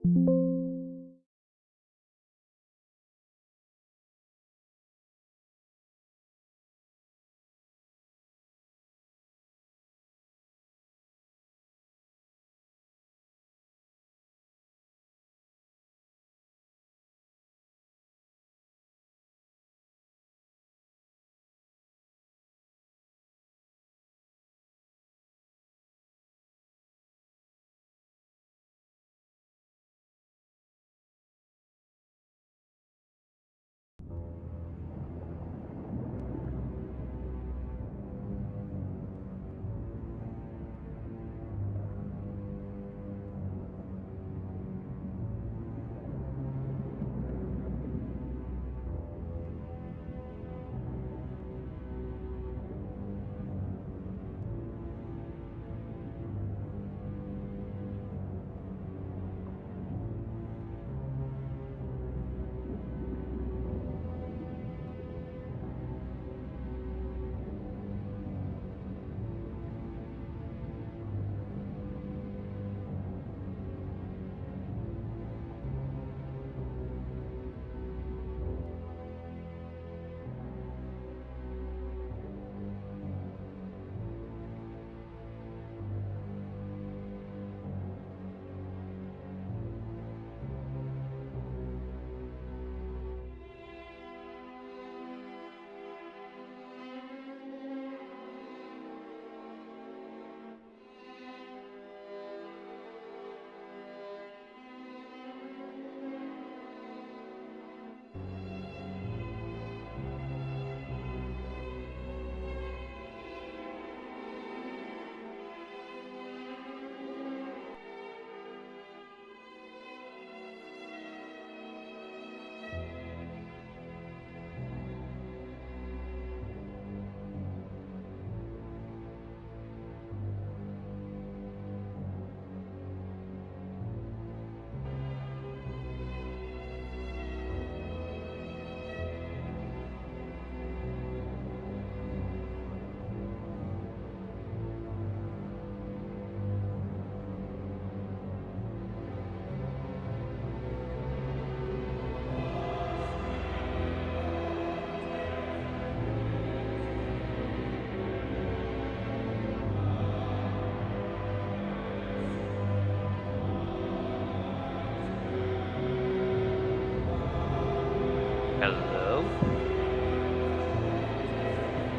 Hello?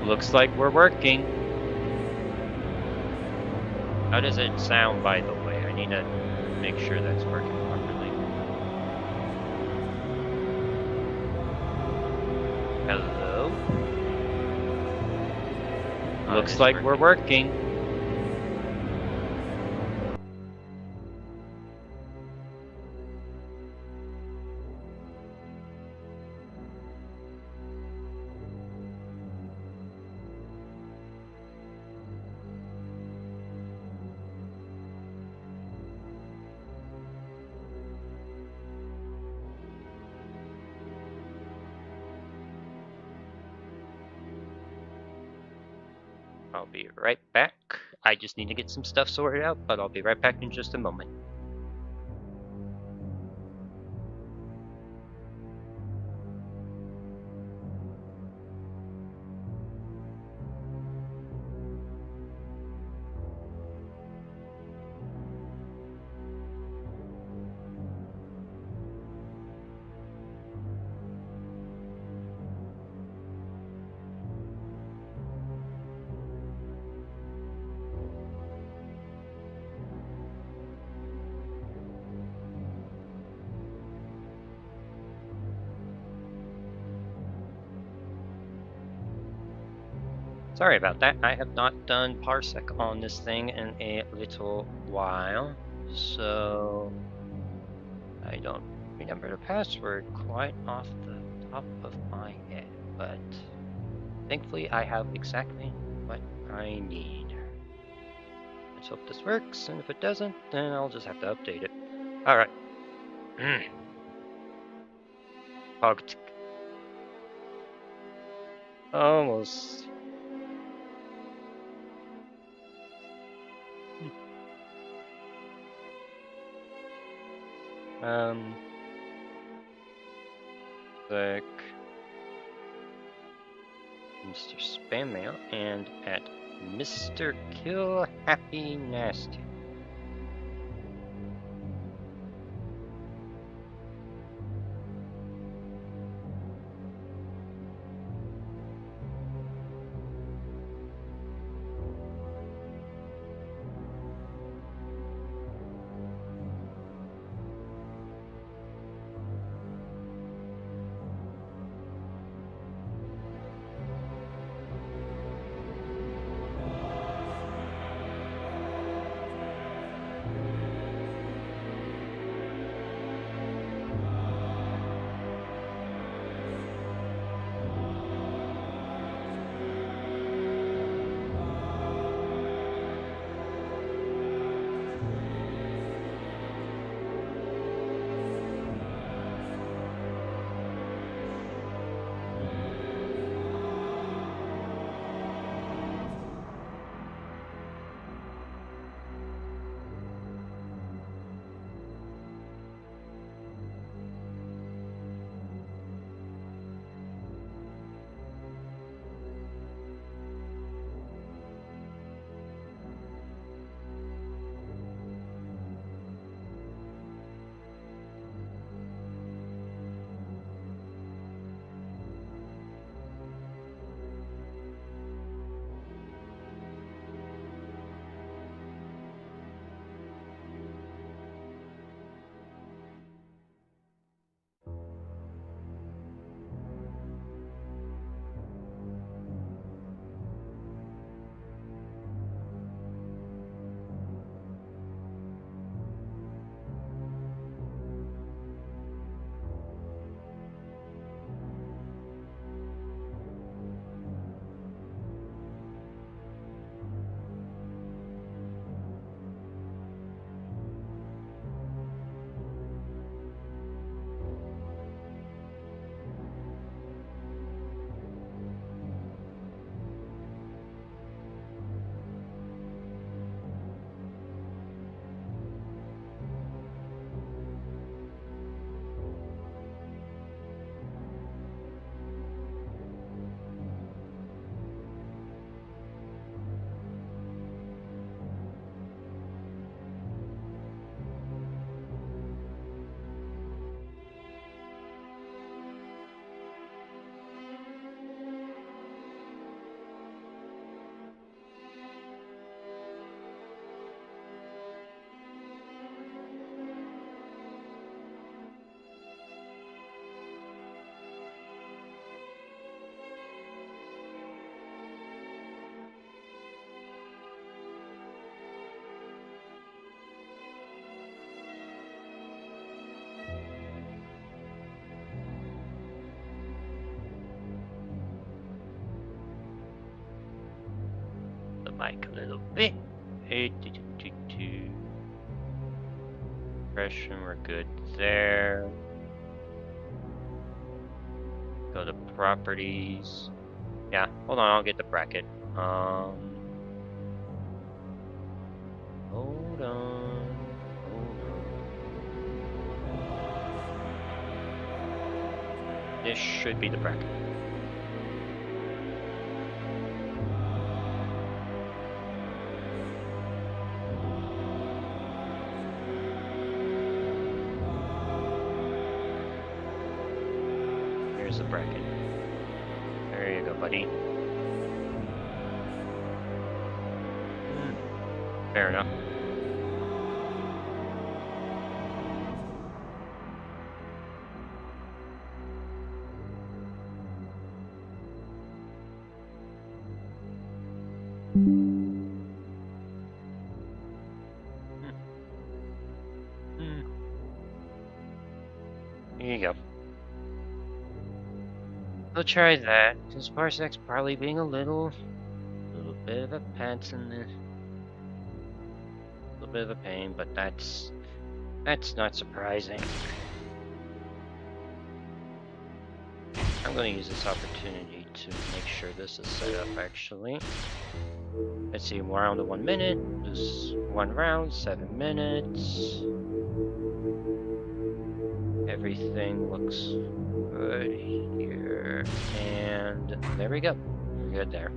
Looks like we're working. How does it sound, by the way? I need to make sure that's working properly. Hello? Looks like we're working. I'll be right back. I just need to get some stuff sorted out, but I'll be right back in just a moment. Sorry about that. I have not done Parsec on this thing in a little while, so I don't remember the password quite off the top of my head, but thankfully I have exactly what I need. Let's hope this works, and if it doesn't, then I'll just have to update it. Alright. Almost. Like Mr. Spam Mail and at Mr. Kill Happy Nasty. The mic a little bit. Impression, we're good there. Go to properties. Yeah, hold on, I'll get the bracket. Hold on. This should be the bracket. Here's the bracket. There you go, buddy. Fair enough. Here you go. We'll try that, because Parsec's probably being a little bit of a pants in the, little bit of a pain, but that's not surprising. I'm going to use this opportunity to make sure this is set up actually. Let's see, round of 1 minute. This one round, 7 minutes. everything looks good here. And there we go. We're good there.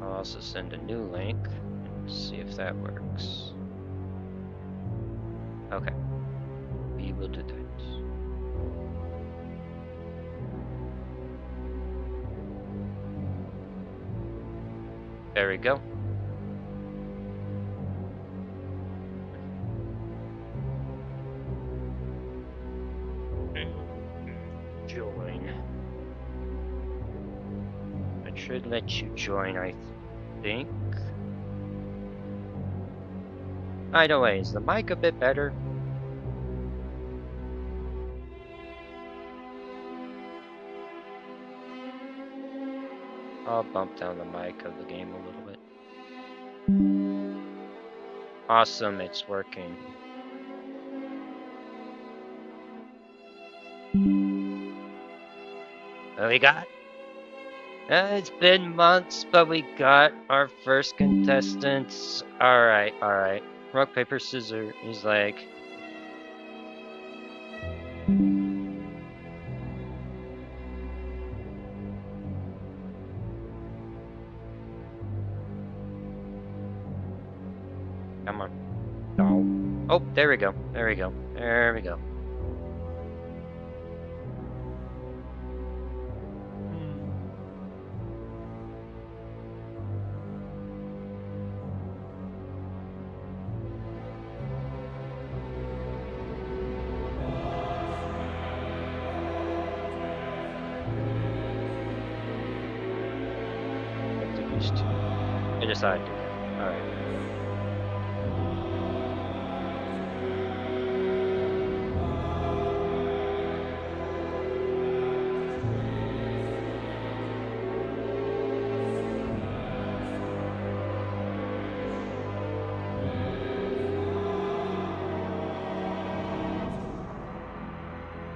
I'll also send a new link and see if that works. Okay, we will do that. There we go. Join. It should let you join, I think. Either way, is the mic a bit better? I'll bump down the mic of the game a little bit. Awesome, it's working. What we got? It's been months, but we got our first contestants. Alright, alright. Rock, paper, scissors. He's like... Come on. No. Oh, there we go. There we go. There we go. Introduced. I decided to do that. Alright.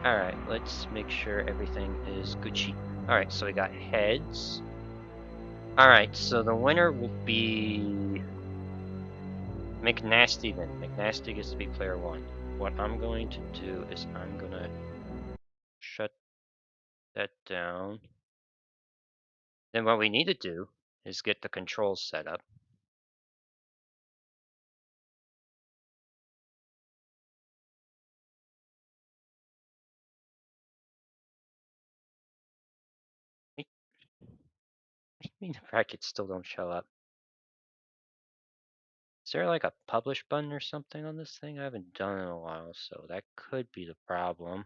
Alright, let's make sure everything is Gucci. Alright, so we got heads. Alright, so the winner will be McNasty then. McNasty gets to be player one. What I'm going to do is I'm gonna shut that down. Then what we need to do is get the controls set up. What do you mean the brackets still don't show up? Is there like a publish button or something on this thing? I haven't done it in a while, so that could be the problem.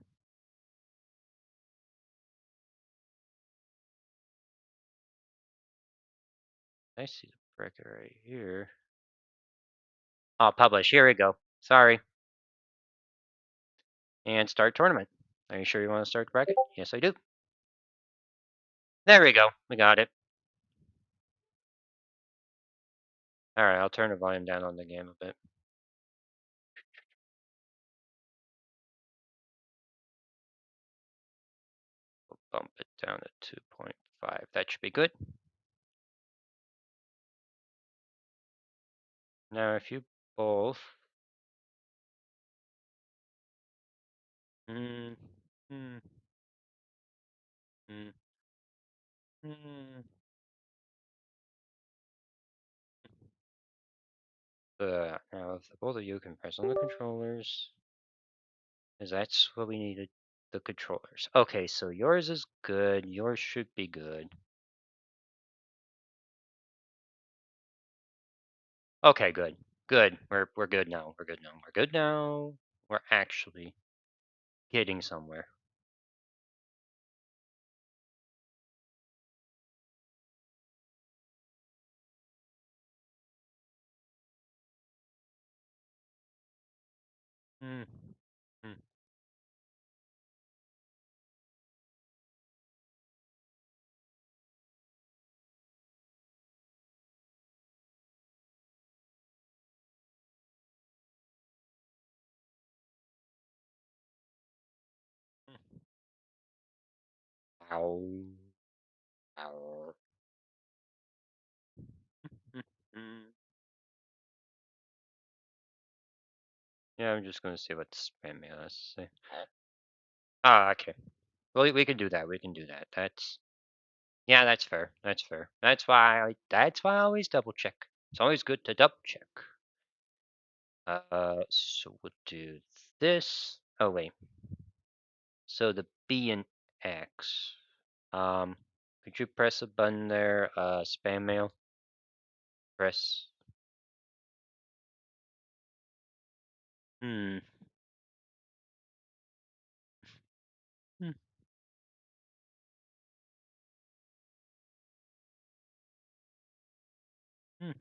I see the bracket right here. Oh, publish. Here we go. Sorry. And start tournament. Are you sure you want to start the bracket? Yes, I do. There we go. We got it. All right, I'll turn the volume down on the game a bit. We'll bump it down to 2.5. That should be good. Now, if you both... Mm, mm, mm, mm. Now, if both of you can press on the controllers, because that's what we needed, the controllers. Okay, so yours is good. Yours should be good. Okay, good. Good. We're good now. We're good now. We're good now. We're actually getting somewhere. Mm, mm. Ow. Ow. Mm, mm. Yeah, I'm just gonna see what the spam mail has to say. Ah, okay. Well, we can do that. We can do that. Yeah, that's fair. That's fair. That's why I always double check. It's always good to double check. So we'll do this. Oh wait. So the B and X. Could you press a button there? Spam mail. Press. Hmm. Hmm. Hmm.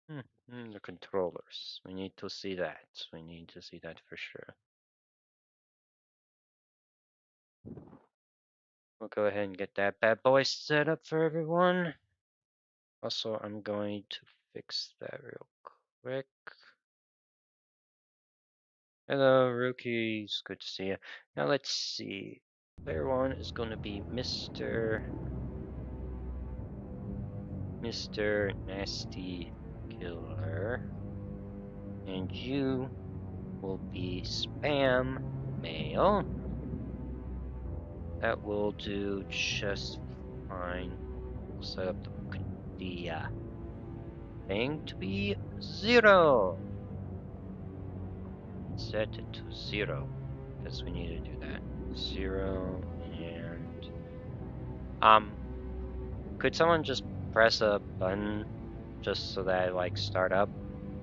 Hmm. The controllers. We need to see that. We need to see that for sure. We'll go ahead and get that bad boy set up for everyone. Also, I'm going to fix that real quick. Hello, rookies. Good to see you. Now let's see. Player one is going to be Mr. Nasty Killer. And you will be Spam Mail. That will do just fine. We'll set up the thing to be 0. Set it to 0 because we need to do that. 0 and could someone just press a button just so that like start up?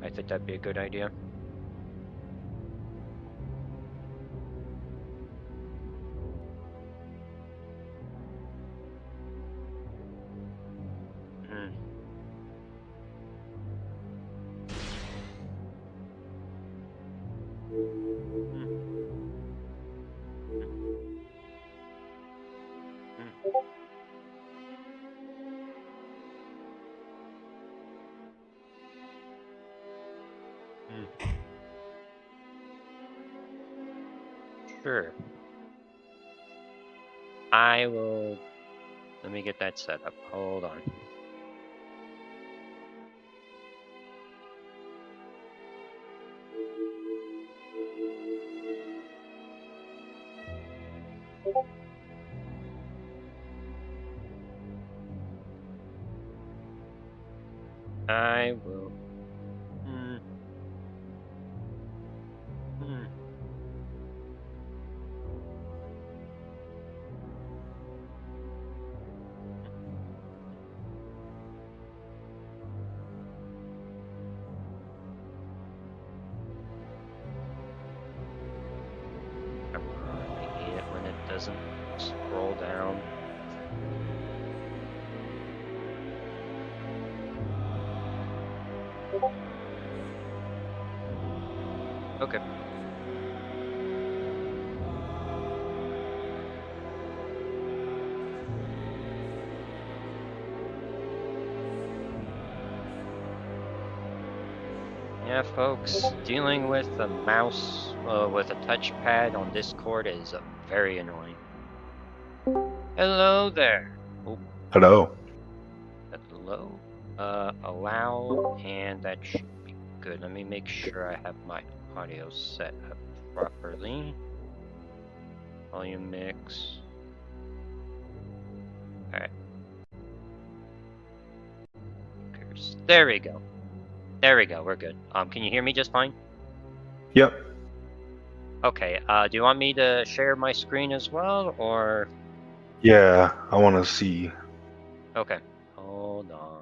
I think that'd be a good idea. Sure. I will. Let me get that set up. Hold on. I will. Come on, I hate it when it doesn't scroll down. Okay. Yeah, folks, dealing with a mouse with a touchpad on Discord is very annoying. Hello there. Oh. Hello. Hello. Allow, and that should be good. Let me make sure I have my audio set up properly. Volume mix. Alright. There we go. There we go. We're good. Can you hear me just fine? Yep. Okay. Do you want me to share my screen as well, or? Yeah, I want to see. Okay. Hold on.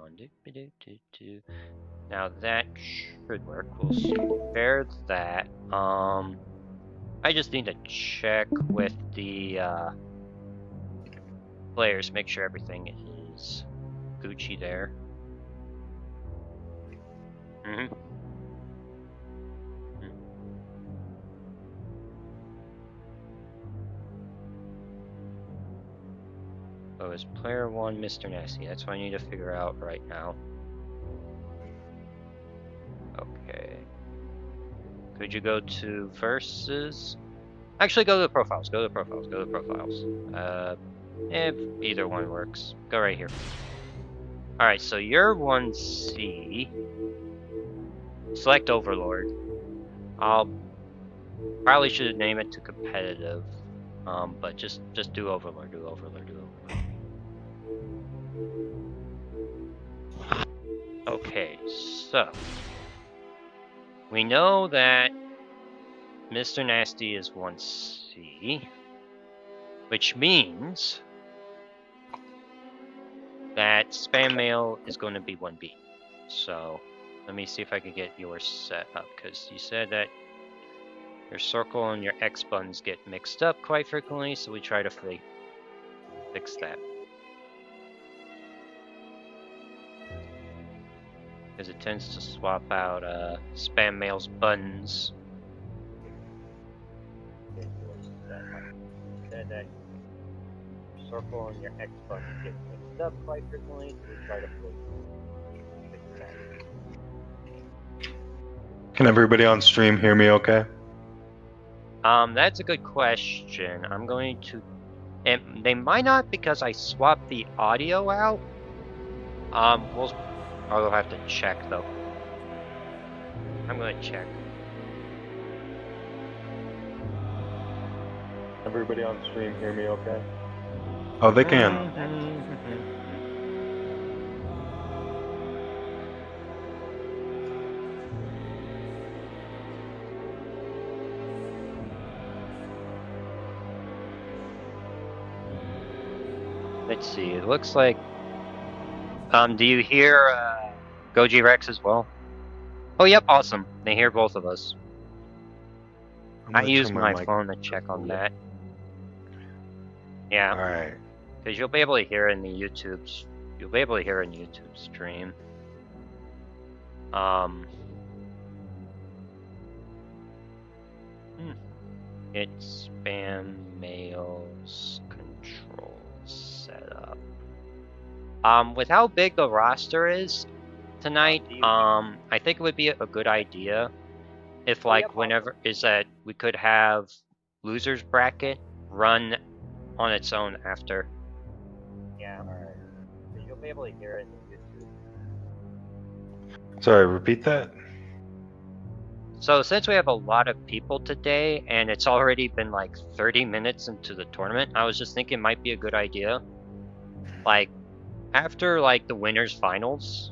Now that should work. We'll spare that. I just need to check with the players, make sure everything is Gucci there. Oh, is player one Mr. Nasty? That's what I need to figure out right now. Okay. Could you go to versus? Actually, go to the profiles. Go to the profiles. Go to the profiles. If either one works, go right here. Alright, so you're 1C. Select Overlord. I'll probably should name it to competitive. But just do Overlord, do Overlord, do Overlord. Okay, so we know that Mr. Nasty is 1C, which means that Spam Mail is going to be 1B. So let me see if I can get yours set up, because you said that your circle and your X buttons get mixed up quite frequently, so we try to fix that. Because it tends to swap out Spam Mail's buttons. You said that your circle and your X buttons get mixed up quite frequently, so we try to fix that. Can everybody on stream hear me okay? That's a good question. I'm going to... And they might not, because I swapped the audio out. I'll have to check, though. I'm gonna check. Everybody on stream hear me okay? Oh, they can. Let's see, it looks like... do you hear Goji Rex as well? Oh, yep, awesome. They hear both of us. I used my phone to check on that. Yeah. Alright. Because you'll be able to hear it in the YouTube stream. It's Spam Mail's control setup. With how big the roster is tonight, I think it would be a good idea if, like, whenever is that we could have losers bracket run on its own after. Yeah, alright. You'll be able to hear it in YouTube. Sorry, repeat that? So since we have a lot of people today, and it's already been like 30 minutes into the tournament, I was just thinking it might be a good idea. Like, after like the winners finals,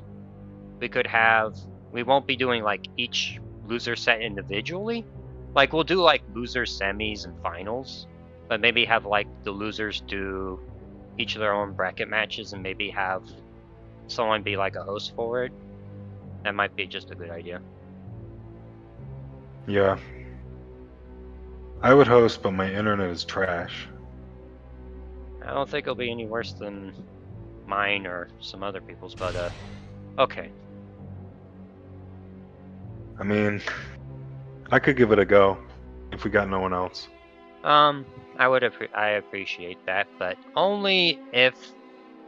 we won't be doing like each loser set individually. Like, we'll do like loser semis and finals, but maybe have like the losers do each of their own bracket matches and maybe have someone be like a host for it. That might be just a good idea. Yeah. I would host, but my internet is trash. I don't think it'll be any worse than mine or some other people's, but okay. I mean, I could give it a go if we got no one else. I appreciate that, but only if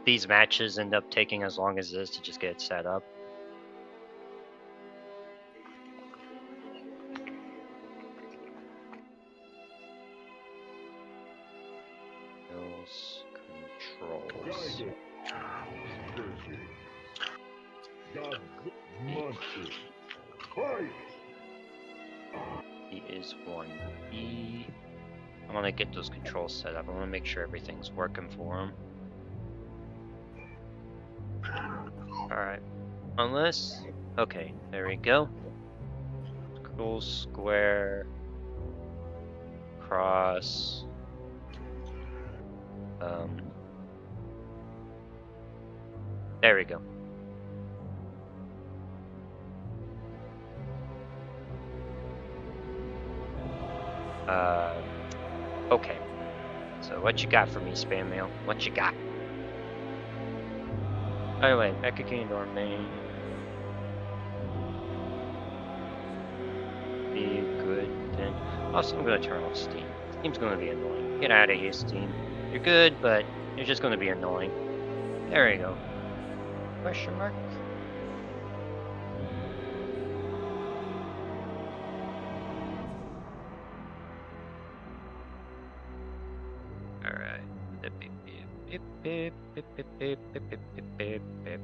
these matches end up taking as long as it is to just get it set up. Controls. He is 1B. I want to get those controls set up. I want to make sure everything's working for him. Alright. Unless... Okay, there we go. Cool, square. Cross. There we go. Okay. So what you got for me, Spam Mail? What you got? By the way, Mecha Kingdom main. Be good then. Also, I'm gonna turn off Steam. Steam's gonna be annoying. Get out of here, Steam. You're good, but you're just gonna be annoying. There we go. Question mark? Alright. Beep, beep, beep, beep, beep, beep, beep, beep, beep, beep.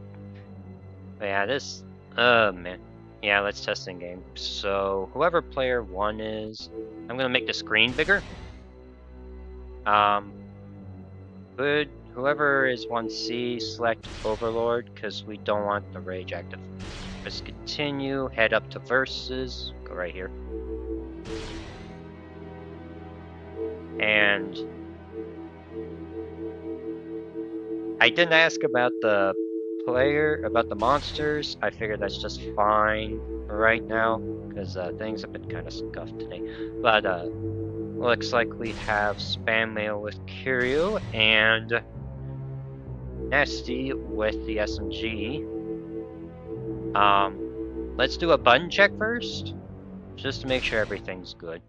But yeah, this. Oh man. Yeah, let's test in game. So whoever player 1 is, I'm gonna make the screen bigger. Could whoever is 1C select Overlord because we don't want the rage active. Press continue, head up to versus, go right here. And I didn't ask about the monsters. I figured that's just fine right now because things have been kind of scuffed today. But looks like we have spam mail with Kiryu and Nasty with the SMG. Let's do a button check first, just to make sure everything's good.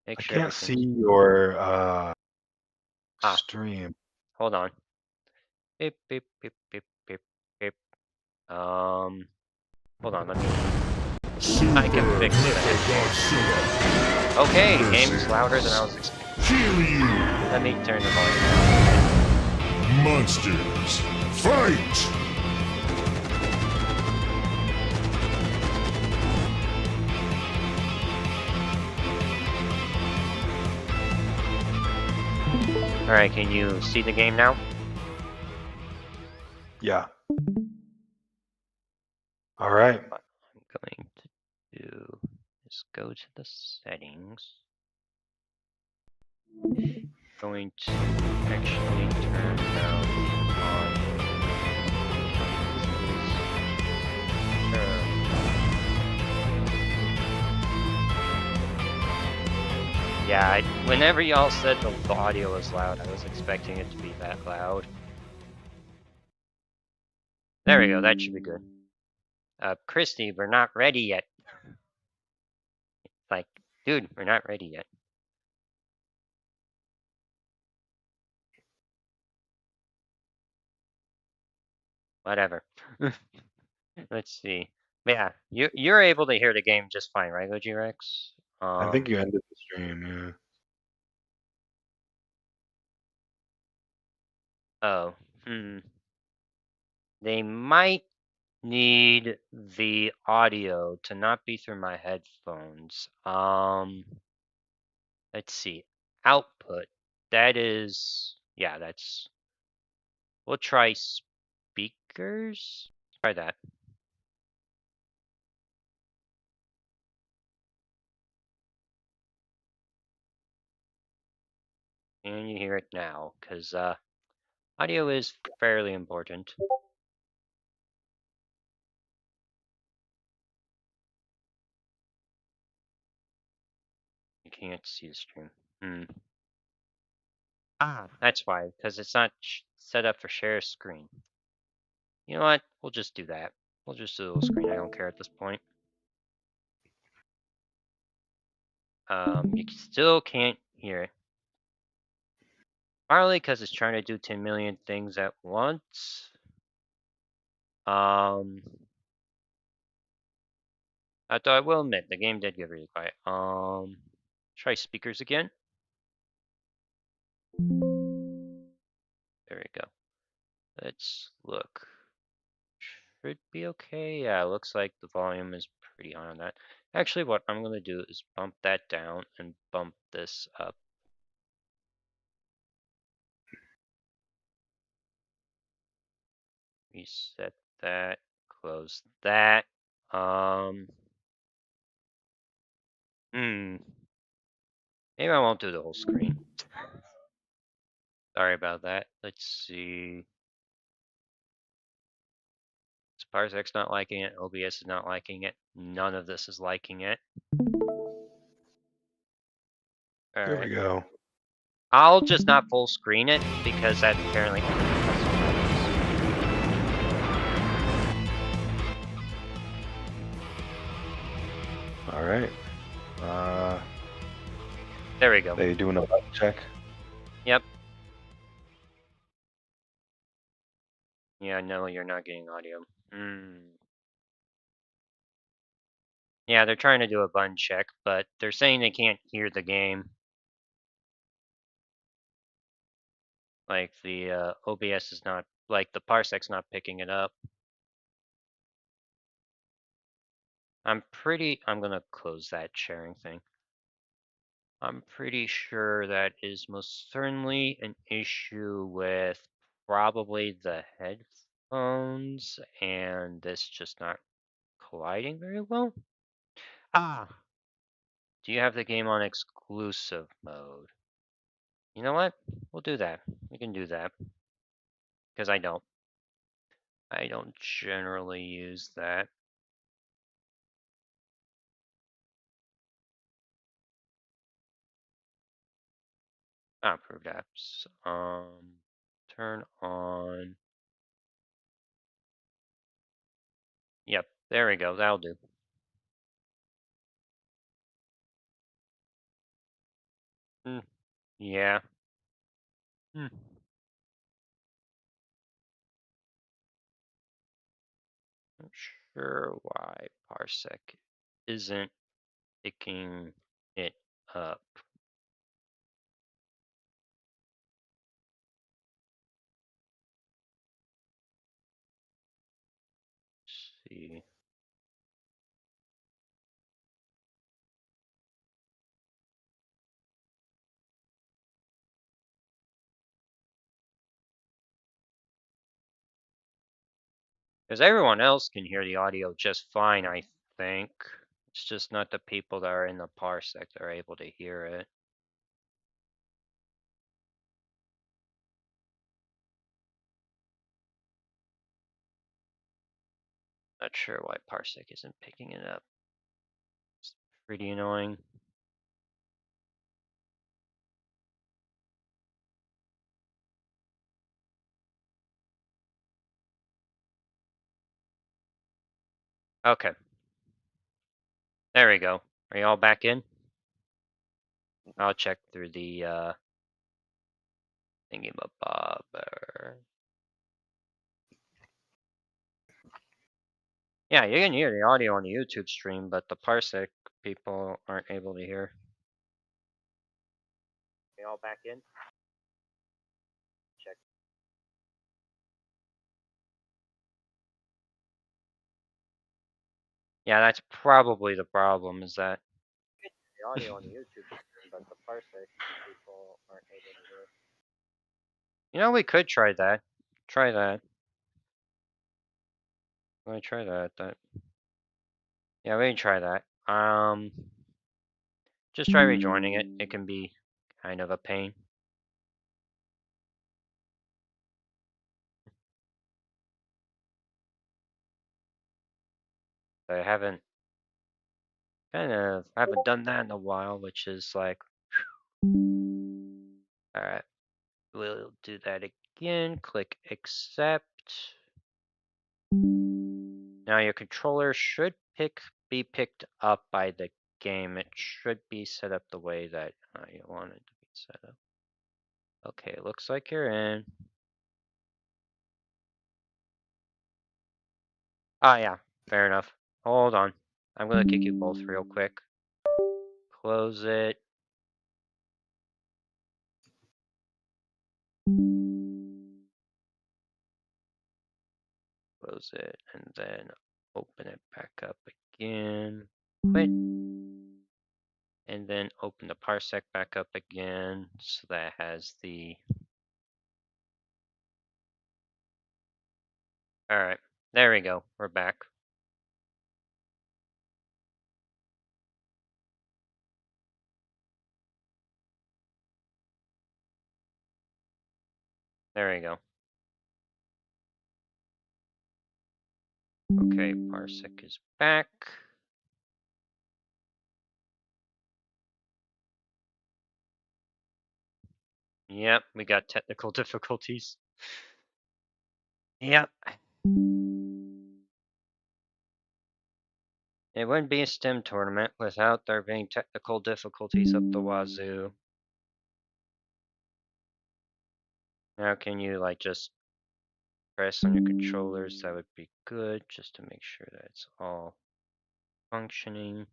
I can't see your stream. Hold on. Beep, beep, beep, beep, beep, beep. Hold on, let me. I can fix that. Okay, game's louder than I was expecting. Let me turn the volume down. Monsters, fight! Alright, can you see the game now? Yeah. All right. What I'm going to do is go to the settings. Going to actually turn down the audio. Yeah, whenever y'all said the audio was loud, I was expecting it to be that loud. There we go, that should be good. Christy, we're not ready yet. Like, dude, we're not ready yet. Whatever. Let's see. Yeah, you're able to hear the game just fine, right, Goji-Rex? I think you ended the stream, yeah. Oh, They might need the audio to not be through my headphones. Let's see. Output. That is, yeah, that's. We'll try speakers. Try that. And you hear it now, because audio is fairly important. You can't see the stream. That's why, because it's not set up for share screen. You know what? We'll just do that. We'll just do a little screen. I don't care at this point. You still can't hear it. Partly because it's trying to do 10 million things at once. Although I will admit, the game did get really quiet. Try speakers again. There we go. Let's look. Should be okay. Yeah, it looks like the volume is pretty on that. Actually, what I'm going to do is bump that down and bump this up. Reset that. Close that. Maybe I won't do the whole screen. Sorry about that. Let's see. Parsec's not liking it. OBS is not liking it. None of this is liking it. There we go. I'll just not full screen it because that apparently. All right. There we go. They doing a button check? Yep. Yeah, no, you're not getting audio. Yeah, they're trying to do a button check, but they're saying they can't hear the game. Like the OBS is not, like the parsec's not picking it up. I'm gonna close that sharing thing. I'm pretty sure that is most certainly an issue with probably the headphones and this just not colliding very well. Ah, do you have the game on exclusive mode? You know what? We'll do that. We can do that. Because I don't. I don't generally use that. Approved apps. Turn on. Yep, there we go. That'll do. Yeah. Hmm. Not sure why Parsec isn't picking it up. Let's see. Because everyone else can hear the audio just fine, I think. It's just not the people that are in the Parsec that are able to hear it. Not sure why Parsec isn't picking it up. It's pretty annoying. Okay. There we go. Are you all back in? I'll check through the thingamabobber. Yeah, you can hear the audio on the YouTube stream, but the Parsec people aren't able to hear. Are you all back in? Check. Yeah, that's probably the problem, is that the audio on the YouTube stream, but the Parsec people aren't able to hear. You know, we could try that. Try that. Let me try that. Yeah, we can try that. Just try rejoining it. It can be kind of a pain. I haven't done that in a while, which is like, all right, we'll do that again. Click accept. Now your controller should be picked up by the game. It should be set up the way that you want it to be set up. Okay, looks like you're in. Ah, yeah, fair enough. Hold on. I'm gonna kick you both real quick. Close it. Close it, and then open it back up again. Quit. And then open the Parsec back up again, so that has the... Alright, there we go. We're back. There we go. Okay, Parsec is back. Yep, we got technical difficulties. Yep. It wouldn't be a STEM tournament without there being technical difficulties up the wazoo. Now can you like just press on your controllers? That would be good, just to make sure that it's all functioning.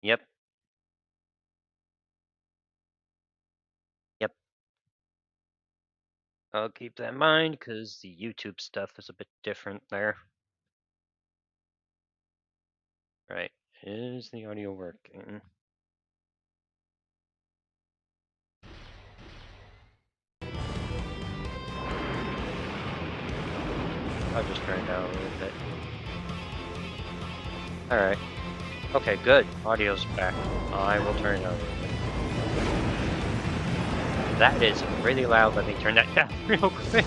Yep. Yep. I'll keep that in mind because the YouTube stuff is a bit different there. Right. Is the audio working? I'll just turn it down a little bit. Alright. Okay, good. Audio's back. I will turn it down a little bit. That is really loud. Let me turn that down real quick.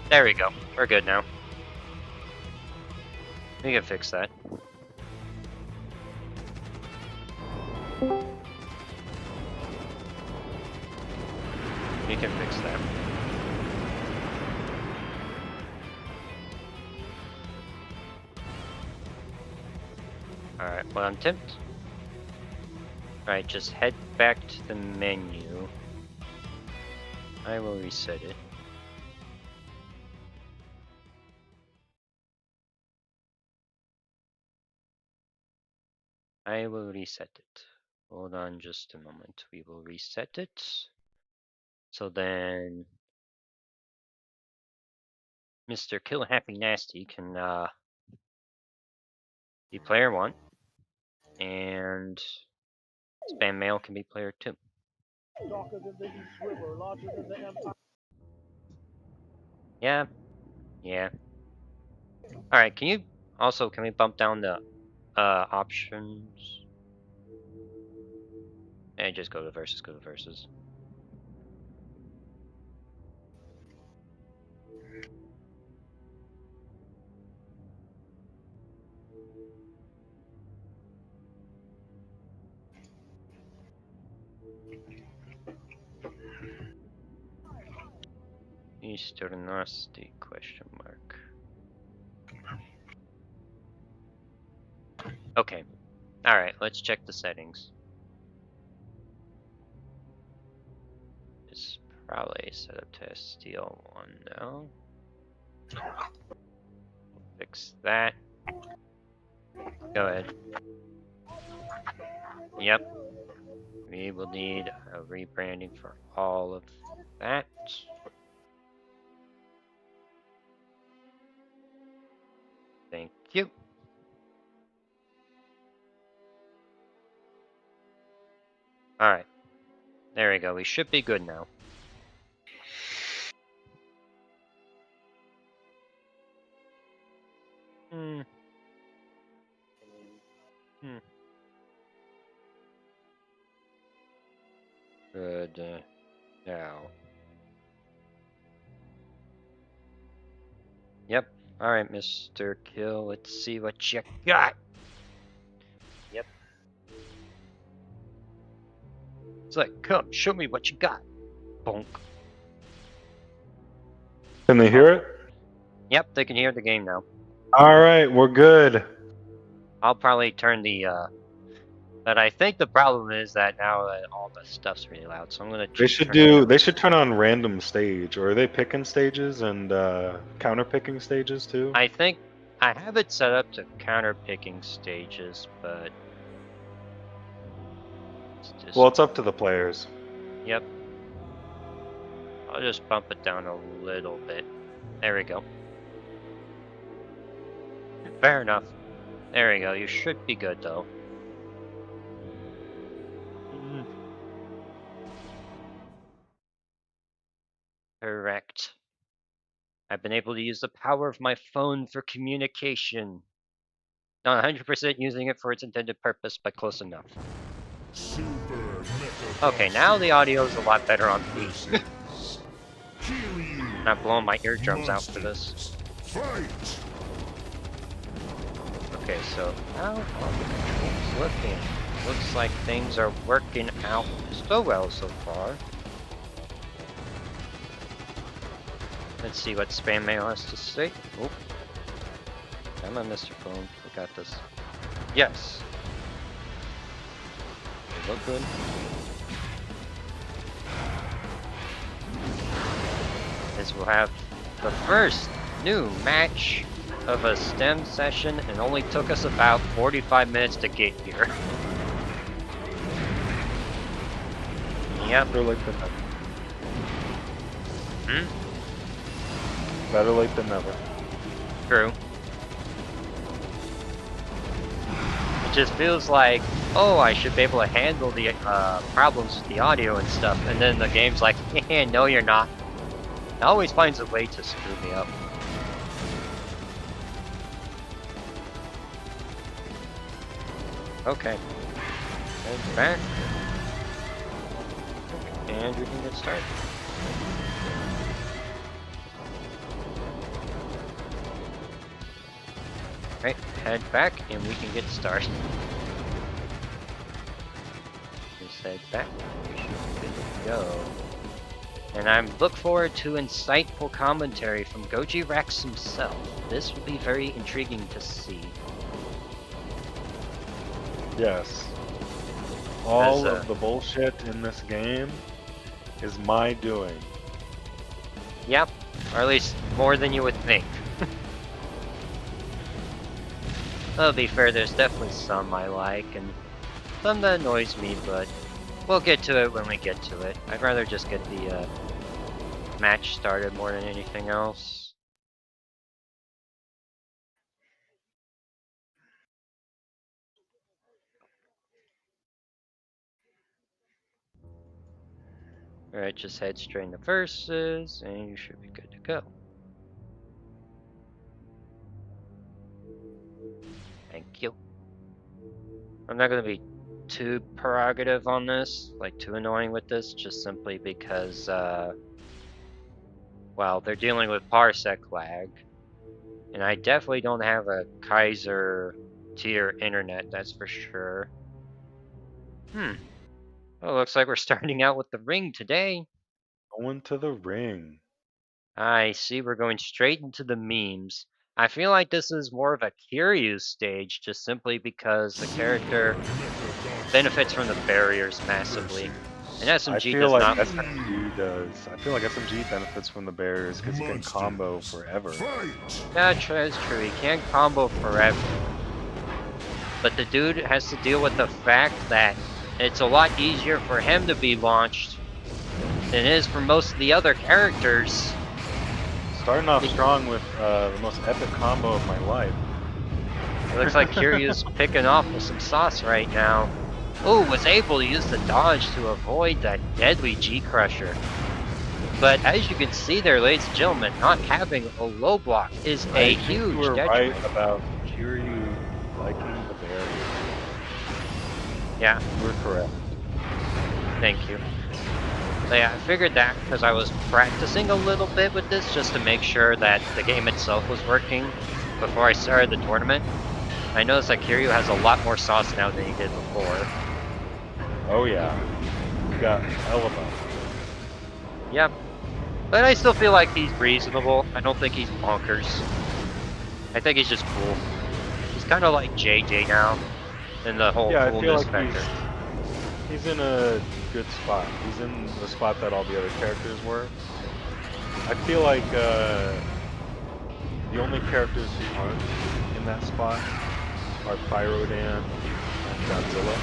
There we go. We're good now. We can fix that. We can fix that. Alright, well, I'm tempted. Alright, just head back to the menu. I will reset it. I will reset it. Hold on just a moment. We will reset it. So then Mr. Kill Happy Nasty can be player 1. And Spam Mail can be player 2. Yeah. Yeah. Alright, can we bump down the options? And just go to versus, Easter Nasty question mark. Okay. Alright, let's check the settings. It's probably set up to STL1 now. Fix that. Go ahead. Yep. We will need a rebranding for all of that. Thank you. Alright. There we go. We should be good now. Good. Now. Yep. Alright, Mr. Kill. Let's see what you got. Yep. It's like, come, show me what you got. Bonk. Can they hear it? Yep, they can hear the game now. Alright, we're good. I'll probably turn the, but I think the problem is that now all the stuff's really loud, so I'm gonna. They should turn on random stage, or are they picking stages and counter picking stages too? I think I have it set up to counter picking stages, but well, it's up to the players. Yep. I'll just bump it down a little bit. There we go. Fair enough. There we go. You should be good though. Correct. I've been able to use the power of my phone for communication. Not 100% using it for its intended purpose, but close enough. Okay, now the audio is a lot better on me. I'm not blowing my eardrums out for this. Okay, so how are the controls looking? Looks like things are working out so well so far. Let's see what Spam Mail has to say. Oh. Come on, Mr. Phone. We got this. Yes. look good. As we'll have the first new match of a STEM session, and only took us about 45 minutes to get here. Yep. Better late than never. Better late than never. True. It just feels like, oh, I should be able to handle the problems with the audio and stuff, and then the game's like, eh, no you're not. It always finds a way to screw me up. Okay. And back. And we can get started. Right, head back and we can get started. Just head back. We should be good to go. And I look forward to insightful commentary from Goji Rex himself. This will be very intriguing to see. Yes. All As, of the bullshit in this game is my doing. Yep, or at least more than you would think. I'll be fair, there's definitely some I like, and some that annoys me, but we'll get to it when we get to it. I'd rather just get the match started more than anything else. Alright, just head straight into verses, and you should be good to go. Thank you. I'm not going to be too prerogative on this, like too annoying with this, just simply because, well, they're dealing with parsec lag. And I definitely don't have a Kaiser tier internet, that's for sure. Well, looks like we're starting out with the ring today. Going to the ring. I see we're going straight into the memes. I feel like this is more of a Kiryu stage, just simply because the character benefits from the barriers massively. And I SMG feel does like not. SMG does. I feel like SMG benefits from the barriers because he can combo forever. Fight! That's true, he can't combo forever. But the dude has to deal with the fact that it's a lot easier for him to be launched than it is for most of the other characters. Starting off strong with the most epic combo of my life. It looks like Kiryu's picking off with some sauce right now. Oh, was able to use the dodge to avoid that deadly G-Crusher. But as you can see there, ladies and gentlemen, not having a low block is a huge You were detriment. right about Kiryu liking the barrier. Yeah, We're correct. thank you. So yeah, I figured that because I was practicing a little bit with this just to make sure that the game itself was working before I started the tournament. I noticed that Kiryu has a lot more sauce now than he did before. Oh yeah. You got hell of a. Yep. But I still feel like he's reasonable. I don't think he's bonkers. I think he's just cool. He's kind of like JJ now in the whole Yeah, I feel coolness like factor. he's in a good spot. He's in the spot that all the other characters were. I feel like the only characters who aren't in that spot are Pyrodan and Godzilla.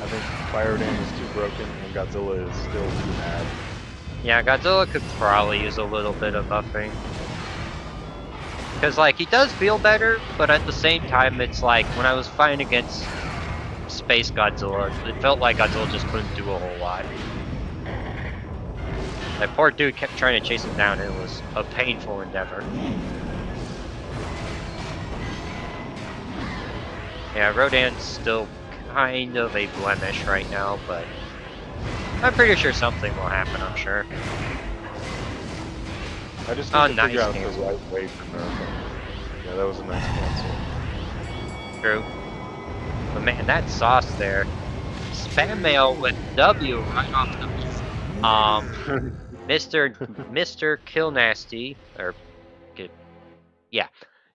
I think Pyrodan is too broken and Godzilla is still too bad. Yeah, Godzilla could probably use a little bit of buffing. Because, like, he does feel better, but at the same time, it's like, when I was fighting against Space Godzilla, it felt like Godzilla just couldn't do a whole lot. That poor dude kept trying to chase him down, and it was a painful endeavor. Yeah, Rodan's still kind of a blemish right now, but I'm pretty sure something will happen, I'm sure. I just need Oh, to nice figure out the cancel. right way to nerf him. Yeah, that was a nice cancel. True. But man, that sauce there. Spam mail with W right off the Mr. Kill Nasty, or yeah,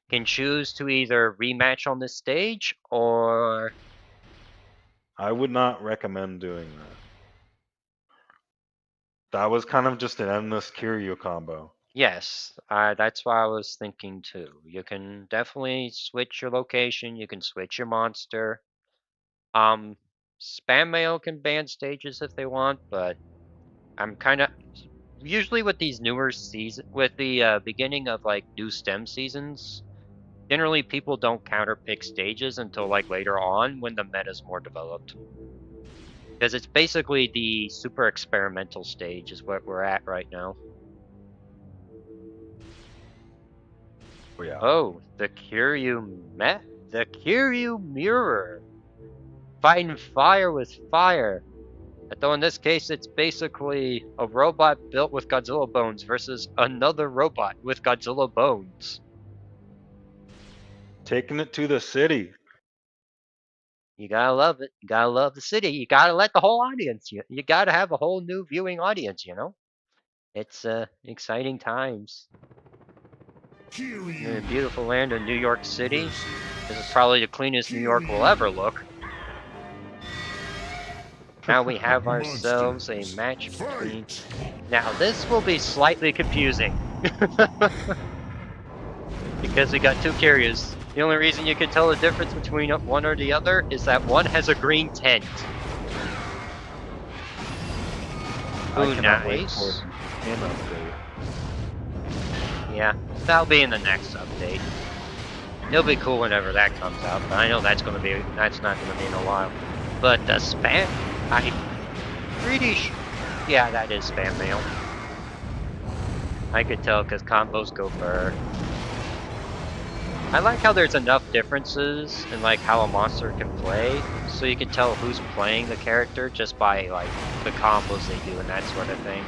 can choose to either rematch on this stage or I would not recommend doing that. That was kind of just an endless Kiryu combo. Yes, that's what I was thinking too. You can definitely switch your location. You can switch your monster. Um, Spam mail can ban stages if they want, but I'm kind of usually with these newer season with the beginning of like new STEM seasons. Generally, people don't counterpick stages until like later on when the meta's more developed. Because it's basically the super experimental stage is what we're at right now. Oh, yeah. Oh, the Kiryu Mirror. Fighting fire with fire. Though in this case, it's basically a robot built with Godzilla bones versus another robot with Godzilla bones. Taking it to the city. You gotta love it. You gotta love the city. You gotta let the whole audience. You gotta have a whole new viewing audience. You know, it's exciting times. In the beautiful land of New York City. This is probably the cleanest New York will ever look. Now we have ourselves a match between. Now this will be slightly confusing because we got two Kiryus. The only reason you can tell the difference between one or the other is that one has a green tent. Ooh, nice. Yeah, that'll be in the next update. It'll be cool whenever that comes out, but I know that's not gonna be in a while. But the spam, I'm pretty sure. Yeah, that is spam mail. I could tell because combos go for. I like how there's enough differences in like how a monster can play, so you can tell who's playing the character just by like the combos they do and that sort of thing.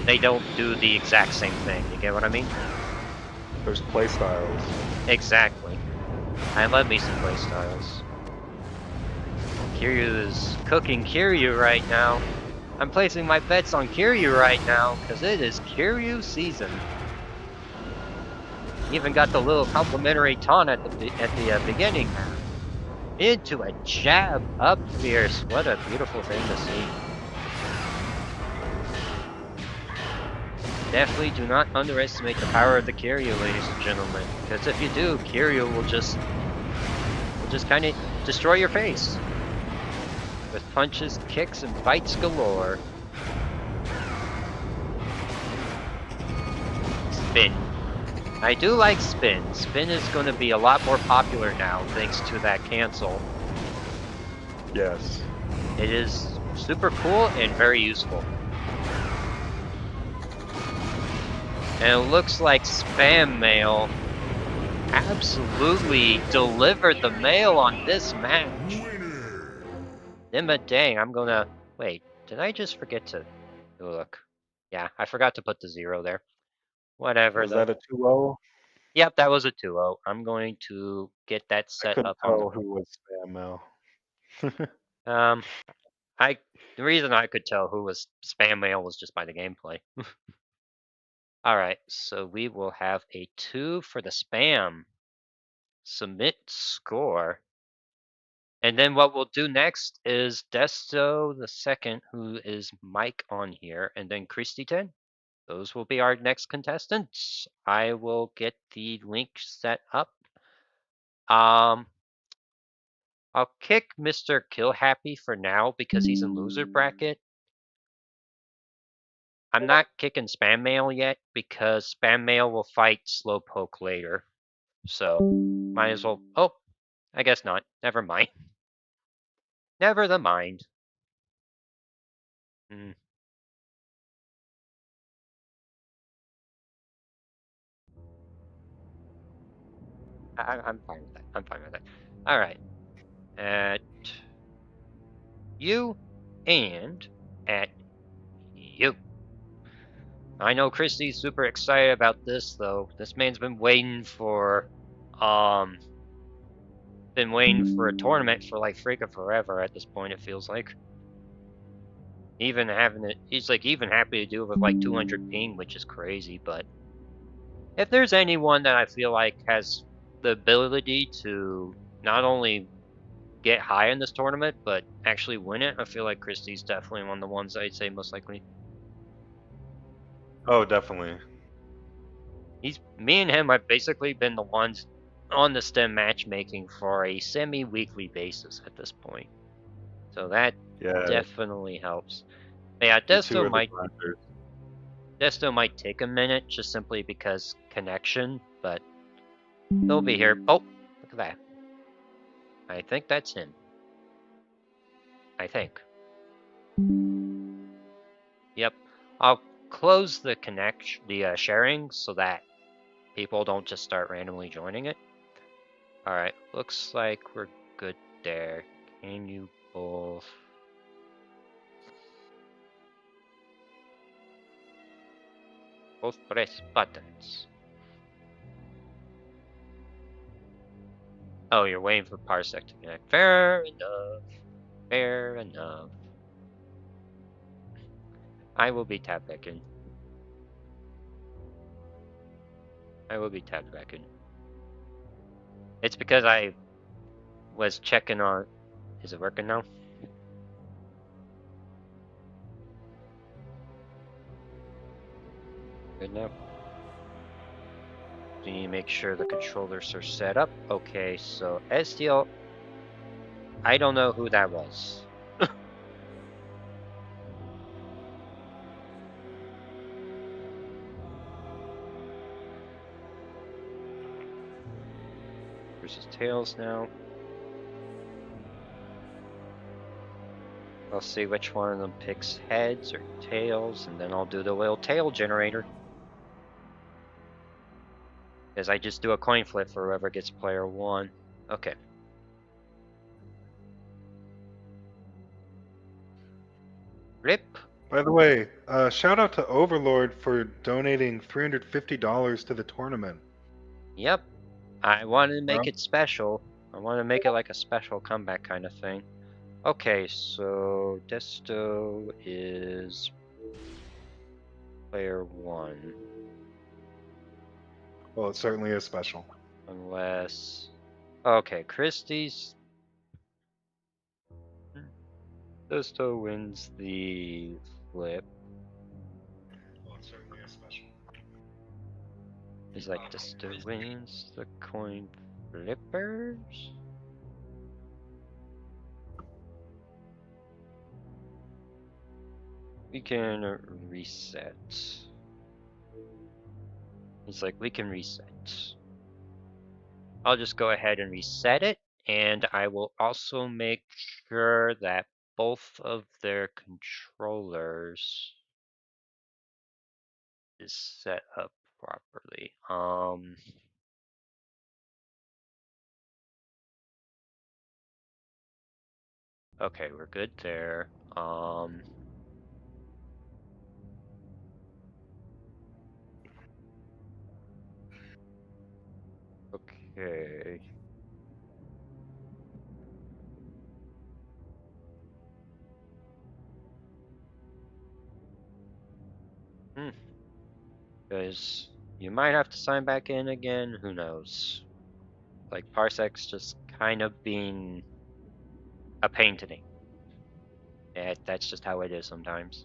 They don't do the exact same thing. You get what I mean? There's playstyles. Exactly. I love me some playstyles. Kiryu is cooking Kiryu right now. I'm placing my bets on Kiryu right now because it is Kiryu season. Even got the little complimentary taunt at the beginning. Into a jab up fierce. What a beautiful thing to see. Definitely do not underestimate the power of the Kiryu, ladies and gentlemen. Because if you do, Kiryu will just kind of destroy your face. With punches, kicks, and bites galore. Spin. I do like Spin. Spin is going to be a lot more popular now thanks to that cancel. Yes. It is super cool and very useful. And it looks like Spam Mail absolutely delivered the mail on this match. Then, dang, I'm gonna... Wait, did I just forget to... Look. Yeah, I forgot to put the 0 there. Whatever, Was though. that a 2-0? Yep, that was a 2-0. I'm going to get that set I couldn't up on tell who was spam mail. the reason I could tell who was spam mail was just by the gameplay. Alright, so we will have a 2 for the spam. Submit score. And then what we'll do next is Desto the second, who is Mike on here, and then Christy 10. Those will be our next contestants. I will get the link set up. I'll kick Mr. Kill Happy for now because he's in loser bracket. I'm not kicking Spam Mail yet because Spam Mail will fight Slowpoke later. So, might as well... Oh, I guess not. Never mind. Never the mind. I'm fine with that. I'm fine with that. Alright. At you and at you. I know Christy's super excited about this though. This man's been waiting for a tournament for like freaking forever at this point, it feels like. Even having it, he's like even happy to do it with like 200 ping, which is crazy, but if there's anyone that I feel like has the ability to not only get high in this tournament, but actually win it, I feel like Christie's definitely one of the ones I'd say most likely. Oh, definitely. Me and him have basically been the ones on the STEM matchmaking for a semi-weekly basis at this point. So that Yeah. definitely helps. Yeah, The two are the grinders. Desto might take a minute just simply because connection, but they'll be here. Oh, look at that. I think that's him. I think. Yep. I'll close the sharing so that people don't just start randomly joining it. Alright, looks like we're good there. Can you both... both press buttons? Oh, you're waiting for Parsec to connect. Fair enough. Fair enough. I will be tap back in. I will be tapped back in. It's because I was checking on... Is it working now? Good enough. Do you make sure the controllers are set up? Okay, so SDL... I don't know who that was. Versus Tails now. I'll see which one of them picks heads or tails, and then I'll do the little tail generator. Because I just do a coin flip for whoever gets player 1. Okay. Rip. By the way, shout out to Overlord for donating $350 to the tournament. Yep. I wanted to make it special. I want to make it like a special comeback kind of thing. Okay, so Desto is player 1. Well, it certainly is special. Unless... Okay, Christie's... Desto wins the flip. Well, it certainly is special. He's like, Desto wins the coin flippers? We can reset. He's like, we can reset. I'll just go ahead and reset it, and I will also make sure that both of their controllers is set up properly. Okay, we're good there. Okay. Because you might have to sign back in again, who knows? Like, Parsec's just kind of being a pain today. Yeah, that's just how it is sometimes.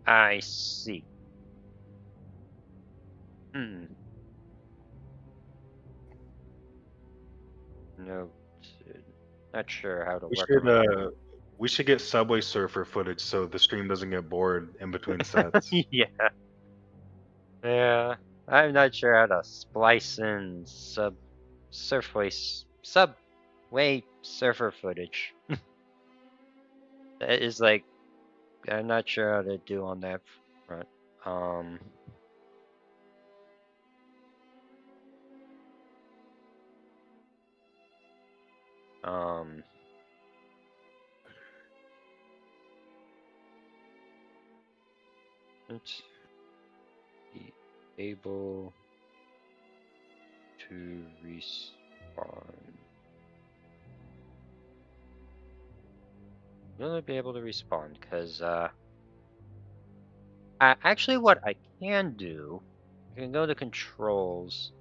I see. Noted. Not sure how to work. We should get Subway Surfer footage so the stream doesn't get bored in between sets. Yeah. Yeah. I'm not sure how to splice in Subway Surfer footage. That is like, I'm not sure how to do on that front. Let's be able to respawn. Will I be able to respawn? Because, actually what I can do, I can go to controls,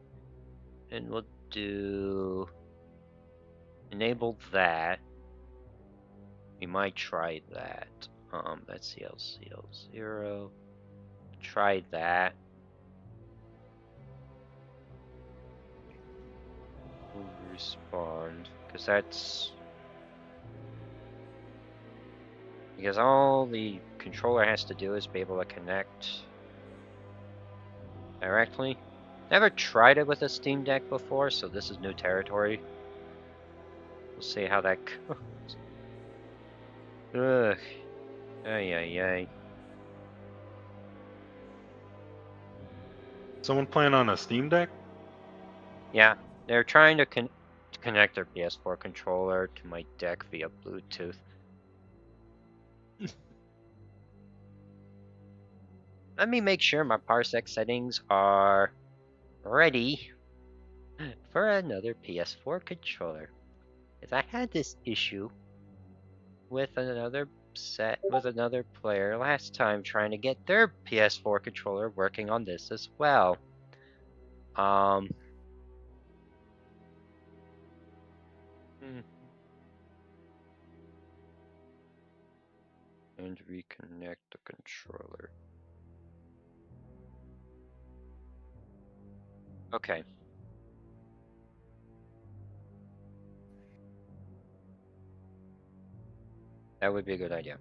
and we'll do enable that. We might try that. That's CL0. Try that. We'll respond, because that's because all the controller has to do is be able to connect directly. Never tried it with a Steam Deck before, so this is new territory. We'll see how that goes. Ugh. Ay, ay, ay. Someone playing on a Steam Deck? Yeah, they're trying to connect their PS4 controller to my deck via Bluetooth. Let me make sure my Parsec settings are ready for another PS4 controller. Because I had this issue with another player last time trying to get their PS4 controller working on this as well. And reconnect the controller. Okay. That would be a good idea.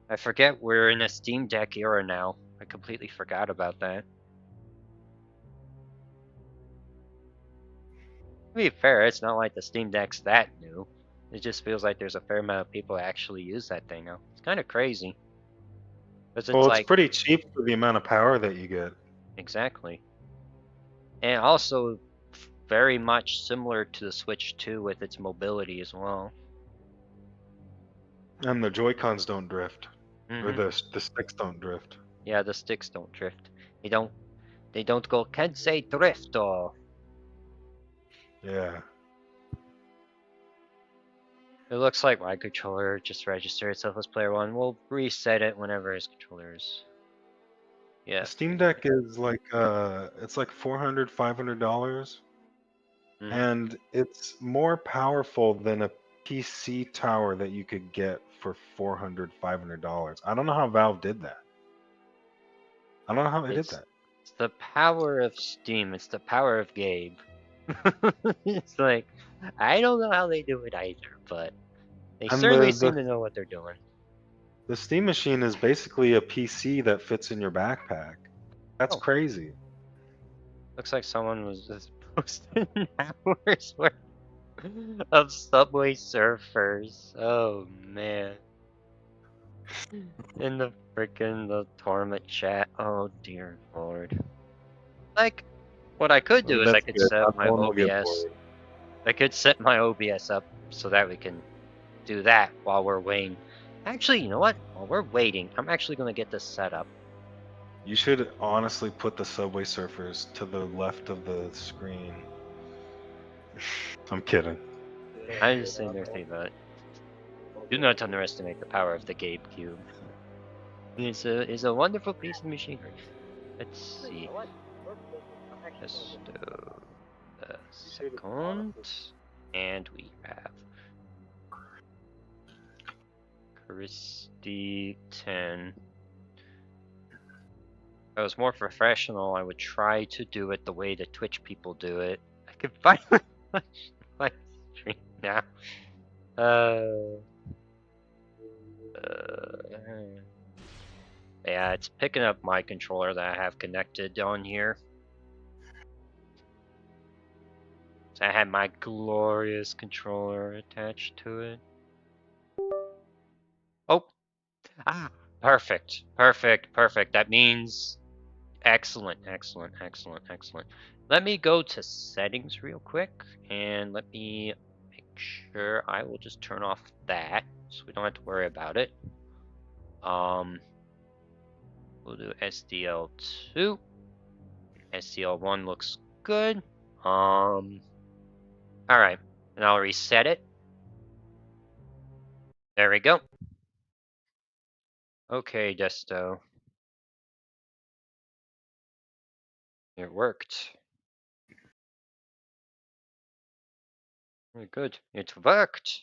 I forget we're in a Steam Deck era now. I completely forgot about that. To be fair, it's not like the Steam Deck's that new. It just feels like there's a fair amount of people that actually use that thing now. It's kind of crazy. Because Well, it's it's pretty cheap for the amount of power that you get. Exactly. And also very much similar to the Switch 2 with its mobility as well. And the Joy-Cons don't drift. Or Mhm. the sticks don't drift. Yeah, the sticks don't drift. They don't go Kensei drift or Yeah. it looks like my controller just registered itself as player 1. We'll reset it whenever his controller's. Yeah. The Steam Deck is like it's like $400, $500. Mhm. And it's more powerful than a PC tower that you could get for $400, $500. I don't know how Valve did that. I don't know how they did that. It's the power of Steam. It's the power of Gabe. It's like, I don't know how they do it either, but they And certainly seem to know what they're doing. the Steam machine is basically a PC that fits in your backpack. That's Oh. crazy. Looks like someone was just posting hours worth of Subway Surfers. Oh man. In the tournament chat. Oh dear lord. Like, what I could do is I That's could good. set up my No one will get OBS. bored. I could set my OBS up so that we can do that while we're waiting. Actually, you know what? While we're waiting, I'm actually going to get this set up. You should honestly put the Subway Surfers to the left of the screen. I'm kidding. I'm just sitting there thinking about it. Do not underestimate the power of the Gabe Cube. It's a wonderful piece of machinery. Let's see. Just a second. And we have Christy 10. If I was more professional, I would try to do it the way the Twitch people do it. I could finally watch my stream now. Yeah, it's picking up my controller that I have connected on here. So I had my glorious controller attached to it. Oh! Ah! Perfect. Perfect. Perfect. That means excellent, excellent, excellent, excellent. Let me go to settings real quick and let me make sure I will just turn off that so we don't have to worry about it. We'll do SDL2. SDL1 looks good. Alright, and I'll reset it. There we go. Okay, Desto. It worked. Very good. It worked.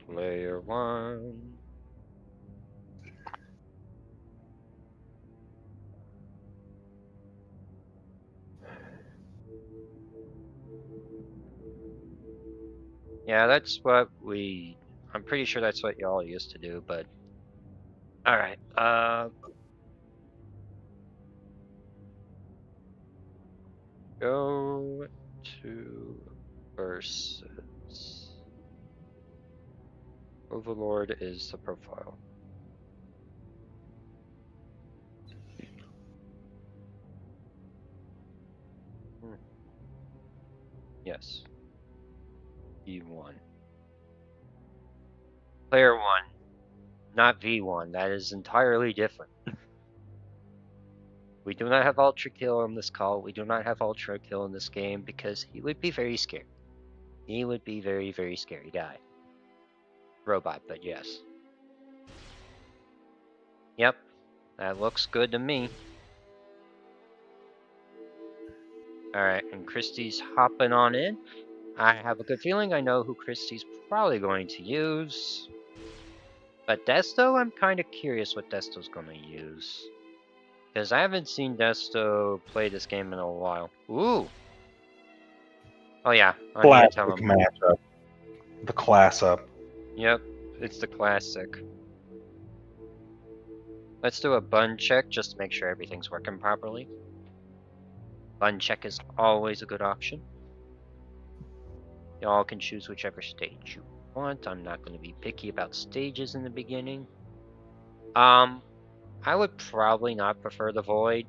Player one. Yeah, that's what I'm pretty sure that's what y'all used to do, but all right. Go to versus. Overlord is the profile. Yes. V1. Player 1, not V1. That is entirely different. We do not have Ultra Kill on this call. We do not have Ultra Kill in this game because he would be very scary. He would be very, very scary guy. Robot, but yes. Yep, that looks good to me. Alright, and Christie's hopping on in. I have a good feeling I know who Christie's probably going to use. But Desto, I'm kind of curious what Desto's going to use. Because I haven't seen Desto play this game in a while. Ooh! Oh yeah, I need to tell Classic him. matchup. The class up. Yep, it's the classic. Let's do a bun check just to make sure everything's working properly. Bun check is always a good option. Y'all can choose whichever stage you want. I'm not going to be picky about stages in the beginning. I would probably not prefer the Void.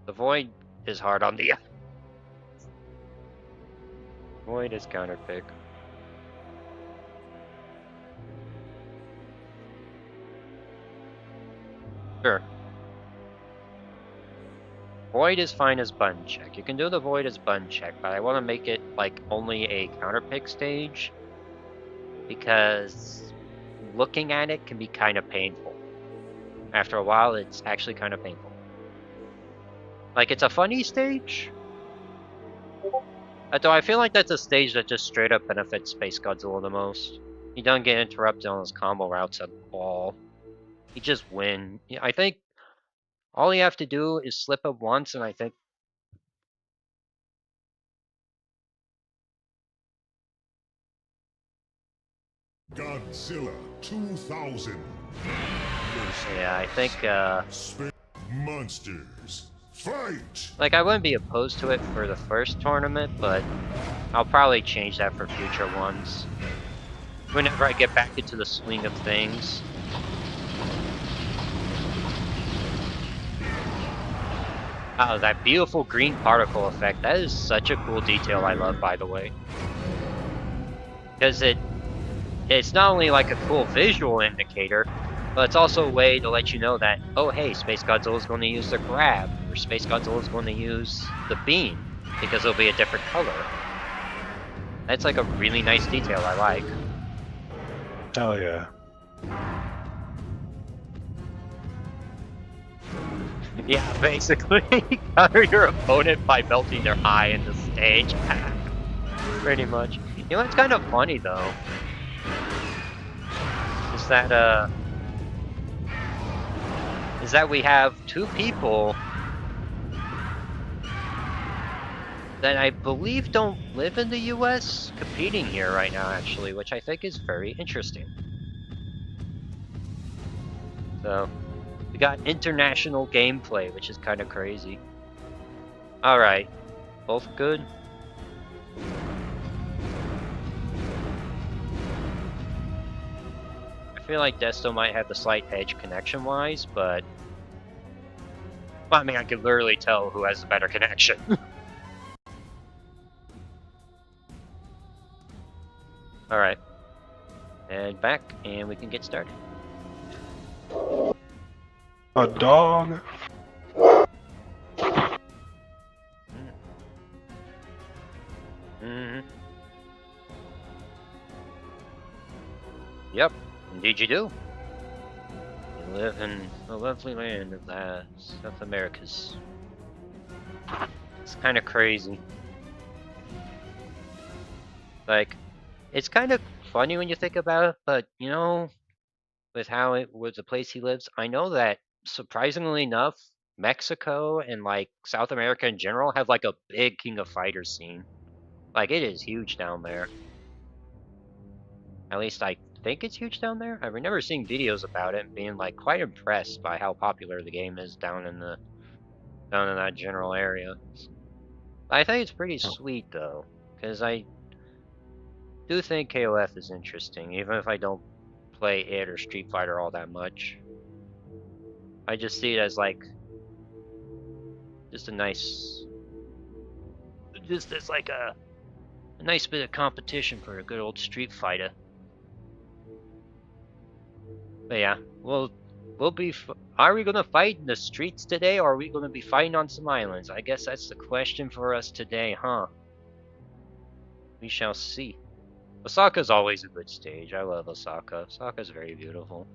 The Void is hard on the... Void is counterpick. Sure. Void is fine as button check. You can do the Void as button check, but I want to make it like only a counterpick stage because looking at it can be kind of painful. After a while, it's actually kind of painful. Like, it's a funny stage. Though I feel like that's a stage that just straight up benefits Space Godzilla the most. He doesn't get interrupted on his combo routes at all. He just win. I think all you have to do is slip up once, and I think... Godzilla 2000. Yeah, I think, Monsters. Fight! like, I wouldn't be opposed to it for the first tournament, but I'll probably change that for future ones. Whenever I get back into the swing of things. Oh, that beautiful green particle effect. That is such a cool detail I love, by the way. Because it's not only like a cool visual indicator, but it's also a way to let you know that, oh hey, Space Godzilla is going to use the grab, or Space Godzilla is going to use the beam, because it'll be a different color. That's like a really nice detail I like. Hell yeah. Yeah, basically, counter your opponent by melting their eye in the stage. Pretty much. You know what's kind of funny though? Is that we have two people that I believe don't live in the US competing here right now, actually, which I think is very interesting. So, we got international gameplay, which is kind of crazy. Alright, both good. I feel like Desto might have the slight edge connection-wise, but... Well, I mean, I could literally tell who has the better connection. Alright. And back, and we can get started. A dog. Yep, indeed you do. You live in the lovely land of the South Americas. It's kind of crazy. Like, it's kind of funny when you think about it, but you know, with the place he lives, I know that surprisingly enough, Mexico and like South America in general have like a big King of Fighters scene. Like it is huge down there. At least I think it's huge down there. I remember seeing videos about it and being like quite impressed by how popular the game is down in that general area. I think it's pretty sweet though, because I do think KOF is interesting, even if I don't play it or Street Fighter all that much. I just see it as like just a nice, just as like a nice bit of competition for a good old Street Fighter. But yeah, we'll be. Are we gonna fight in the streets today, or are we gonna be fighting on some islands? I guess that's the question for us today, huh? We shall see. Osaka's always a good stage. I love Osaka. Osaka's very beautiful.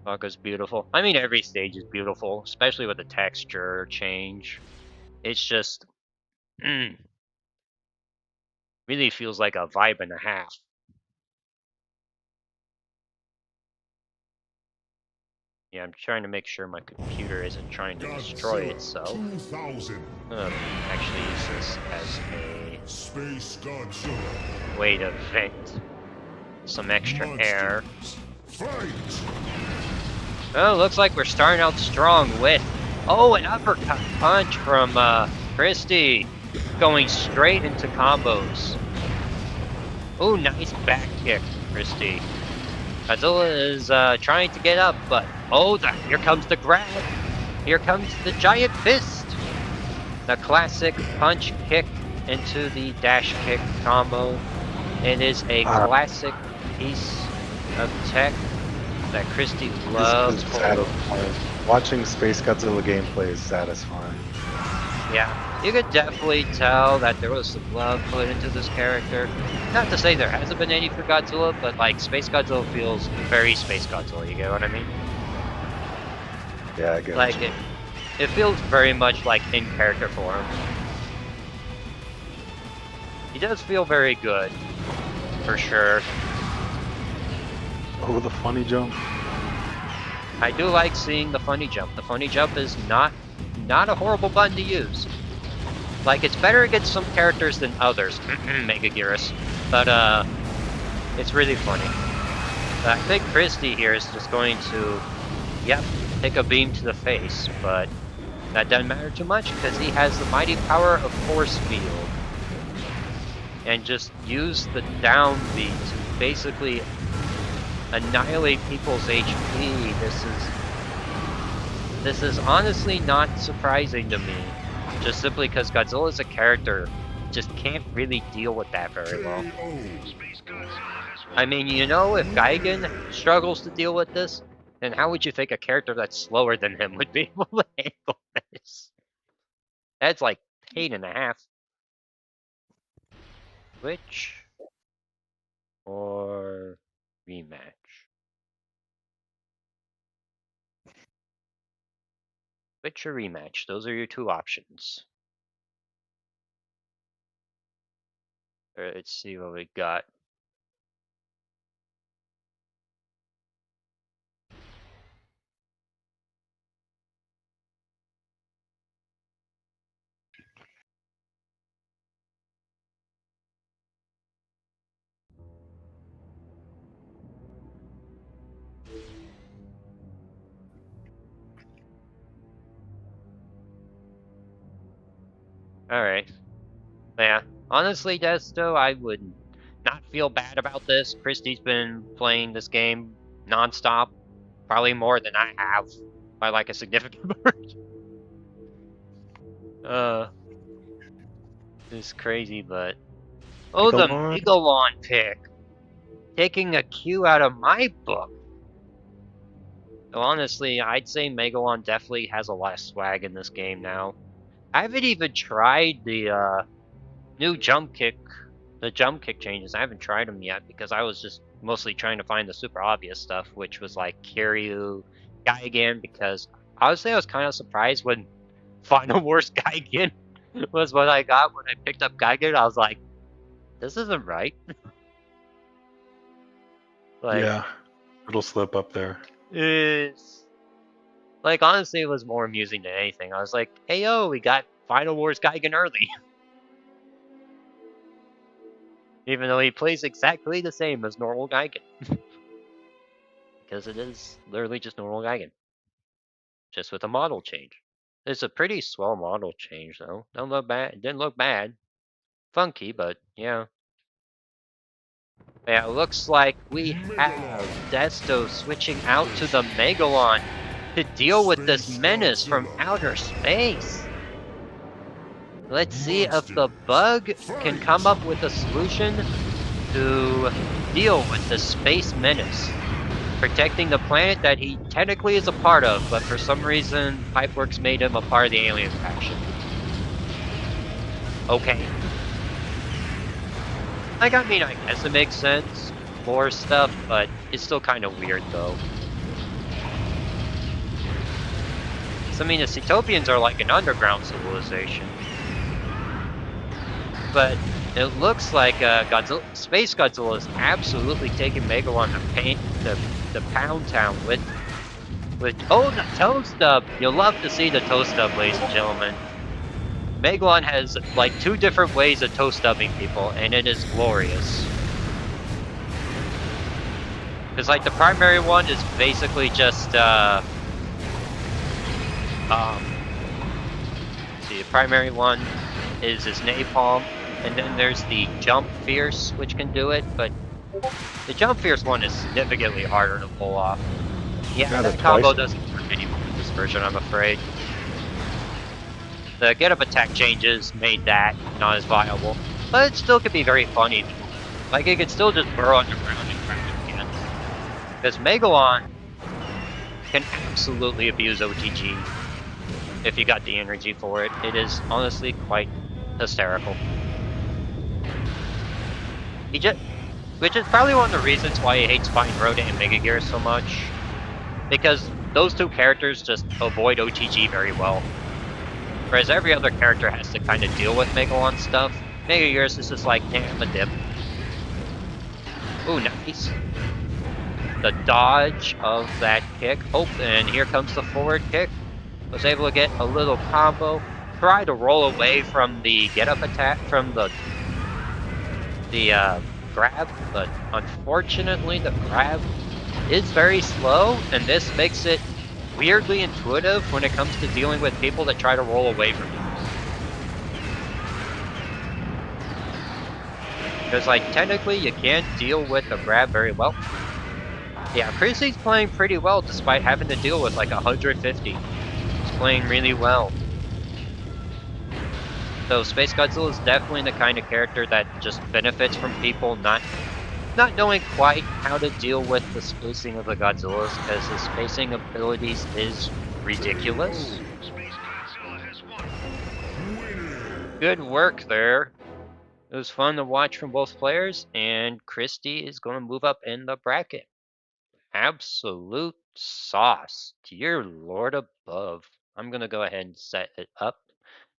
Osaka's beautiful. I mean, every stage is beautiful, especially with the texture change. It's just, really feels like a vibe and a half. Yeah, I'm trying to make sure my computer isn't trying to destroy itself. 2000. Actually use this as a Space Godzilla. way to vent some extra air. Fight! Oh, looks like we're starting out strong with, an uppercut punch from Christy, going straight into combos. Oh, nice back kick, Christy. Godzilla is trying to get up, but here comes the grab. Here comes the giant fist. The classic punch kick into the dash kick combo. It is a classic piece of tech that Christy loves. This is satisfying. Watching Space Godzilla gameplay is satisfying. Yeah, you could definitely tell that there was some love put into this character. Not to say there hasn't been any for Godzilla, but like Space Godzilla feels very Space Godzilla, you get what I mean? Yeah, I get Like it feels very much like in character form. He does feel very good, for sure. Oh, the funny jump. I do like seeing the funny jump. The funny jump is not a horrible button to use. Like, it's better against some characters than others, Megaguirus, but it's really funny. I think Christy here is just going to, take a beam to the face, but that doesn't matter too much because he has the mighty power of force field. And just use the down beat to basically annihilate people's HP. This is honestly not surprising to me. Just simply because Godzilla as a character just can't really deal with that very well. I mean, you know, if Gigan struggles to deal with this, then how would you think a character that's slower than him would be able to handle this? That's like pain and a half. Switch or rematch? Switch or rematch? Those are your two options. Let's see what we got. Alright. Yeah. Honestly, Desto, I would not feel bad about this. Christy's been playing this game non-stop. Probably more than I have. By like a significant margin. It's crazy, but... Oh, the Megalon pick! Taking a cue out of my book! So honestly, I'd say Megalon definitely has a lot of swag in this game now. I haven't even tried the new jump kick, the jump kick changes. I haven't tried them yet because I was just mostly trying to find the super obvious stuff, which was like Kiryu, Gaigan, because honestly I was kind of surprised when Final Wars Gaigan was what I got when I picked up Gaigan. I was like, this isn't right. Like, Yeah, it'll slip up there. it's like honestly it was more amusing than anything. I was like, hey yo, we got Final Wars Gaigan early. Even though he plays exactly the same as normal Gaigan. Because it is literally just normal Gaigan. Just with a model change. It's a pretty swell model change though. Don't look bad. It didn't look bad. Funky, but yeah. Yeah, it looks like we have Desto switching out to the Megalon to deal with this menace from outer space. Let's see if the bug can come up with a solution to deal with the space menace, protecting the planet that he technically is a part of, but for some reason Pipeworks made him a part of the alien faction. Okay. Like, I mean, I guess it makes sense, lore stuff, but it's still kind of weird though. So, I mean, the Cetopians are like an underground civilization. But it looks like Space Godzilla is absolutely taking Megalon to Pound Town with oh, the toe stub. You'll love to see the toe stub, ladies and gentlemen. Megalon has like 2 different ways of toe stubbing people, and it is glorious. Because like the primary one is basically just see, the primary one is his napalm, and then there's the Jump Fierce, which can do it, but the Jump Fierce one is significantly harder to pull off. Yeah, that combo doesn't work anymore in this version, I'm afraid. The get up attack changes made that not as viable, but it still could be very funny. Like, it could still just burrow underground and crack it again. Because Megalon can absolutely abuse OTG if you got the energy for it. It is honestly quite hysterical. Which is probably one of the reasons why he hates fighting Rodent and Mega Gear so much. Because those 2 characters just avoid OTG very well. Whereas every other character has to kind of deal with Megalon stuff. Mega Gears is just like, yeah, I'm a dip. Ooh, nice. The dodge of that kick. Oh, and here comes the forward kick. Was able to get a little combo. Try to roll away from the get up attack, from the grab, but unfortunately the grab is very slow, and this makes it weirdly intuitive when it comes to dealing with people that try to roll away from you. Because, like, technically you can't deal with the grab very well. Yeah, Chrissy's playing pretty well despite having to deal with like 150. He's playing really well. So Space Godzilla is definitely the kind of character that just benefits from people not knowing quite how to deal with the spacing of the Godzillas, because his spacing abilities is ridiculous. Good work there. It was fun to watch from both players, and Christy is going to move up in the bracket. Absolute sauce. Dear Lord above. I'm going to go ahead and set it up.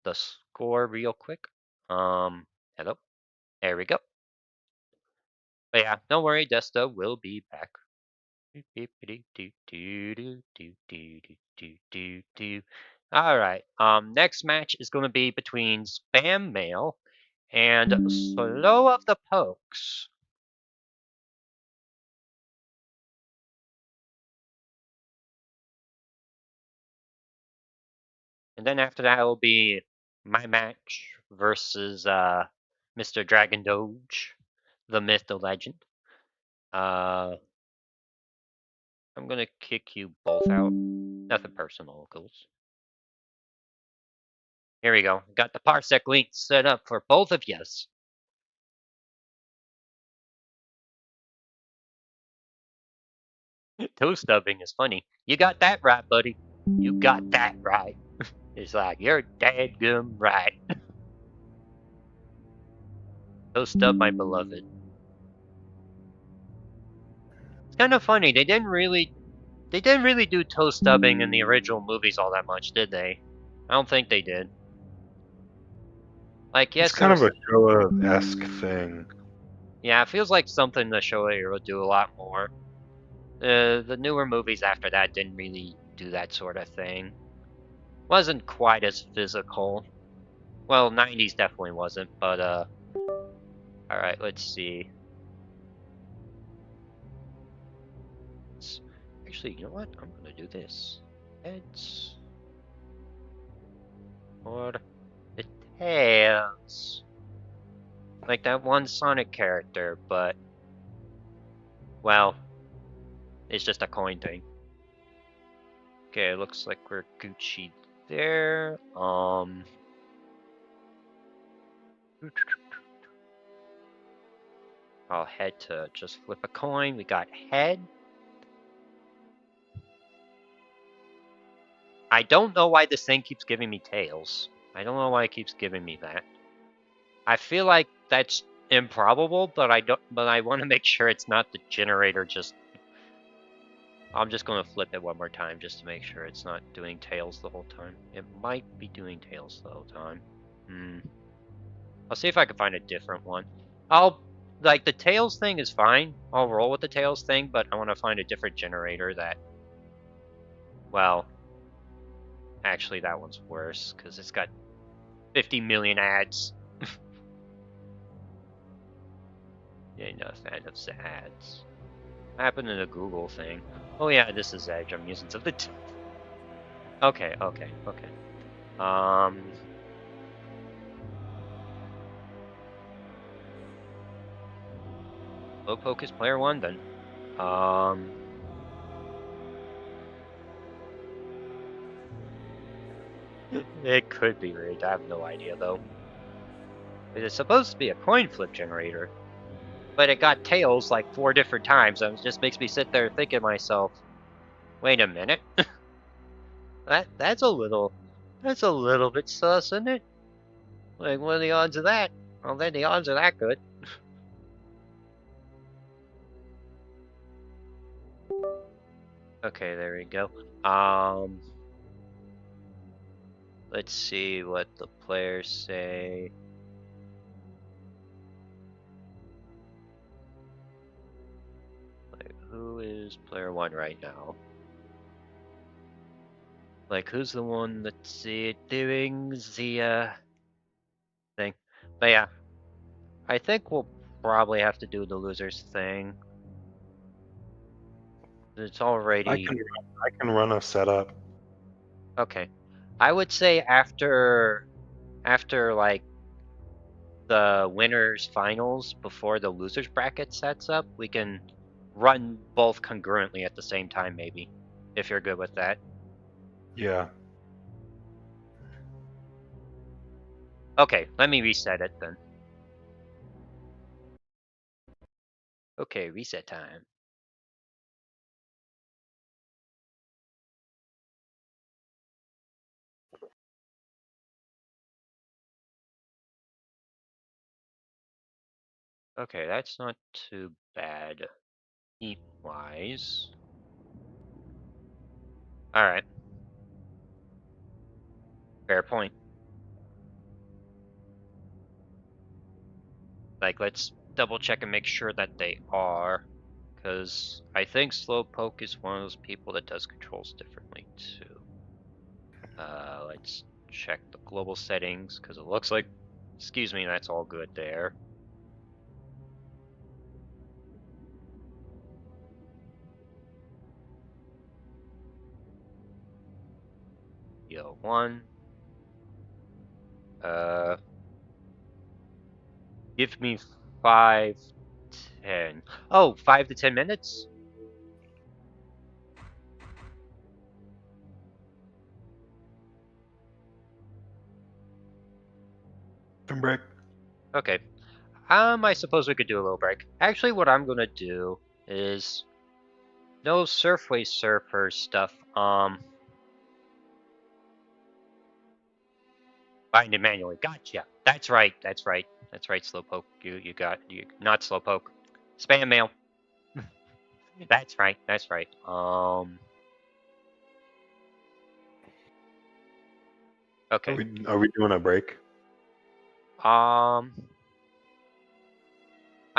The score real quick. Hello. There we go. But yeah, don't worry, Desto will be back. Alright, next match is going to be between Spam Mail and Slow of the Pokes. And then after that will be my match versus Mr. Dragon Doge, the myth, the legend. I'm gonna kick you both out. Nothing personal, Ghouls. Here we go. Got the Parsec link set up for both of yous. Toe stubbing is funny. You got that right, buddy. You got that right. It's like, you're dadgum right. Toe stub, my beloved. It's kind of funny. They didn't really do toe stubbing in the original movies all that much, did they? I don't think they did. Like, yes, It's kind of there's. a Showa-esque thing. Yeah, it feels like something the Showa would do a lot more. The newer movies after that didn't really do that sort of thing. Wasn't quite as physical. Well, 90s definitely wasn't, but alright, let's see. Actually, you know what? I'm gonna do this. Heads. Or the tails. Like that one Sonic character, but well, it's just a coin thing. Okay, it looks like we're Gucci there. I'll head to just flip a coin. We got head. I don't know why this thing keeps giving me tails. I don't know why it keeps giving me that. I feel like that's improbable, but I want to make sure it's not the generator just. I'm just going to flip it one more time just to make sure it's not doing tails the whole time. It might be doing tails the whole time. I'll see if I can find a different one. Like, the tails thing is fine. I'll roll with the tails thing, but I want to find a different generator that, well, actually that one's worse because it's got 50 million ads. Yeah, no fan of the ads. What happened to the Google thing? Oh yeah, this is Edge. I'm using something. Okay. Slowpoke is player 1 then. It could be rigged. I have no idea though. It is supposed to be a coin flip generator, but it got tails like 4 different times. And it just makes me sit there thinking to myself, wait a minute. that's a little bit sus, isn't it? Like, what are the odds of that? Well, then the odds are that good. Okay, there we go. Let's see what the players say. Like, who is player 1 right now? Like, who's the one that's doing the thing? But yeah, I think we'll probably have to do the losers thing. It's already. I can run a setup. Okay. I would say after like the winners finals before the losers bracket sets up, we can run both concurrently at the same time maybe, if you're good with that. Yeah. Okay, let me reset it then. Okay, reset time. Okay, that's not too bad heat-wise. Alright. Fair point. Like, let's double check and make sure that they are. Because I think Slowpoke is one of those people that does controls differently too. Let's check the global settings because it looks like, excuse me, that's all good there. Yo, 1. Give me 5, 10. Oh, 5 to 10 minutes? Break. Okay. I suppose we could do a little break. Actually, what I'm gonna do is no Surfway Surfer stuff. Bind it manually. Gotcha. That's right. Slowpoke. You not Slowpoke. Spam mail. That's right. That's right. Okay. Are we doing a break? I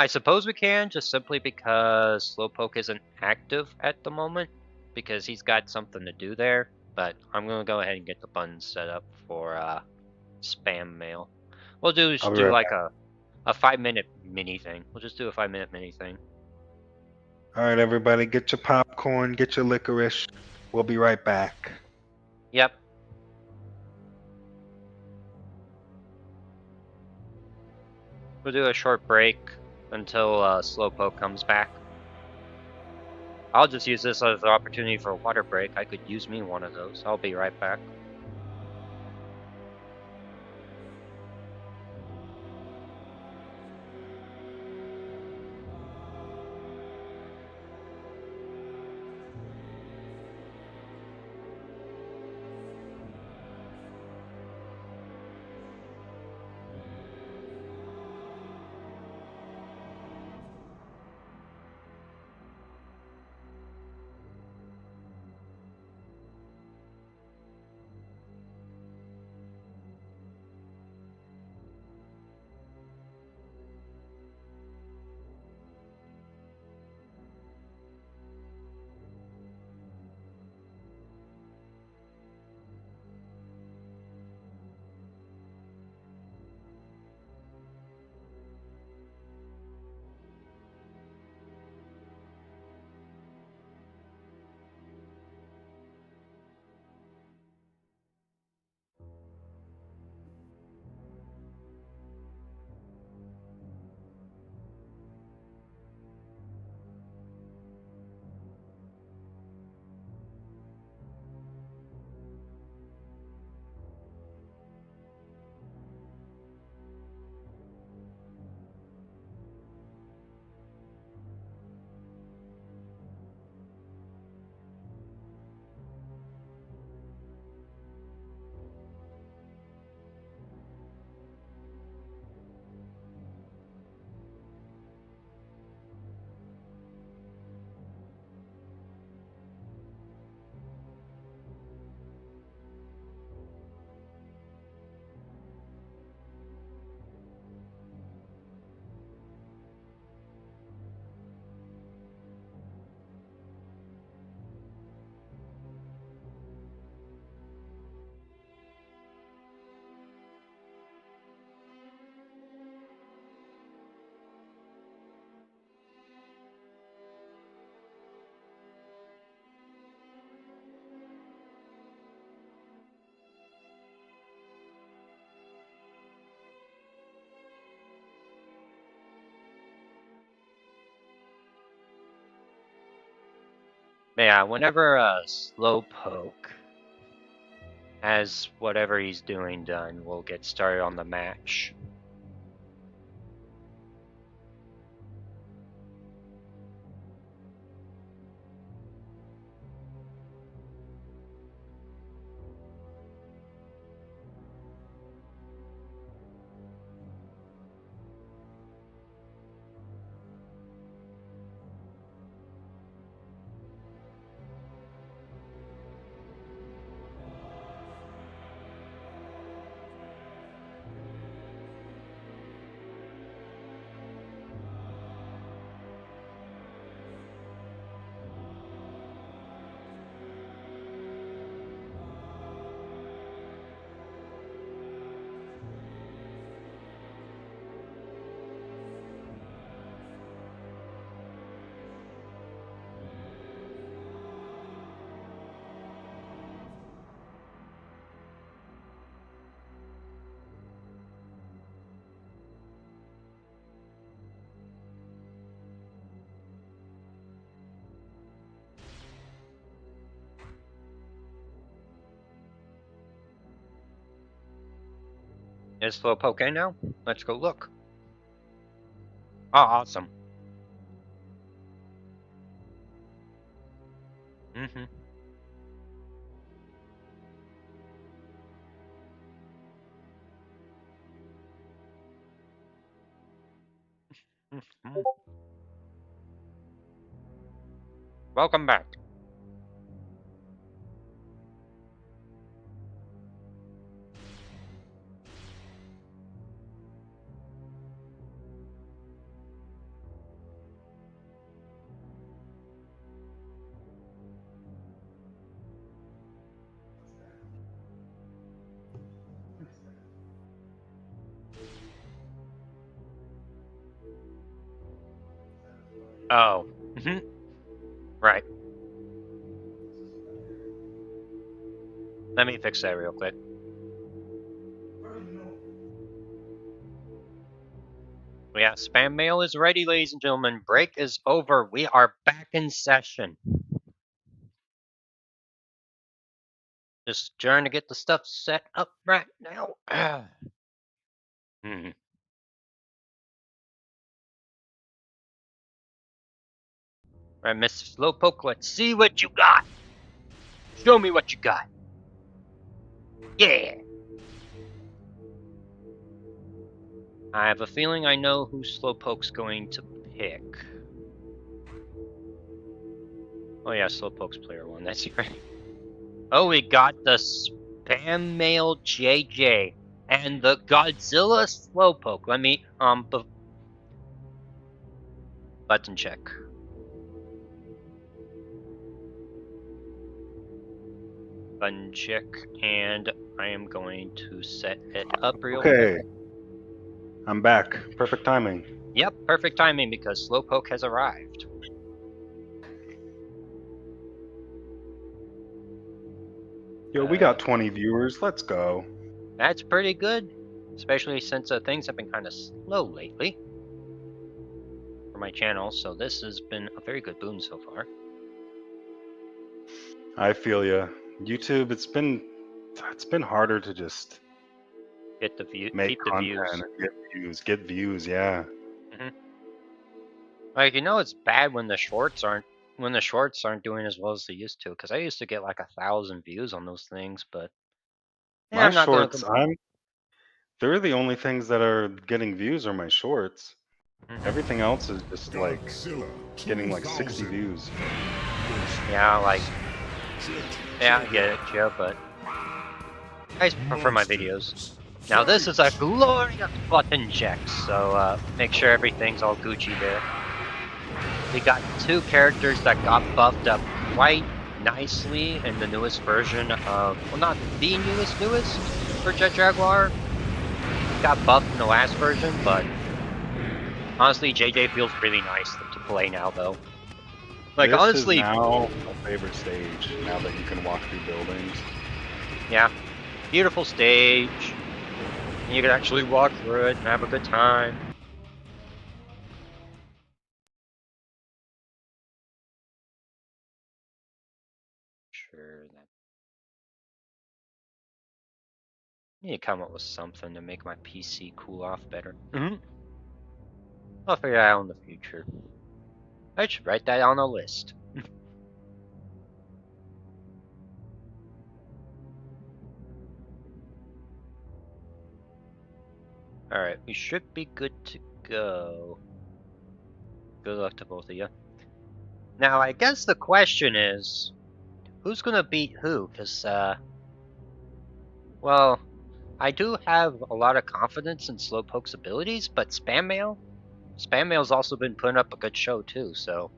suppose we can, just simply because Slowpoke isn't active at the moment, because he's got something to do there. But I'm gonna go ahead and get the buttons set up for spam mail. We'll I'll just be do right like back. a 5-minute mini thing. We'll just do a 5-minute mini thing. All right, everybody, get your popcorn, get your licorice. We'll be right back. Yep. We'll do a short break until Slowpoke comes back. I'll just use this as an opportunity for a water break. I could use me one of those. I'll be right back. Yeah, whenever Slowpoke has whatever he's doing done, we'll get started on the match. Is Slowpoke in now? Let's go look. Oh, awesome. Mm-hmm. Welcome back. Oh. Right. Let me fix that real quick. Yeah, spam mail is ready, ladies and gentlemen. Break is over. We are back in session. Just trying to get the stuff set up right now. Right, Mr. Slowpoke, let's see what you got. Show me what you got. Yeah. I have a feeling I know who Slowpoke's going to pick. Oh yeah, Slowpoke's player one, that's right. Oh, we got the Spam Mail JJ and the Godzilla Slowpoke. Let me, button check. Button check, and I am going to set it up real quick. Okay. I'm back. Perfect timing. Yep, perfect timing because Slowpoke has arrived. Yo, we got 20 viewers. Let's go. That's pretty good, especially since things have been kind of slow lately for my channel, so this has been a very good boom so far. I feel ya. YouTube, it's been harder to just Get the view, make keep the content views. and get views, yeah. Like, you know, it's bad when the shorts aren't doing as well as they used to. Because I used to get like 1,000 views on those things, but yeah, My I'm not shorts, gonna they're the only things that are getting views are my shorts. Mhm. Everything else is just like Godzilla getting like 60 2000. views. Yeah, like, yeah, I get it, Joe, but I prefer my videos. Now this is a glorious button check, so make sure everything's all Gucci there. We got two characters that got buffed up quite nicely in the newest version of, well, not the newest for Jet Jaguar. Got buffed in the last version, but honestly, JJ feels really nice to play now, though. Like, This honestly, is now my favorite stage. Now that you can walk through buildings. yeah, beautiful stage. You can actually walk through it and have a good time. Sure, that. I need to come up with something to make my PC cool off better. I'll figure that out in the future. I should write that on a list. Alright, we should be good to go. Good luck to both of you. Now, I guess the question is, who's gonna beat who? Because, well, I do have a lot of confidence in Slowpoke's abilities, but Spam Mail's also been putting up a good show too, so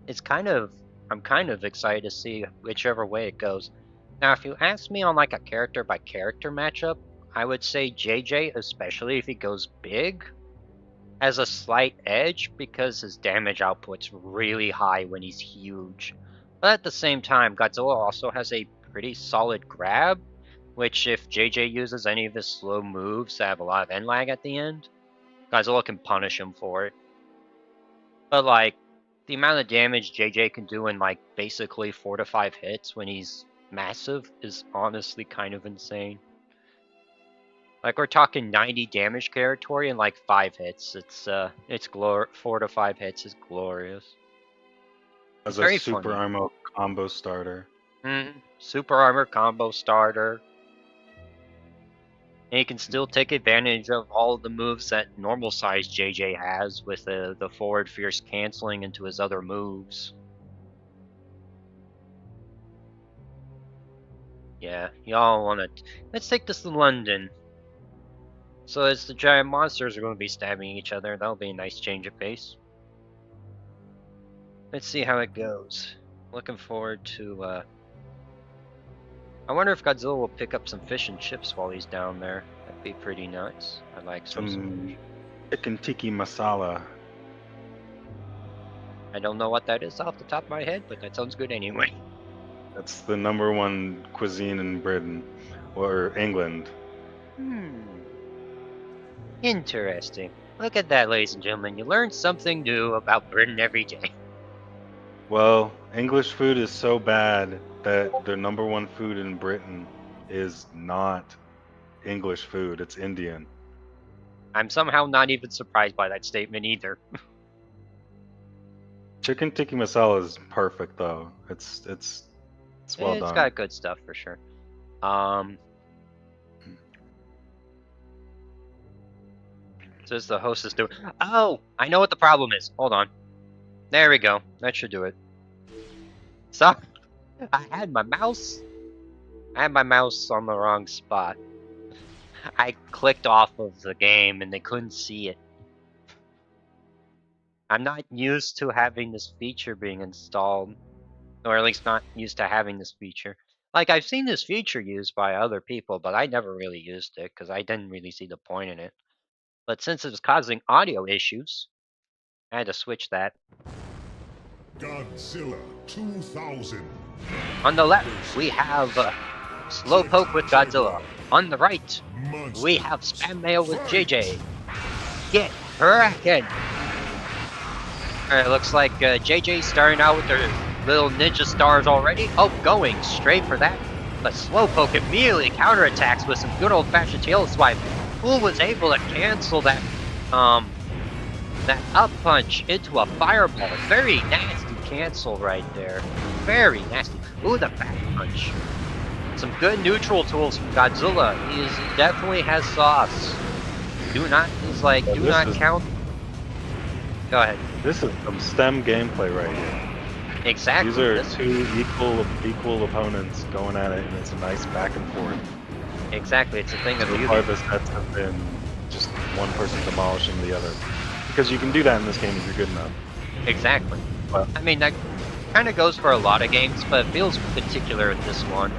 it's I'm kind of excited to see whichever way it goes. Now, if you ask me on like a character by character matchup, I would say JJ, especially if he goes big, has a slight edge because his damage output's really high when he's huge. But at the same time, Godzilla also has a pretty solid grab, which if JJ uses any of his slow moves that have a lot of end lag at the end, Godzilla can punish him for it. But like, the amount of damage JJ can do in like basically 4 to 5 hits when he's massive is honestly kind of insane. Like, we're talking 90 damage territory in like 5 hits. It's 4 to 5 hits is glorious. As It's a very super funny. armor combo starter. Super armor combo starter. And you can still take advantage of all of the moves that normal size JJ has with the forward fierce canceling into his other moves. Yeah, y'all wanna... Let's take this to London. So as the giant monsters are going to be stabbing each other, that'll be a nice change of pace. Let's see how it goes. Looking forward to, I wonder if Godzilla will pick up some fish and chips while he's down there. That'd be pretty nice. I like some... chicken tiki masala. I don't know what that is off the top of my head, but that sounds good anyway. That's the #1 cuisine in Britain or England. Interesting. Look at that, ladies and gentlemen. You learn something new about Britain every day. Well, English food is so bad that the #1 food in Britain is not English food, it's Indian. I'm somehow not even surprised by that statement either. Chicken tikka masala is perfect though. It's well It's done. got good stuff for sure. Says the host is doing... Oh! I know what the problem is. Hold on. There we go. That should do it. So, I had my mouse on the wrong spot. I clicked off of the game and they couldn't see it. I'm not used to having this feature being installed. Or at least not used to having this feature. Like, I've seen this feature used by other people, but I never really used it because I didn't really see the point in it. But since it was causing audio issues, I had to switch that. Godzilla 2000. On the left, we have Slowpoke with Godzilla. On the right, we have Spam Mail with JJ. Get cracking! Alright, looks like JJ's starting out with their little ninja stars already. Oh, going straight for that. But Slowpoke immediately counterattacks with some good old-fashioned tail swipe. Who was able to cancel that up punch into a fireball? Very nasty cancel right there. Very nasty. Ooh, the back punch. Some good neutral tools from Godzilla. He definitely has sauce. Do not count. Go ahead. This is some STEM gameplay right here. Exactly. These are two equal opponents going at it, and it's a nice back and forth. Exactly, it's a thing of So beauty. far the sets have been just one person demolishing the other. Because you can do that in this game if you're good enough. Exactly. Well, I mean, that kind of goes for a lot of games, but it feels particular in this one.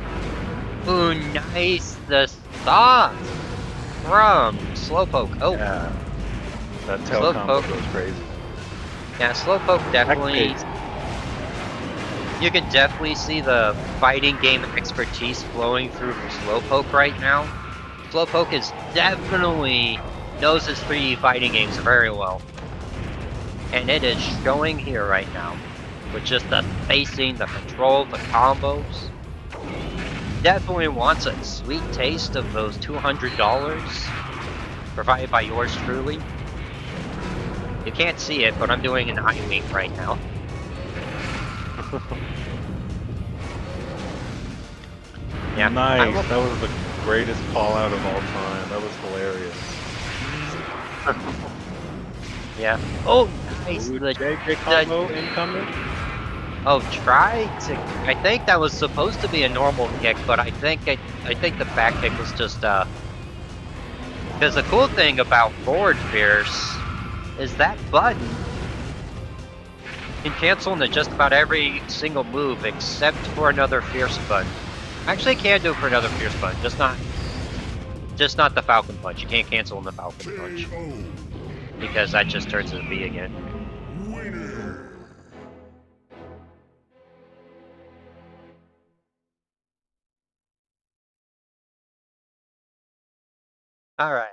Ooh, nice. The sauce from Slowpoke. Oh, yeah. That tail combo Slowpoke. goes crazy. Yeah, Slowpoke definitely... You can definitely see the fighting game expertise flowing through from Slowpoke right now. Slowpoke is definitely knows his 3D fighting games very well. And it is showing here right now. With just the spacing, the control, the combos. Definitely wants a sweet taste of those $200 provided by yours truly. You can't see it, but I'm doing an eye wink right now. Yeah, Nice. That was the greatest call out of all time. That was hilarious. Yeah. Oh, nice. Ooh, The JJ combo incoming. Oh, try to... I think that was supposed to be a normal kick, but I think the back kick was just, Because the cool thing about forward Fierce is that button can cancel into just about every single move except for another Fierce button. Actually, can do it for another Fierce button, just not the Falcon Punch. You can't cancel in the Falcon Punch. Because that just turns into B again. Winner. Alright,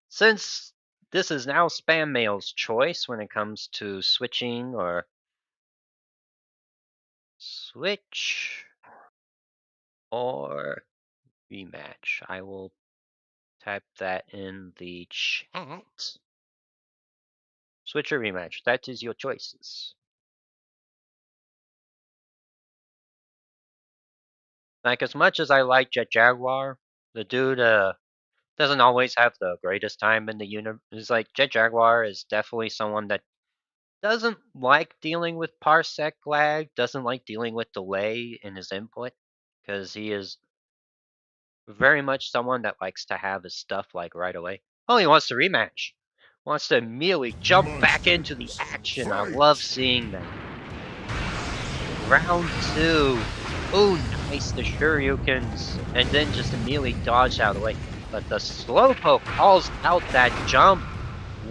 since this is now Spam Mail's choice when it comes to switching or switch or rematch, I will type that in the chat. Switch or rematch, that is your choices. Like, as much as I like Jet Jaguar, the dude doesn't always have the greatest time in the universe. It's like Jet Jaguar is definitely someone that doesn't like dealing with parsec lag, doesn't like dealing with delay in his input. because he is very much someone that likes to have his stuff like right away. Oh, he wants to rematch. Wants to immediately jump back into the action. I love seeing that. Round 2. Oh, nice, the Shoryukens, and then just immediately dodge out of the way. But the Slowpoke calls out that jump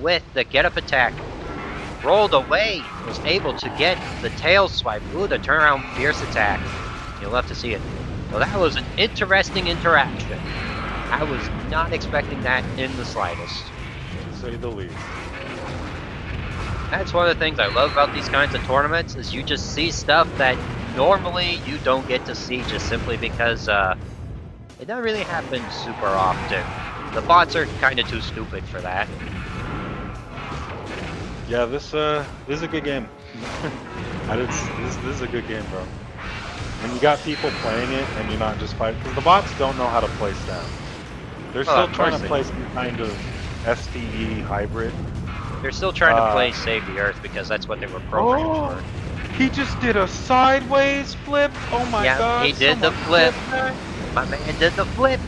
with the get-up attack. Rolled away, was able to get the tail swipe. Ooh, the turnaround fierce attack. You'll love to see it. Well, that was an interesting interaction. I was not expecting that in the slightest. To say the least. That's one of the things I love about these kinds of tournaments, is you just see stuff that normally you don't get to see just simply because it doesn't really happen super often. The bots are kind of too stupid for that. Yeah, this is a good game. This is a good game, bro. When you got people playing it and you're not just fighting, because the bots don't know how to play stem. They're Well, still of trying course to they play some kind of STE hybrid. They're still trying to play Save the Earth because that's what they were programmed for. He just did a sideways flip. Oh my Yeah, god. he did the someone flip. that. My man did the flip.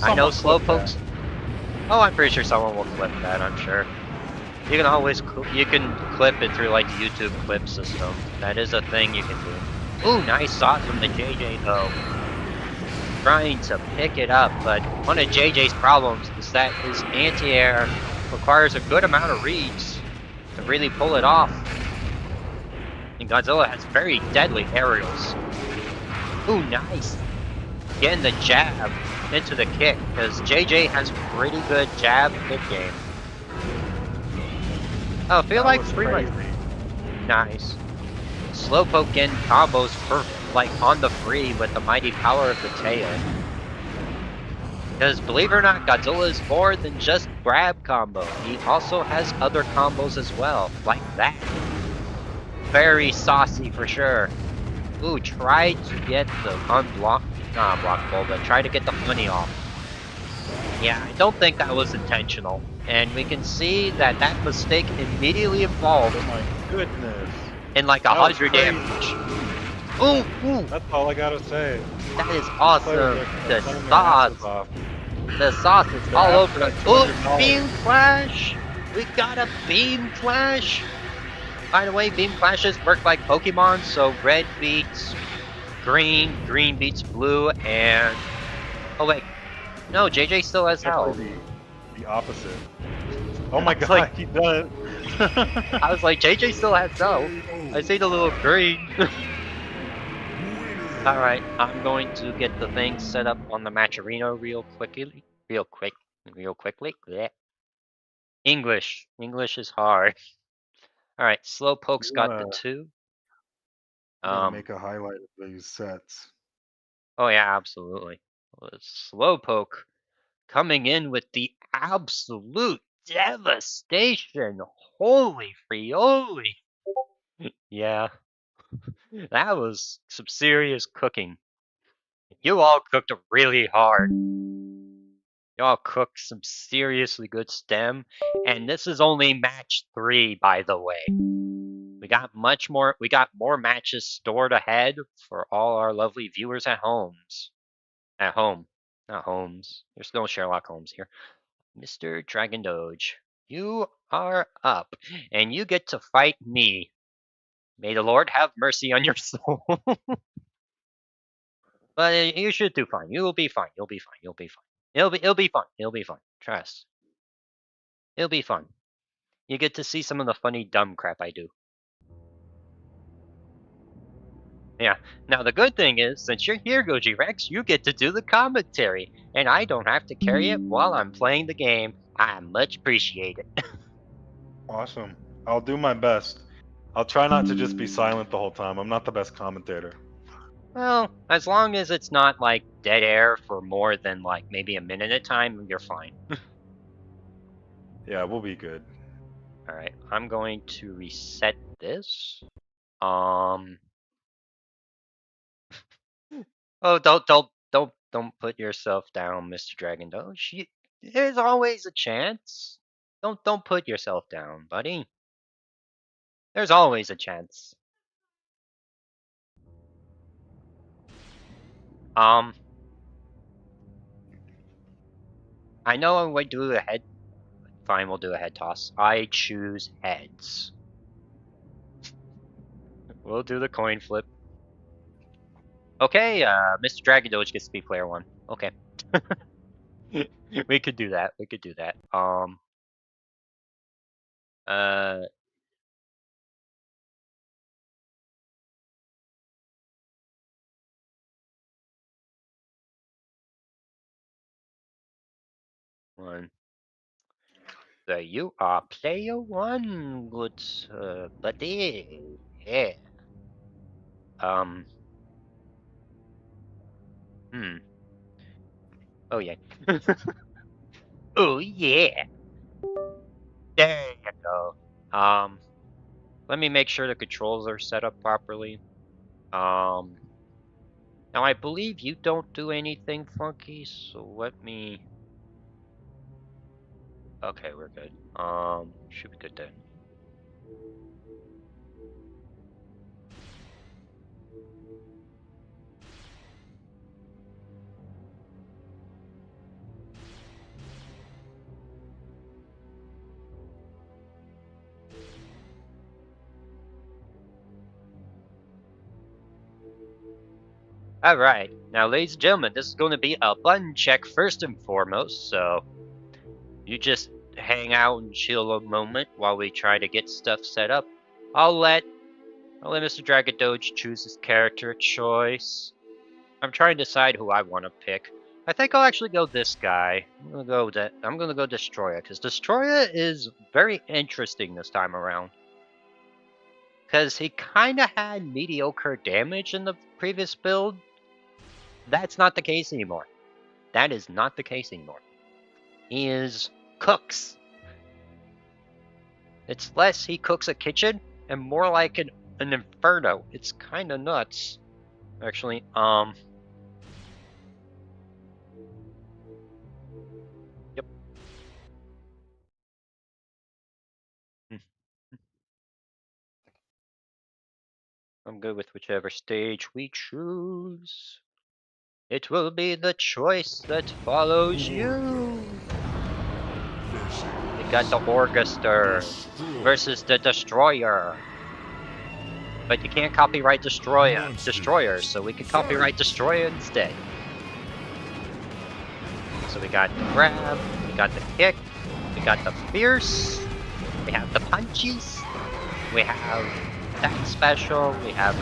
I know Someone flipped Slowpokes. Oh, I'm pretty sure someone will clip that. I'm sure. You can always you can clip it through like the YouTube clip system. That is a thing you can do. Ooh, nice shot from the JJ though. Trying to pick it up, but one of JJ's problems is that his anti-air requires a good amount of reads to really pull it off. And Godzilla has very deadly aerials. Ooh, nice. Getting the jab into the kick, because JJ has pretty good jab kick game. Oh, I feel like pretty much nice. Slowpoke getting combos for like on the free with the mighty power of the tail. Because believe it or not, Godzilla is more than just grab combo. He also has other combos as well, like that. Very saucy for sure. Ooh, try to get the unblockable, but try to get the money off. Yeah, I don't think that was intentional. And we can see that that mistake immediately evolved Oh my goodness. in like That was 100 crazy. damage. Ooh, ooh, That's all I gotta say. that is Players awesome. are The playing their sauce. asses off. The sauce is They're all after over that the. Ooh, $200. beam flash! We got a beam flash! By the way, beam flashes work like Pokemon, so red beats green, green beats blue, and. Oh, wait. No, JJ still has health. Actually, the opposite. Oh my It's god, like- he does. I was like, JJ still has health. I see the little green. Alright, I'm going to get the thing set up on the match arena real quickly. Real quickly. Blech. English. English is hard. Alright, Slowpoke's You got wanna- the 2. Gotta make a highlight of these sets. Oh yeah, absolutely. Slowpoke coming in with the absolute devastation. Holy frioli. Yeah. That was some serious cooking. You all cooked really hard. Y'all cooked some seriously good stem, and this is only match 3, by the way. We got more matches stored ahead for all our lovely viewers at homes. At home. Not homes. There's no Sherlock Holmes here. Mr. Dragon Doge, you are up, and you get to fight me. May the Lord have mercy on your soul. But you should do fine. You will be fine. You'll be fine. You'll be fine. It'll be fun. It'll be fun. Trust. It'll be fun. You get to see some of the funny dumb crap I do. Yeah. Now the good thing is, since you're here, Goji Rex, you get to do the commentary, and I don't have to carry it while I'm playing the game. I much appreciate it. Awesome. I'll do my best. I'll try not to just be silent the whole time. I'm not the best commentator. Well, as long as it's not like dead air for more than like maybe a minute at a time, you're fine. Yeah, we'll be good. Alright, I'm going to reset this. Oh, don't put yourself down, Mr. Dragon Doge. There's always a chance. Don't put yourself down, buddy. There's always a chance. I know I'm going to do a head. Fine, we'll do a head toss. I choose heads. We'll do the coin flip. Okay, Mr. Dragon Doge gets to be player one. Okay. We could do that. We could do that. One. So you are player one, good buddy. Yeah. Oh yeah. Oh yeah. There you go. Let me make sure the controls are set up properly. Now I believe you don't do anything funky, so let me. Okay, we're good. Should be good then. Alright, now ladies and gentlemen, this is going to be a button check first and foremost, so you just hang out and chill a moment while we try to get stuff set up. I'll let Mr. Dragon Doge choose his character choice. I'm trying to decide who I want to pick. I think I'll actually go this guy. I'm gonna go Destroyer, because Destroyer is very interesting this time around. Because he kind of had mediocre damage in the previous build. That's not the case anymore. That is not the case anymore. He is cooks. It's less he cooks a kitchen and more like an inferno. It's kind of nuts, actually. Yep. I'm good with whichever stage we choose. It will be the choice that follows you. We got the Orchestra versus the Destroyer. But you can't copyright Destroyer, so we can copyright Destroyer instead. So we got the grab, we got the kick, we got the fierce, we have the punchies, we have that special, we have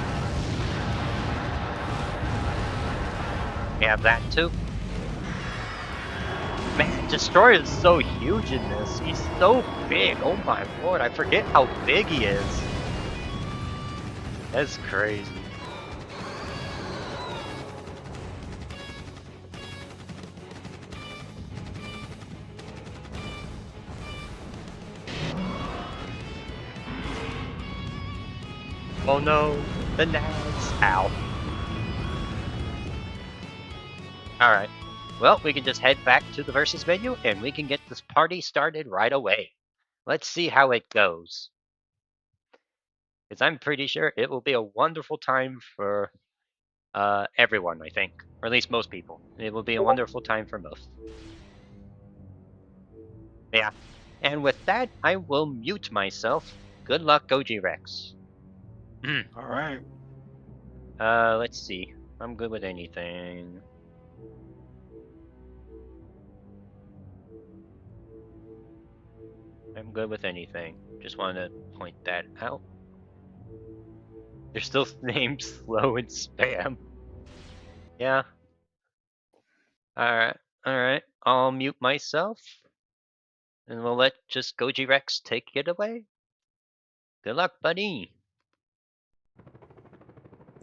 that too. Man, Destroyer is so huge in this. He's so big. Oh my lord, I forget how big he is. That's crazy. Oh no, the Nads. Ow. Alright. Well, we can just head back to the versus menu and we can get this party started right away. Let's see how it goes. Because I'm pretty sure it will be a wonderful time for everyone, I think. Or at least most people. It will be a wonderful time for most. Yeah. And with that, I will mute myself. Good luck, Goji Rex. Alright. Let's see. I'm good with anything. I'm good with anything. Just wanted to point that out. They're still named Slow and Spam. Yeah. Alright. I'll mute myself. And we'll let just Goji Rex take it away. Good luck, buddy.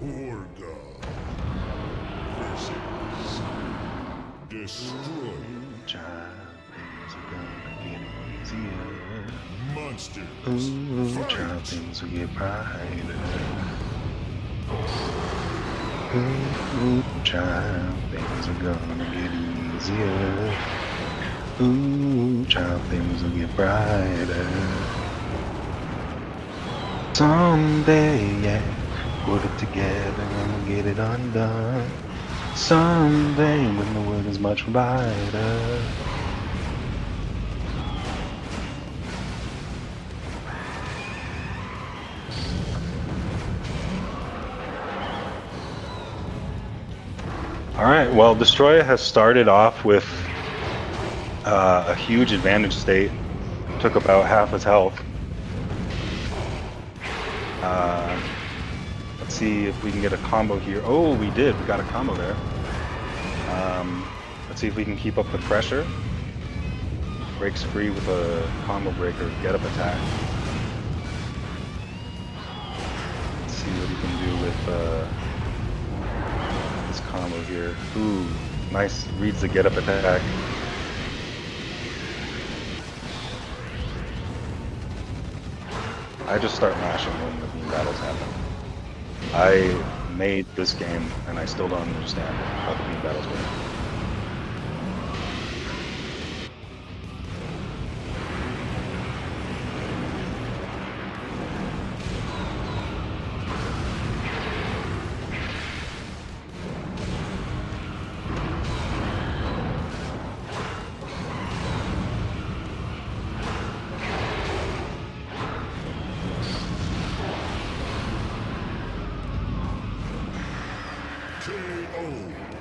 Orga versus Destroyer. Things are gonna get easier. Monsters. Ooh, Fight. child, things will get brighter. Ooh, child, things are gonna get easier. Ooh, child, things will get brighter. Someday, yeah, put it together and get it undone. Someday when the world is much brighter. All right. Well, Destroyer has started off with a huge advantage state. Took about half his health. Let's see if we can get a combo here. Oh, we did. We got a combo there. Let's see if we can keep up the pressure. Breaks free with a combo breaker, get up attack. Let's see what he can do with this combo here. Ooh, nice. Reads the get up attack. I just start mashing when the beam battles happen. I made this game and I still don't understand how the beam battles work.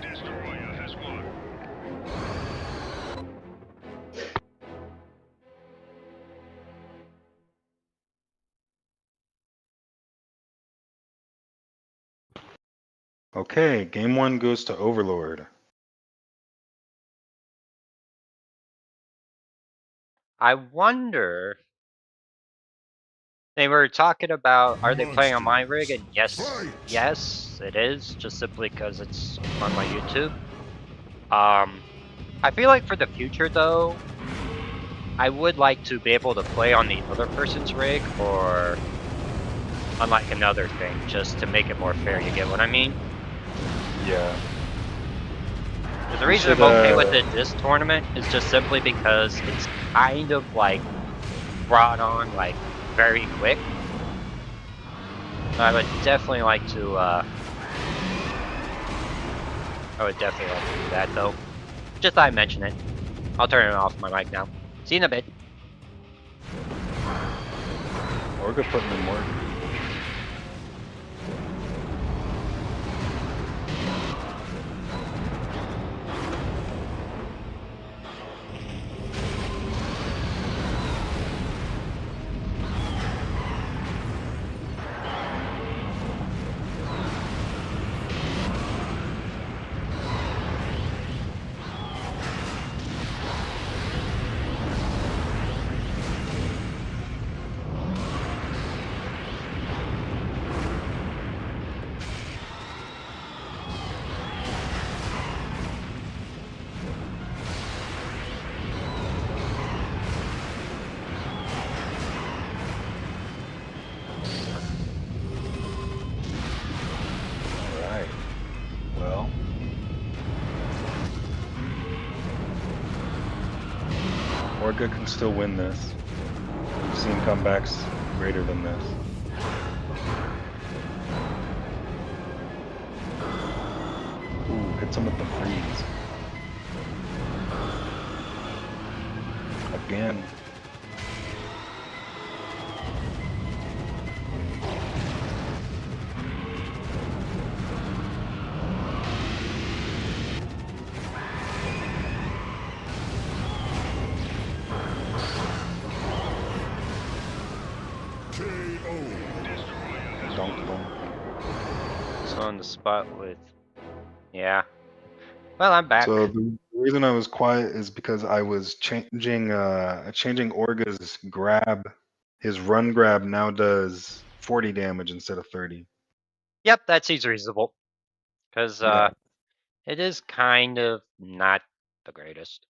Destroyer has won. Okay, game one goes to Overlord. I wonder. They were talking about, are they playing on my rig? And yes, Fight! yes, it is, just simply because it's on my YouTube. I feel like for the future though, I would like to be able to play on the other person's rig or on like another thing, just to make it more fair. You get what I mean? Yeah. 'Cause the reason I'm okay with it this tournament is just simply because it's kind of like brought on like very quick. I would definitely like to do that though. Just thought I'd mention it. I'll turn it off my mic now. See you in a bit. Orga putting in work. Alright. Well. Orga can still win this. We've seen comebacks greater than this. Ooh, hits him with the freeze. Again. Dunked him. So on the spot with, yeah. Well, I'm back. So the reason I was quiet is because I was changing Orga's grab. His run grab now does 40 damage instead of 30. Yep, that seems reasonable. Because Yeah. it is kind of not the greatest.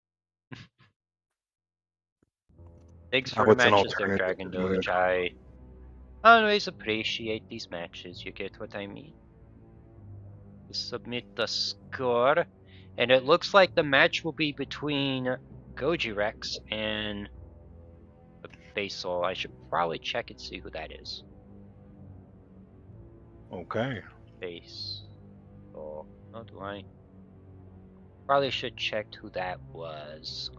Thanks for Now the it's an matches there, alternative Dragon to do it. Doge. I always appreciate these matches. You get what I mean. Submit the score. And it looks like the match will be between Goji Rex and Basil. I should probably check and see who that is. Okay. Basil. How do I Probably should check who that was.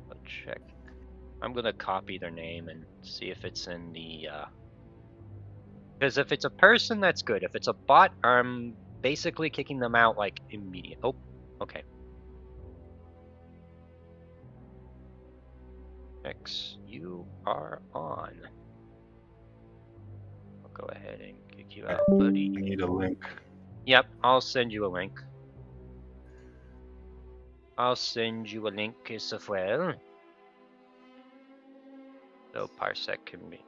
Let's check. I'm gonna copy their name and see if it's in the. Because if it's a person, that's good. If it's a bot, I'm basically kicking them out like immediate. Oh, okay. X, you are on. I'll go ahead and kick you out, buddy. You need a link. Yep, I'll send you a link. I'll send you a link as well. So Parsec can be.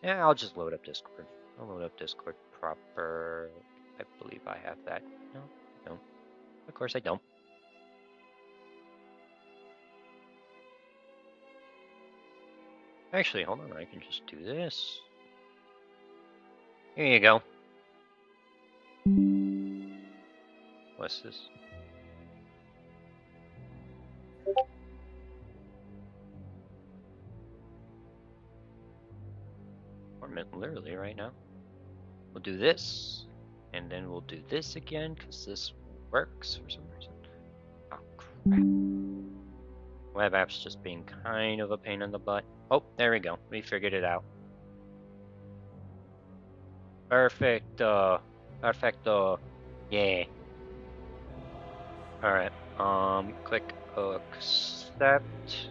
Yeah, I'll just load up Discord. I'll load up Discord proper. I believe I have that. No, I don't. Of course I don't. Actually, hold on. I can just do this. Here you go. What's this? Or literally right now. We'll do this, and then we'll do this again because this works for some reason. Oh crap! Web app's just being kind of a pain in the butt. Oh, there we go. We figured it out. Perfecto. Perfecto. Yeah. Alright. Click accept.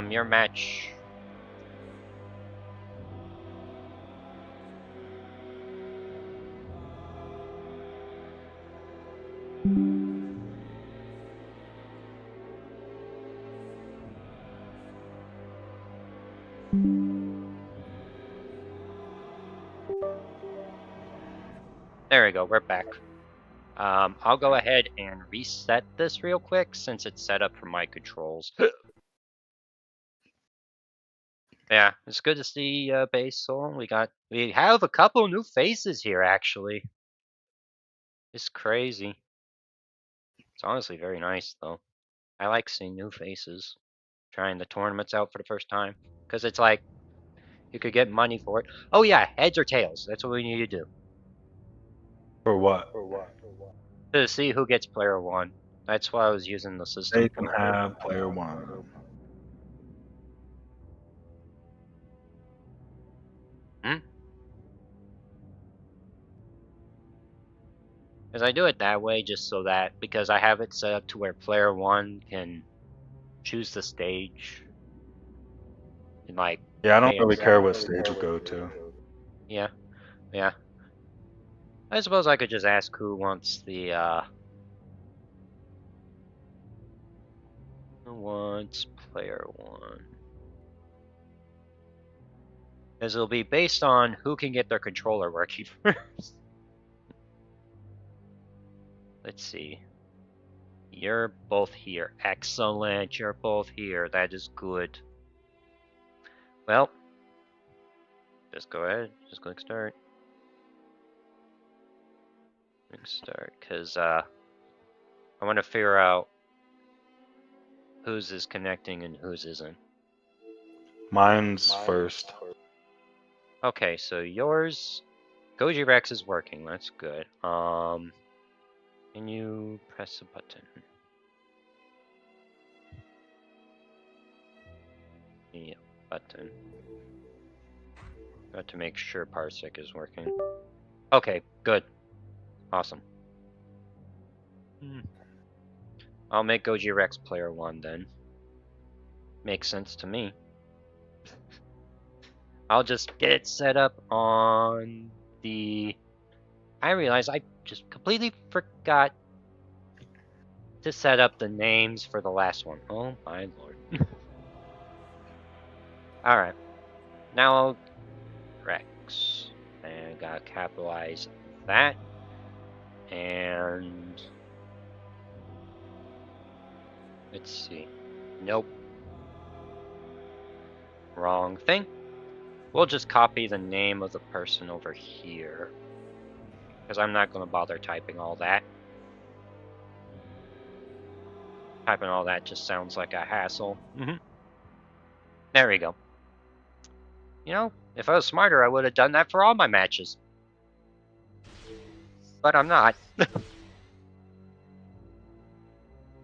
Your match. There we go, we're back. I'll go ahead and reset this real quick since it's set up for my controls. Yeah, it's good to see Basil. We have a couple new faces here actually. It's crazy. It's honestly very nice though. I like seeing new faces. Trying the tournaments out for the first time. Because it's like you could get money for it. Oh yeah, heads or tails. That's what we need to do. For what? To see who gets player 1. That's why I was using the system. They can have player 1. Because I do it that way just so that, because I have it set up to where player 1 can choose the stage. And like, Yeah, I don't really care what stage you go to. yeah. I suppose I could just ask who wants the, who wants player 1. Because it'll be based on who can get their controller working first. Let's see. You're both here. Excellent. You're both here. That is good. Well, just go ahead. Just click start. Click start. Because I want to figure out whose is connecting and whose isn't. Mine's first. Okay, so yours, Goji Rex is working. That's good. Can you press a button? Yeah, button. Got to make sure Parsec is working. Okay, good. Awesome. I'll make Goji Rex player 1 then. Makes sense to me. I'll just get it set up on the... I realize I just completely forgot to set up the names for the last one. Oh my lord. Alright. Now I'll... Rex. And gotta capitalize that. And... let's see. Nope. Wrong thing. We'll just copy the name of the person over here. Because I'm not going to bother typing all that. Typing all that just sounds like a hassle. There we go. You know, If I was smarter, I would have done that for all my matches. But I'm not.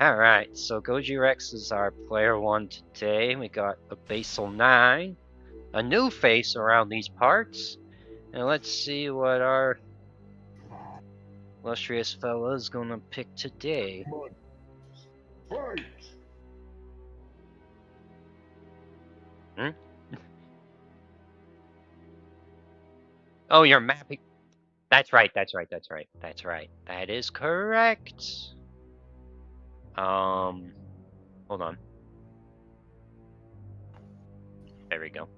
Alright, so Goji Rex is our player 1 today. We got a Basal 9, a new face around these parts. And let's see what our illustrious fella is gonna pick today. Fight! Oh, you're mapping. That's right. That is correct. Hold on. There we go.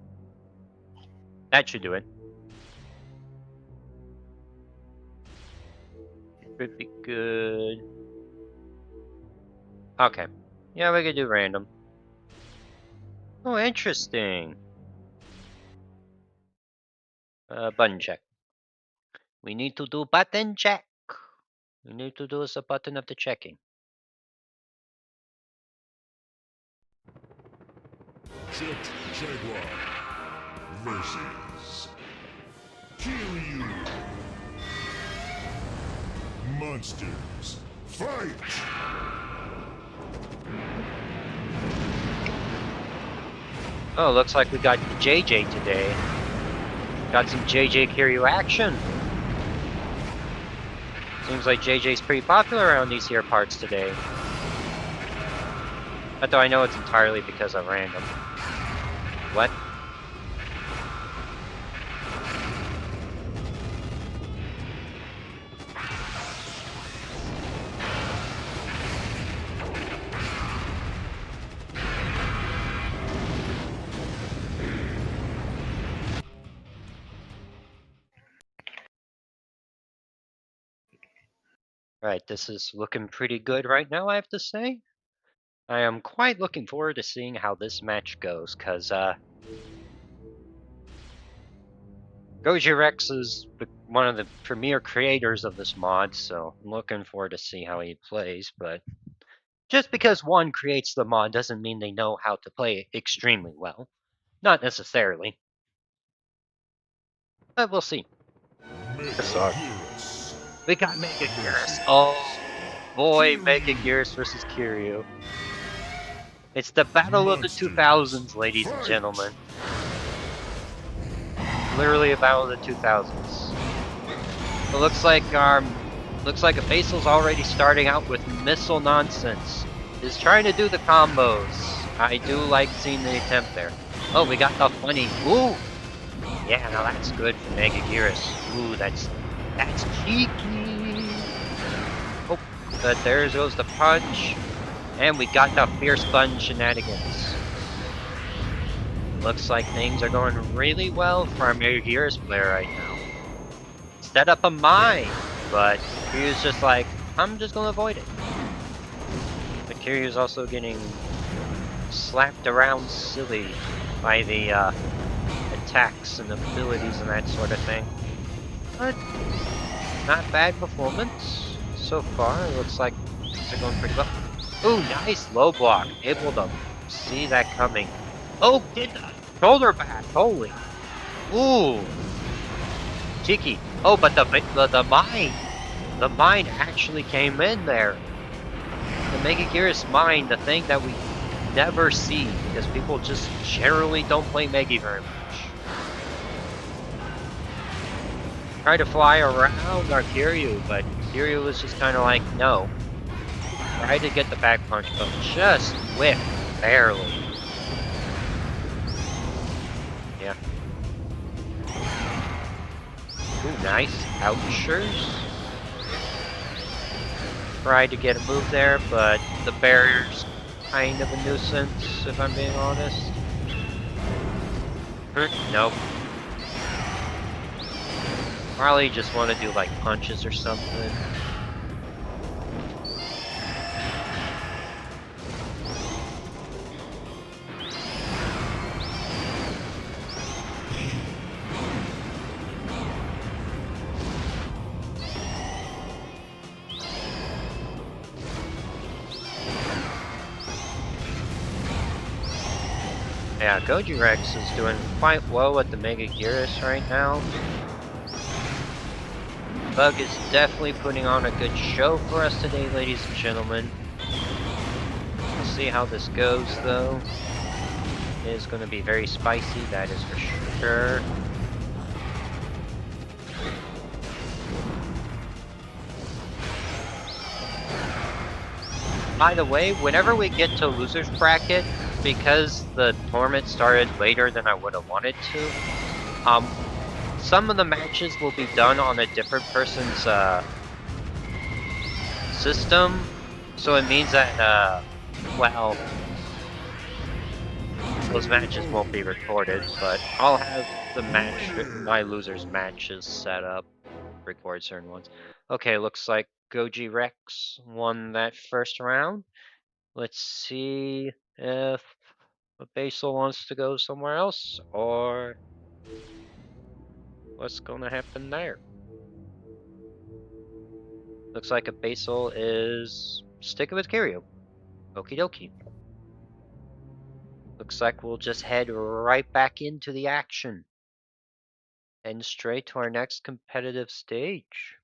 That should do it. Should be good. Okay. Yeah, we could do random. Oh, interesting. Button check. We need to do button check. We need to do a button of the checking. Jet Jaguar versus Kiryu. Monsters, fight! Oh, looks like we got JJ today. Got some JJ Kiryu action. Seems like JJ's pretty popular around these here parts today. Although I know it's entirely because of random. What? Right, this is looking pretty good right now, I have to say. I am quite looking forward to seeing how this match goes, because Goji Rex is one of the premier creators of this mod, so I'm looking forward to see how he plays, but just because one creates the mod doesn't mean they know how to play it extremely well. Not necessarily. But we'll see. Megaguirus. We got Megaguirus. Oh boy, Megaguirus versus Kiryu. It's the battle of the 2000s, ladies and gentlemen. Literally a battle of the 2000s. It looks like a Basal's already starting out with missile nonsense. Is trying to do the combos. I do like seeing the attempt there. Oh, we got the funny. Ooh! Yeah, now that's good for Megaguirus. Ooh, that's cheeky. Oh, but there goes the punch. And we got the Fierce Sponge shenanigans. Looks like things are going really well for our Megaguirus player right now. Set up a mine, but Kiryu's just like, I'm just gonna avoid it. But Kiryu's also getting slapped around silly by the attacks and abilities and that sort of thing. But not bad performance so far. It looks like things are going pretty well. Ooh, nice low block. Able to see that coming. Oh, did the shoulder back. Holy. Ooh. Cheeky. Oh, but the mine actually came in there. The Megaguirus mine, the thing that we never see because people just generally don't play Megi very much. Tried to fly around our Kiryu, but Kiryu was just kind of like, no. Tried to get the back punch, but just whiffed barely. Yeah. Ooh, nice ouchers. Tried to get a move there, but the barrier's kind of a nuisance, if I'm being honest. Nope. Probably just want to do like punches or something. Yeah, Goji Rex is doing quite well with the Mega Gearus right now. Bug is definitely putting on a good show for us today, ladies and gentlemen. We'll see how this goes, though. It is going to be very spicy, that is for sure. By the way, whenever we get to loser's bracket, because the tournament started later than I would have wanted to, some of the matches will be done on a different person's system, so it means that, well, those matches won't be recorded, but I'll have the my loser's matches set up, record certain ones. Okay, looks like Goji Rex won that first round. Let's see if Basil wants to go somewhere else, or what's gonna happen there. Looks like a Basil is sticking with Kiryu. Okie dokie. Looks like we'll just head right back into the action. And straight to our next competitive stage.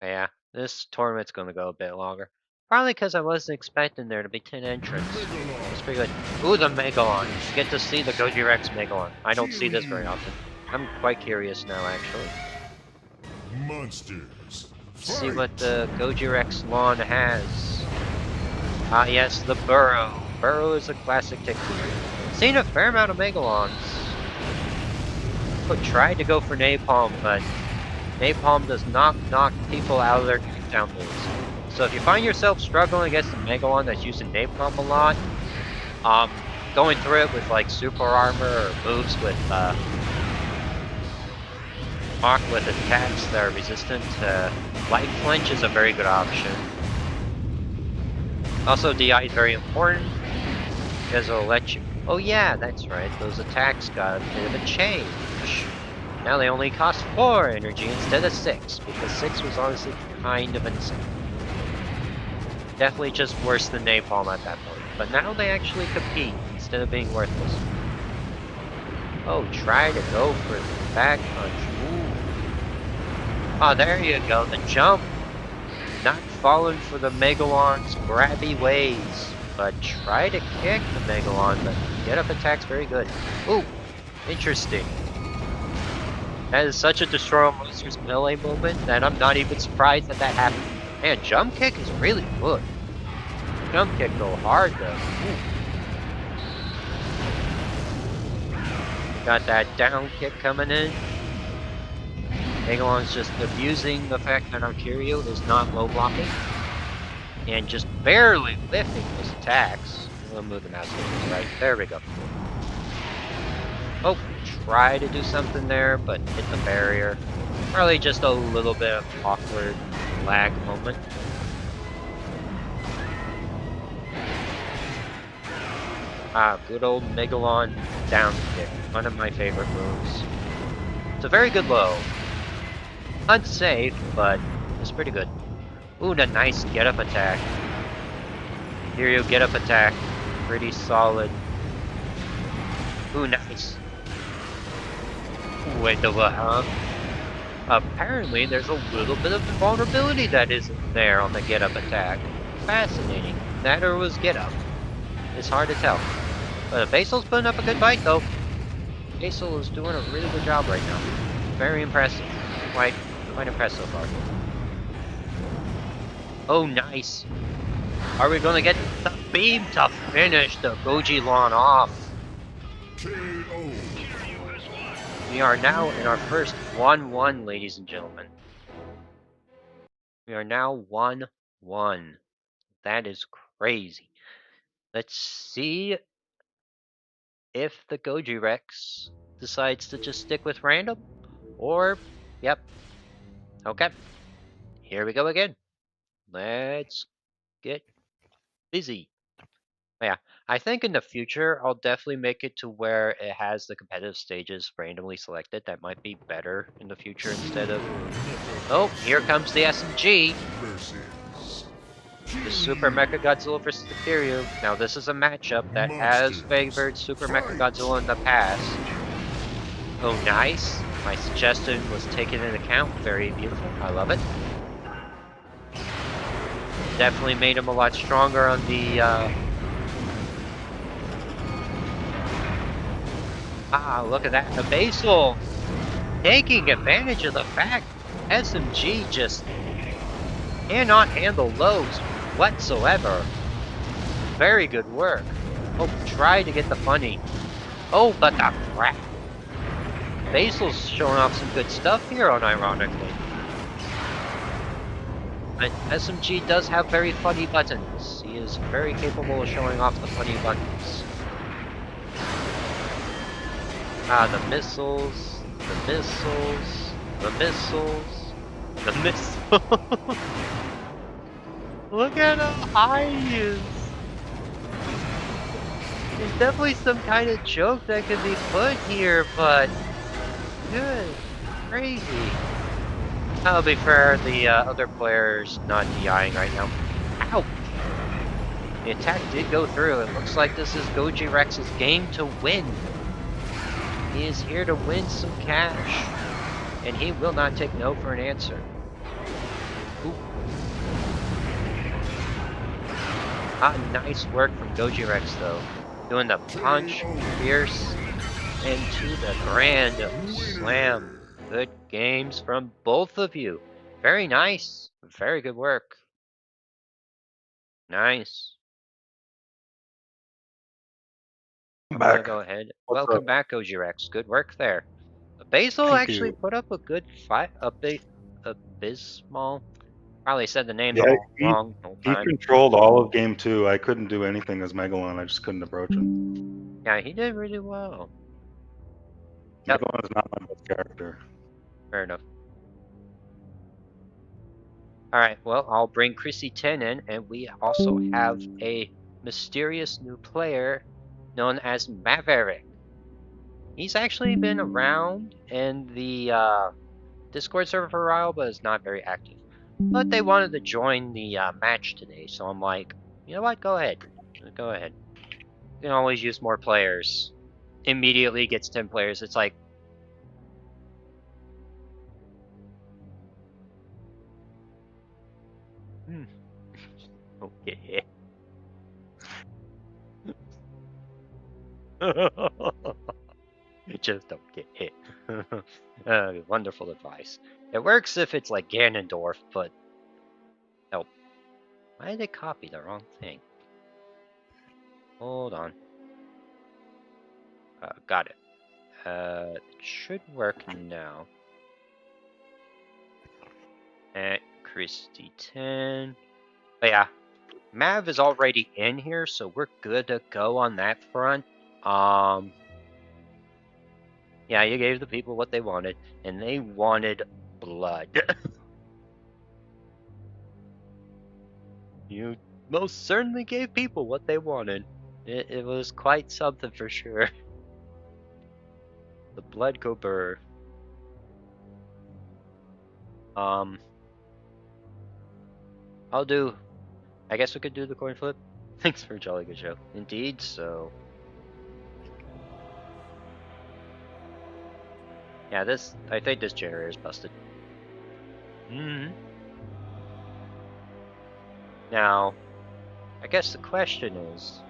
Yeah, this tournament's gonna go a bit longer. Probably because I wasn't expecting there to be 10 entrants. It's pretty good. Ooh, the Megalon. You get to see the Goji Rex Megalon. I don't see this very often. I'm quite curious now, actually. Monsters. See what the Goji Rex lawn has. Ah, yes, the Burrow. Burrow is a classic technique. Seen a fair amount of Megalons. Tried to go for Napalm, but Napalm does not knock people out of their takedown moves. So if you find yourself struggling against a Megalon that's using Napalm a lot, going through it with like super armor or moves with attacks that are resistant to light flinch is a very good option. Also, DI is very important because it'll let you. Oh yeah, that's right. Those attacks got a bit of a change. Now they only cost 4 energy instead of 6, because 6 was honestly kind of insane. Definitely just worse than Napalm at that point. But now they actually compete instead of being worthless. Oh, try to go for the back punch. Ooh. Oh, there you go. The jump. Not falling for the Megalon's grabby ways. But try to kick the Megalon. But get up attack's very good. Ooh, interesting. That is such a Destroy All Monsters melee moment that I'm not even surprised that happened. Man, jump kick is really good. Jump kick go hard though. Ooh. Got that down kick coming in. Megalon's just abusing the fact that our Kiryu is not low blocking. And just barely whiffing those attacks. We'll move the mouse right. There we go. Oh, try to do something there, but hit the barrier. Probably just a little bit of awkward lag moment. Ah, good old Megalon down kick. One of my favorite moves. It's a very good low. Unsafe, but it's pretty good. Ooh, the nice get up attack. Here you get up attack. Pretty solid. Ooh, nice. Wait, apparently there's a little bit of vulnerability that isn't there on the get up attack. Fascinating. That or was get up. It's hard to tell. But Basil's putting up a good fight though. Basil is doing a really good job right now. Very impressive. Quite impressed so far. Oh, nice. Are we gonna get the beam to finish the Goji lawn off? KO. We are now in our first 1-1, ladies and gentlemen. We are now 1-1. That is crazy. Let's see if the Goji Rex decides to just stick with random, or, yep. Okay, here we go again. Let's get busy. Yeah, I think in the future, I'll definitely make it to where it has the competitive stages randomly selected. That might be better in the future instead of... Oh, here comes the SMG. Versus the Super Mecha Godzilla vs. the Kiryu. Now this is a matchup that has favored Super Mecha Godzilla in the past. Oh, nice. My suggestion was taken into account. Very beautiful. I love it. Definitely made him a lot stronger on the... look at that. The Basal taking advantage of the fact SMG just cannot handle lows whatsoever. Very good work. Oh, try to get the funny. Oh, but the crap. Basil's showing off some good stuff here on Ironically. But SMG does have very funny buttons. He is very capable of showing off the funny buttons. The missiles, the missiles, the missiles, the missiles. Look at how high he is. There's definitely some kind of joke that could be put here, but good, crazy. I'll be fair, the other player's not DIing right now. Ouch! The attack did go through. It looks like this is Goji Rex's game to win. He is here to win some cash, and he will not take no for an answer. Ooh. Nice work from Goji Rex though. Doing the punch, fierce, into the grand slam. Good games from both of you. Very nice. Very good work. Nice. I'm gonna go ahead. Welcome back, Goji Rex. Good work there. Basil Thank actually you. put up a good fight. Abysmal. Probably said the name Yeah, wrong the whole He time. controlled all of game 2. I couldn't do anything as Megalon. I just couldn't approach him. Yeah, he did really well. Yep. Megalon is not my best character. Fair enough. Alright, well, I'll bring Chrissy 10 in, and we also have a mysterious new player known as Maverick. He's actually been around in the Discord server for a while, but is not very active. But they wanted to join the match today, so I'm like, you know what, go ahead. Go ahead. You can always use more players. Immediately gets 10 players, it's like... Okay. You just don't get hit. Wonderful advice. It works if it's like Ganondorf, but... Oh. Why did they copy the wrong thing? Hold on. Got it. It should work now. And Christy 10. But yeah, Mav is already in here, so we're good to go on that front. Yeah, you gave the people what they wanted, and they wanted blood. You most certainly gave people what they wanted. It was quite something for sure. The blood go burr. I guess we could do the coin flip. Thanks for a jolly good show. Indeed, so... Yeah, I think this generator is busted. Now, I guess the question is...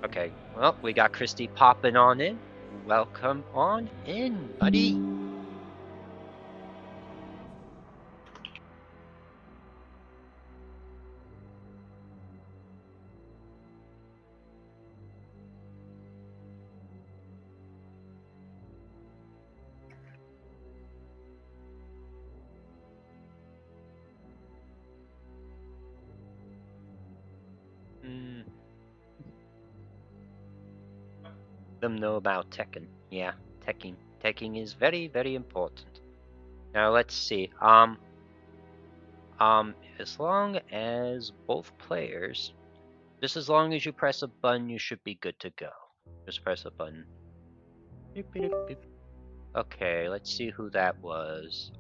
Okay, well, we got Christy popping on in. Welcome on in, buddy. Them know about Tekken. Yeah, Tekken is very, very important. Now let's see. As long as both players, just as long as you press a button, you should be good to go. Just press a button. Beep, beep, beep. Okay, let's see who that was.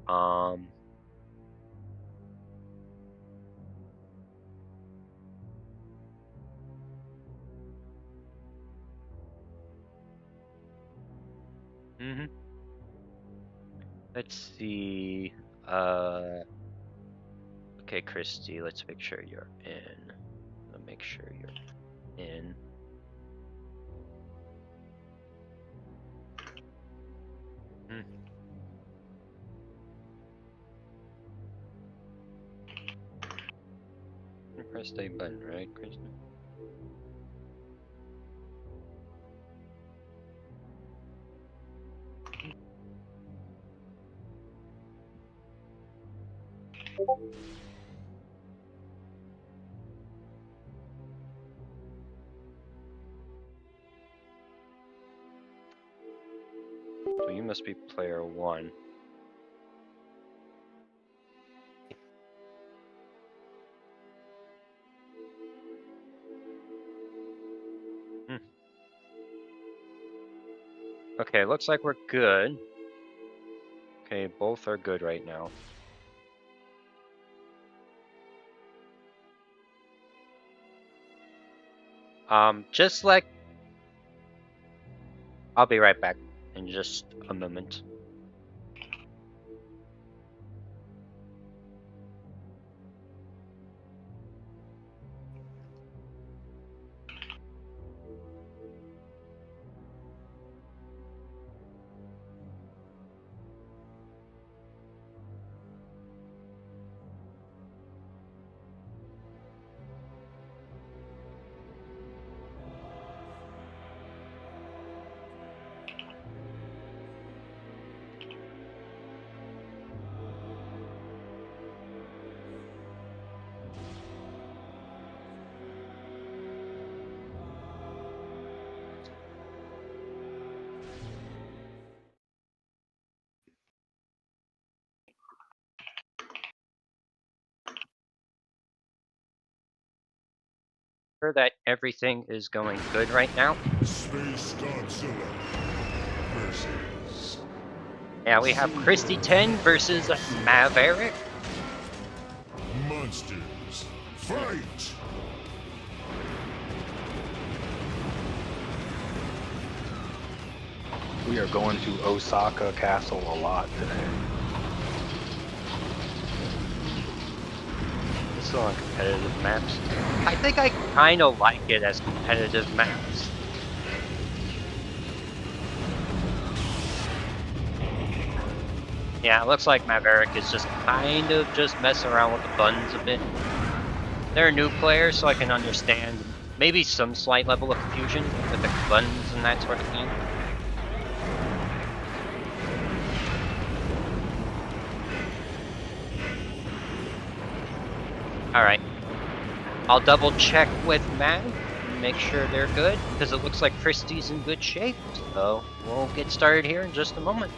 Let's see. Okay, Christy, let's make sure you're in. Make sure you're in. Press the button, right, Christy? So you must be player 1. Okay, looks like we're good. Okay, both are good right now. Just like... I'll be right back in just a moment. Sure that everything is going good right now. Space Godzilla versus. Yeah, we have Christy 10 versus Maverick. Monsters, fight! We are going to Osaka Castle a lot today. This is on competitive maps. I think I kind of like it as competitive maps. Yeah, it looks like Maverick is just kind of just messing around with the buttons a bit. They're a new player, so I can understand maybe some slight level of confusion with the buttons and that sort of thing. Alright. I'll double check with Matt and make sure they're good, because it looks like Christy's in good shape. So we'll get started here in just a moment.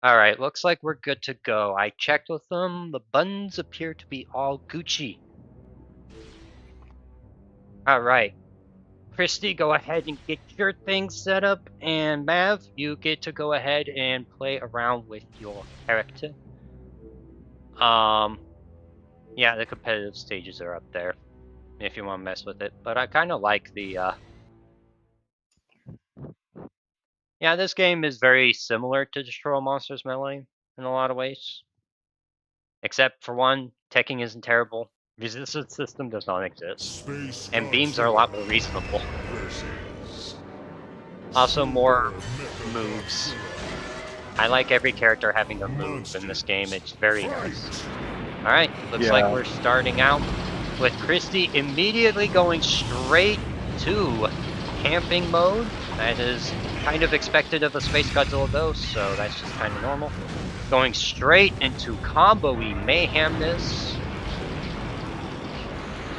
Alright, looks like we're good to go. I checked with them. The buttons appear to be all Gucci. Alright. Christy, go ahead and get your thing set up. And Mav, you get to go ahead and play around with your character. Yeah, the competitive stages are up there if you want to mess with it. But I kind of like the, Yeah, this game is very similar to Destroy All Monsters Melee. in a lot of ways. Except for one, teching isn't terrible. Resistance system does not exist. Space And beams are a lot more reasonable. Also more moves. I like every character having a move in this game. It's very nice. Alright, looks like we're starting out with Christy immediately going straight to camping mode. That is kind of expected of a Space Godzilla though, so that's just kind of normal. Going straight into combo-y mayhemness.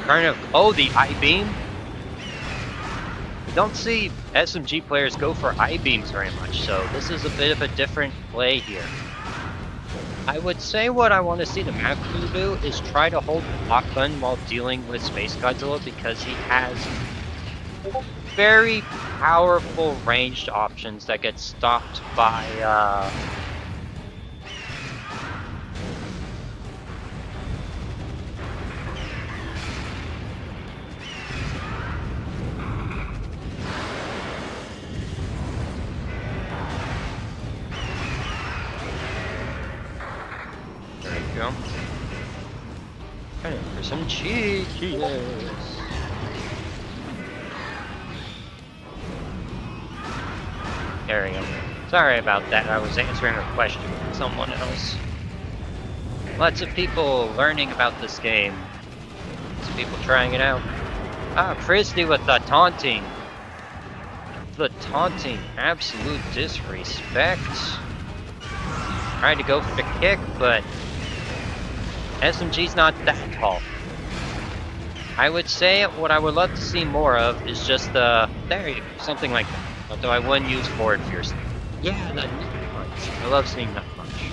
Kind of, oh, the I-beam. You don't see SMG players go for I-beams very much, so this is a bit of a different play here. I would say what I want to see the map crew do is try to hold the lock gun while dealing with Space Godzilla because he has very powerful ranged options that get stopped by there you go. Kind of for some cheekiness. There we go. Sorry about that, I was answering a question from someone else. Lots of people learning about this game. Lots of people trying it out. Ah, Christy with the taunting. The taunting, absolute disrespect. Tried to go for the kick, but SMG's not that tall. I would say what I would love to see more of is just the, there you go, something like that. Although I wouldn't use forward fierce. Yeah, the nut punch. I love seeing nut punch.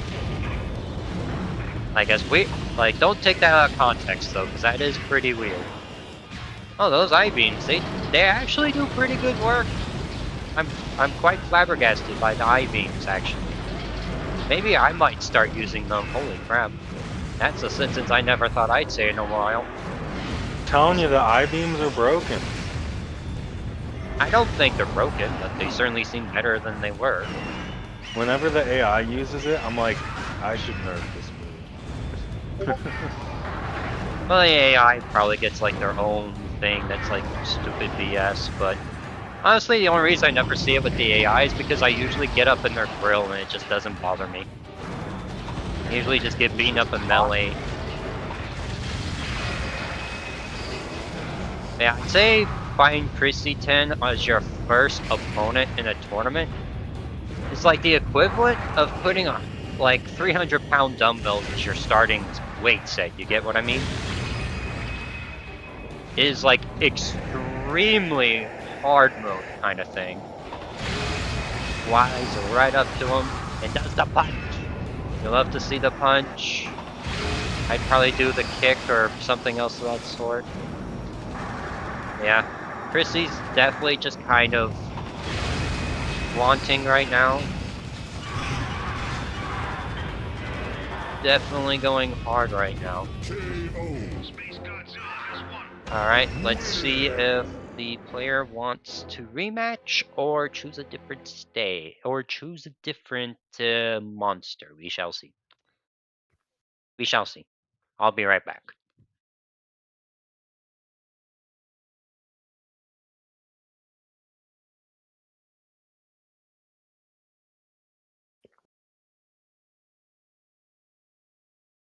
Like as we, like don't take that out of context though, because that is pretty weird. Oh, those I-beams, they actually do pretty good work. I'm quite flabbergasted by the I-beams actually. Maybe I might start using them. Holy crap. That's a sentence I never thought I'd say in a while. Telling you the I-beams are broken. I don't think they're broken, but they certainly seem better than they were. Whenever the AI uses it, I'm like, I should nerf this move. Well, the AI probably gets like their own thing that's like stupid BS, but honestly, the only reason I never see it with the AI is because I usually get up in their grill and it just doesn't bother me. I usually just get beaten up in melee. Yeah, I'd say fighting Christy 10 as your first opponent in a tournament is like the equivalent of putting a like 300-pound dumbbells as your starting weight set. You get what I mean? It is like extremely hard mode kind of thing. Flies right up to him and does the punch. You love to see the punch. I'd probably do the kick or something else of that sort. Yeah, Chrissy's definitely just kind of flaunting right now. Definitely going hard right now. Alright, let's see if the player wants to rematch or choose a different stay or choose a different monster. We shall see. We shall see. I'll be right back.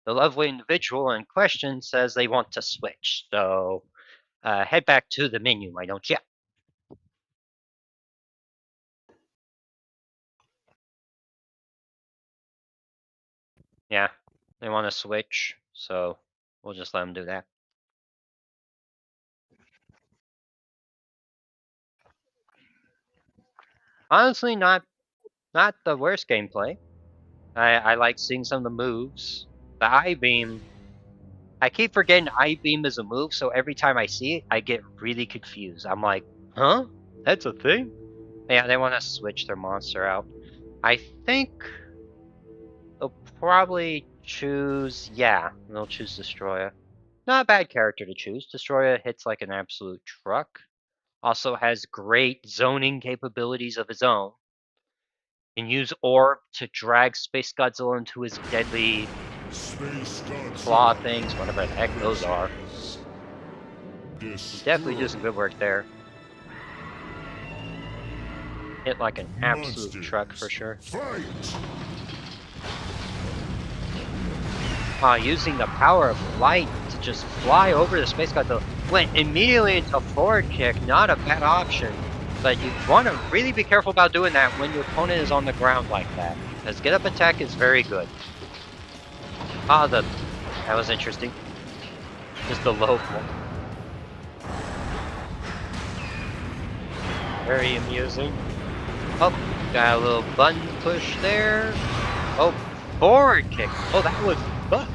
The lovely individual in question says they want to switch, so head back to the menu, why don't you? Yeah, they want to switch, so we'll just let them do that. Honestly, not the worst gameplay. I like seeing some of the moves. The I-beam, I keep forgetting I-beam is a move, so every time I see it, I get really confused. I'm like, huh? That's a thing? Yeah, they want to switch their monster out. I think they'll probably choose, yeah, they'll choose Destroyer. Not a bad character to choose. Destroyer hits like an absolute truck. Also has great zoning capabilities of his own. and use Orb to drag Space Godzilla into his deadly Space claw Godzilla. things, whatever the heck those are. Definitely do some good work there. Hit like an absolute Monsters. truck for sure. Fight! Using the power of light to just fly over the Space Godzilla. Went immediately into forward kick, not a bad option. But you want to really be careful about doing that when your opponent is on the ground like that. Because get up attack is very good. That was interesting. Just the low blow. Very amusing. Oh, got a little button push there. Oh, forward kick. Oh, that was fun.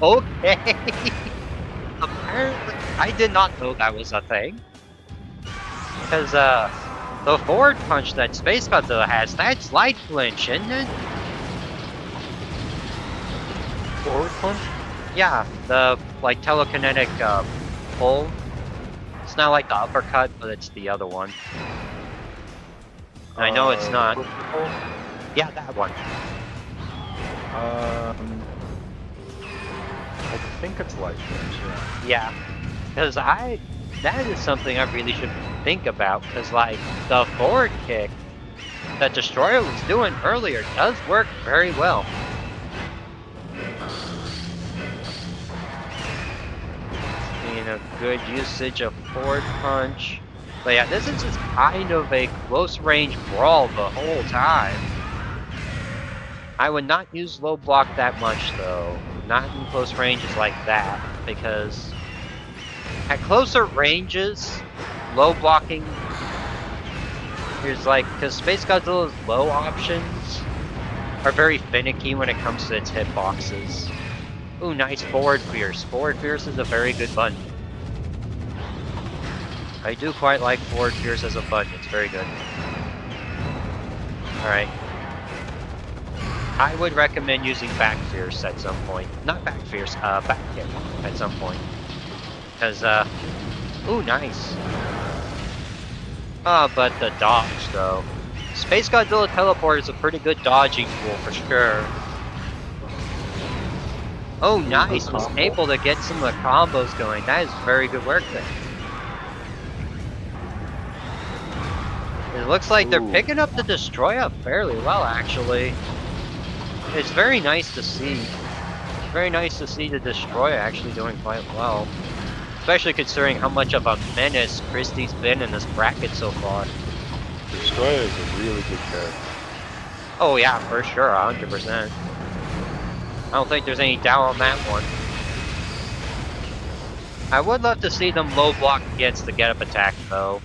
Okay. Apparently, I did not know that was a thing. Because, the forward punch that Space Godzilla has, that's light flinch, isn't it? Forward punch? Yeah, the, like, telekinetic, pull. It's not like the uppercut, but it's the other one. I know it's not. Yeah, that one. I think it's light flinch, yeah. Yeah. Because that is something I really should think about. Because, like, the forward kick that Destroyer was doing earlier does work very well. Being a good usage of forward punch. But yeah, this is just kind of a close range brawl the whole time. I would not use low block that much though. Not in close ranges like that. Because at closer ranges, low blocking is like, because Space Godzilla's low options are very finicky when it comes to its hitboxes. Ooh, nice forward fierce. Forward fierce is a very good button. I do quite like forward fierce as a button. It's very good. Alright. I would recommend using back fierce at some point. Not back fierce, back kick at some point. Because, ooh, nice. But the dodge, though. Space Godzilla Teleport is a pretty good dodging tool for sure. Oh, nice. Was able to get some of the combos going. That is very good work there. It looks like they're picking up the Destroyer fairly well, actually. It's very nice to see. Very nice to see the Destroyer actually doing quite well. Especially considering how much of a menace Christie's been in this bracket so far. Destroyer is a really good character. Oh yeah, for sure, 100%. I don't think there's any doubt on that one. I would love to see them low block against the get up attack though.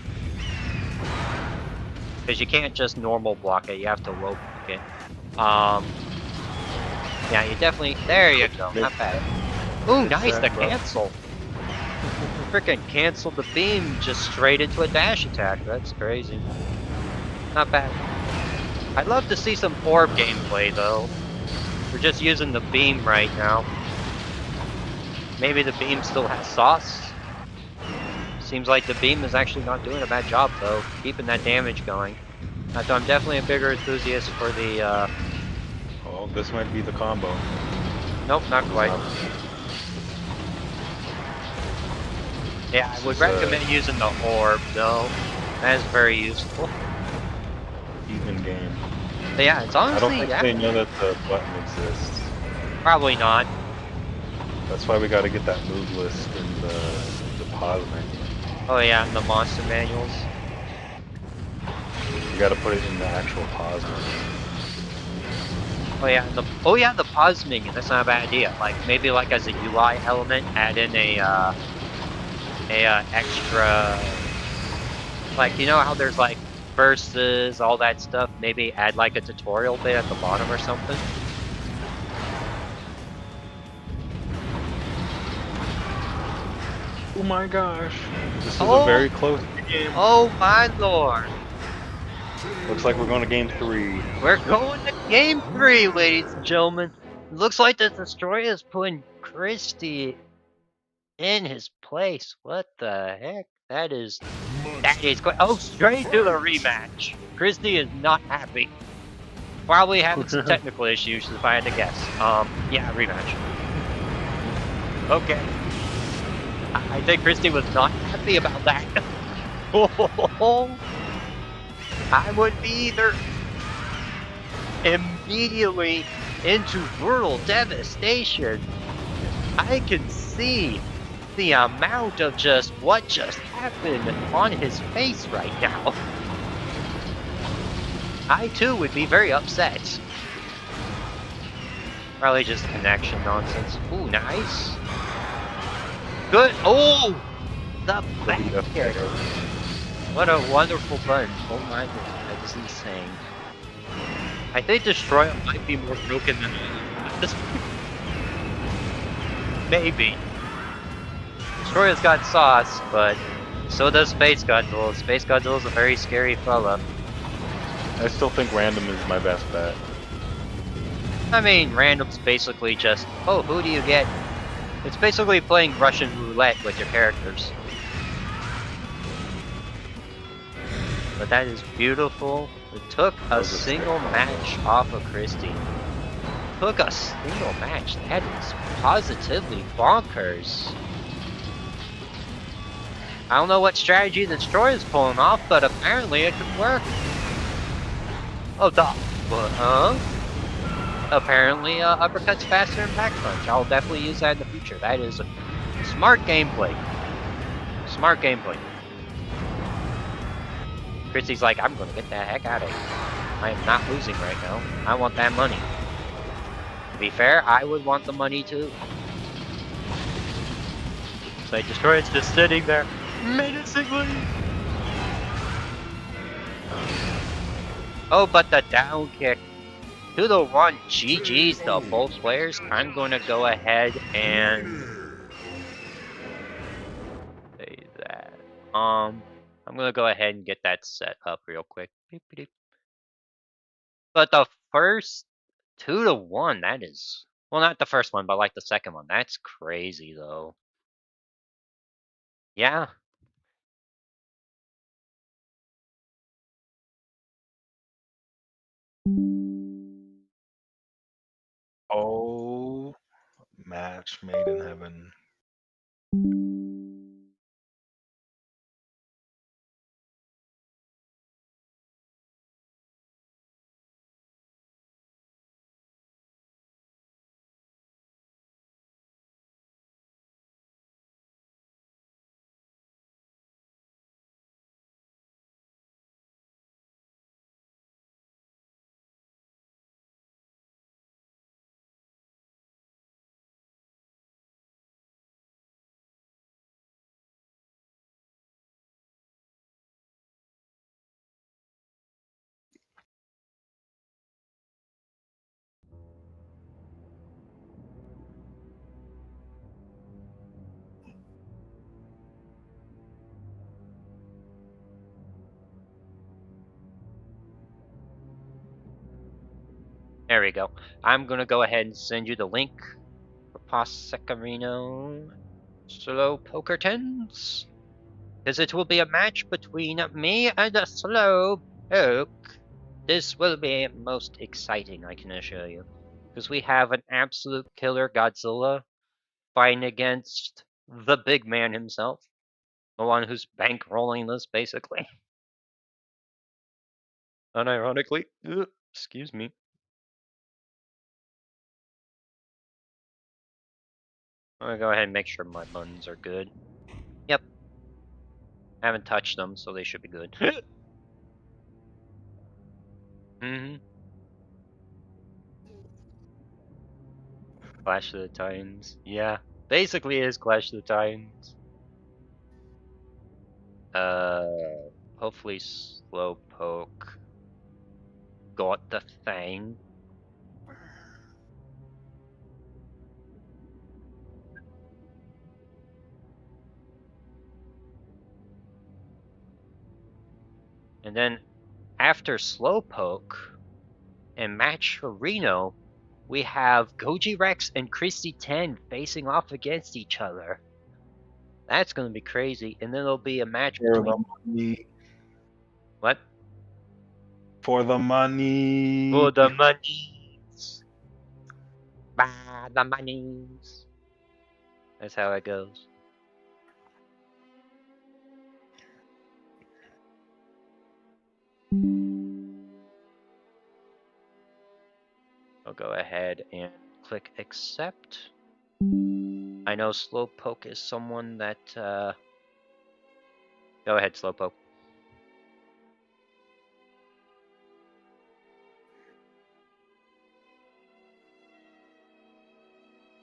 Because you can't just normal block it, you have to low block it. Yeah, you definitely, there you go, not bad. Ooh, nice, the cancel. Freaking canceled the beam just straight into a dash attack, that's crazy. Not bad. I'd love to see some orb gameplay though. We're just using the beam right now. Maybe the beam still has sauce. Seems like the beam is actually not doing a bad job though, keeping that damage going. So I'm definitely a bigger enthusiast for the, Oh, this might be the combo. Nope, not quite. Yeah, I would recommend using the orb though. That is very useful. Even game. But yeah, it's I don't honestly, think yeah, they know that the button exists. probably not. That's why we gotta get that move list in the pause menu. Oh yeah, and the monster manuals. You gotta put it in the actual pause menu. Oh yeah, the pause menu. That's not a bad idea. Like maybe like as a UI element, add in a extra. Like you know how there's like versus all that stuff. Maybe add like a tutorial bit at the bottom or something. Oh my gosh. This is Oh. a very close game. Oh my lord. Looks like we're going to game 3. We're going to game 3, ladies and gentlemen. It looks like the Destroyer is putting Christie in his place. What the heck? That is quite. Oh, straight to the rematch. Christie is not happy. Probably having some technical issues if I had to guess. Yeah, rematch. Okay. I think Christy was not happy about that. I would be either. Immediately into brutal devastation. I can see the amount of just what just happened on his face right now. I too would be very upset. Probably just connection nonsense. Ooh, nice. Good. Oh, the back kick. What a wonderful punch. Oh my god, that is insane. I think Destroyer might be more broken than this. Maybe. Destroyer's got sauce, but so does Space Godzilla. Space Godzilla's a very scary fella. I still think random is my best bet. I mean, random's basically just, oh, who do you get? It's basically playing Russian roulette with your characters. But that is beautiful. It took a single match off of Christy. Took a single match. That is positively bonkers. I don't know what strategy the Destroyer is pulling off, but apparently it could work. Oh, duh. But, apparently, uppercut's faster than back punch. I'll definitely use that in the future. That is smart gameplay. Smart gameplay. Christy's like, I'm gonna get the heck out of here. I am not losing right now. I want that money. To be fair, I would want the money too. So Destroyer's just sitting there, menacingly. Oh, but the down kick. 2-1, GG's to both players. I'm going to go ahead and say that. I'm going to go ahead and get that set up real quick. Beep, beep. But the first 2-1, that is, well, not the first one, but like the second one. That's crazy though. Yeah. Oh, match made in heaven. There we go. I'm going to go ahead and send you the link for Posecarino Slow Poker Tens. Because it will be a match between me and a Slow Poke. This will be most exciting, I can assure you. Because we have an absolute killer Godzilla fighting against the big man himself. The one who's bankrolling this, basically. Unironically. Excuse me. I'm gonna go ahead and make sure my buttons are good. Yep. I haven't touched them, so they should be good. Mm-hmm. Clash of the Titans. Yeah. Basically it is Clash of the Titans. Hopefully Slowpoke got the thing. And then after Slowpoke and Maturino, we have Goji Rex and Christy 10 facing off against each other. That's gonna be crazy. And then there'll be a match between... What? For the money. For the monies. By the monies. That's how it goes. I'll go ahead and click accept. I know Slowpoke is someone that, go ahead, Slowpoke.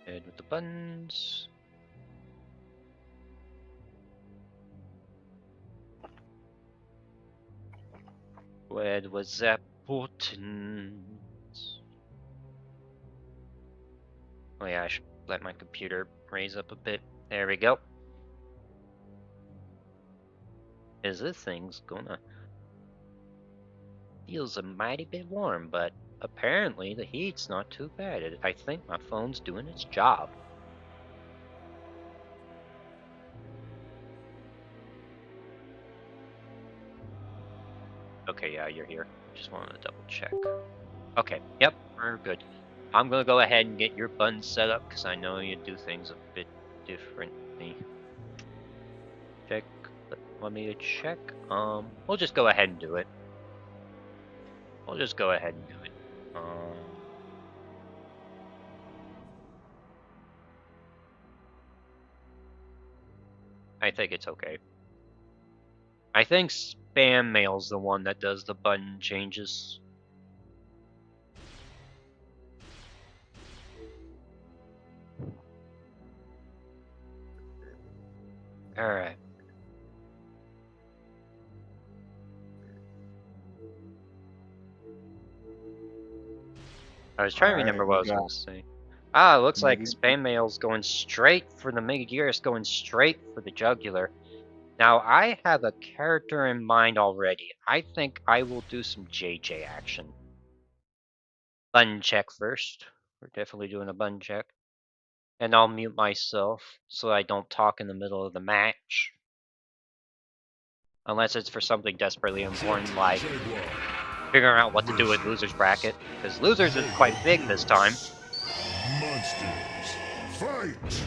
And with the buttons. Where was that buttons? Oh yeah, I should let my computer raise up a bit. There we go. Is this thing's gonna... Feels a mighty bit warm, but apparently the heat's not too bad. I think my phone's doing its job. Okay, yeah, you're here. Just wanted to double check. Okay, yep, we're good. I'm gonna go ahead and get your buttons set up because I know you do things a bit differently. Check. Want me to check? We'll just go ahead and do it. We'll just go ahead and do it. I think it's okay. I think Spam Mail's the one that does the button changes. Alright. I was trying to remember what I was going to say. Ah, it looks like Spam Mail's going straight for the Megaguirus, going straight for the Jugular. Now, I have a character in mind already. I think I will do some JJ action. Button check first. We're definitely doing a button check. And I'll mute myself so I don't talk in the middle of the match. Unless it's for something desperately important like figuring out what to do with Loser's Bracket. Because Losers is quite big this time. Monsters, fight!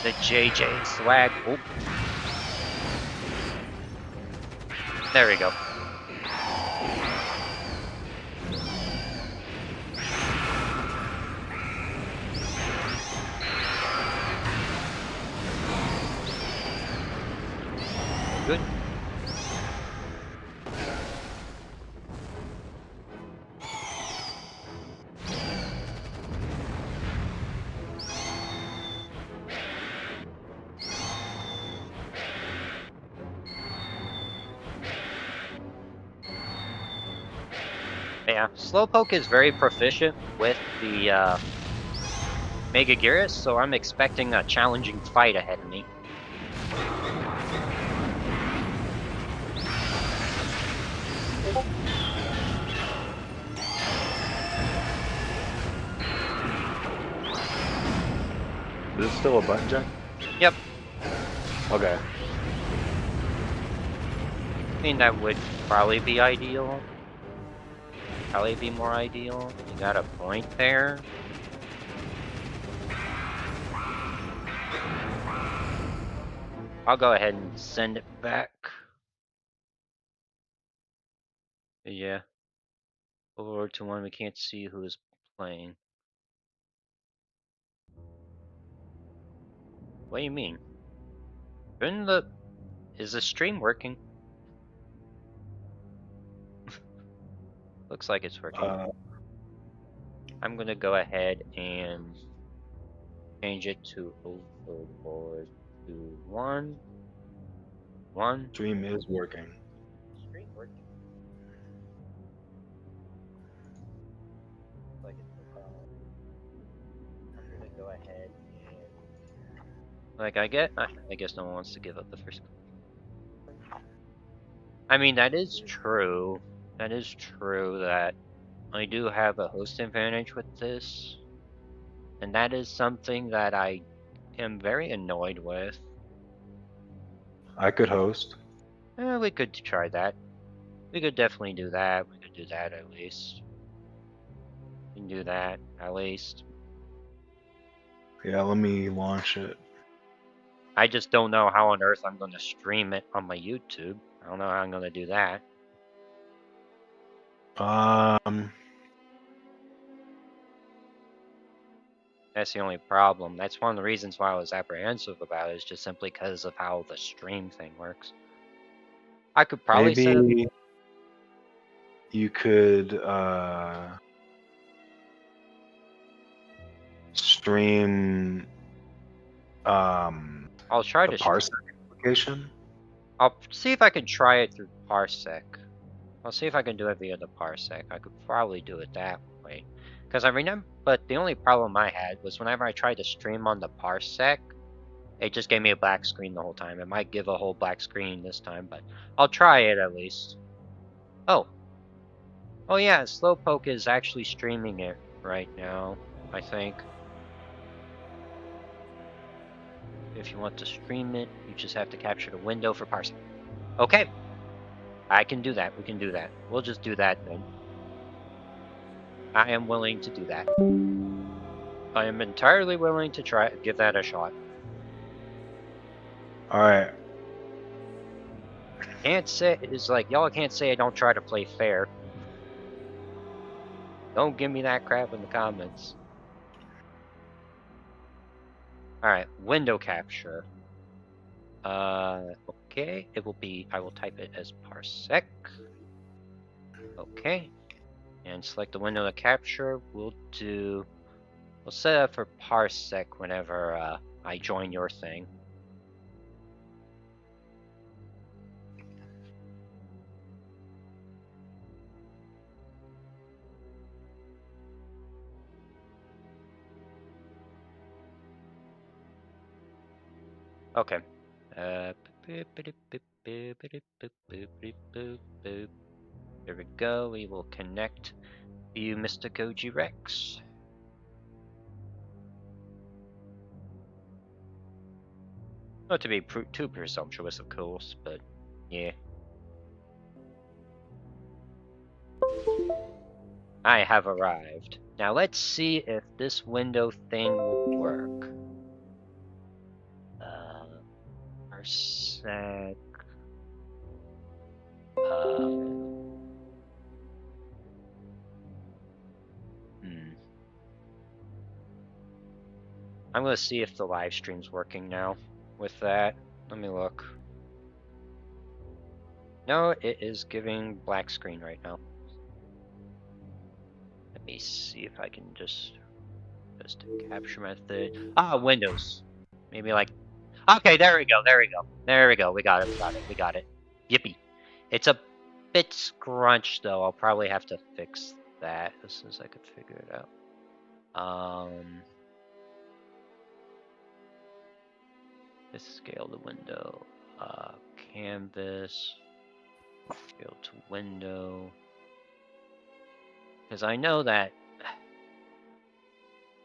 The JJ swag. Oh. There we go. Good. Yeah, Slowpoke is very proficient with the Megaguirus, so I'm expecting a challenging fight ahead of me. Is this still a button check? Yep. Okay. I mean, that would probably be ideal. Probably be more ideal. You got a point there. I'll go ahead and send it back. Yeah. Over to one we can't see who is playing. What do you mean? Is the stream working? Looks like it's working. I'm gonna go ahead and change it to overboard to 1. Stream is working. Stream working. Like it's no problem. I'm gonna go ahead and like I guess no one wants to give up the first. I mean, that is true. That is true that I do have a host advantage with this. And that is something that I am very annoyed with. I could host. We could try that. We could definitely do that. We could do that at least. We can do that at least. Yeah, let me launch it. I just don't know how on earth I'm going to stream it on my YouTube. I don't know how I'm going to do that. That's the only problem. That's one of the reasons why I was apprehensive about it, is just simply because of how the stream thing works. I could probably set up... Maybe you could stream I'll try the to... Parsec application. I'll see if I can try it through Parsec. I'll see if I can do it via the Parsec. I could probably do it that way. Because I remember... But the only problem I had was whenever I tried to stream on the Parsec, it just gave me a black screen the whole time. It might give a whole black screen this time, but I'll try it at least. Oh. Oh yeah, Slowpoke is actually streaming it right now, I think. If you want to stream it, you just have to capture the window for parsing. Okay. I can do that. We can do that. We'll just do that then. I am willing to do that. I am entirely willing to give that a shot. Alright. Can't say, it's like, y'all can't say I don't try to play fair. Don't give me that crap in the comments. Alright, window capture. Okay, it will be, I will type it as parsec. Okay. And select the window to capture. We'll set it up for parsec whenever I join your thing. Okay. There we go. We will connect you, Mr. Goji Rex. Not to be too presumptuous, of course, but yeah. I have arrived. Now let's see if this window thing will work. Parsec. I'm gonna see if the live stream's working now with that. Let me look. No, it is giving black screen right now. Let me see if I can just capture method. Windows. Maybe like, okay, there we go. We got it. Yippee. It's a bit scrunched though. I'll probably have to fix that as soon as I could figure it out. Let's scale the window. Canvas. Scale to window. Because I know that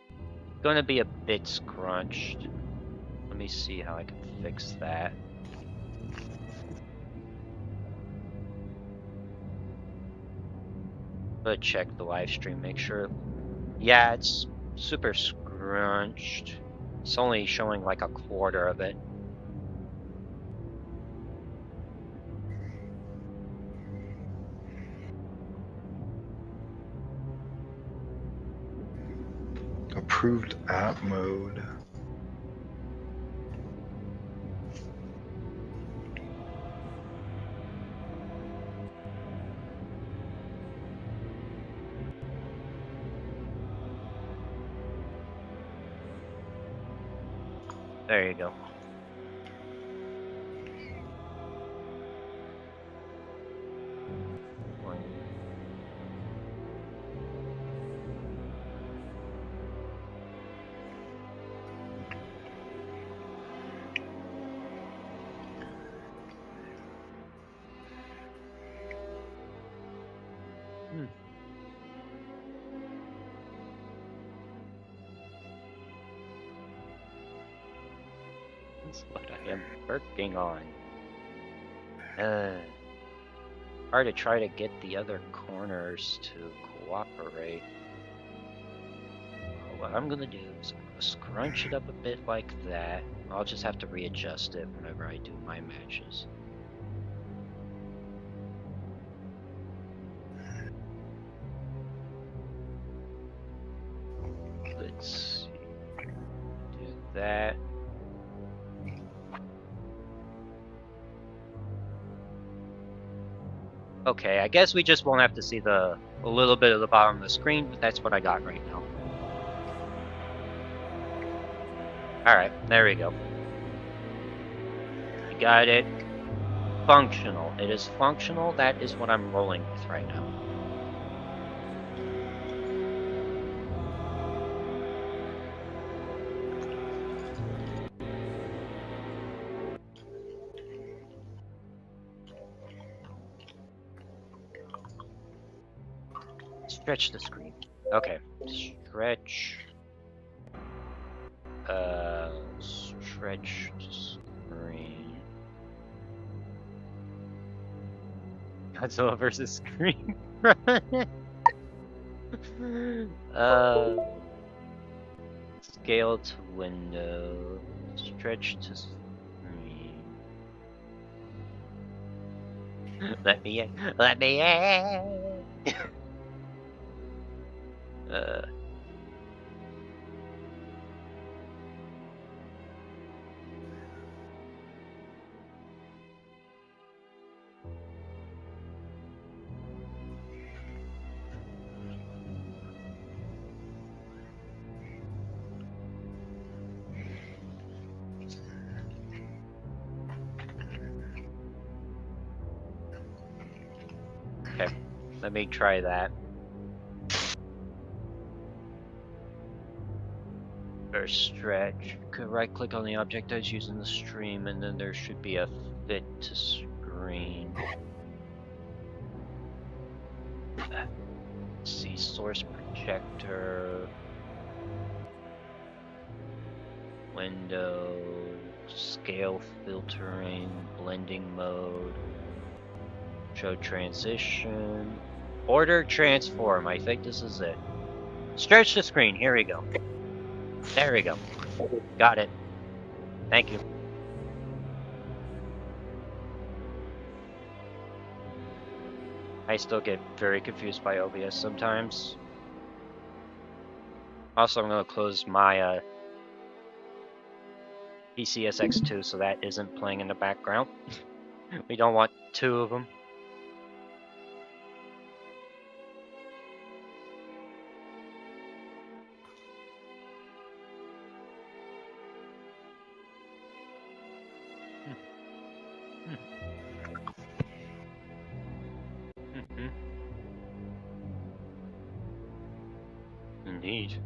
it's going to be a bit scrunched. Let me see how I can fix that. But check the live stream, make sure. Yeah, it's super scrunched. It's only showing like a quarter of it. Approved app mode. There you go. That's what I am working on. Hard to try to get the other corners to cooperate. What I'm gonna do is I'm gonna scrunch it up a bit like that. I'll just have to readjust it whenever I do my matches. Let's see. Do that. Okay, I guess we just won't have to see a little bit of the bottom of the screen, but that's what I got right now. Alright, there we go. You got it. Functional. It is functional. That is what I'm rolling with right now. Stretch the screen. Okay. Stretch. Stretch screen. Godzilla versus Scream. Scale to window. Stretch to screen. Let me in. Let me in. Okay, let me try that. Or stretch. Could right click on the object I was using the stream, and then there should be a fit to screen. Let's see, source projector. Window. Scale filtering. Blending mode. Show transition. Order transform. I think this is it. Stretch the screen. Here we go. There we go. Got it. Thank you. I still get very confused by OBS sometimes. Also, I'm going to close my PCSX2 so that isn't playing in the background. We don't want two of them. Indeed.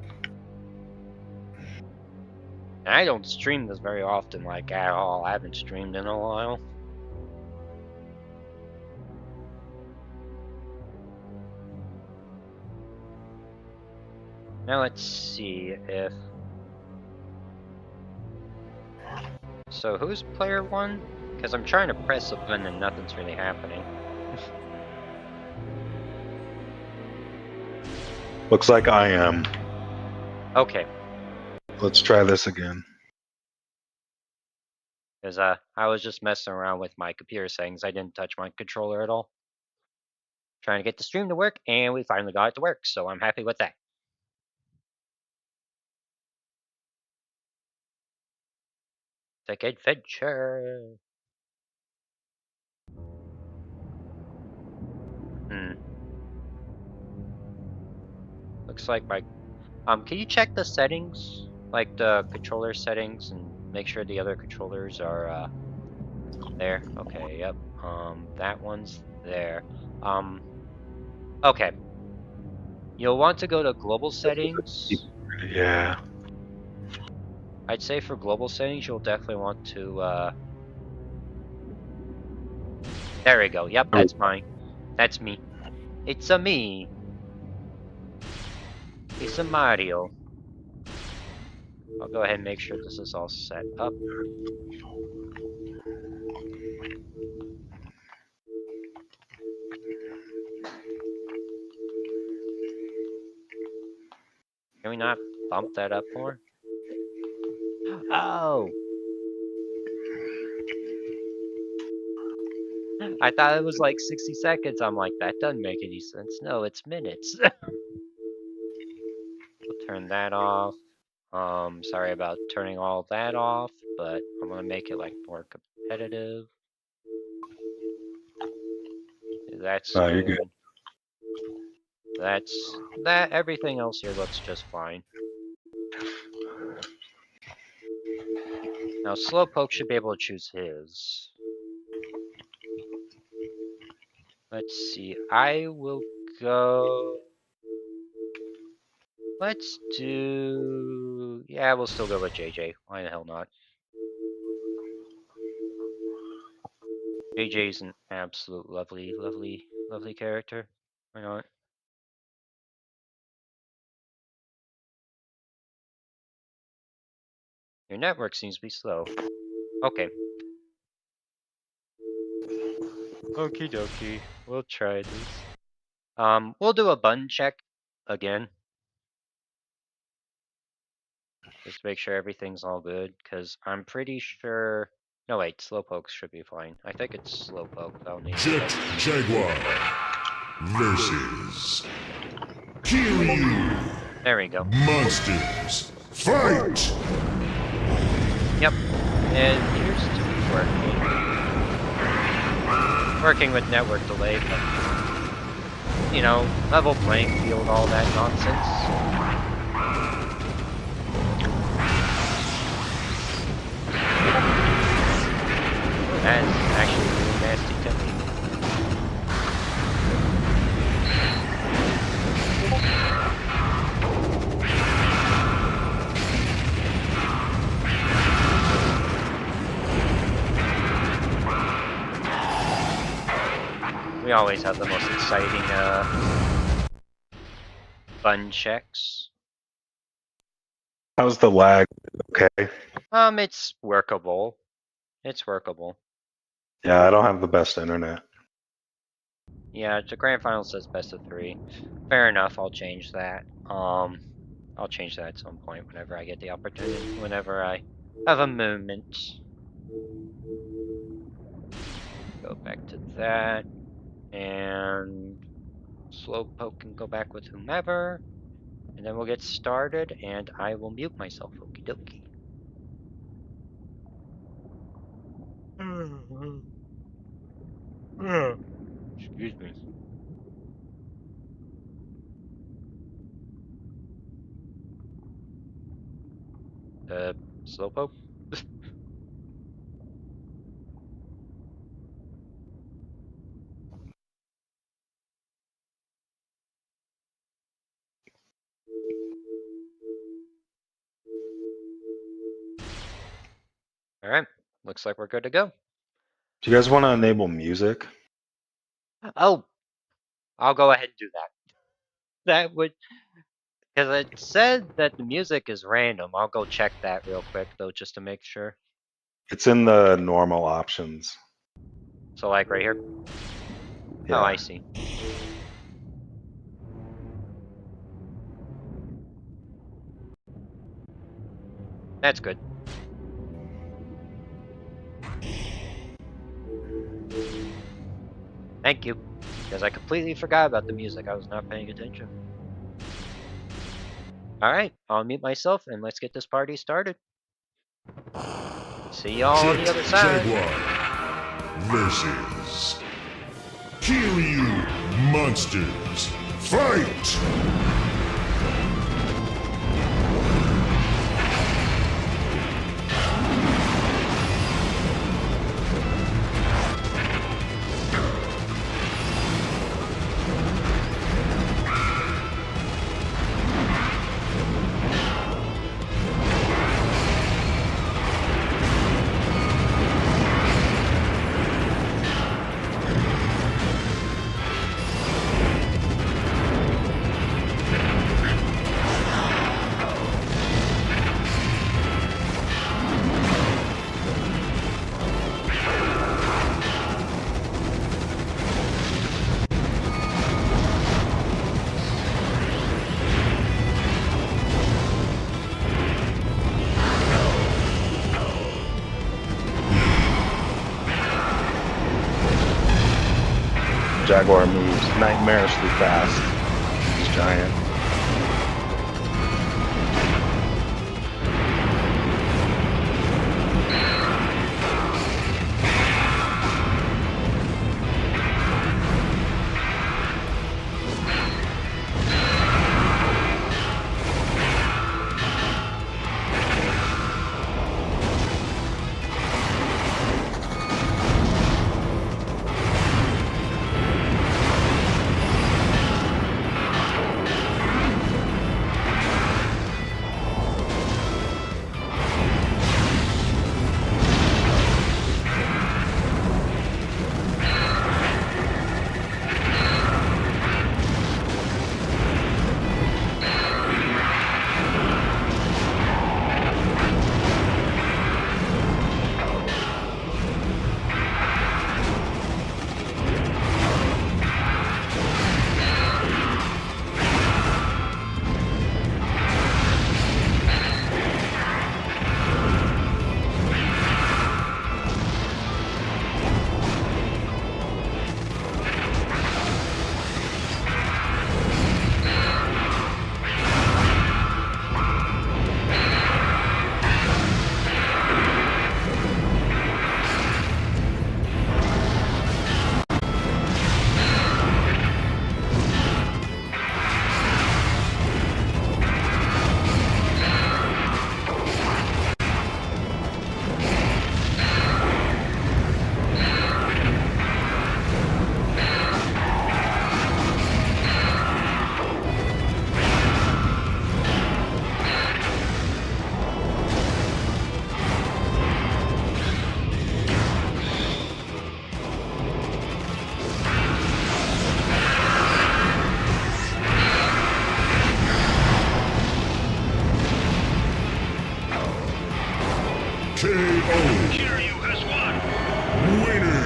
I don't stream this very often, like at all. I haven't streamed in a while. Now let's see if... So who's player one? Because I'm trying to press a button and nothing's really happening. Looks like I am. Okay. Let's try this again. Because I was just messing around with my computer settings. I didn't touch my controller at all. Trying to get the stream to work, and we finally got it to work, so I'm happy with that. Take adventure. Looks like my... can you check the settings? Like the controller settings, and make sure the other controllers are, there? Okay, yep. That one's there. Okay. You'll want to go to global settings. Yeah. I'd say for global settings, you'll definitely want to, there we go. Yep, that's mine. That's me. It's a me. It's a Mario. I'll go ahead and make sure this is all set up. Can we not bump that up more? Oh! I thought it was like 60 seconds. I'm like, that doesn't make any sense. No, it's minutes. We'll turn that off. Sorry about turning all that off, but I'm gonna make it like more competitive. That's You're good. good. That. Everything else here looks just fine. Now Slowpoke should be able to choose his. Let's see. I will go. Let's do. Yeah, we'll still go with JJ. Why the hell not? JJ's an absolute lovely, lovely, lovely character. Why not? Your network seems to be slow. Okay. Okie dokie. We'll try this. We'll do a button check again. Just to make sure everything's all good, because I'm pretty sure... No, wait, Slowpoke should be fine. I think it's Slowpoke. I'll need to Jet Jaguar versus Kiryu There we go. Monsters. Fight! Yep. It appears to be working. Working with network delay, but... You know, level playing field, all that nonsense. That is actually a really nasty technique. We always have the most exciting button checks. How's the lag? Okay. It's workable. It's workable. Yeah, I don't have the best internet. Yeah, the grand final says best of 3. Fair enough, I'll change that. I'll change that at some point whenever I get the opportunity, whenever I have a moment. Go back to that, and Slowpoke can go back with whomever, and then we'll get started, and I will mute myself, okie dokie. Excuse me. Slowpoke? Alright, looks like we're good to go. Do you guys want to enable music? Oh, I'll go ahead and do that. That would, because it said that the music is random. I'll go check that real quick though, just to make sure. It's in the normal options. So like right here? Yeah. Oh, I see. That's good. Thank you. Because I completely forgot about the music. I was not paying attention. Alright, I'll mute myself and let's get this party started. See y'all on the other side. Jaguar versus Kiryu Monsters. Fight! Jaguar moves nightmarishly fast. It's giant. KO. Kiryu has won! Winner.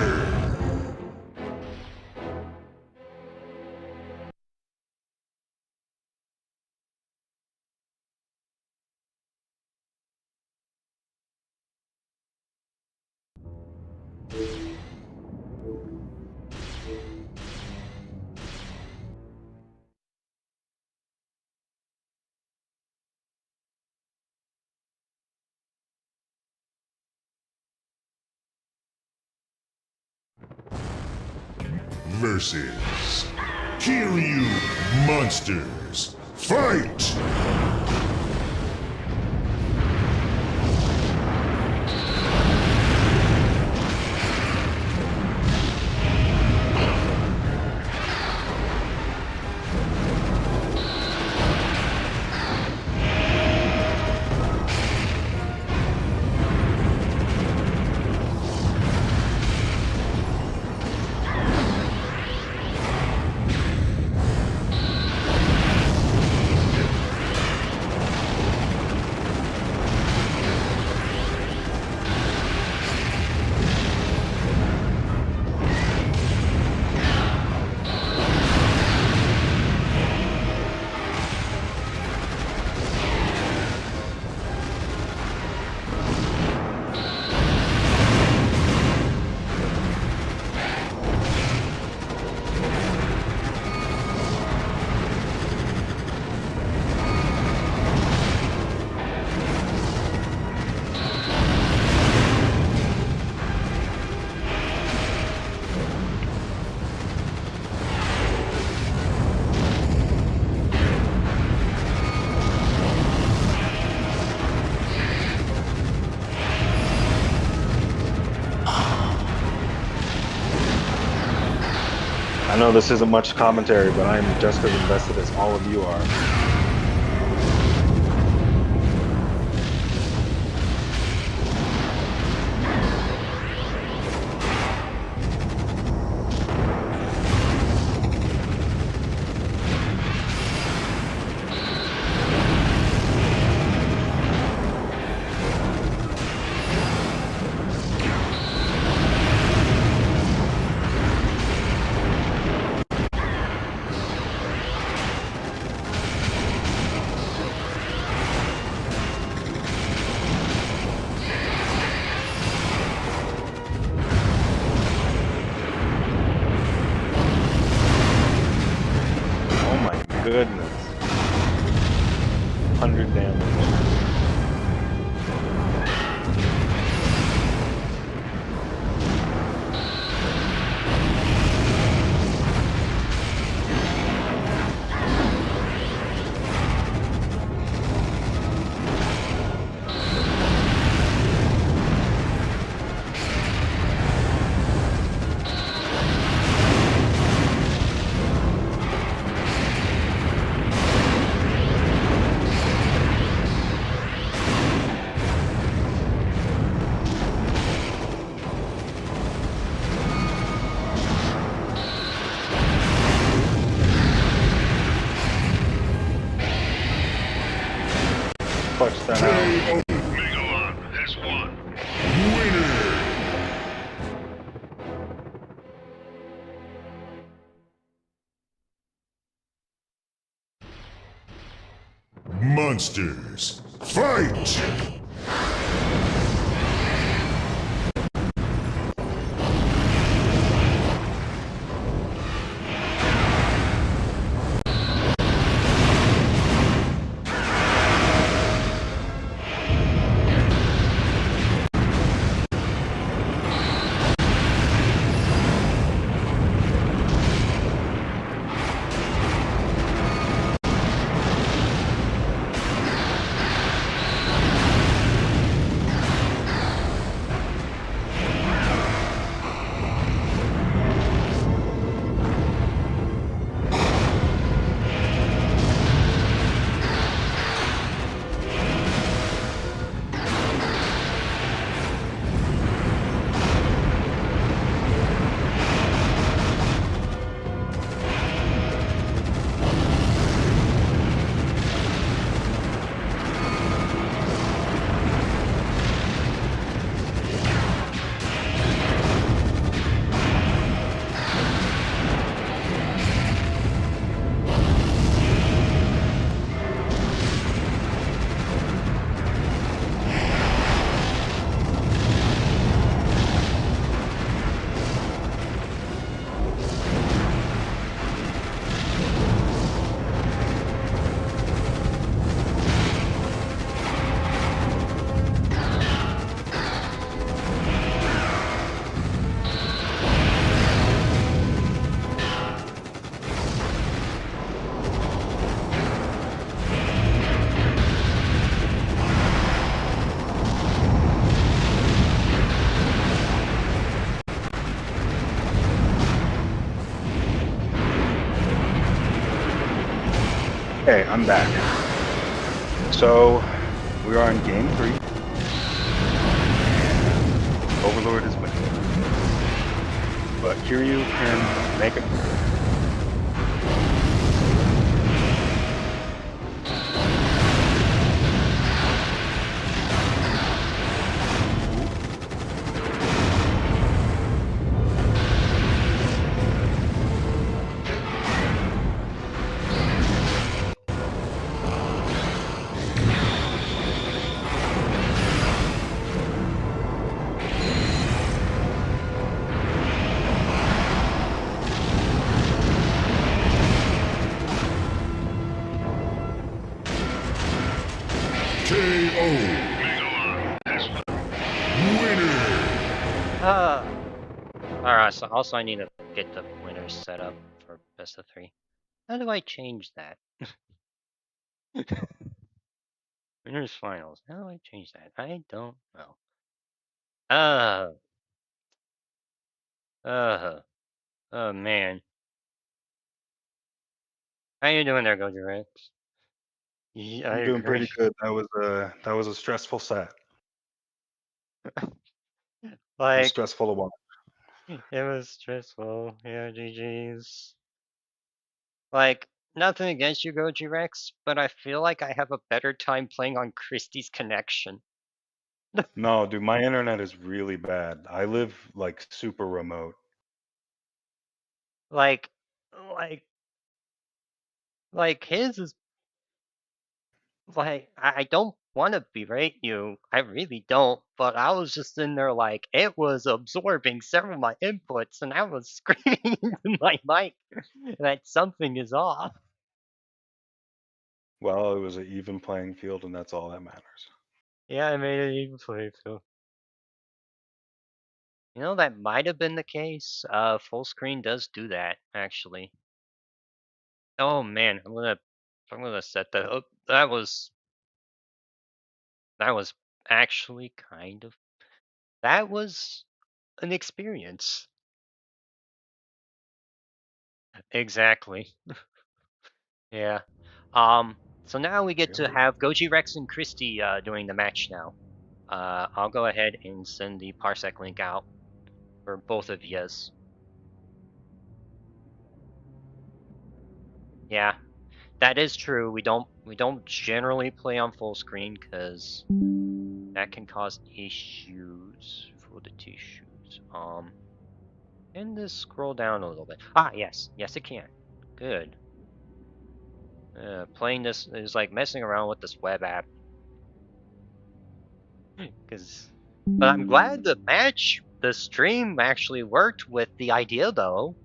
Versus Kiryu Monsters. Fight! I know this isn't much commentary, but I am just as invested as all of you are. goodness. 100 damage. Clutch that out. Megalon has won. Winner. Monsters, fight! Okay, I'm back. So, we are in game 3. Overlord is winning. But Kiryu can make it. KO. Megalon has won. Winner. Alright, so also I need to get the winners set up for best of 3. How do I change that? Winners finals. How do I change that? I don't know. Oh man. How you doing there, Gojo Rex? Yeah, I I'm doing agree. pretty good. That was a stressful set. It was Like, stressful to watch. it was stressful. Yeah, GG's. Like, nothing against you, Goji Rex, but I feel like I have a better time playing on Christie's connection. No, dude, my internet is really bad. I live like super remote. Like, like, like his is like I don't want to berate you. I really don't. But I was just in there like it was absorbing several of my inputs, and I was screaming into my mic that something is off. Well, it was an even playing field, and that's all that matters. Yeah, I made it even playing field. You know, that might have been the case. Full screen does do that, actually. Oh man, I'm gonna set that up. That was actually that was an experience. Exactly. Yeah. So now we get to have Goji Rex and Christy doing the match now. I'll go ahead and send the Parsec link out for both of yous. Yeah, that is true. We don't generally play on full screen because that can cause issues for the tissues. And just scroll down a little bit. Ah, yes, yes it can. Good. Playing this is like messing around with this web app. But I'm glad the stream actually worked with the idea though.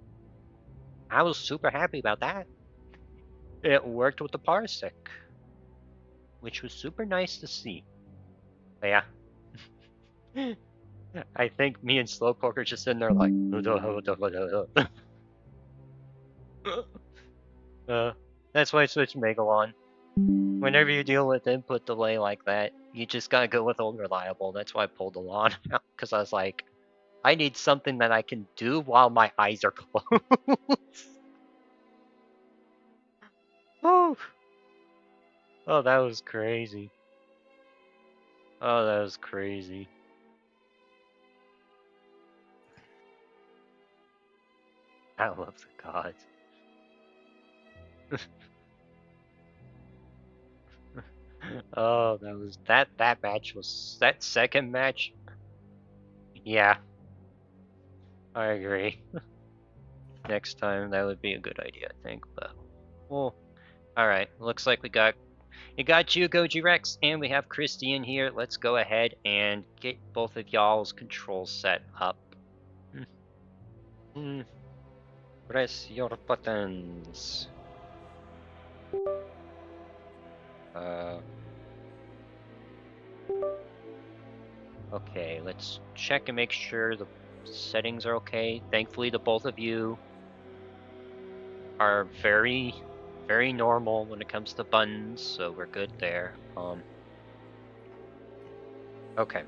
I was super happy about that. It worked with the parsec, which was super nice to see. But yeah. I think me and Slowpoke are just sitting there like, that's why I switched Megalon. Whenever you deal with input delay like that, you just gotta go with old reliable. That's why I pulled the lawn out, because I was like, I need something that I can do while my eyes are closed. Oh, oh, that was crazy. Oh, that was crazy. I love the gods. Oh, that match was that second match. Yeah, I agree. Next time that would be a good idea, I think. But well, all right. Looks like we got you, Goji Rex, and we have Christy in here. Let's go ahead and get both of y'all's controls set up. Press your buttons. Okay, let's check and make sure the settings are okay. Thankfully, the both of you are very, very normal when it comes to buttons, so we're good there. Okay.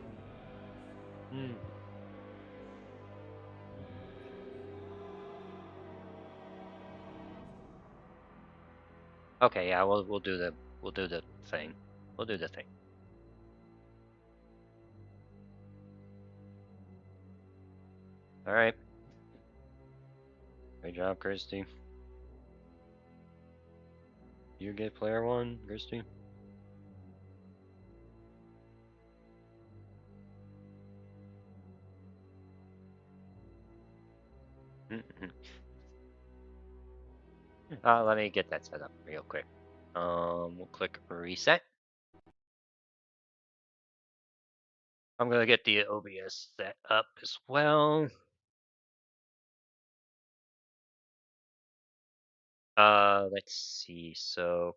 Okay, yeah, we'll do the thing. We'll do the thing. All right. Great job, Christy. You get player one, Christy. Let me get that set up real quick. We'll click reset. I'm gonna get the OBS set up as well. Let's see. So,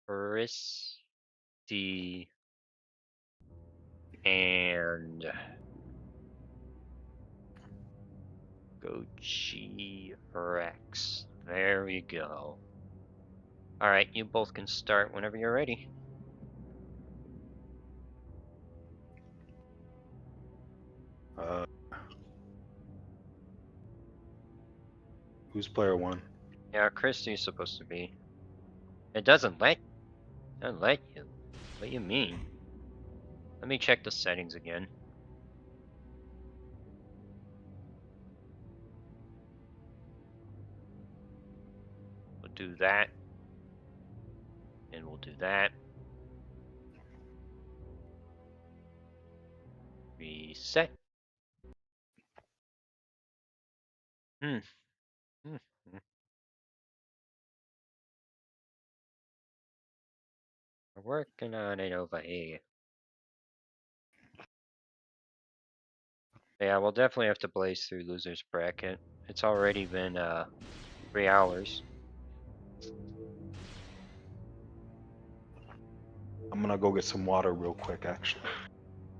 Christy and Goji Rex. There we go. All right, you both can start whenever you're ready. Who's player one? Yeah, Christy's supposed to be. It doesn't let you. What do you mean? Let me check the settings again. We'll do that. And we'll do that. Reset. We're working on it over here. Yeah, we'll definitely have to blaze through loser's bracket. It's already been 3 hours. I'm gonna go get some water real quick, actually.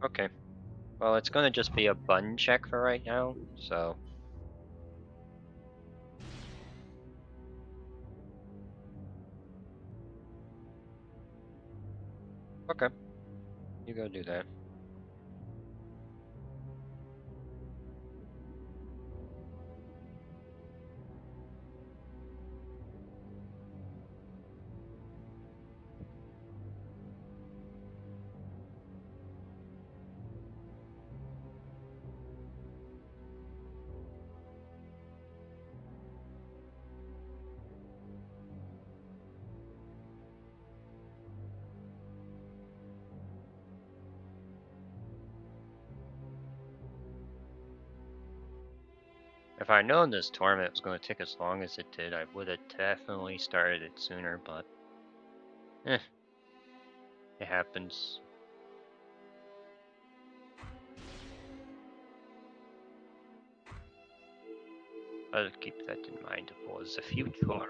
Okay. Well, it's gonna just be a button check for right now, so. Okay. You go do that. If I'd known this tournament was going to take as long as it did, I would have definitely started it sooner, but it happens. I'll keep that in mind for the future.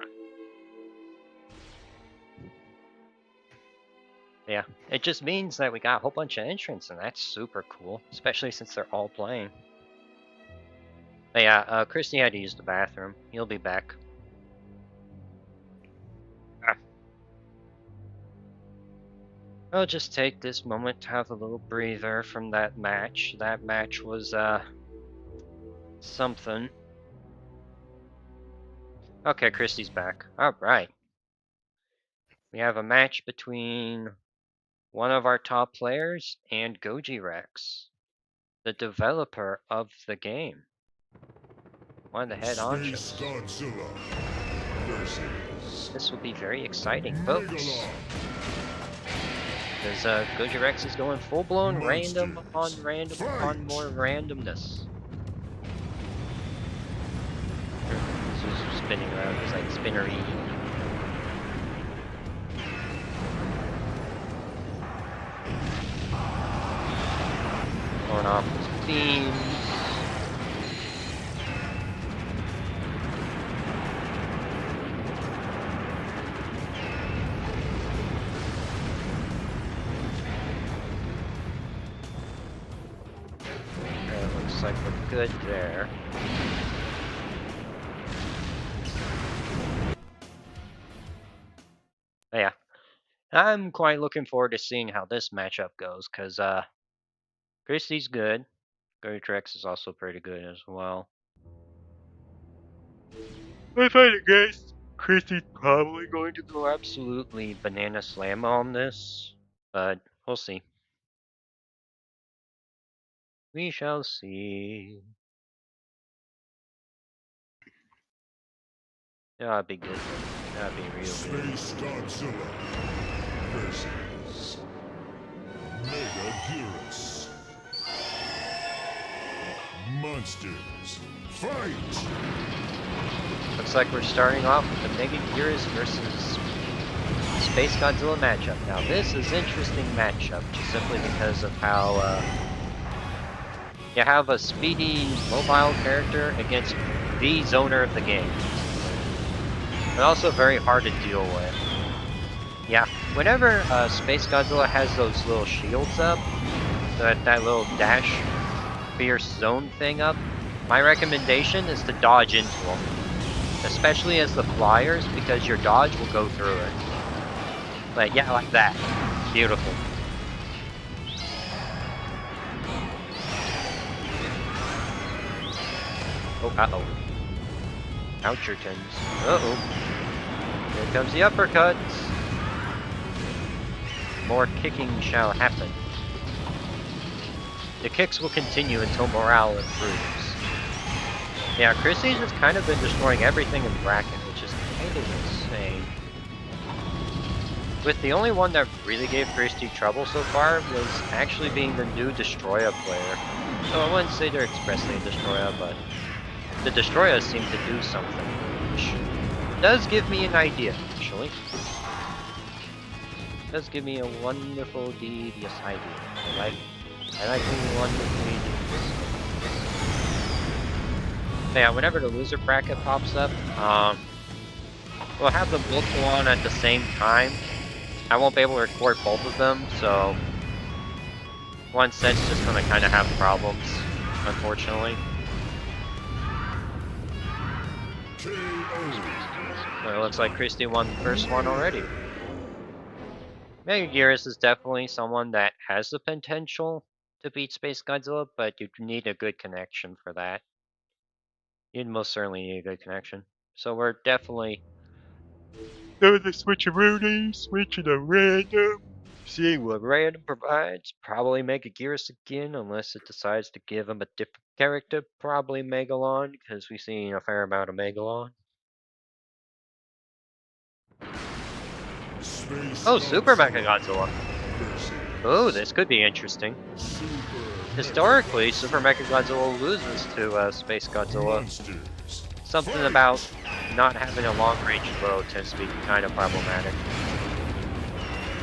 Yeah, it just means that we got a whole bunch of entrants, and that's super cool, especially since they're all playing. But yeah, Christy had to use the bathroom. He'll be back. I'll just take this moment to have a little breather from that match. That match was, something. Okay, Christy's back. Alright. We have a match between one of our top players and Goji Rex, the developer of the game. One of the head honchos. Space Godzilla versus This will be very exciting, folks. Megalon. Because Goji Rex is going full-blown random Monsters. upon random upon more randomness. This is spinning around, it's like spinnery. Going off his beams. Looks like we're good there. But yeah, I'm quite looking forward to seeing how this matchup goes, because Christy's good. Goji Rex is also pretty good as well. I find it, guys. Christy's probably going to go absolutely banana slam on this, but we'll see. We shall see. That'll be good. That'll be real good. Space Godzilla versus Mega Gearus. Monsters, fight! Looks like we're starting off with the Mega Gearus versus Space Godzilla matchup. Now this is an interesting matchup, just simply because of how you have a speedy, mobile character against the zoner of the game. But also very hard to deal with. Yeah, whenever Space Godzilla has those little shields up, that little dash fierce zone thing up, my recommendation is to dodge into them. Especially as the flyers, because your dodge will go through it. But yeah, like that. Beautiful. Oh, uh-oh. Ouchertons. Uh-oh. Here comes the uppercuts. More kicking shall happen. The kicks will continue until morale improves. Yeah, Christy's has kind of been destroying everything in bracket, which is kind of insane. With the only one that really gave Christy trouble so far was actually being the new Destroya player. So I wouldn't say they're expressly a Destroya, but the Destroyas seem to do something, which does give me an idea, actually. Does give me a wonderful, devious idea. I like being wonderfully devious. Yeah, whenever the loser bracket pops up, we'll have them both go on at the same time. I won't be able to record both of them, so one set's just gonna kind of have problems, unfortunately. So it looks like Christy won the first one already. Megaguirus is definitely someone that has the potential to beat Space Godzilla, but you need a good connection for that. You'd most certainly need a good connection. So we're definitely doing the switcheroo, switching to random. Seeing what random provides. Probably Megaguirus again, unless it decides to give him a different character. Probably Megalon, because we've seen a fair amount of Megalon. Oh, Super Mechagodzilla. Oh, this could be interesting. Historically, Super Mechagodzilla loses to Space Godzilla. Something about not having a long-range bow tends to be kind of problematic.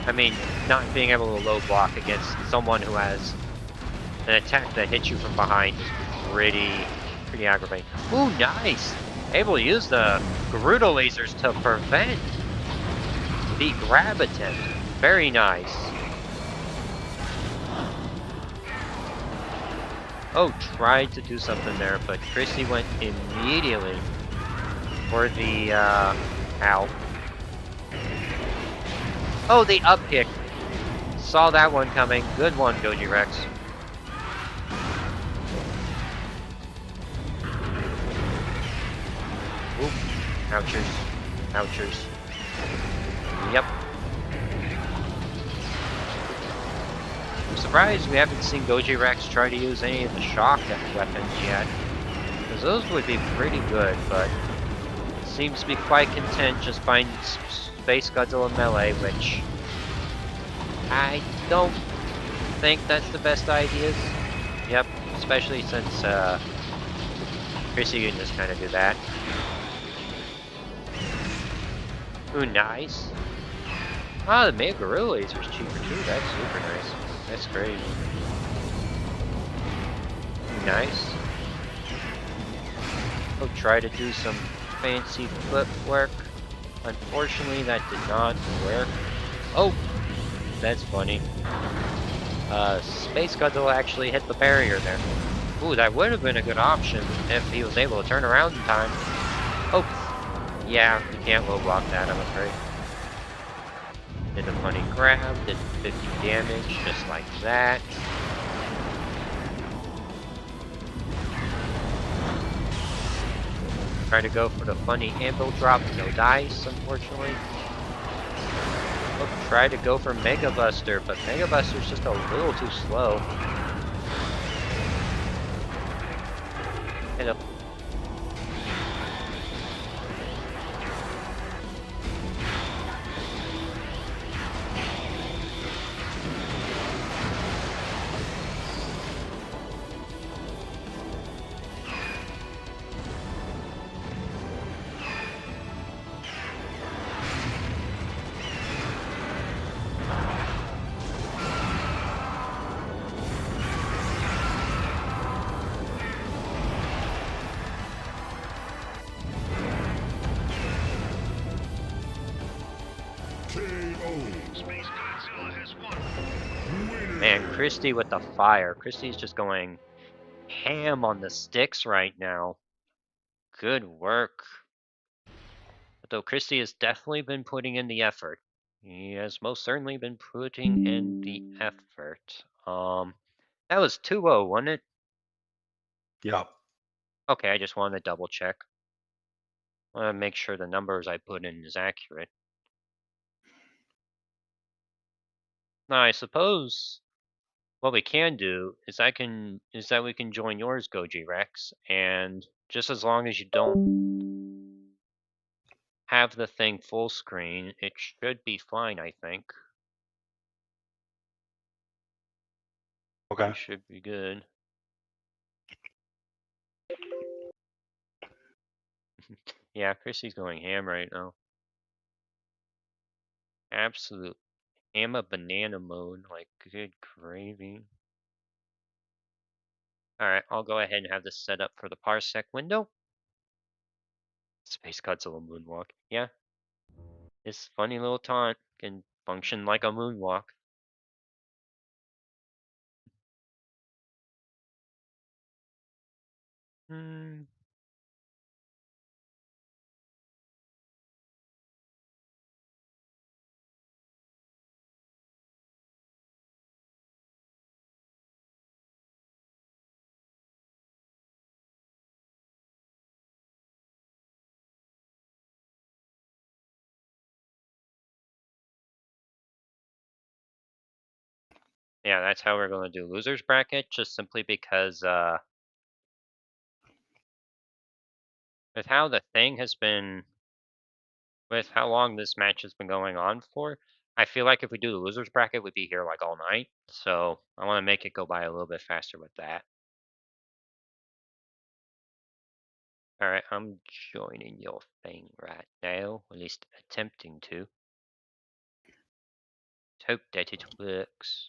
I mean, not being able to low block against someone who has an attack that hits you from behind is pretty aggravating. Ooh, nice! Able to use the Gerudo lasers to prevent the grab attempt. Very nice. Oh, tried to do something there, but Chrissy went immediately for the, ow. Oh, the up kick. Saw that one coming. Good one, Goji Rex. Oop. Ouchers. Ouchers. Yep. I'm surprised we haven't seen Goji Rex try to use any of the shock weapons yet. Because those would be pretty good, but seems to be quite content just finding Space Godzilla melee, which I don't think that's the best ideas. Yep, especially since Chrissy can just kind of do that. Ooh, nice. Ah, the Mega Gorilla Laser's cheaper too. That's super nice. That's great. Nice. I'll try to do some fancy flip work. Unfortunately, that did not work. Oh, that's funny. Space Godzilla actually hit the barrier there. Ooh, that would have been a good option if he was able to turn around in time. Oh, yeah, you can't low block that, I'm afraid. Did a funny grab, did 50 damage, just like that. Try to go for the funny anvil drop, no dice, unfortunately. Oh, try to go for Mega Buster, but Mega Buster's just a little too slow. And Space Godzilla has won. man, Christy with the fire. Christy's just going ham on the sticks right now. Good work. Though Christy has definitely been putting in the effort. He has most certainly been putting in the effort. That was 2-0, wasn't it? Yup. Okay, I just wanted to double check. I want to make sure the numbers I put in is accurate. Now, I suppose what we can do is that we can join yours, Goji Rex, and just as long as you don't have the thing full screen, it should be fine, I think. Okay. You should be good. Yeah, Chrissy's going ham right now. Absolute ham a banana mode, like good gravy. Alright, I'll go ahead and have this set up for the parsec window. Space Godzilla moonwalk. Yeah. This funny little taunt can function like a moonwalk. Hmm. Yeah, that's how we're going to do losers bracket, just simply because with how the thing has been, with how long this match has been going on for, I feel like if we do the losers bracket, we'd be here like all night. So I want to make it go by a little bit faster with that. All right, I'm joining your thing right now, at least attempting to. Hope that it works.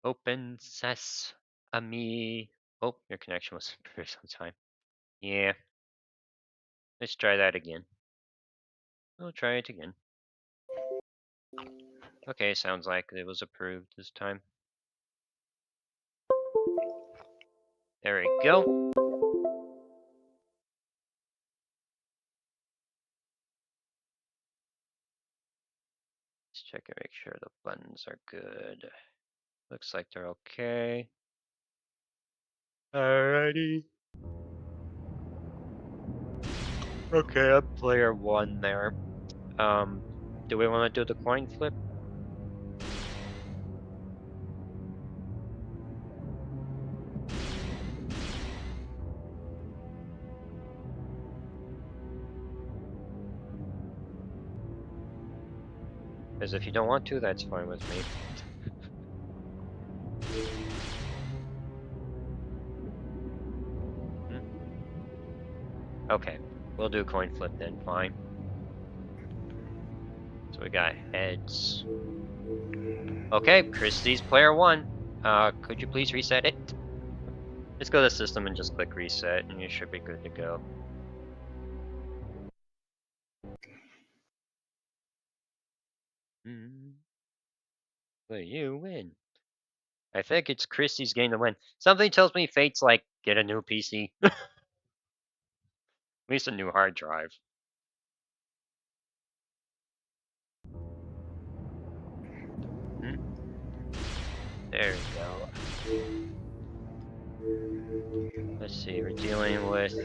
Open sesame. Oh, your connection was for some time. Yeah. Let's try that again. We'll try it again. Okay, sounds like it was approved this time. There we go. Let's check and make sure the buttons are good. Looks like they're okay. Alrighty. Okay, I'm player 1 there. Do we want to do the coin flip? Because if you don't want to, that's fine with me. Okay, we'll do coin flip then, fine. So we got heads. Okay, Christie's player 1. Could you please reset it? Just go to system and just click reset and you should be good to go. But you win. I think it's Christie's game to win. Something tells me Fate's like, get a new PC. At least a new hard drive. There we go. Let's see, we're dealing with...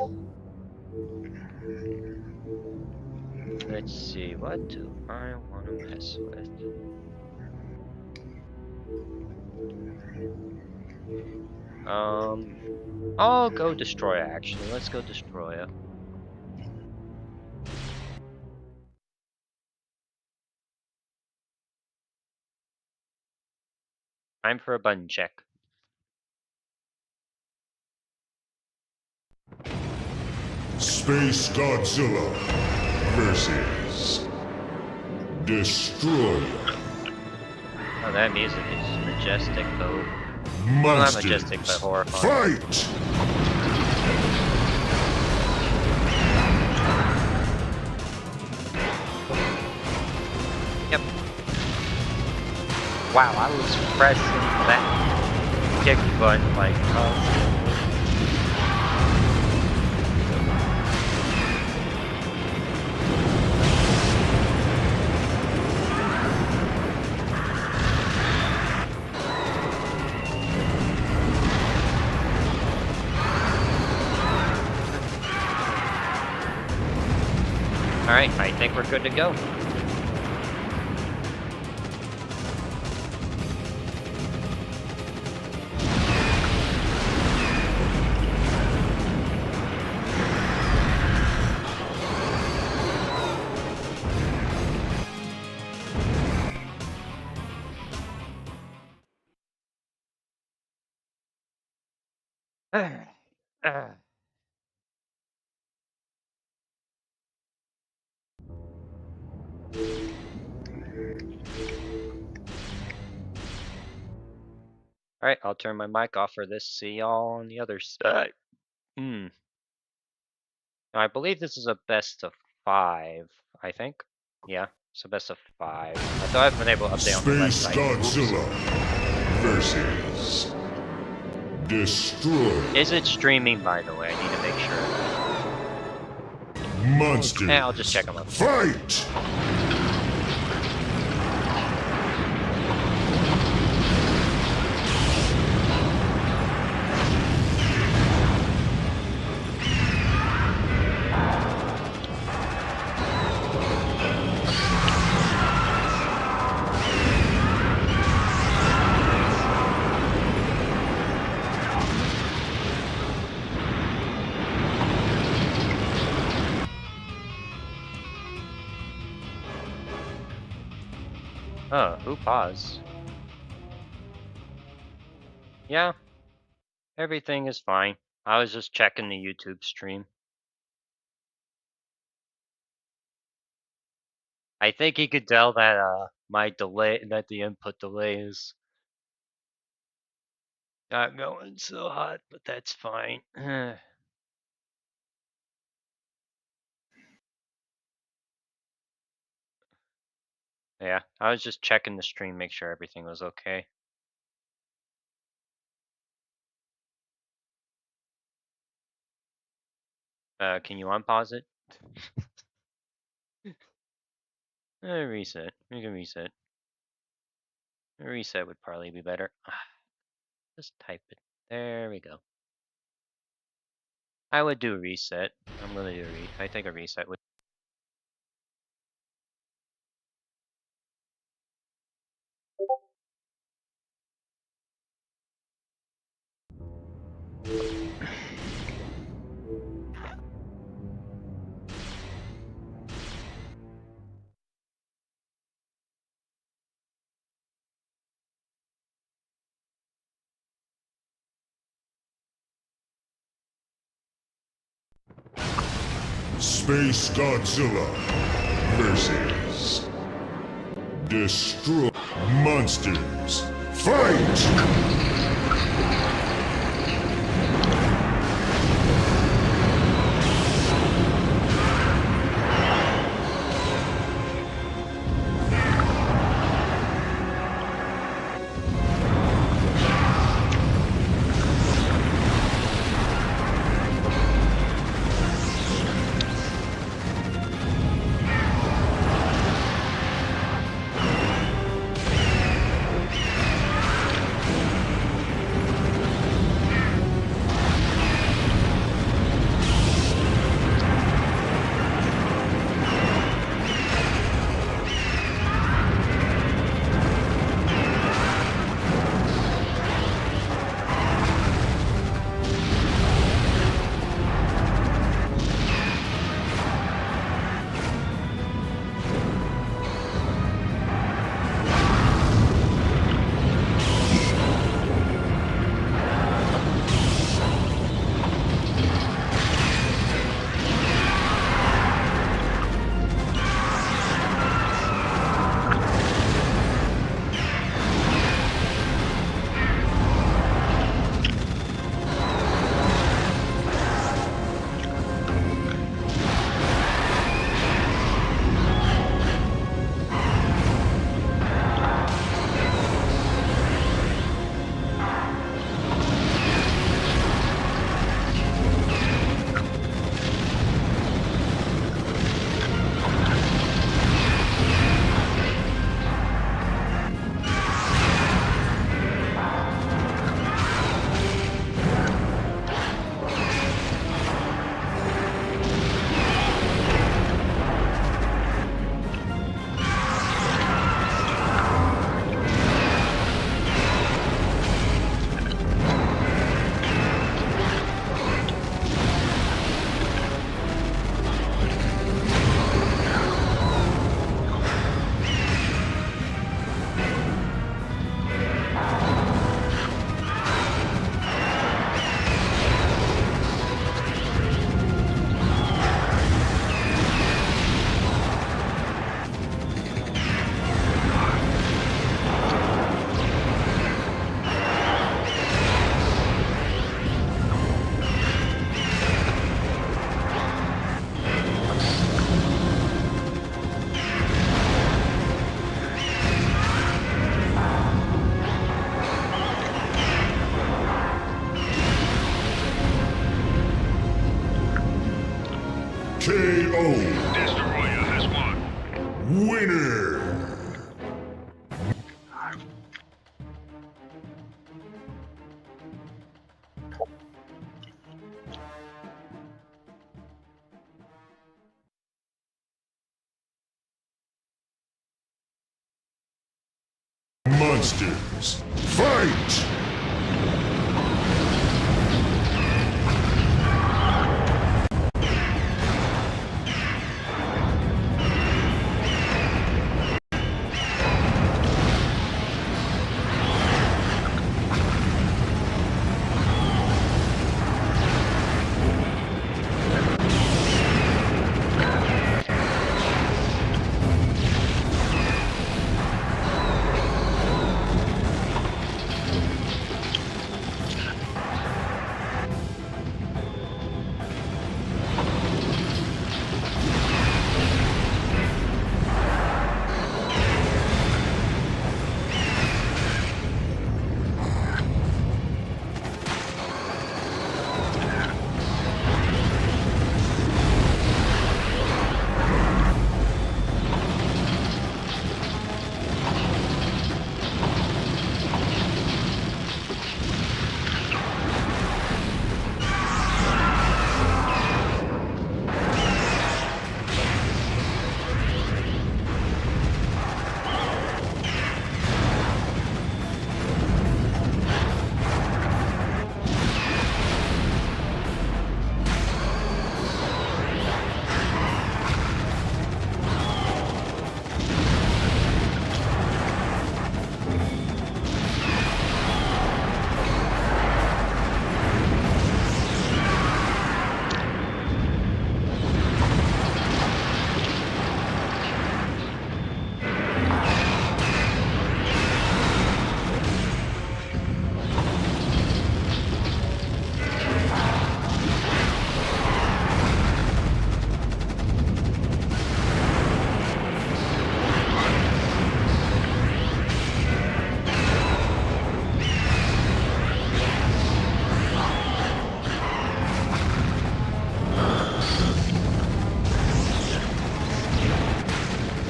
Let's see, what do I want to mess with? I'll go Destroyer actually. Let's go Destroyer. Time for a button check. Space Godzilla versus Destroyer. Oh, that music is majestic though. Well, not majestic, but horrifying. Fight! Yep. Wow, I was pressing that kick button like Alright, I think we're good to go. Alright, I'll turn my mic off for this. See y'all on the other side. I believe this is a best of 5, I think. Yeah, it's a best of 5. I thought I've been able to update on the Space website. Godzilla versus Destroy Is it streaming, by the way? I need to make sure. Monsters. I'll just check them up. Fight! Oh, who paused? Yeah, everything is fine. I was just checking the YouTube stream. I think he could tell that that the input delay is not going so hot, but that's fine. Yeah, I was just checking the stream, make sure everything was okay. Can you unpause it? Reset. You can reset. A reset would probably be better. Just type it. There we go. I would do a reset. I'm gonna do I think a reset would. Space Godzilla versus Destroy Monsters. Fight! Winner! Monsters, fight!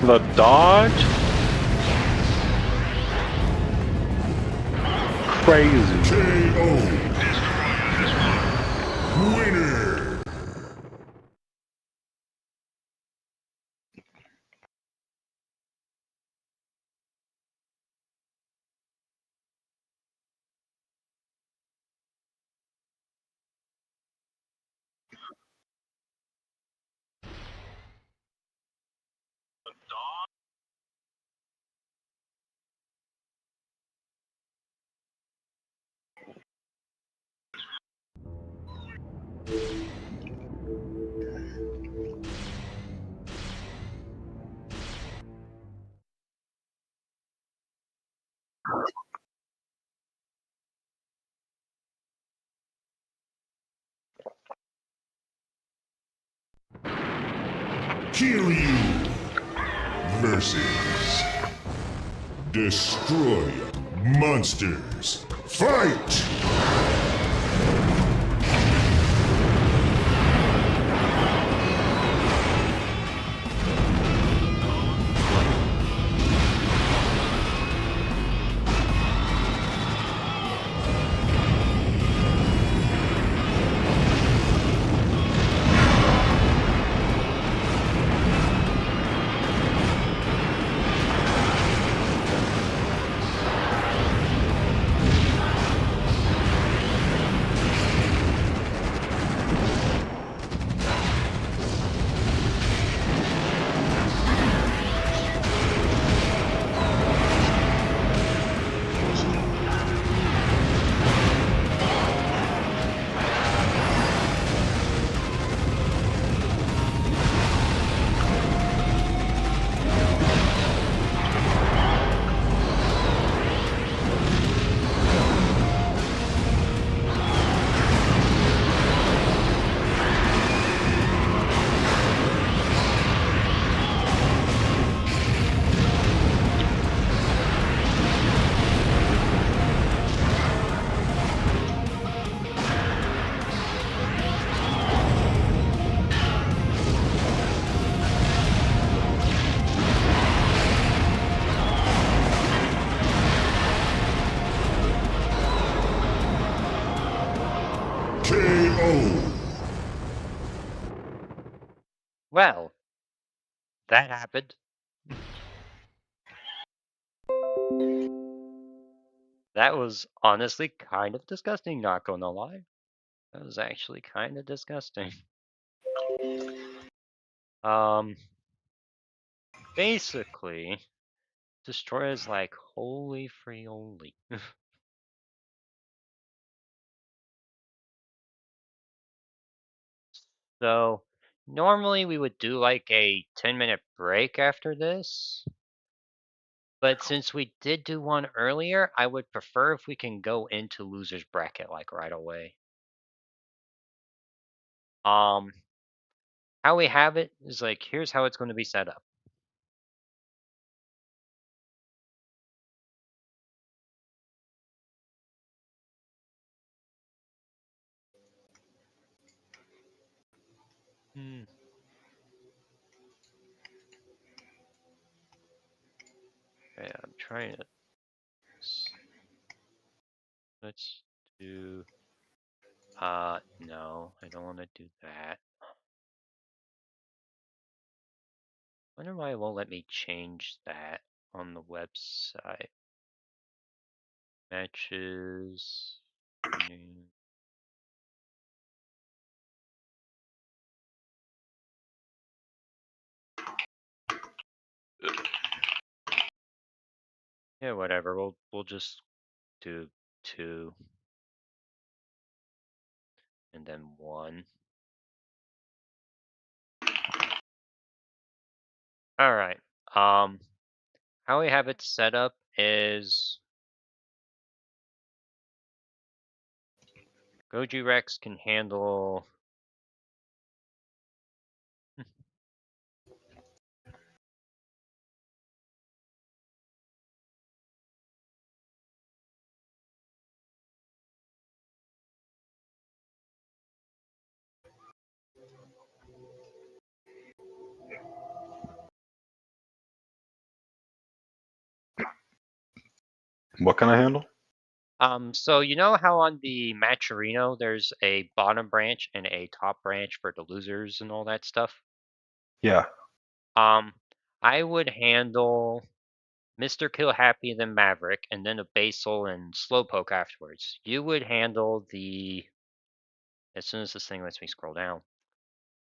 The dodge? Crazy. KO! Winner! Kiryu versus Destroy Monsters. Fight! Well, that happened. That was honestly kind of disgusting, not gonna lie. That was actually kind of disgusting. Um, basically, Destroy is like, holy frioli. So, normally we would do like a 10-minute break after this. But since we did do one earlier, I would prefer if we can go into loser's bracket like right away. How we have it is like, here's how it's going to be set up. Okay, I'm trying to. Let's do. No, I don't want to do that. Wonder why it won't let me change that on the website. Matches. Yeah, whatever. We'll just do 2 and then 1. All right. How we have it set up is Goji Rex can handle. What can I handle? So you know how on the Matcherino there's a bottom branch and a top branch for the losers and all that stuff? Yeah. I would handle Mr. Kill Happy and then Maverick, and then a Basil and Slowpoke afterwards. You would handle the. As soon as this thing lets me scroll down,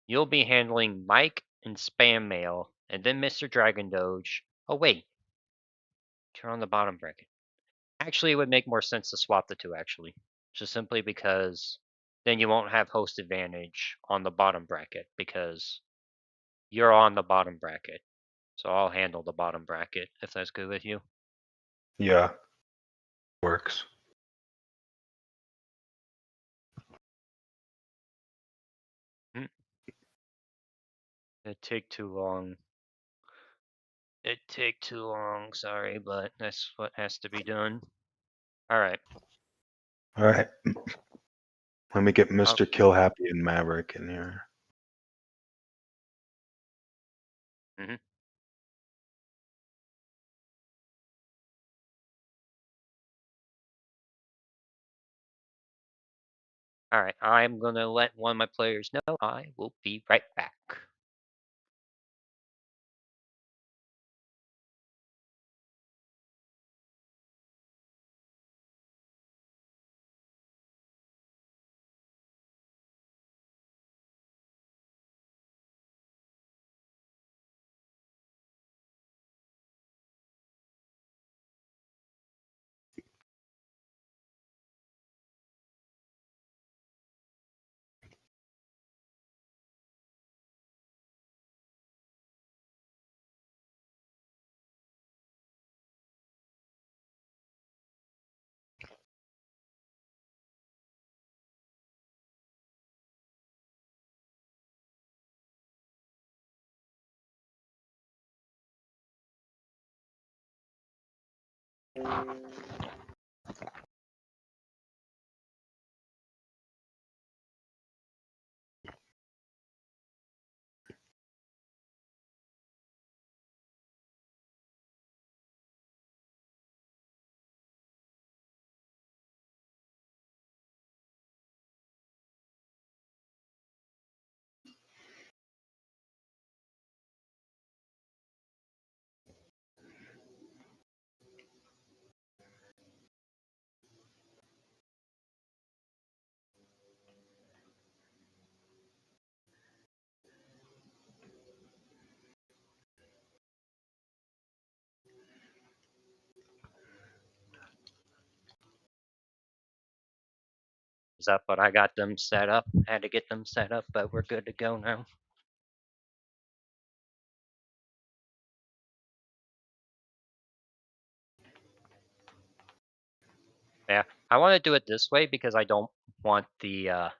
you'll be handling Mike and Spam Mail, and then Mr. Dragon Doge. Oh wait, turn on the bottom bracket. Actually, it would make more sense to swap the two, actually. Just simply because then you won't have host advantage on the bottom bracket because you're on the bottom bracket. So I'll handle the bottom bracket if that's good with you. Yeah. Works. It'd take too long. It'd take too long, sorry, but that's what has to be done. Alright. All right. Let me get Mr. Kill Happy and Maverick in here. Alright, I'm gonna let one of my players know. I will be right back. up, but I got them set up. Had to get them set up, but we're good to go now. Yeah, I want to do it this way because I don't want the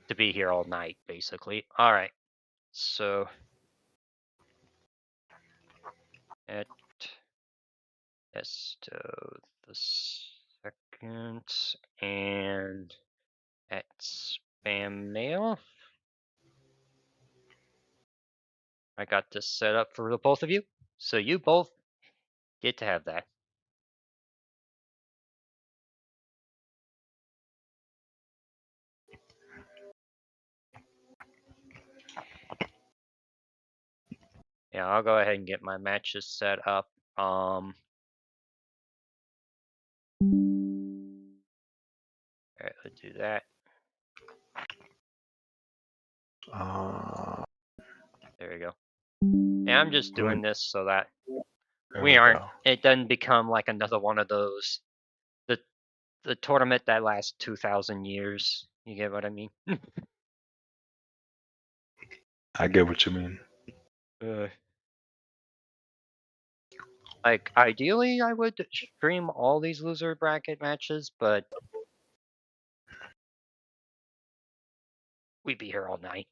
to be here all night, basically. All right, so at Esto the second and at spam mail. I got this set up for the both of you, so you both get to have that. Yeah, I'll go ahead and get my matches set up. Alright, let's do that. There we go. Yeah, I'm just doing this so that we aren't. go. It doesn't become like another one of those. The tournament that lasts 2,000 years. You get what I mean? I get what you mean. Like ideally, I would stream all these loser bracket matches, but we'd be here all night.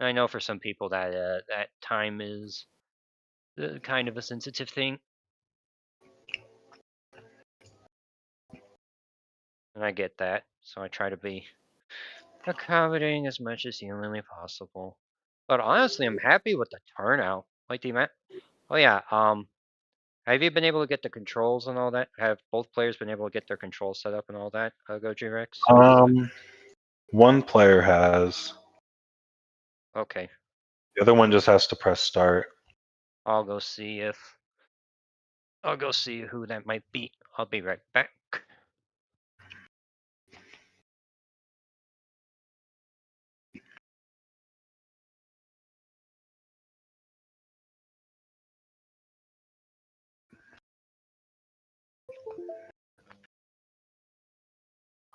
I know for some people that that time is kind of a sensitive thing, and I get that. So I try to be accommodating as much as humanly possible. But honestly, I'm happy with the turnout. Like the amount. Oh yeah. Have you been able to get the controls and all that? Have both players been able to get their controls set up and all that? Goji Rex. One player has. Okay. The other one just has to press start. I'll go see who that might be. I'll be right back.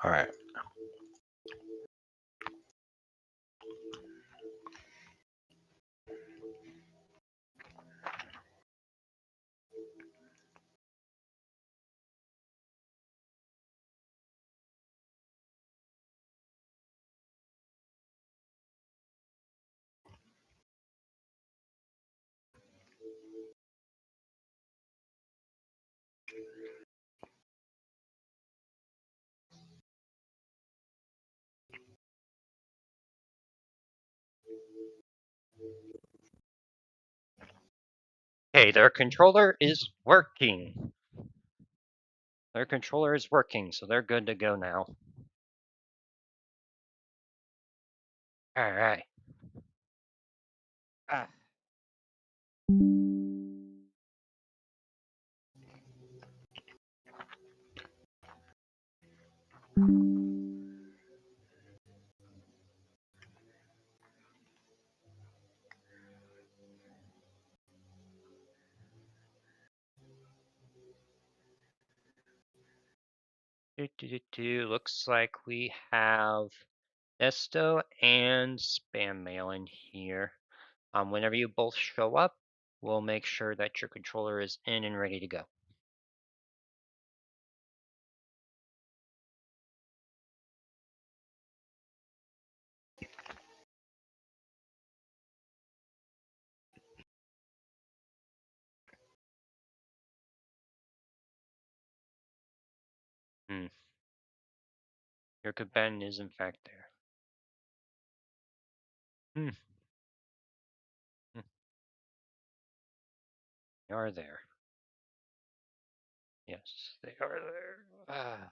All right. Hey, their controller is working. Their controller is working, so they're good to go now. All right. Ah. Looks like we have Esto and spam mail in here. Whenever you both show up, we'll make sure that your controller is in and ready to go. Your Kaben is in fact there. They are there. Yes, they are there. Ah.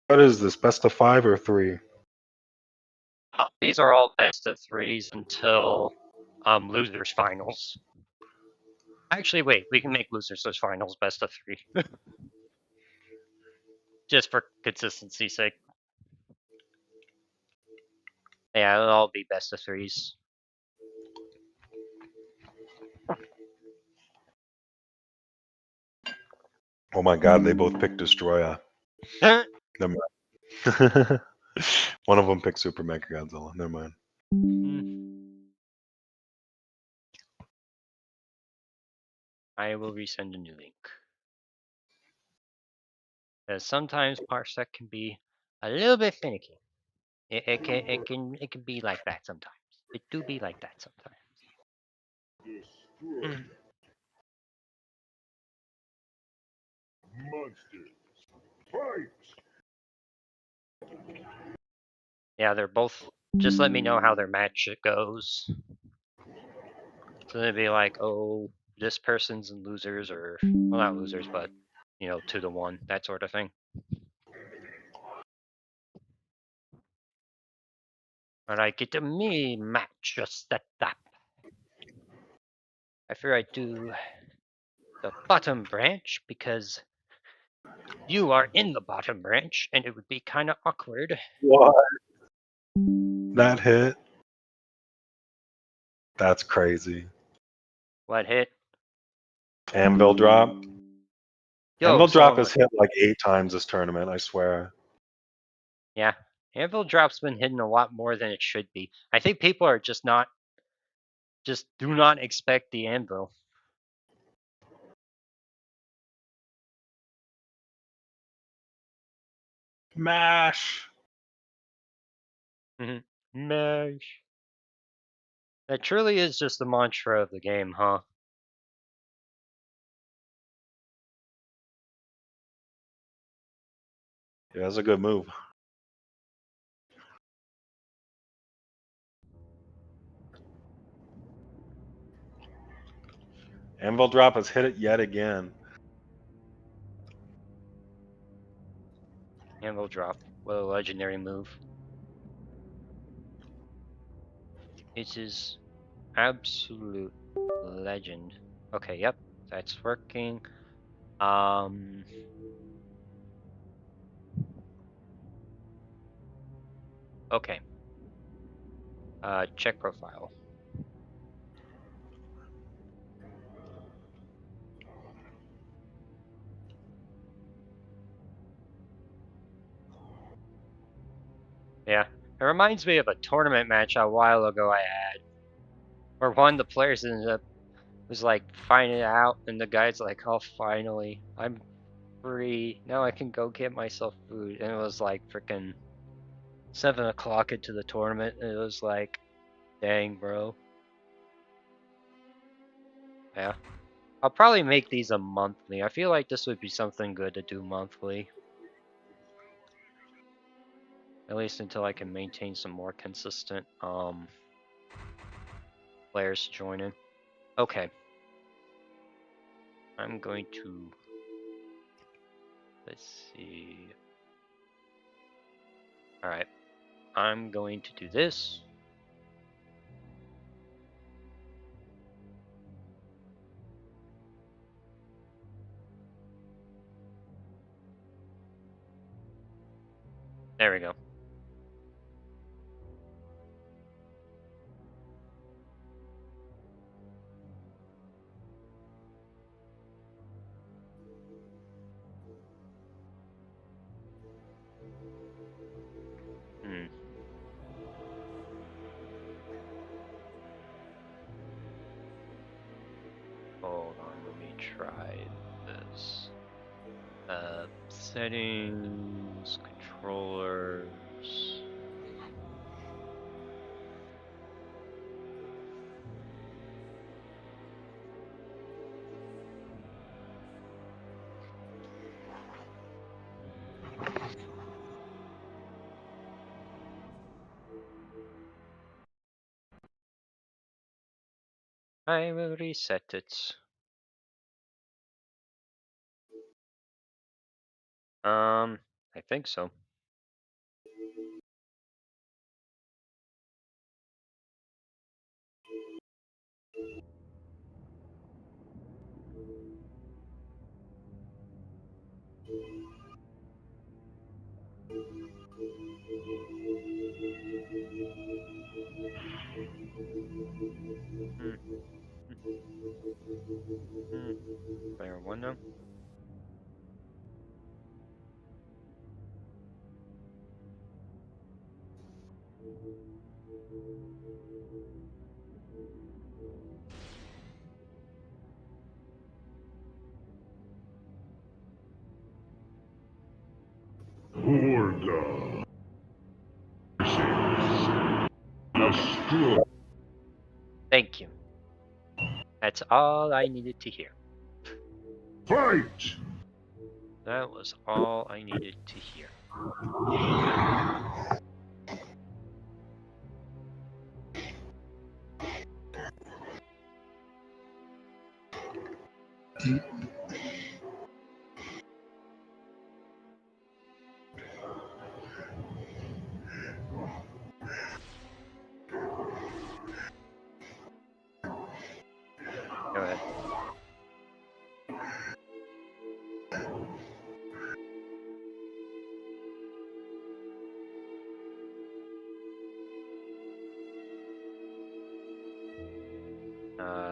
What is this? Best of 5 or 3? These are all best of threes until losers finals. Actually, wait, we can make losers finals best of 3. Just for consistency's sake. Yeah, it'll all be best of 3s. Oh my god, they both picked Destroyer. Never mind. One of them picked Super Mega Godzilla. Never mind. I will resend a new link. Because sometimes Parsec can be a little bit finicky. It can be like that sometimes. It do be like that sometimes. Monsters. Fight! Yeah, they're both. Just let me know how their match goes. So they'd be like, oh, this person's in losers, or well, not losers, but 2-1, that sort of thing. Alright, get to me match a setup. I figure I'd do the bottom branch because you are in the bottom branch, and it would be kind of awkward. What? That hit? That's crazy. What hit? Anvil drop? Yo, Anvil drop so- has hit like 8 times this tournament, I swear. Yeah, Anvil drop's been hidden a lot more than it should be. I think people are just do not expect the Anvil. Mash! Mash. That truly is just the mantra of the game, huh? Yeah, that's a good move. Anvil drop has hit it yet again. Anvil drop. What a legendary move. It is absolute legend. Okay, yep, that's working. Okay. Check profile. Yeah, it reminds me of a tournament match a while ago I had, where one of the players was like finding it out, and the guy's like, "Oh, finally, I'm free. Now I can go get myself food." And it was like freaking 7 o'clock into the tournament, and it was like, dang, bro. Yeah. I'll probably make these a monthly. I feel like this would be something good to do monthly. At least until I can maintain some more consistent players to join in. Okay. I'm going to, let's see. Alright. I'm going to do this. There we go. Hold on, let me try this. Settings, controllers. I will reset it. I think so. Player 1 now. Horda. Destroy. Thank you. That's all I needed to hear. Fight! That was all I needed to hear. Go ahead.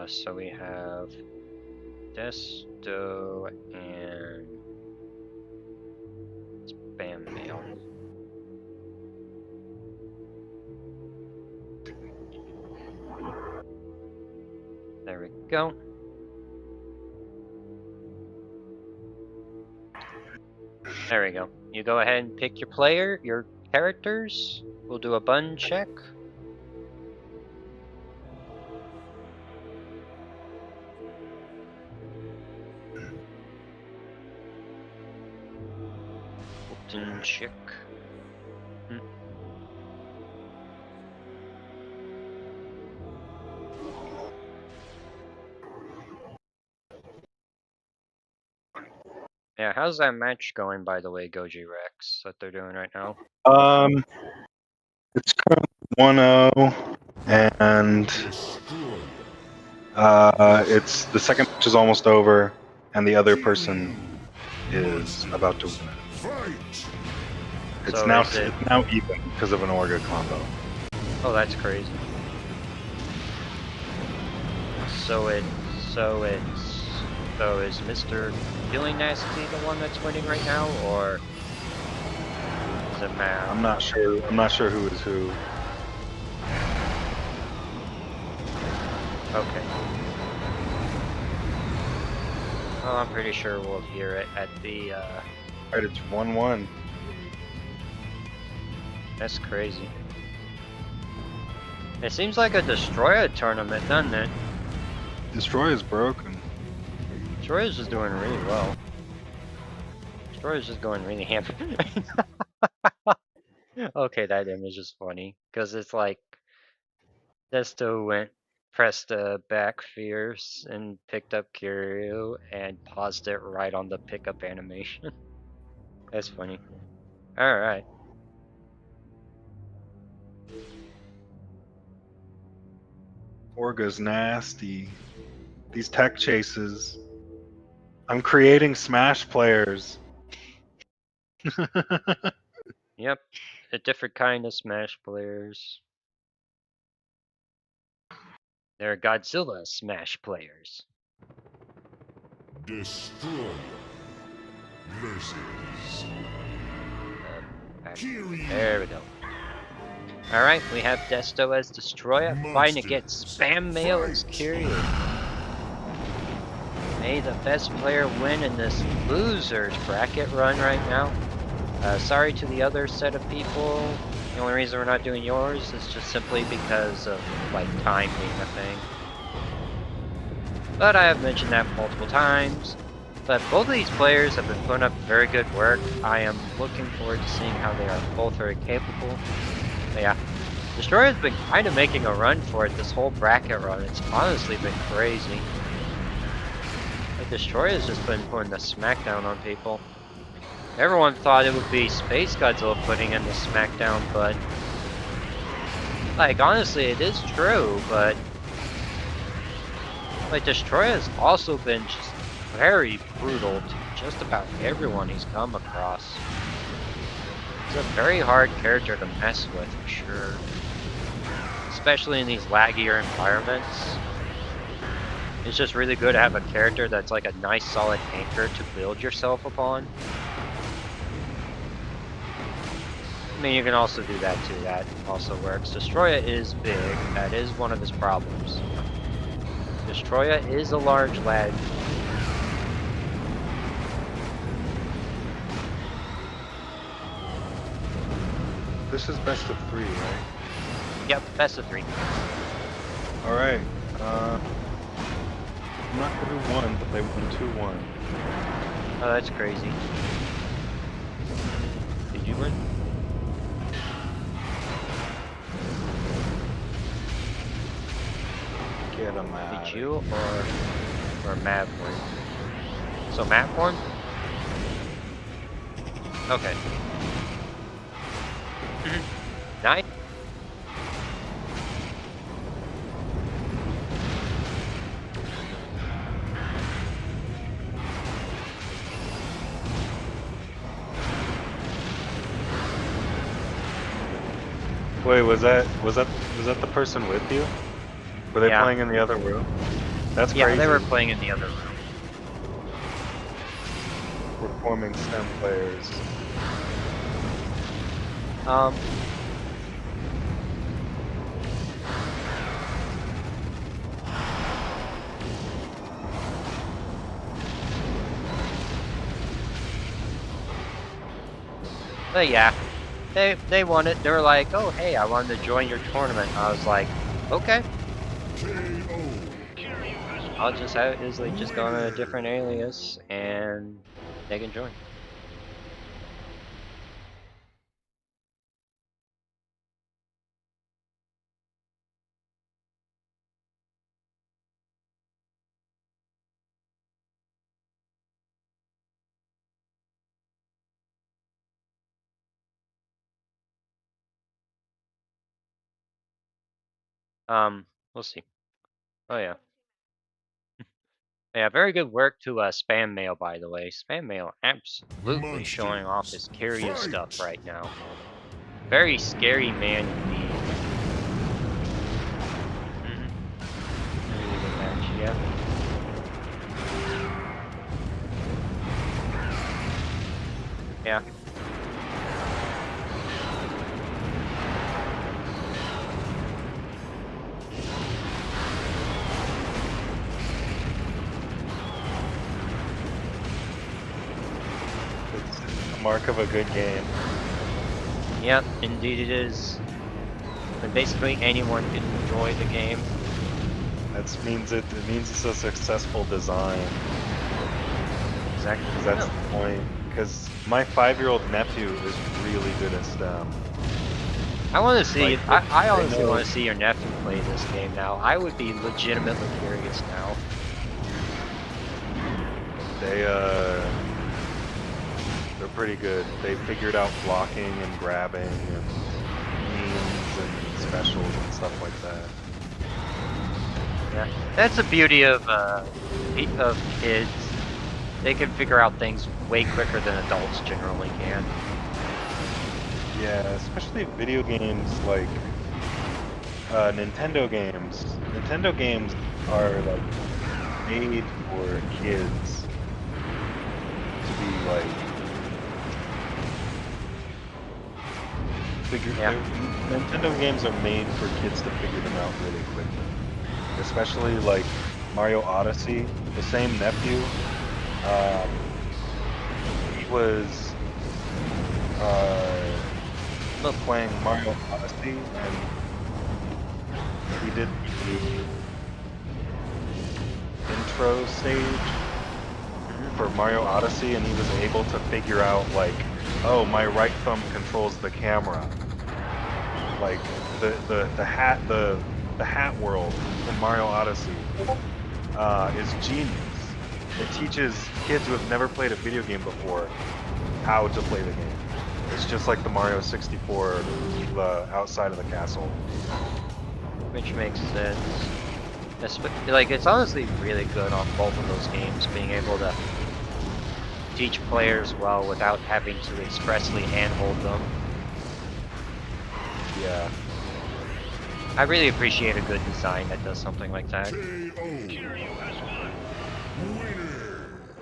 So we have Desto and Spam Mail. There we go. There we go. You go ahead and pick your player, your characters. We'll do a button check. Button check. Yeah, how's that match going, by the way, Goji Rex, that they're doing right now? It's currently 1-0, and it's the second match is almost over, and the other person is about to win it. Fight! It's So now is it- it's now even because of an Orga combo. Oh, that's crazy. So is Mr. Feeling Nasty the one that's winning right now, or is it Matt? I'm not sure. I'm not sure who is who. Okay. Well, I'm pretty sure we'll hear it at the, Right, it's 1-1. that's crazy. It seems like a Destroyer tournament, doesn't it? Destroy is broken. Destroyer's just doing really well. Destroyer's just going really hammer. Okay, that image is funny, because it's like, Desto went, pressed back fierce, and picked up Kiryu, and paused it right on the pickup animation. That's funny. Alright. Orga's nasty. These tech chases. I'm creating Smash players. Yep, a different kind of Smash players. They're Godzilla Smash players. Destroy. Versus. Kiryu. There we go. Alright, we have Desto as Destroyer, fighting against Spam Mail as Kiryu. May the best player win in this losers bracket run right now. Sorry to the other set of people. The only reason we're not doing yours is just simply because of like time being a thing. But I have mentioned that multiple times. But both of these players have been putting up very good work. I am looking forward to seeing how they are both very capable. But yeah, Destroyer's been kind of making a run for it this whole bracket run. It's honestly been crazy. Like Destroyer's just been putting the smackdown on people. Everyone thought it would be Space Godzilla putting in the smackdown, but like honestly it is true, but like Destroyer's also been just very brutal to just about everyone he's come across. He's a very hard character to mess with for sure. especially in these laggier environments. It's just really good to have a character that's like a nice solid anchor to build yourself upon. I mean, you can also do that too, that also works. Destroya is big, that is one of his problems. Destroya is a large lad. This is best of 3, right? Yep, best of 3. All right. I'm not gonna do 1, but they won 2-1. Oh, that's crazy. Did you win? Get them out. Did you or Mav win? So Mav won? Okay. Nice. Wait, was that the person with you? Were they Yeah. playing in the other room? That's Yeah, crazy. they were playing in the other room. Performing STEM players. But yeah, they won it. They were like, oh hey, I wanted to join your tournament. I was like, okay. I'll just have easily just go on a different alias and they can join. We'll see. Oh yeah. Yeah, very good work to Spam Mail, by the way. Spam Mail absolutely showing off his curious stuff right now. Very scary man indeed. Really good match, yeah. Yeah. It's a mark of a good game. Yep, indeed it is. And basically anyone can enjoy the game. That means it means it's a successful design. Exactly. 'Cause that's the point. Because my 5-year-old nephew is really good at STEM. I want to see. Like, I I honestly know- want to see your nephew play this game now. I would be legitimately curious now. They're pretty good. They figured out blocking and grabbing and memes and specials and stuff like that. Yeah, that's the beauty of kids. They can figure out things way quicker than adults generally can. Yeah, especially video games like Nintendo games. Nintendo games are like made for kids to be like Yeah. Nintendo games are made for kids to figure them out really quickly. Especially like Mario Odyssey. The same nephew. He was playing Mario Odyssey, and he did the intro stage for Mario Odyssey, and he was able to figure out like, oh, my right thumb controls the camera. Like the hat world in Mario Odyssey is genius. It teaches kids who have never played a video game before how to play the game. It's just like the Mario 64 outside of the castle. Which makes sense. Like, it's honestly really good on both of those games, being able to teach players well without having to expressly handhold them. Yeah. I really appreciate a good design that does something like that. KO. Kiryu has won. Winner.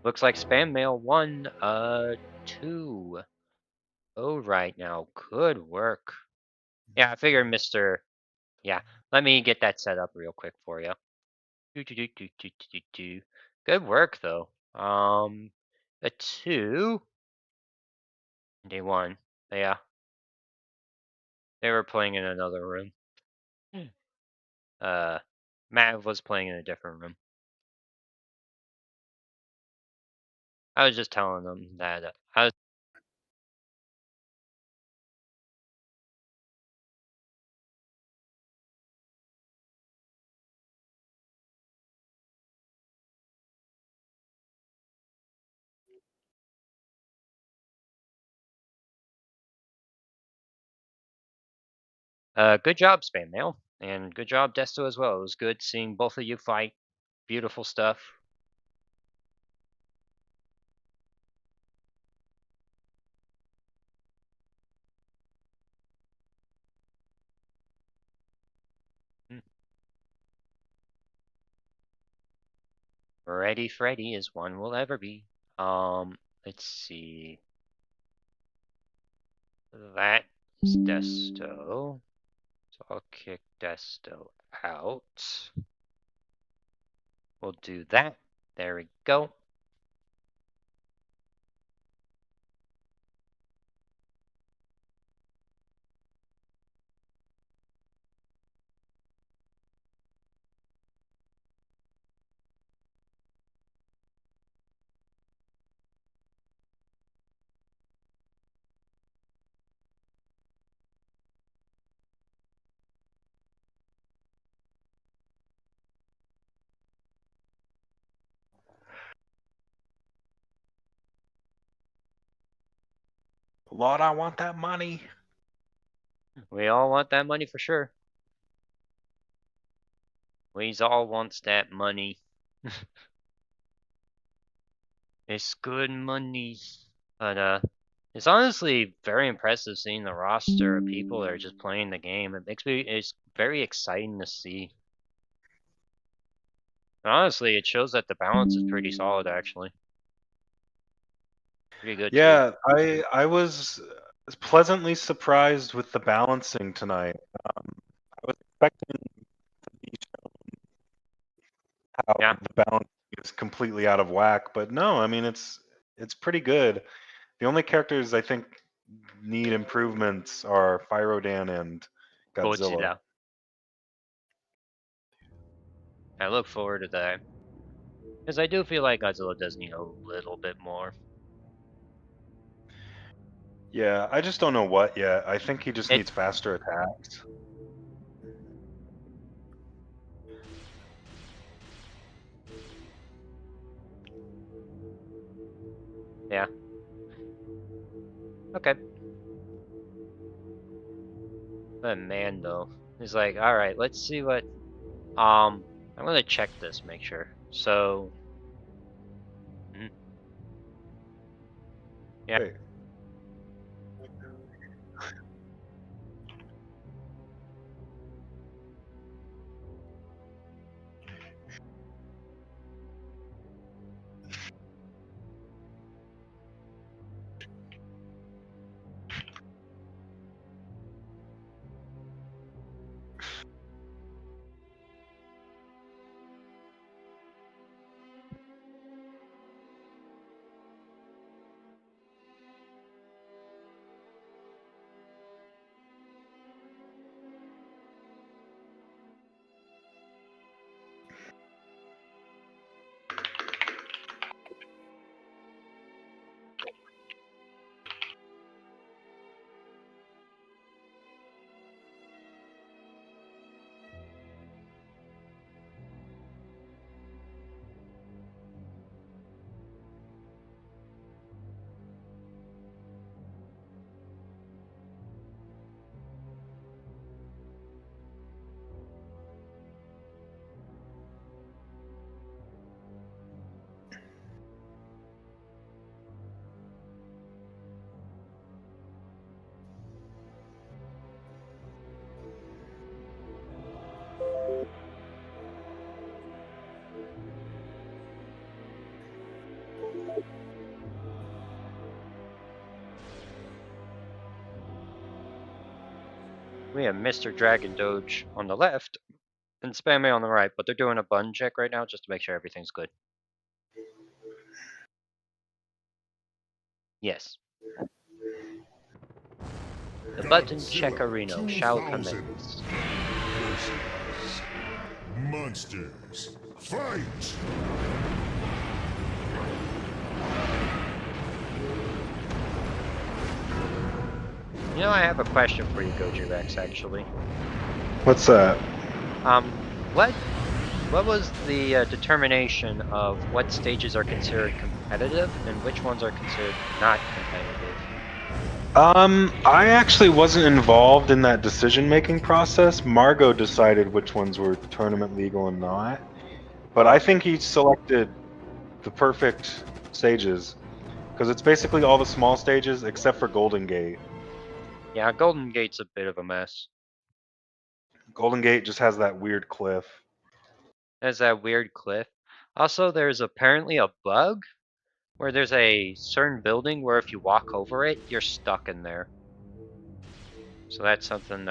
Looks like spam mail 1, 2. Oh, right now. Good work. Yeah, I figured Mr. Yeah, let me get that set up real quick for you. Good work, though. A 2. Day 1. Yeah, they were playing in another room. Uh, Matt was playing in a different room. I was just telling them that I was. Good job, Spam Mail, and good job, Desto, as well. It was good seeing both of you fight. Beautiful stuff. Ready Freddy as one will ever be. Let's see. That is Desto. So I'll kick Desto out. We'll do that. There we go. Lord, I want that money. We all want that money for sure. We all wants that money. It's good money. But it's honestly very impressive seeing the roster of people that are just playing the game. It's very exciting to see. And honestly, it shows that the balance is pretty solid actually. Pretty good too. Yeah, I was pleasantly surprised with the balancing tonight. I was expecting to be shown how Yeah. the balance is completely out of whack, but no, I mean it's pretty good. The only characters I think need improvements are Pyrodan and Godzilla. Godzilla. I look forward to that. Because I do feel like Godzilla does need a little bit more. Yeah, I just don't know what yet. I think he just It- needs faster attacks. Yeah. Okay. But man, though, he's like, all right, let's see what. I'm gonna check this, make sure. So. Yeah. Wait. We have Mr. Dragon Doge on the left and Spam Mail on the right, but they're doing a button check right now just to make sure everything's good. Yes. The button checkerino shall 2000 commence. versus Monsters. Fight! You know, I have a question for you, Goji Rex, actually. What's that? What was the determination of what stages are considered competitive and which ones are considered not competitive? I actually wasn't involved in that decision-making process. Margot decided which ones were tournament legal and not. But I think he selected the perfect stages because it's basically all the small stages except for Golden Gate. Yeah, Golden Gate's a bit of a mess. Golden Gate just has that weird cliff. There's that weird cliff. Also, there's apparently a bug where there's a certain building where if you walk over it, you're stuck in there. So that's something,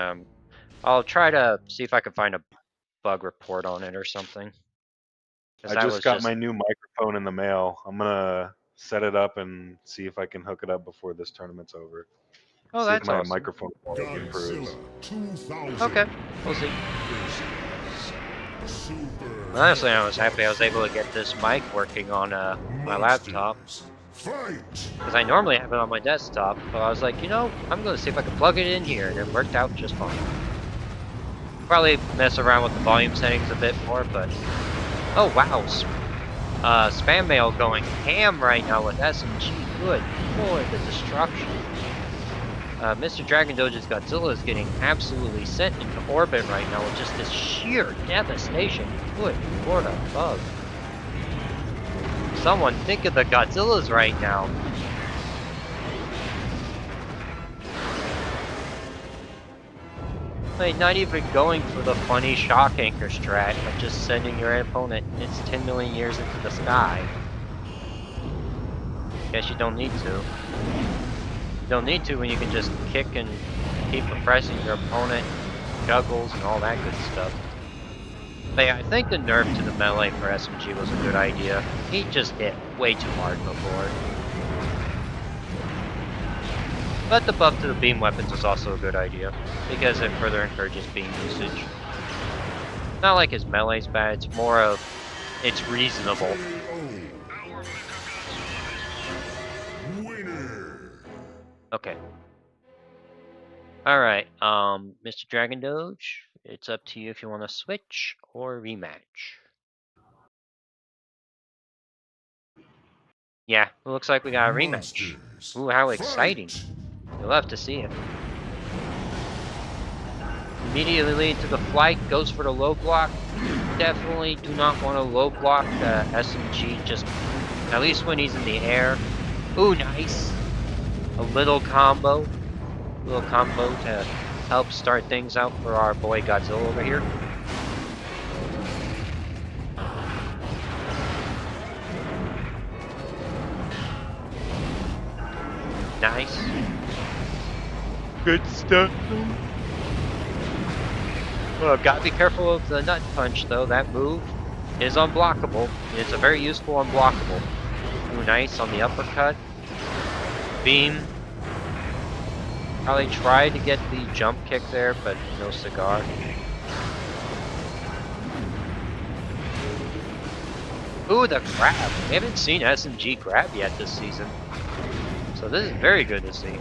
I'll try to see if I can find a bug report on it or something. 'Cause I that just was got my new microphone in the mail. I'm gonna set it up and see if I can hook it up before this tournament's over. Oh, see if that's my awesome. microphone quality improves. Godzilla 2000 Okay, we'll see. versus Super Honestly, I was happy I was able to get this mic working on my laptop. Monsters. Fight! Because I normally have it on my desktop, but I was like, you know, I'm going to see if I can plug it in here, and it worked out just fine. Probably mess around with the volume settings a bit more, but... Oh, wow. Spam Mail going ham right now with SMG. Good lord, the destruction. Mr. Dragon Doge's Godzilla is getting absolutely sent into orbit right now with just this sheer devastation. Good lord above. Someone think of the Godzillas right now. Like, not even going for the funny shock anchor strat of just sending your opponent its 10 million years into the sky. Guess you don't need to. You don't need to when you can just kick and keep compressing your opponent, juggles, and all that good stuff. But yeah, I think the nerf to the melee for SMG was a good idea. He just hit way too hard before. But the buff to the beam weapons is also a good idea, because it further encourages beam usage. Not like his melee's bad, it's more of, it's reasonable. Winner! Okay. Alright, Mr. Dragon Doge, it's up to you if you want to switch or rematch. Yeah, it looks like we got a rematch. Monsters. Ooh, how exciting. Fight! You'll have to see it. Immediately into the flight, goes for the low block. Definitely do not want to low block the SMG, just at least when he's in the air. Ooh, nice. A little combo. Little combo to help start things out for our boy Godzilla over here. Nice. Good stuff. Well, gotta be careful of the nut punch though. That move is unblockable. It's a very useful unblockable. Ooh, nice on the uppercut. Beam. Probably tried to get the jump kick there, but no cigar. Ooh, the grab. We haven't seen SMG grab yet this season. So this is very good to see.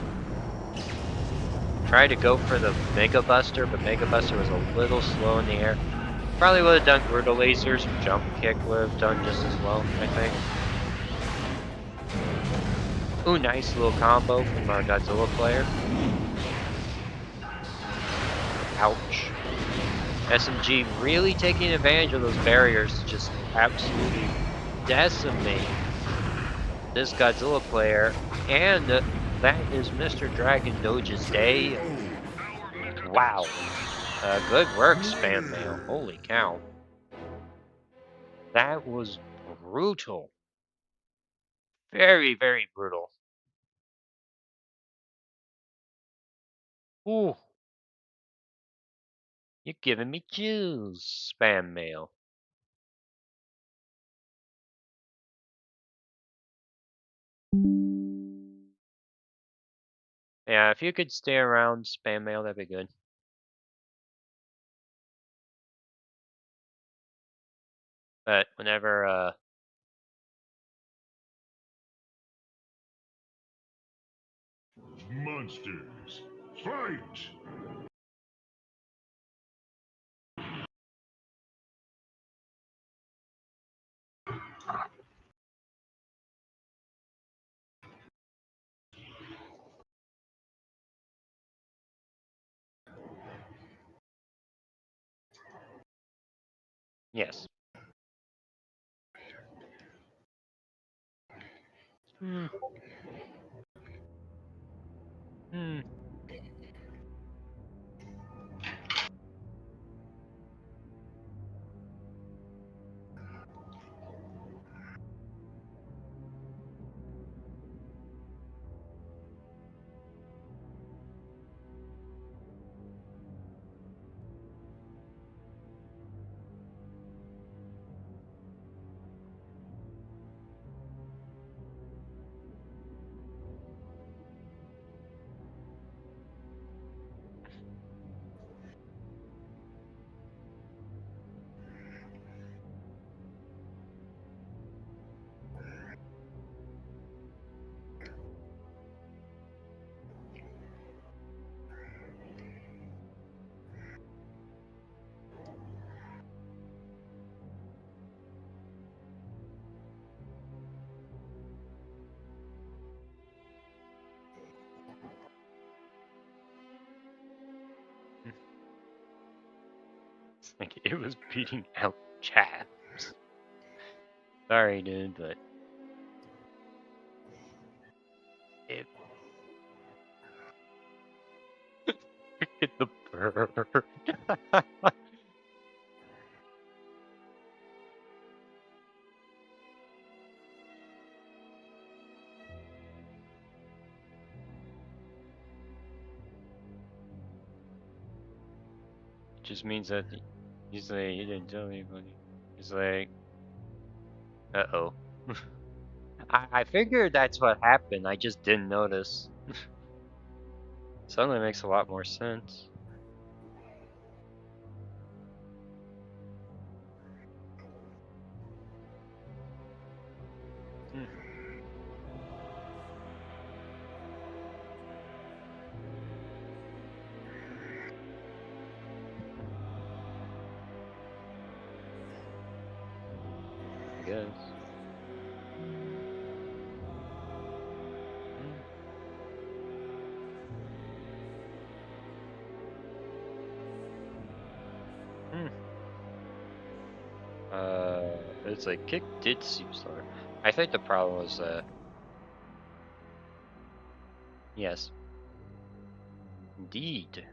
Tried to go for the Mega Buster, but Mega Buster was a little slow in the air. Probably would have done Brutal Lasers, jump kick would have done just as well, I think. Ooh, nice little combo from our Godzilla player. Ouch. SMG really taking advantage of those barriers to just absolutely decimate this Godzilla player. And that is Mr. Dragon Doge's day. Wow. Good work, Spam Mail. Holy cow. That was brutal. Very, very brutal. Ooh. You're giving me chills. Spam mail. Yeah, if you could stay around spam mail, that'd be good. But whenever Monsters, fight! yes. Hmm. Hmm. It's like it was beating out chaps. Sorry, dude, but it hit the bird. Just means that he's like, he didn't tell anybody. He's like, uh-oh. I figured that's what happened. I just didn't notice. Suddenly makes a lot more sense. Hmm. I guess. Hmm. Hmm. It's like kick did seem slower. I think the problem was yes. Indeed.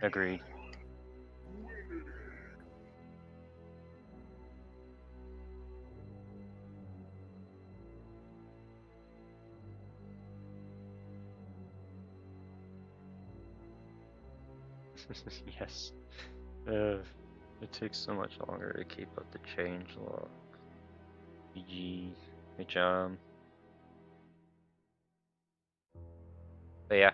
Agreed. yes. It takes so much longer to keep up the change log. GG. Good job. But yeah.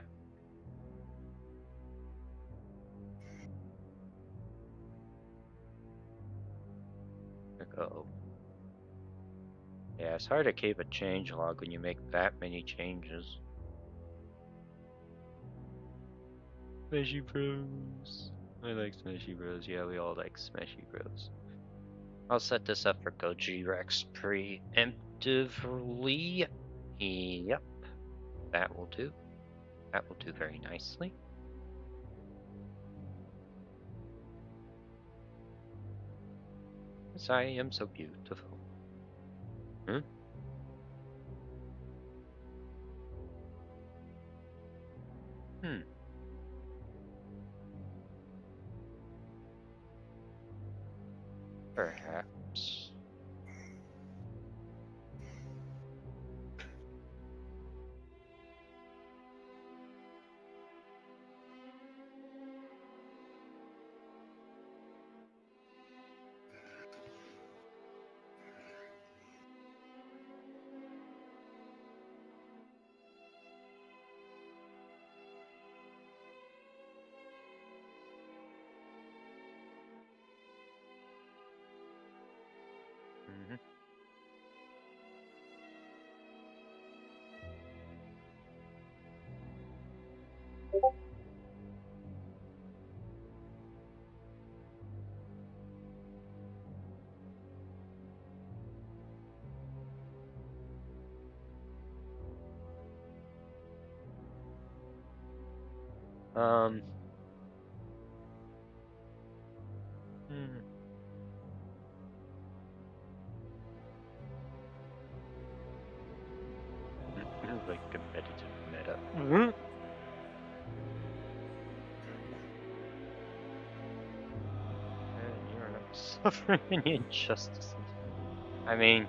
Like, uh-oh. Yeah, it's hard to keep a change log when you make that many changes. Smashy Bros. I like Smashy Bros. Yeah, we all like Smashy Bros. I'll set this up for Goji Rex preemptively. Yep, that will do. That will do very nicely. Yes, I am so beautiful. Hmm? Hmm. Perhaps. Hmm. Like competitive meta. And you're not suffering any injustices. I mean,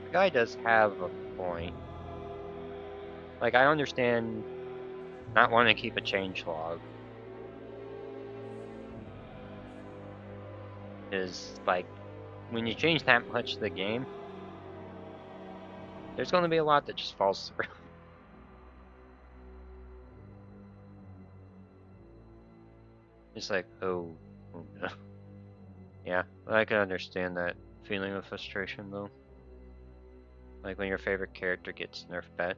the guy does have a point. Like, I understand not wanting to keep a change log. Is like, when you change that much to the game, there's going to be a lot that just falls through. It's like, oh no. Yeah, I can understand that feeling of frustration though. Like when your favorite character gets nerfed bad.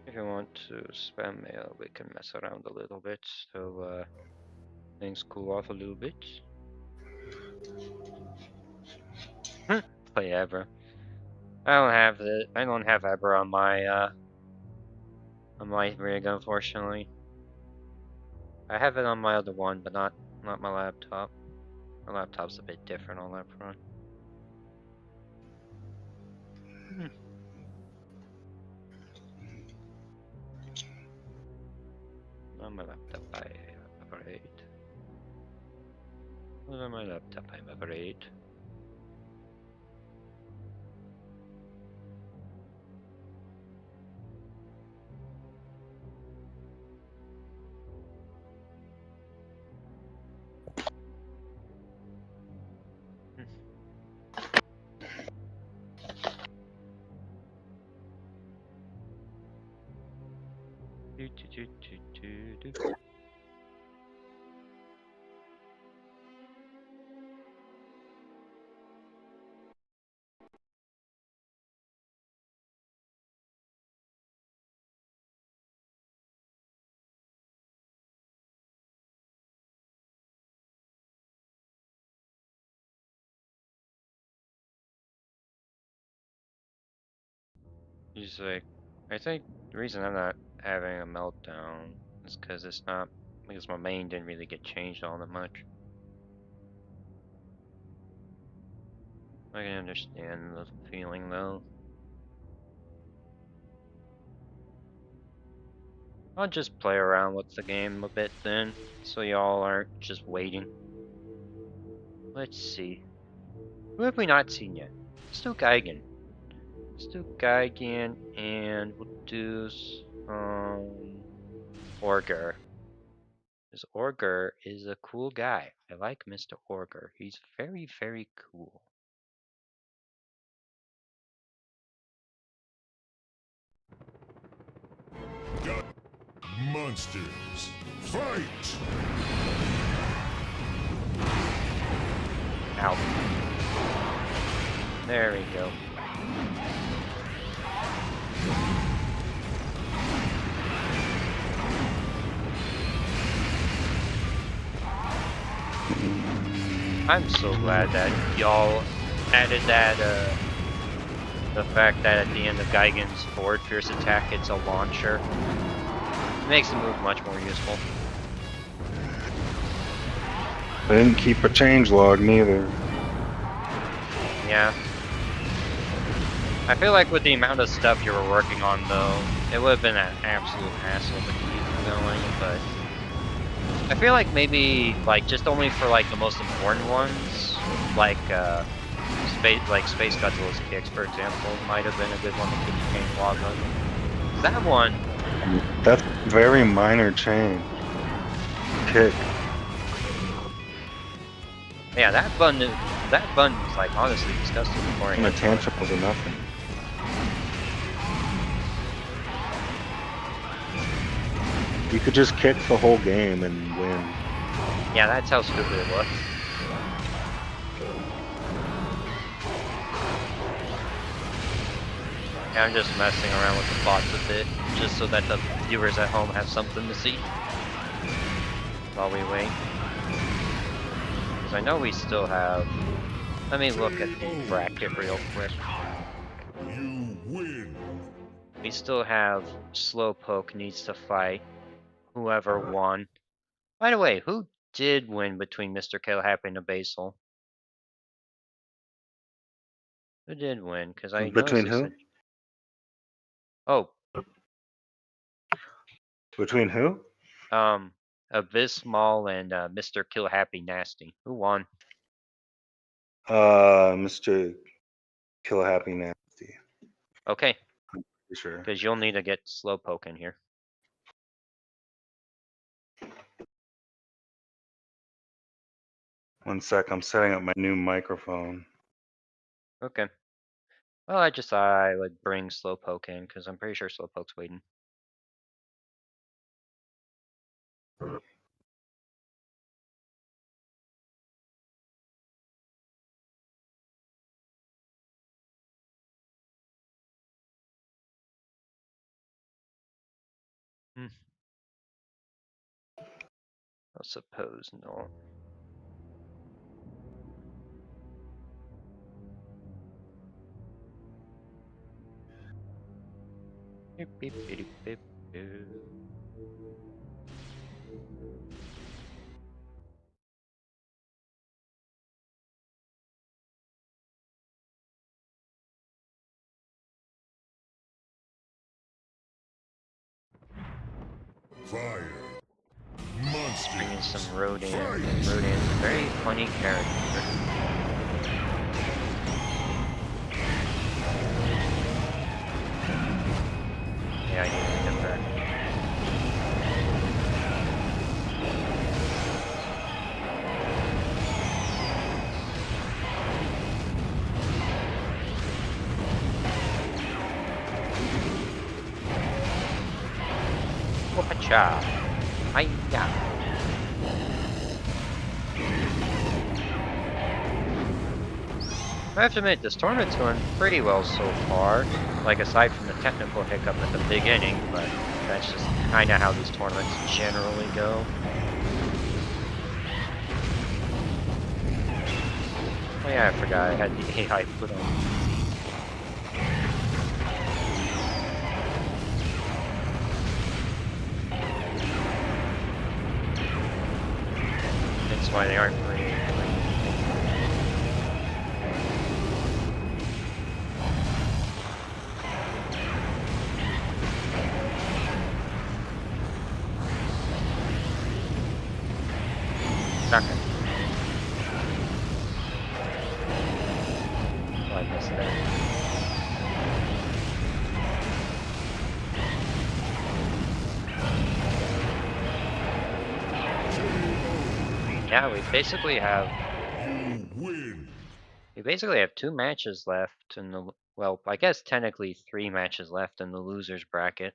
If you want to spam mail, we can mess around a little bit, so things cool off a little bit. Play Abra. I don't have Abra on my rig, unfortunately. I have it on my other one, but not my laptop. My laptop's a bit different on that front. On my laptop, I operate. On my laptop, I operate. He's like, I think the reason I'm not having a meltdown is because my main didn't really get changed all that much. I can understand the feeling though. I'll just play around with the game a bit then, so y'all aren't just waiting. Let's see. Who have we not seen yet? Still Geigen. And we'll do Orger. Because Orger is a cool guy. I like Mr. Orger. He's very, very cool. Monsters, fight! Ow. There we go. I'm so glad that y'all added that, the fact that at the end of Geigen's forward fierce attack it's a launcher. It makes the move much more useful. I didn't keep a change log neither. Yeah. I feel like with the amount of stuff you were working on though, it would have been an absolute hassle to keep going, but I feel like maybe just only for the most important ones, Space Godzilla's kicks, for example, might have been a good one to keep the change log on. That one, That's very minor change. Kick. yeah, that button was honestly disgusting before And a tantrum was nothing. You could just kick the whole game and win. Yeah, that's how stupid it was. Yeah, I'm just messing around with the bots a bit, just so that the viewers at home have something to see while we wait. Because I know we still have... Let me look at the bracket real quick. You win. We still have Slowpoke needs to fight whoever won. By the way, who did win between Mr. Kill Happy and the Basil? Who did win? Because I Between noticed who? it. Oh, Between who? Abysmal and Mr. Kill Happy Nasty. Who won? Mr. Kill Happy Nasty. Okay, For sure. because you'll need to get Slowpoke in here. One sec, I'm setting up my new microphone. Okay. Well, I just thought I would bring Slowpoke in because I'm pretty sure Slowpoke's waiting. I suppose no. Beep, beep, beep, beep, beep. Fire. Monster. Bring in some Rodan. Rodan's a very funny character. Yeah, I need to get back. Whoop-a-cha. Hi-ya. I have to admit, this tournament's going pretty well so far. Like, aside from the technical hiccup at the beginning, but that's just kind of how these tournaments generally go. Oh yeah, I forgot I had the AI put on. That's why they aren't free. Second. Oh, I missed that. Yeah, we basically have You win. 2 matches left in the, well, I guess technically 3 matches left in the losers bracket.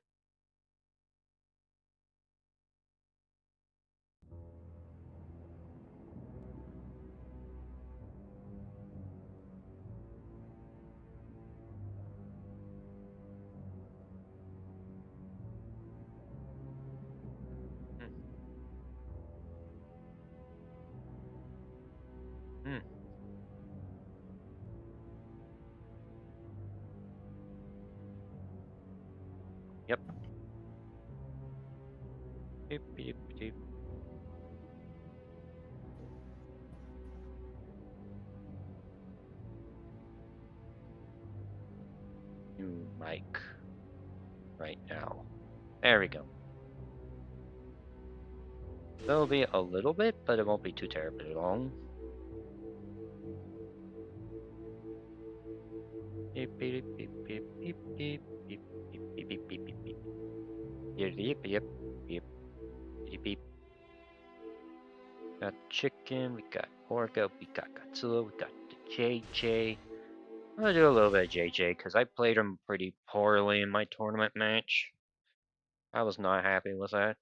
Hmm. Yep. Beep, beep, beep. New mic right now. There we go. There'll be a little bit, but it won't be too terribly long. Beep, beep, beep, beep, beep, beep, beep, beep, beep, beep, beep, beep, beep. Yep, yep, yep, yep, beep, beep. Got chicken, we got Orga, we got Godzilla, we got the JJ. I'm gonna do a little bit of JJ because I played him pretty poorly in my tournament match. I was not happy with that.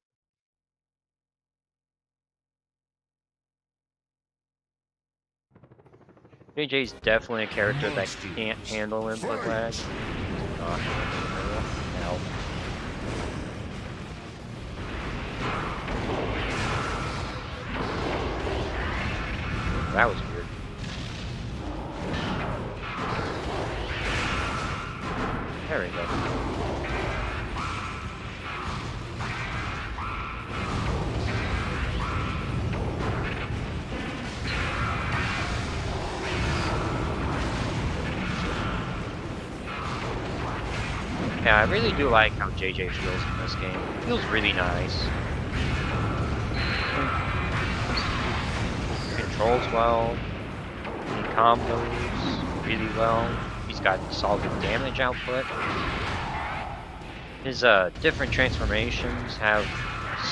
JJ's definitely a character that can't handle input lag. Not hell. That was weird. There we go. Yeah, I really do like how JJ feels in this game. It feels really nice. He controls well. He combos really well. He's got solid damage output. His different transformations have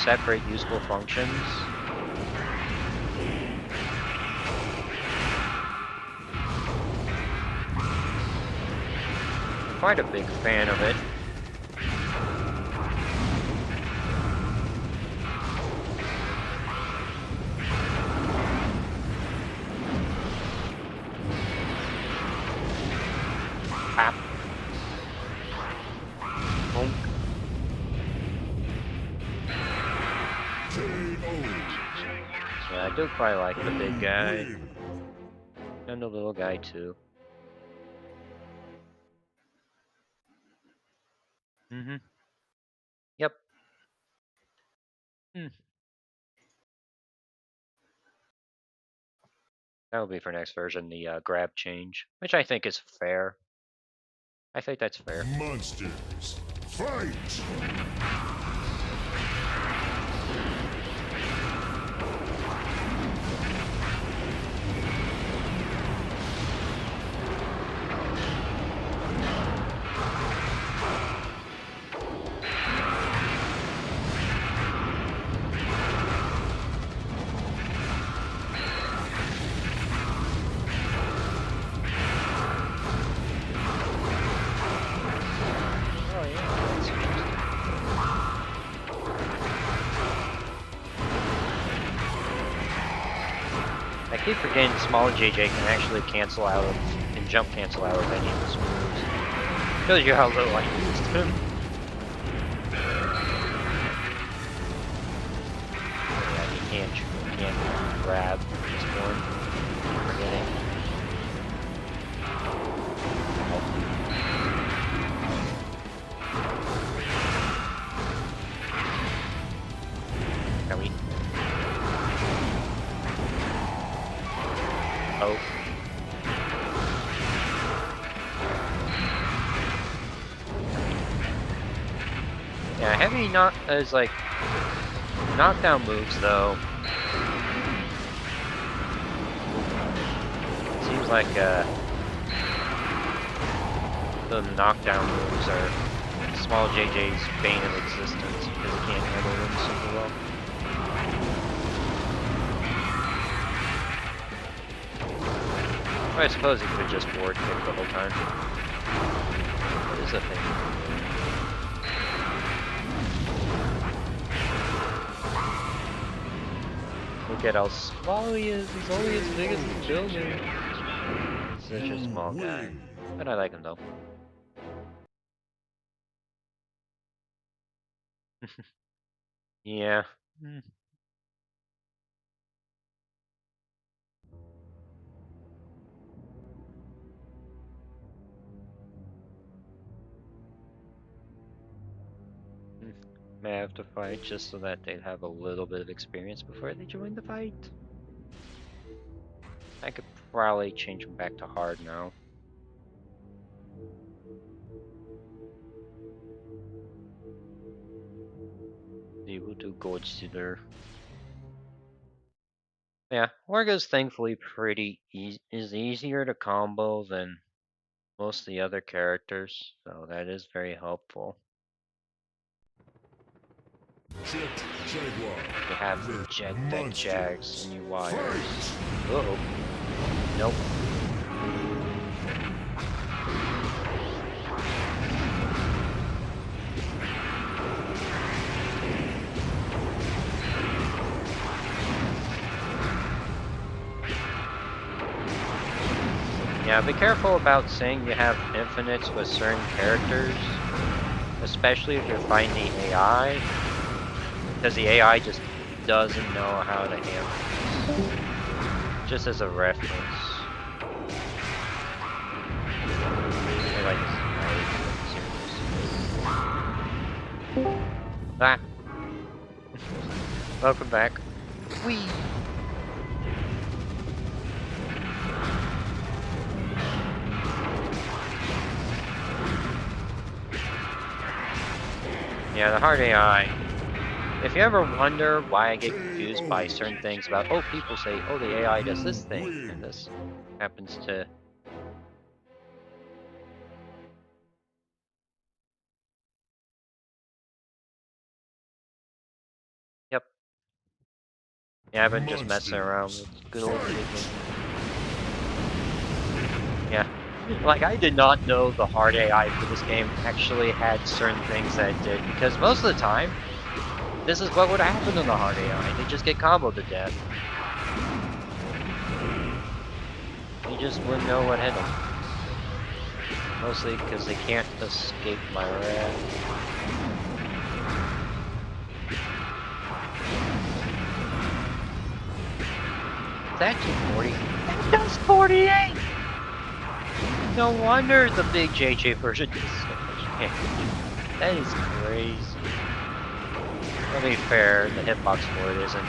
separate useful functions. Quite a big fan of it. Pap. Bonk. Yeah, I do quite like the big guy. Win. And the little guy too. Mm-hmm. Yep. That'll be for next version, the grab change, which I think is fair. I think that's fair. Monsters, fight! Oh yeah, that's interesting. I keep forgetting small JJ can actually cancel out of, can jump cancel out of any of his moves. Shows you how little I used him. Yeah, he can't grab at this point. Forgetting. Can we? Oh. Yeah, heavy not as like knockdown moves though. Seems like the knockdown moves are small JJ's bane of existence because he can't handle them super well. I suppose he could just board kick the whole time. What is the thing? Look at how small he is. He's only as big as the building. He's such a small guy. Win. But I like him though. Yeah. May have to fight just so that they'd have a little bit of experience before they join the fight. I could probably change them back to hard now. They will do Goldstealer. Yeah, Orga's thankfully pretty is easier to combo than most of the other characters, so that is very helpful. Jet Jaguar. You have the jet deck Monsters. jags and you wires. Fight! Uh-oh. Nope. Yeah, be careful about saying you have infinites with certain characters, especially if you're fighting the AI, because the AI just doesn't know how to handle this. Just as a reference. Or like, serious. Ah. Welcome back. Whee! Yeah, the hard AI. If you ever wonder why I get confused by certain things about, oh, people say, oh, the AI does this thing, and this happens to... Yep. Yeah, I've been just messing around with good old Caitlyn. Yeah. Like, I did not know the hard AI for this game actually had certain things that it did, because most of the time, this is what would happen in the hard AI. They just get comboed to death. You just wouldn't know what hit them. Mostly because they can't escape my wrath. It's actually 40. That does 48! No wonder the big JJ version does so much damage. That is crazy. To be fair, the hitbox for it isn't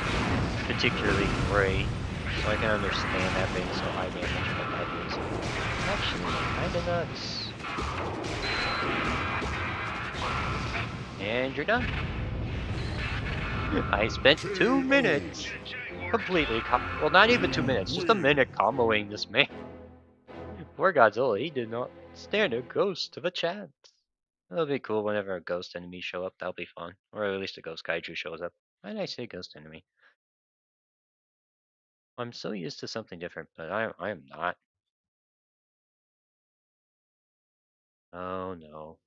particularly great, so I can understand that being so high damage, but that is actually kinda nuts. And you're done. I spent 2 minutes completely well, not even 2 minutes, just a minute comboing this man. Poor Godzilla, he did not stand a ghost of a chance. That'll be cool whenever a ghost enemy show up, that'll be fun. Or at least a ghost kaiju shows up. Why did I say ghost enemy? I'm so used to something different, but I am not. Oh no.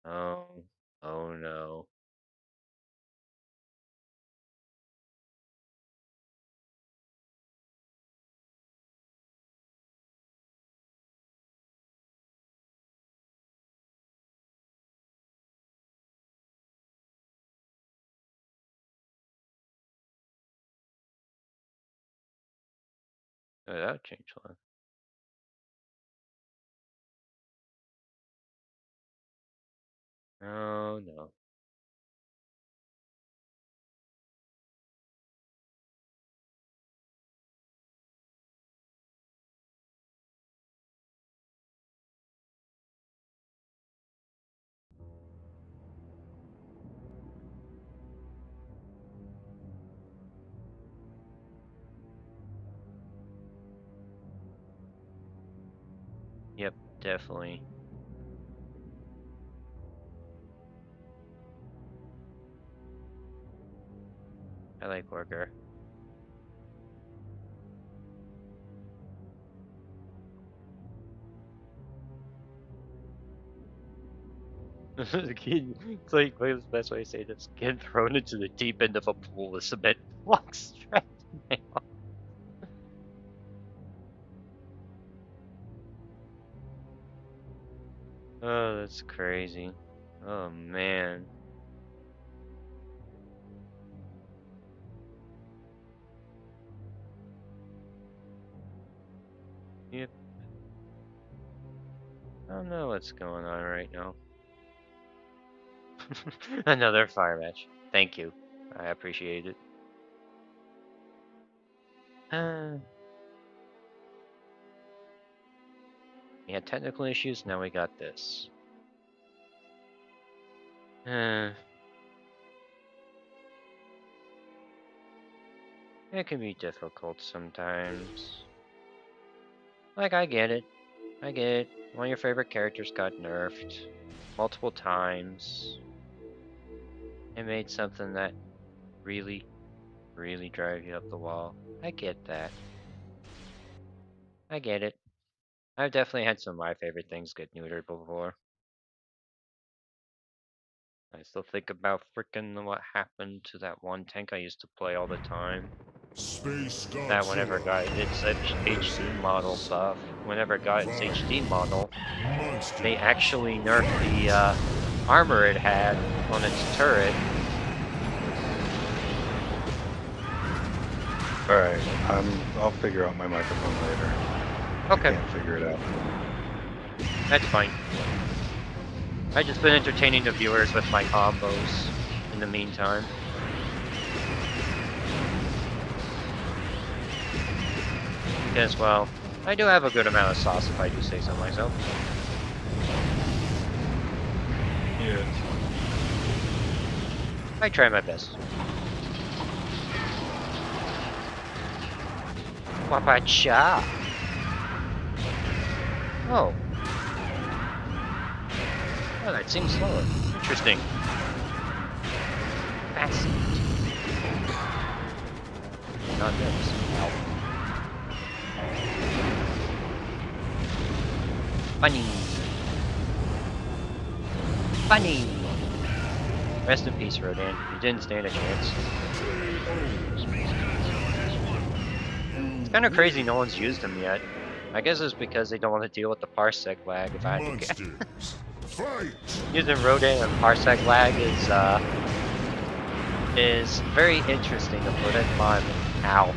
Oh. Oh no. Oh, that'll change one. Oh no. Yep, definitely. I like worker. The kid, it's like, what's the best way to say this? Getting thrown into the deep end of a pool of cement blocks. Oh, that's crazy. Oh man. Yep. I don't know what's going on right now. Another fire match. Thank you. I appreciate it. We had technical issues, now we got this. It can be difficult sometimes. Like, I get it. I get it. One of your favorite characters got nerfed multiple times. It made something that really, really drive you up the wall. I get that. I get it. I've definitely had some of my favorite things get neutered before. I still think about frickin' what happened to that one tank I used to play all the time. Space that whenever it Godzilla. got its HD model buff, whenever it got its HD model, Monster. they actually nerfed the armor it had on its turret. All right, I'll figure out my microphone later. I Okay, can't figure it out. that's fine. I've just been entertaining the viewers with my combos in the meantime. Because, well, I do have a good amount of sauce if I do say so myself. Yes. I try my best. Wapacha! Oh. Oh, that seems slower. Interesting. Fascinating. Not this. Funny. Funny. Rest in peace, Rodan. You didn't stand a chance. Space Godzilla has won. It's kind of crazy no one's used him yet. I guess it's because they don't want to deal with the parsec lag. If I had to guess. Monsters. Fight. Using Rodan and parsec lag is very interesting to put it mildly. Ow.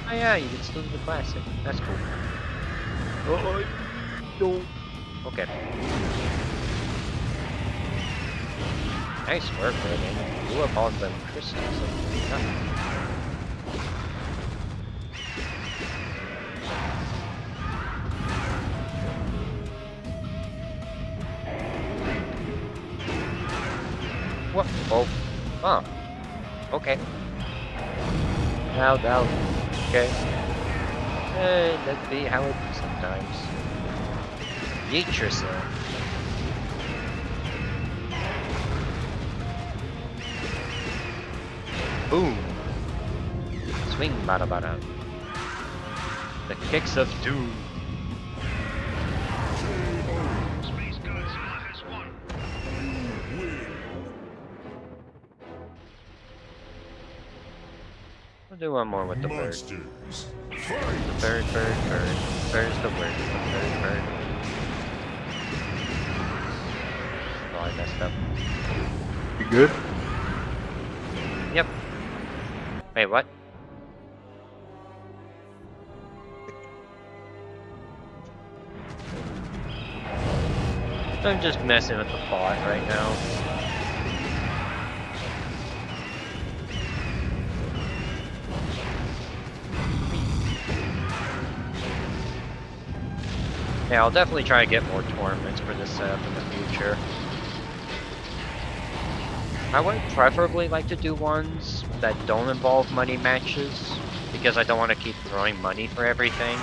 Oh yeah, you can still do the classic. That's cool. Oh, no. Okay. Nice work, Rodan. You blew up all them crystals. Like nothing. What? Oh. Huh. Okay. Now, okay. That'd be how it is sometimes. Yeet yourself. Boom. Swing, bada bada. The kicks of doom. Space Godzilla has won. We'll do one more with the bird. Monsters. The Fight. bird. Bird's the word. The bird. Oh, I messed up. You good? Yep. Wait, what? I'm just messing with the bot right now. Yeah, I'll definitely try to get more tournaments for this setup in the future. I would preferably like to do ones that don't involve money matches, because I don't want to keep throwing money for everything.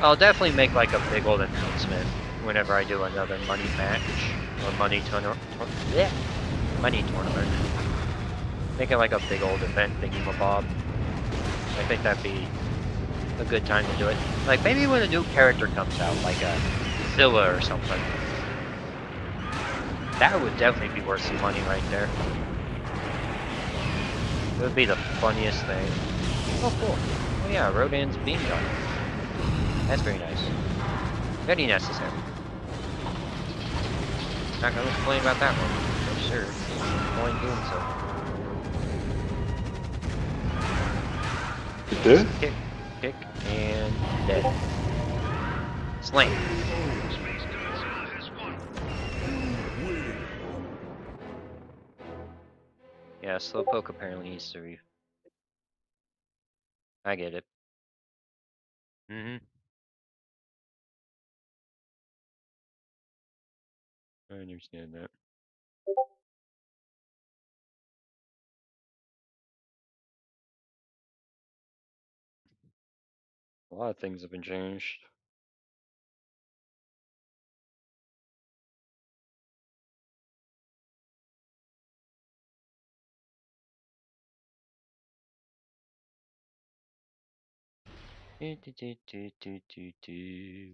I'll definitely make like a big old announcement whenever I do another money match or money tournament. Money tournament. Make it like a big old event thingamabob. I think that'd be a good time to do it. Like maybe when a new character comes out, like a Zilla or something. That would definitely be worth some money right there. It would be the funniest thing. Oh cool. Oh yeah, Rodan's beam gun. That's very nice. Very necessary. Not gonna complain about that one, for sure. Only doing so. You did? Kick, and dead. Slam. Space Godzilla has won. Yeah, Slowpoke apparently needs to I get it. I understand that. A lot of things have been changed. Do, do, do, do, do, do, do.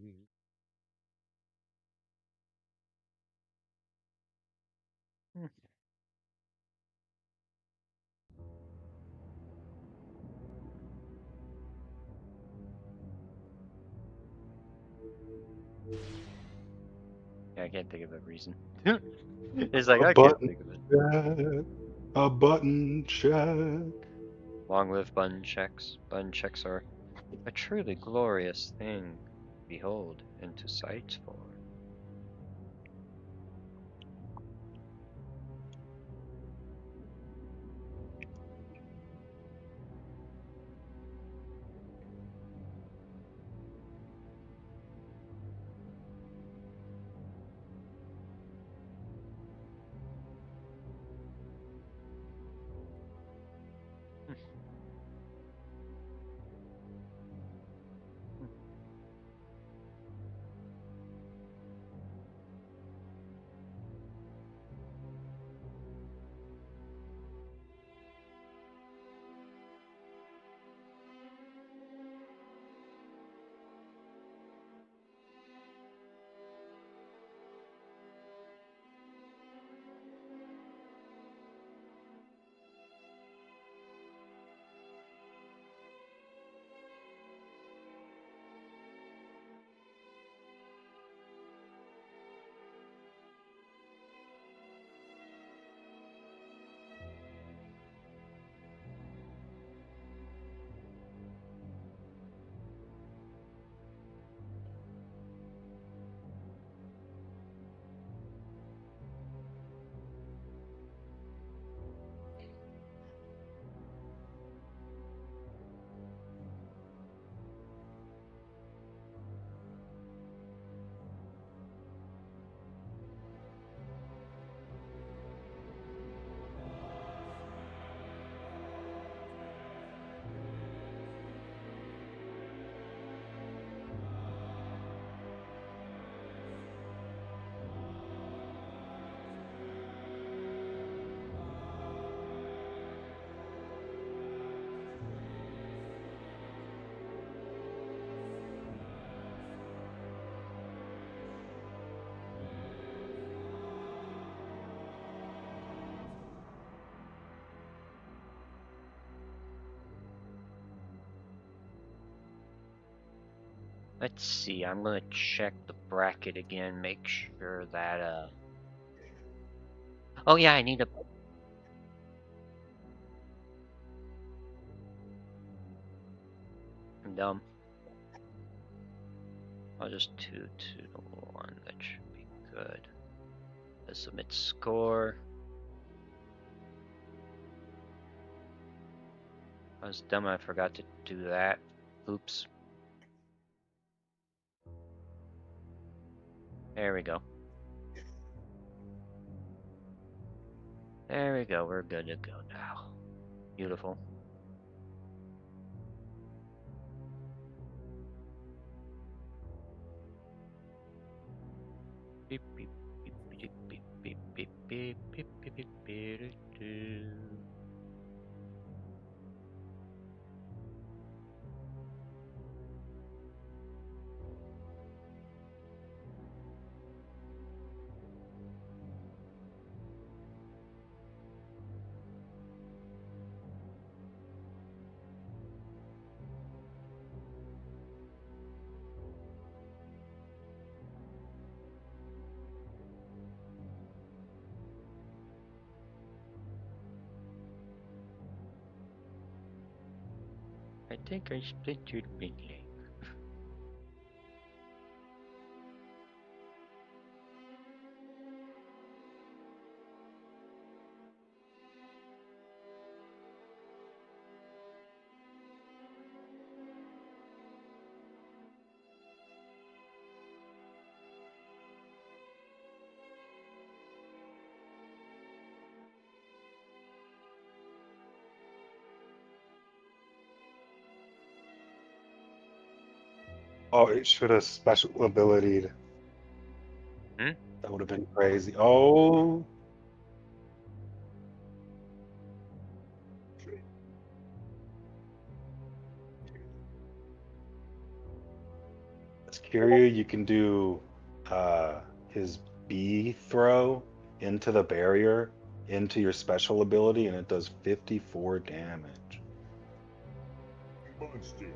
Hmm. Yeah, I can't think of a reason. It's like, A I can't button think of it. check. A button check. Long live button checks. Button checks are a truly glorious thing. Behold, into sight for. Let's see, I'm gonna check the bracket again, make sure that, oh yeah, I need a... I'm dumb. I'll just 2 to 1, that should be good. Let's submit score. I was dumb, I forgot to do that. Oops. There we go. There we go, we're good to go now. Beautiful. Beep beep beep beep beep beep beep beep beep beep beep beep doo. I think I split your big leg. Oh, it should have special abilitied. Hmm? That would have been crazy. Oh, Kiryu, you can do his B throw into the barrier into your special ability, and it does 54 damage. Monsters,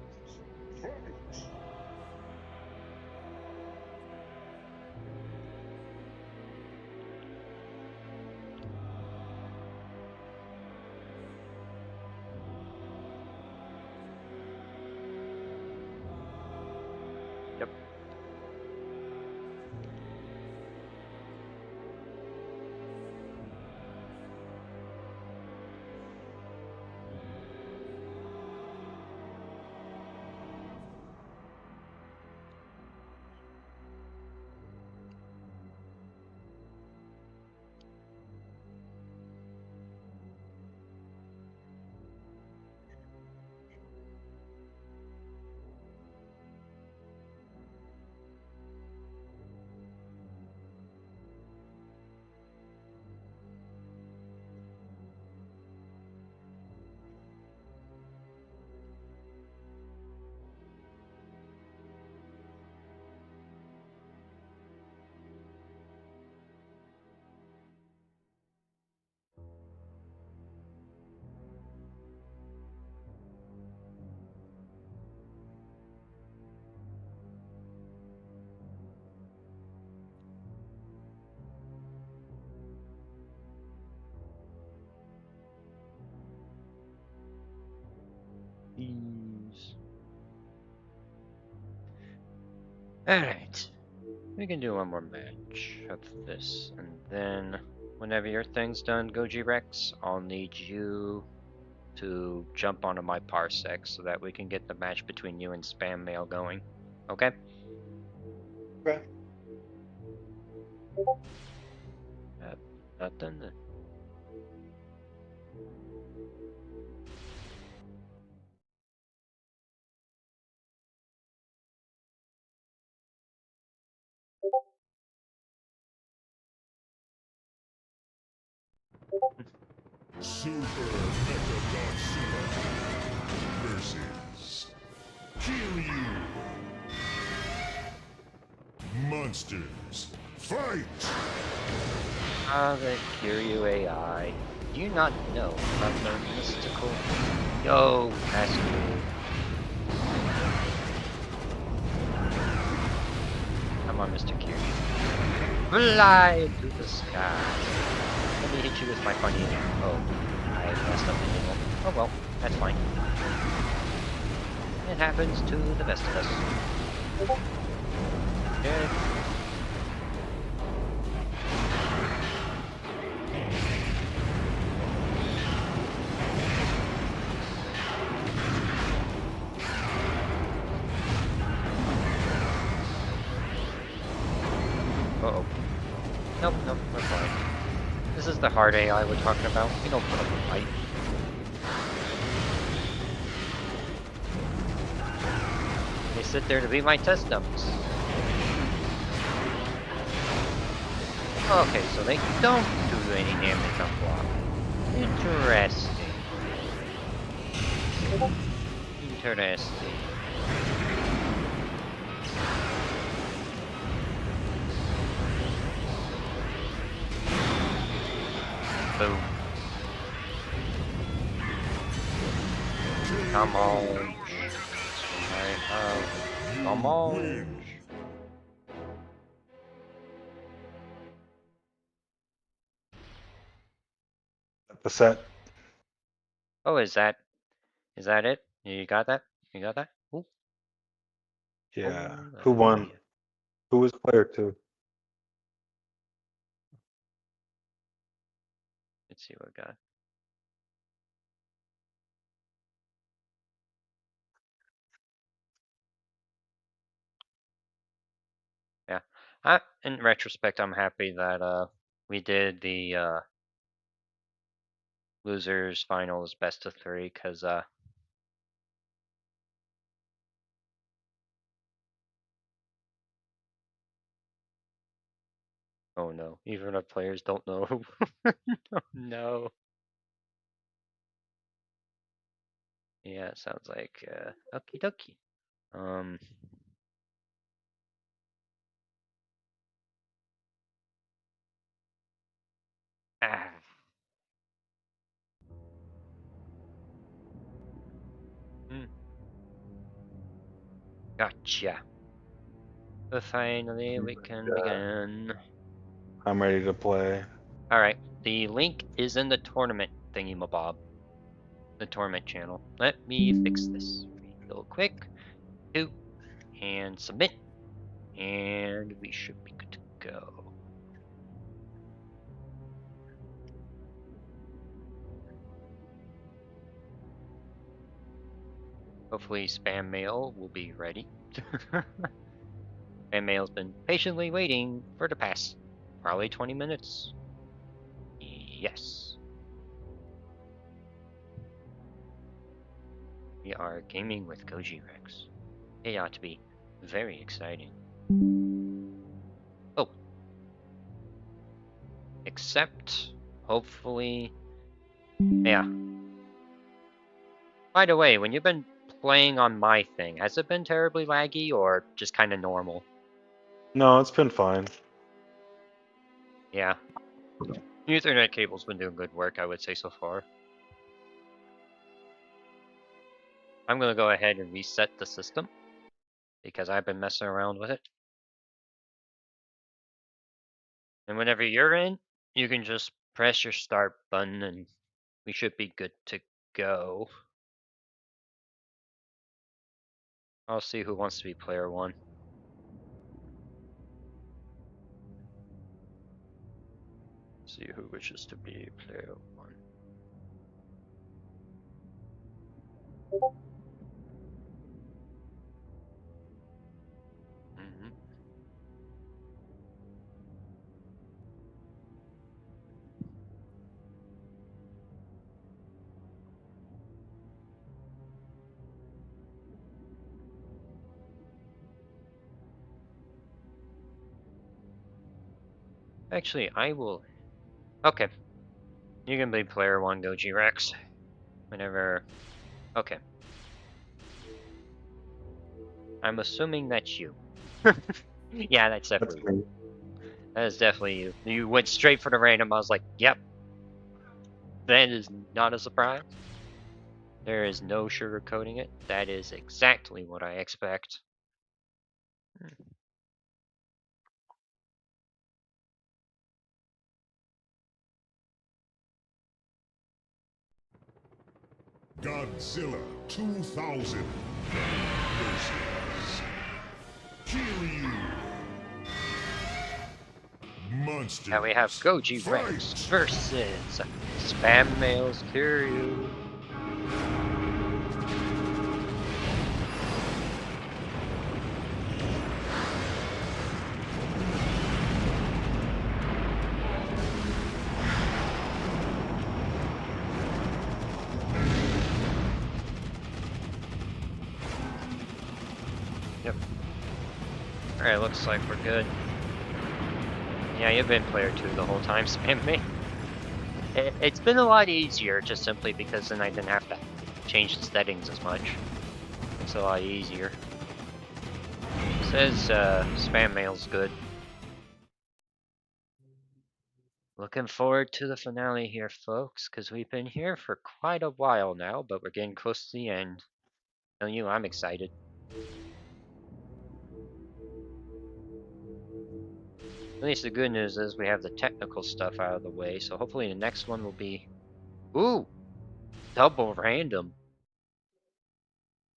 fight! Yep. These. Alright. We can do one more match of this, and then whenever your thing's done, Goji Rex, I'll need you to jump onto my Parsec so that we can get the match between you and Spam Mail going. Okay? Okay. Nothing. Super Mecha Godzilla versus Kiryu. Monsters, fight! The Kiryu AI. Do you not know about their mystical? Yo, that's cool. Come on, Mr. Kiryu. Fly to the sky. Let me hit you with my funny name. Oh, I messed up the name. Oh well, that's fine. It happens to the best of us. Okay. Uh-oh. Nope, we're fine. This is the hard AI we're talking about. We don't put up a fight. They sit there to be my test dummies. Okay, so they don't do any damage on block. Interesting. Interesting. Boom. Come on. Alright, come on. The set. Oh, is that it? You got that? You got that? Ooh. Yeah. Oh, Who won? yeah. Who was player two? Let's see what we got. Yeah. In retrospect, I'm happy that we did the losers finals best of 3 because oh no, even our players don't know. Oh, no. Yeah, it sounds like okie dokie. Gotcha. So finally, we can begin. I'm ready to play. Alright, the link is in the tournament thingy-mabob. The tournament channel. Let me fix this real quick. Do, and submit. And we should be good to go. Hopefully spam mail will be ready. Spam mail's been patiently waiting for the past probably 20 minutes. Yes. We are gaming with Goji Rex. It ought to be very exciting. Oh. Except, hopefully... Yeah. By the way, when you've been playing on my thing, has it been terribly laggy or just kind of normal? No, it's been fine. Yeah. Ethernet cable's been doing good work, I would say, so far. I'm gonna go ahead and reset the system because I've been messing around with it. And whenever you're in, you can just press your start button and we should be good to go. I'll see who wants to be player one. See who wishes to be player one. Mhm. Actually, I will. Okay. You can be player one, Goji Rex. Whenever. Okay. I'm assuming that's you. Yeah, that's That's definitely me. That is definitely you. You went straight for the random. I was like, yep. That is not a surprise. There is no sugarcoating it. That is exactly what I expect. Godzilla 2000 versus Kiryu. Monsters. Now we have Goji Rex Fight! versus Spam Mails Kiryu. Yep. Alright, looks like we're good. Yeah, you've been player 2 the whole time, Spam Me. It's been a lot easier just simply because then I didn't have to change the settings as much. It's a lot easier. Says Spam Mail's good. Looking forward to the finale here, folks, because we've been here for quite a while now, but we're getting close to the end. Telling you, I'm excited. At least the good news is we have the technical stuff out of the way, so hopefully the next one will be... Ooh! Double random.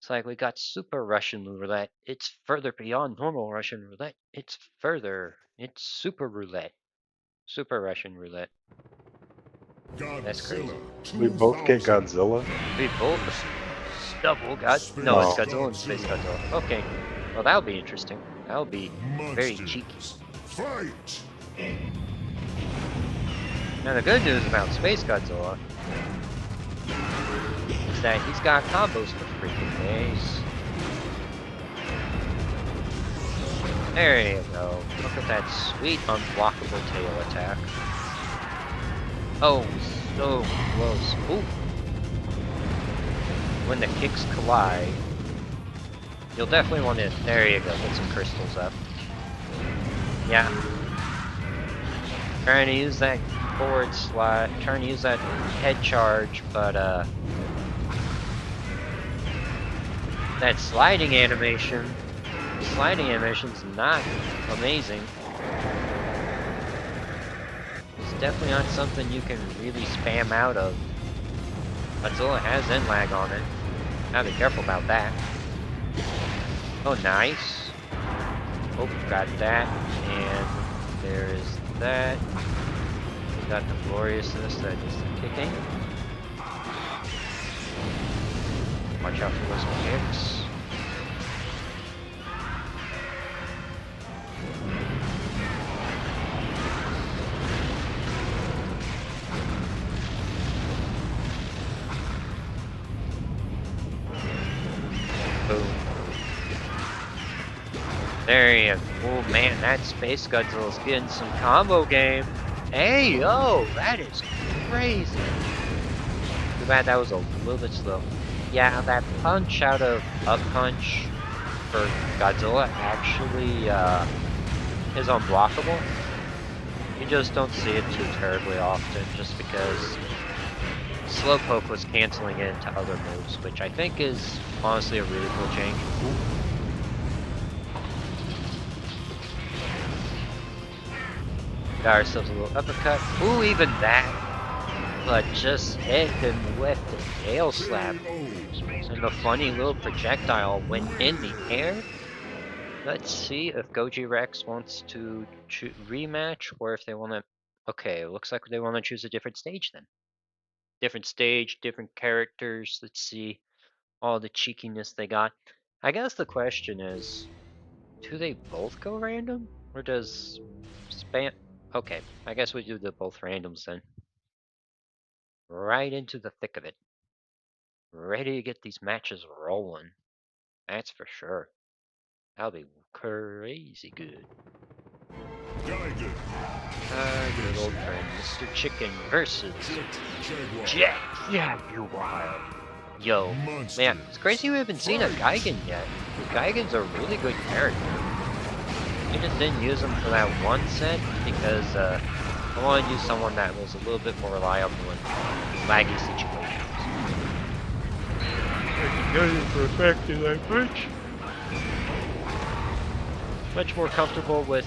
It's like we got Super Russian Roulette. It's further beyond normal Russian Roulette. It's further. It's Super Roulette. Super Russian Roulette. That's crazy. Godzilla We both get 2000 Godzilla. We both double God. No, it's Godzilla and Space Godzilla. Okay. Well, that'll be interesting. That'll be very cheeky. Monsters. Fight! Now the good news about Space Godzilla is that he's got combos for freaking days. There you go. Look at that sweet unblockable tail attack. Oh, so close. Ooh. When the kicks collide, you'll definitely want to. There you go. Get some crystals up. Yeah. Trying to use that forward slide. Trying to use that head charge, but that sliding animation sliding animation's not amazing. It's definitely not something you can really spam out of. Godzilla has end lag on it. Gotta be careful about that. Oh, nice. Oh, got that. And there's that. We got the gloriousness that is kicking. Watch out for those kicks. Boom. There you go. Oh man, that Space Godzilla's getting some combo game. Hey yo, that is crazy. Too bad that was a little bit slow. Yeah, that punch out of Up Punch for Godzilla actually is unblockable. You just don't see it too terribly often just because Slowpoke was canceling it into other moves, which I think is honestly a really cool change. Got ourselves a little uppercut. Ooh, even that. But just hit him with the tail slap. And the funny little projectile went in the air. Let's see if Goji Rex wants to rematch or if they want to. Okay, it looks like they want to choose a different stage then. Different stage, different characters. Let's see all the cheekiness they got. I guess the question is, do they both go random? Or does spam... Okay, I guess we do the both randoms then. Right into the thick of it. Ready to get these matches rolling. That's for sure. That'll be crazy good. Gigan. Good old friend, Mr. Chicken versus Jaguar. Jaguar. Yo, Monster. man, it's crazy we haven't seen a Gigan yet. Gigan's a really good character. I just didn't use him for that one set because I wanted to use someone that was a little bit more reliable in laggy situations. Much more comfortable with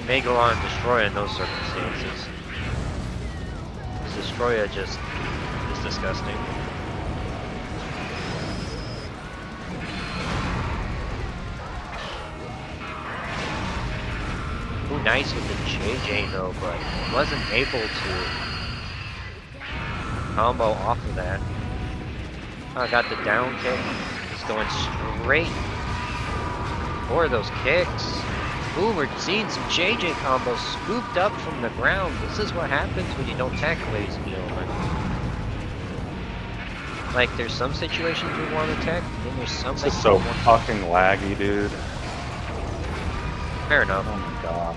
Megalon and Destroya in those circumstances. Destroya just is disgusting. Ooh, nice with the JJ though, but wasn't able to combo off of that. I got the down kick. Just going straight for those kicks. Ooh, we're seeing some JJ combos scooped up from the ground. This is what happens when you don't tech, ladies and gentlemen. Like, there's some situations we want to tech, and then there's some This that is you so don't want to. fucking laggy, dude. Fair enough. Oh my god.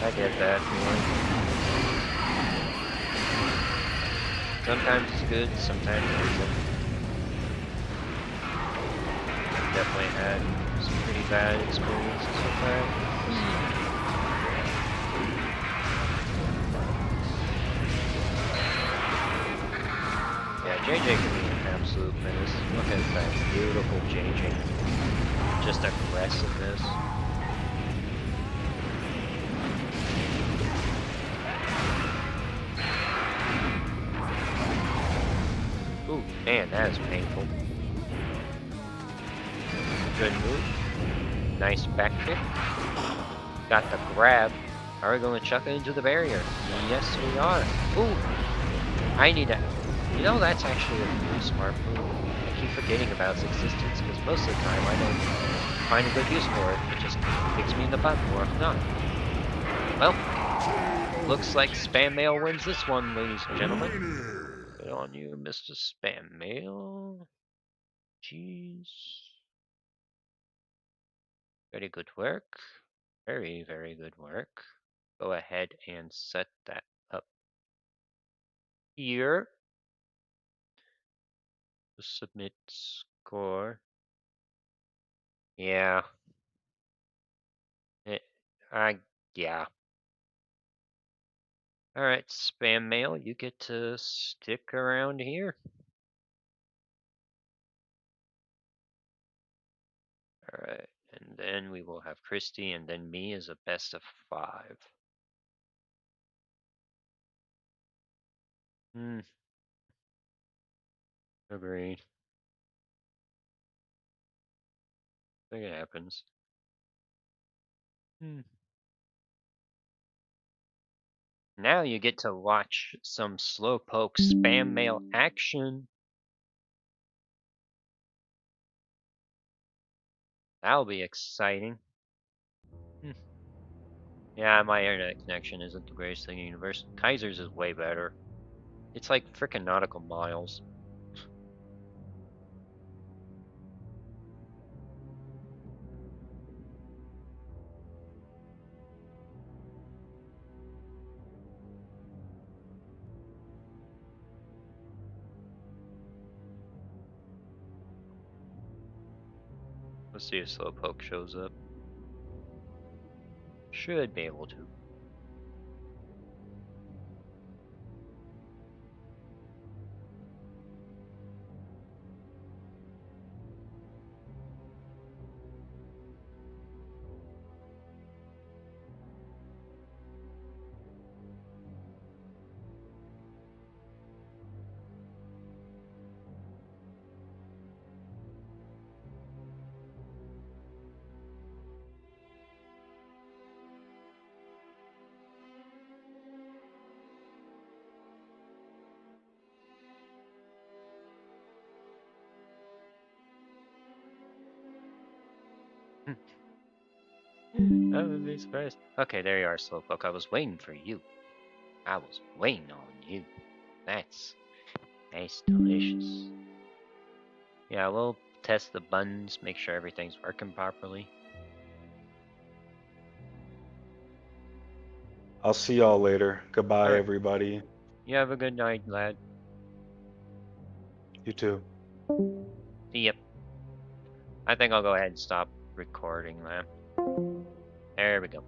I get that feeling. Sometimes it's good, sometimes it isn't. Definitely had some pretty bad experiences with that. Yeah, JJ can be an absolute menace. Look at that beautiful JJ. Just aggressiveness. Ooh, man, that is painful. Good move. Nice back kick. Got the grab. Are we going to chuck it into the barrier? Yes, we are. Ooh, I need to... You know, that's actually a really smart move. I keep forgetting about its existence because most of the time I don't find a good use for it. It just kicks me in the butt more often not. Well, looks like Spam Mail wins this one, ladies and gentlemen. Winner. Good on you, Mr. Spam Mail. Jeez. Very good work. Very, very good work. Go ahead and set that up here. Submit score. Yeah. It, yeah. Alright, Spam Mail, you get to stick around here. Alright, and then we will have Christy, and then me as a best of 5. Agreed. I think it happens. Now you get to watch some Slowpoke spam mail action. That'll be exciting. Yeah, my internet connection isn't the greatest thing in the universe. Kaiser's is way better. It's like frickin' nautical miles. Let's see if Slowpoke shows up. Should be able to. I would be surprised. Okay, there you are, Slowpoke. I was waiting for you. I was waiting on you. That's delicious. Yeah, we'll test the buttons, make sure everything's working properly. I'll see y'all later. Goodbye, Alright. everybody. You have a good night, lad. You too. See ya. I think I'll go ahead and stop recording now. There we go.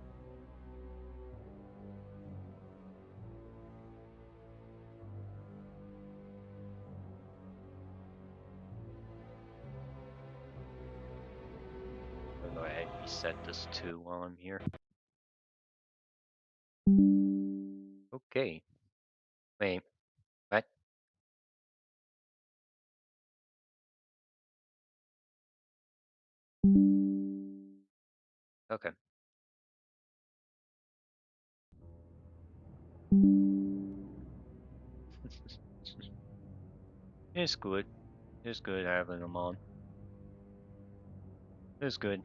I'll go ahead and reset this too while I'm here. Okay. Wait. What? Okay. It's good. It's good having them on. It's good.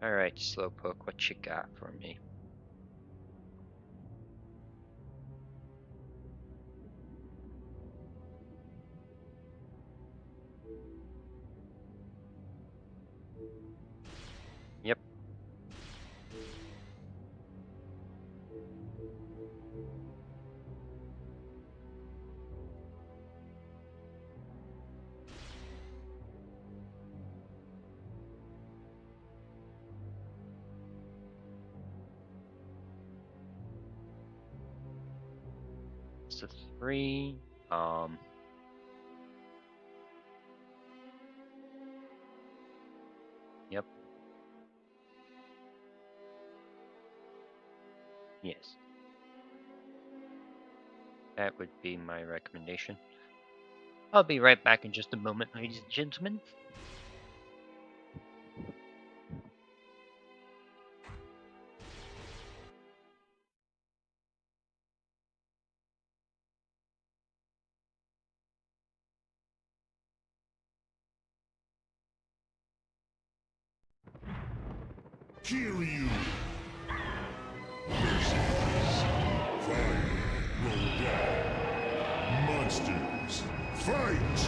Alright, Slowpoke, what you got for me? Yep. It's a 3. Yep. Yes. That would be my recommendation. I'll be right back in just a moment, ladies and gentlemen. Kiryu. Versus Fire Roll. Monsters. Fight!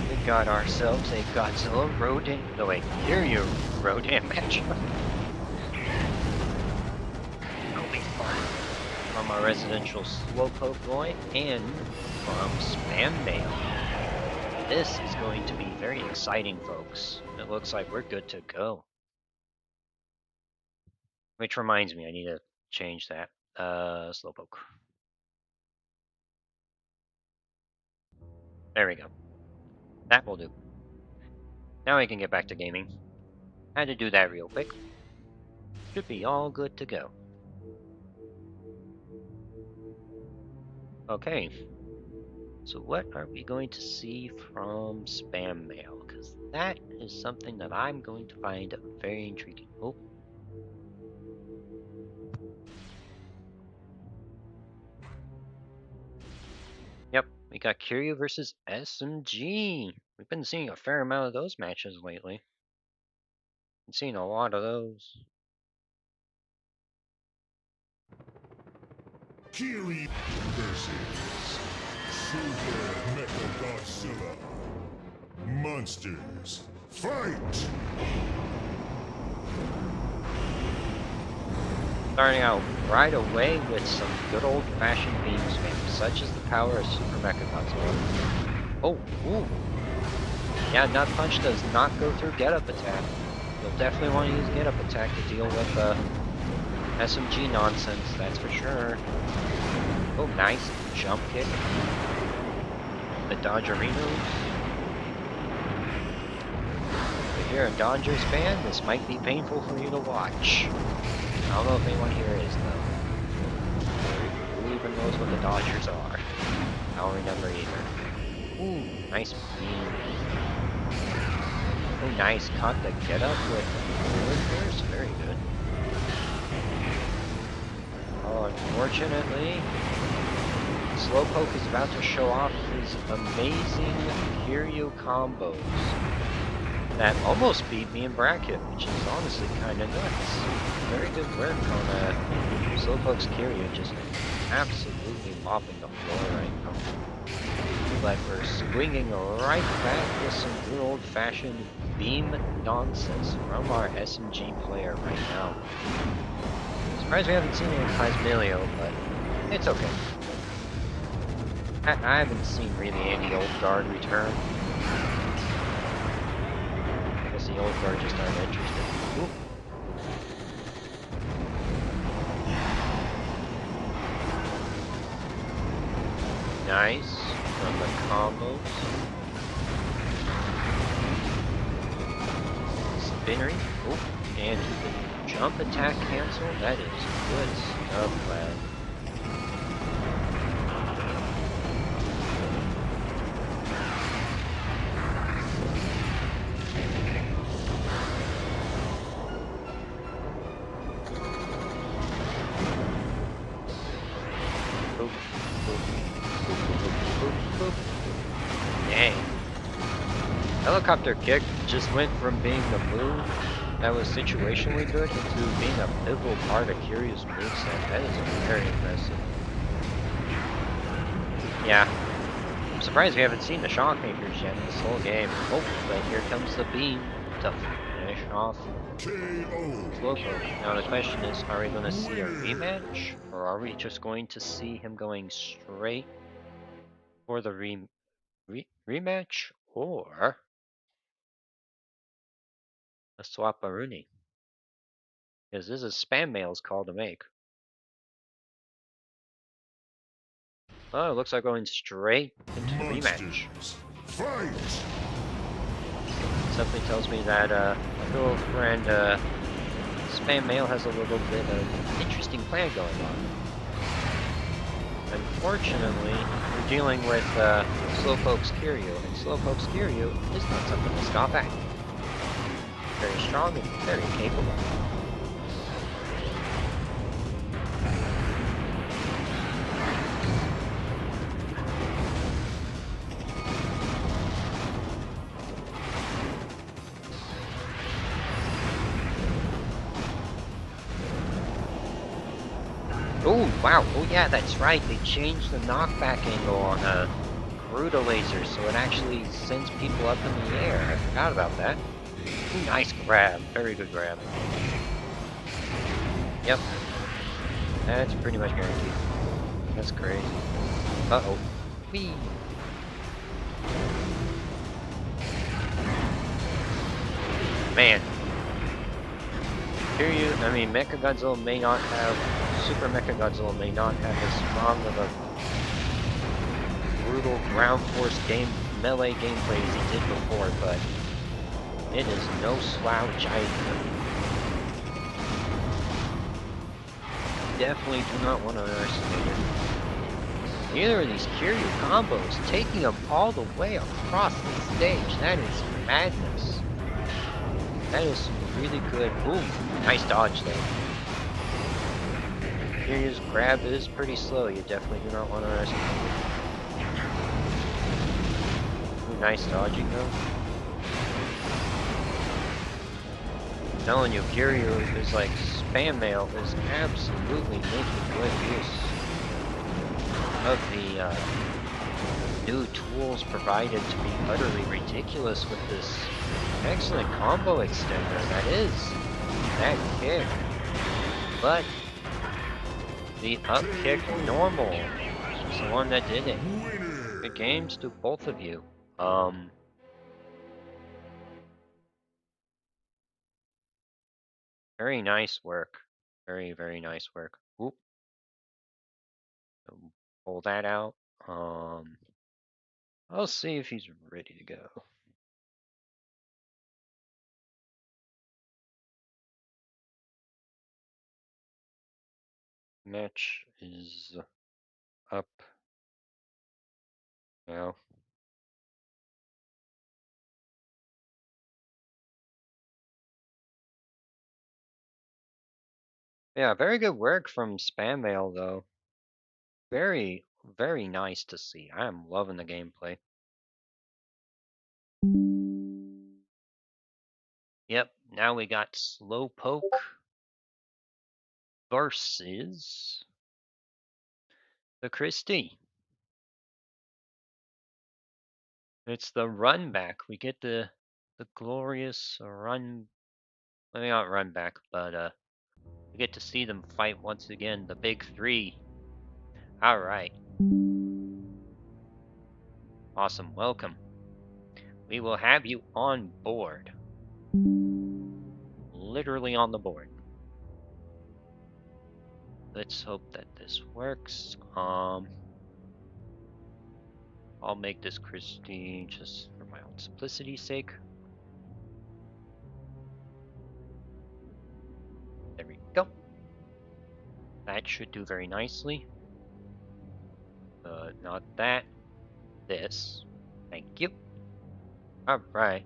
We got ourselves a Godzilla Rodan. No wait, Kiryu Rodan matchup. I'll be fine. from our residential Slowpoke boy and from Spam Mail. This is going to be very exciting, folks. It looks like we're good to go. Which reminds me, I need to change that. Slowpoke. There we go. That will do. Now we can get back to gaming. Had to do that real quick. Should be all good to go. Okay. So what are we going to see from Spam Mail? Because that is something that I'm going to find very intriguing. Oh. Yep, we got Kiryu versus SMG. We've been seeing a fair amount of those matches lately. Been seeing a lot of those. Kiryu versus Super Mechagodzilla. Monsters, fight! Starting out right away with some good old-fashioned beam spam, such as the power of Super Mechagodzilla. Oh, ooh. Yeah, Nut Punch does not go through Get-Up Attack. You'll definitely want to use Get-Up Attack to deal with SMG nonsense, that's for sure. Oh, nice jump kick. The Dodgerinos. If you're a Dodgers fan, this might be painful for you to watch. I don't know if anyone here is, though. Who even knows what the Dodgers are? I don't remember either. Ooh, nice beam. Oh, nice. Caught the get up with Force. Very good. Oh, unfortunately, Slowpoke is about to show off his amazing Kiryu combos that almost beat me in bracket, which is honestly kind of nuts. Very good work on Slowpoke's Kiryu, just absolutely mopping the floor right now. But we're swinging right back with some good old-fashioned beam nonsense from our SMG player right now. Surprised we haven't seen it in Plasmilio, but it's okay. I haven't seen really any old guard return. I guess the old guard just aren't interested. Ooh. Nice from the combos. Spinnery. Oh, and the jump attack cancel. That is good stuff, lad. Dang. Helicopter kick just went from being the move that was situationally good into being a pivotal part of Kiryu's moveset. That is very impressive. Yeah. I'm surprised we haven't seen the Shockmakers yet in this whole game. Oh, but here comes the beam to finish off Slowpoke. Now the question is, are we going to see a rematch? Or are we just going to see him going straight for the rematch? Or a Swap-A-Rooney? Because this is Spam Mail's call to make. Oh, it looks like going straight into the rematch. Fight! Something tells me that my little friend Spam Mail has a little bit of interesting plan going on. Unfortunately, we're dealing with Slowpoke's Kiryu, and Slowpoke's Kiryu is not something to scoff at. Very strong and very capable. Oh, wow. Oh, yeah, that's right. They changed the knockback angle on Garuda Laser, so it actually sends people up in the air. I forgot about that. Ooh, nice grab. Very good grab. Yep. That's pretty much guaranteed. That's great. Uh-oh. Whee! Man. Mechagodzilla may not have... Super Mechagodzilla may not have as strong of a brutal ground force melee gameplay as he did before, but it is no slouch either. Definitely do not want to underestimate it. Neither of these Kiryu combos taking him all the way across the stage. That is madness. That is some really good. Ooh, nice dodge there. Kiryu's grab is pretty slow. You definitely do not want to underestimate it. Ooh, nice dodging though. I'm telling you, Kiryu is like spam mail is absolutely making good use of the new tools provided to be utterly ridiculous with this excellent combo extender that is that kick. But the up kick normal is the one that did it. Winner. Good games to both of you. Very nice work. Very, very nice work. Oop. So pull that out. I'll see if he's ready to go. Match is up now. Yeah, very good work from Spam Mail though. Very, very nice to see. I am loving the gameplay. Yep, now we got Slowpoke versus the Christie. It's the run back. We get the glorious run. Maybe not run back, but we get to see them fight once again. The big three. All right. Awesome. Welcome. We will have you on board. Literally on the board. Let's hope that this works. I'll make this Christie just for my own simplicity's sake. There we go. That should do very nicely. Not that. This. Thank you. Alright.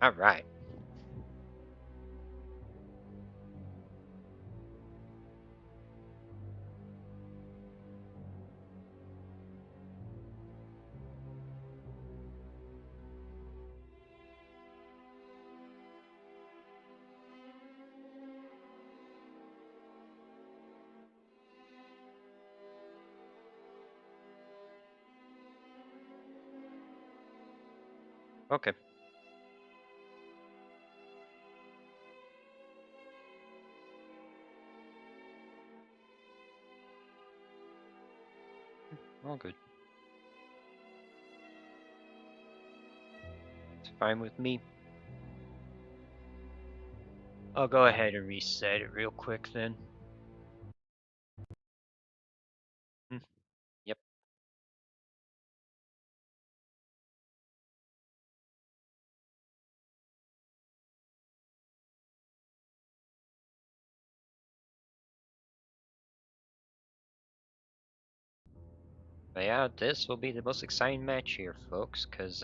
Alright. Okay. All good. It's fine with me. I'll go ahead and reset it real quick then. Yep. But yeah, this will be the most exciting match here, folks, because,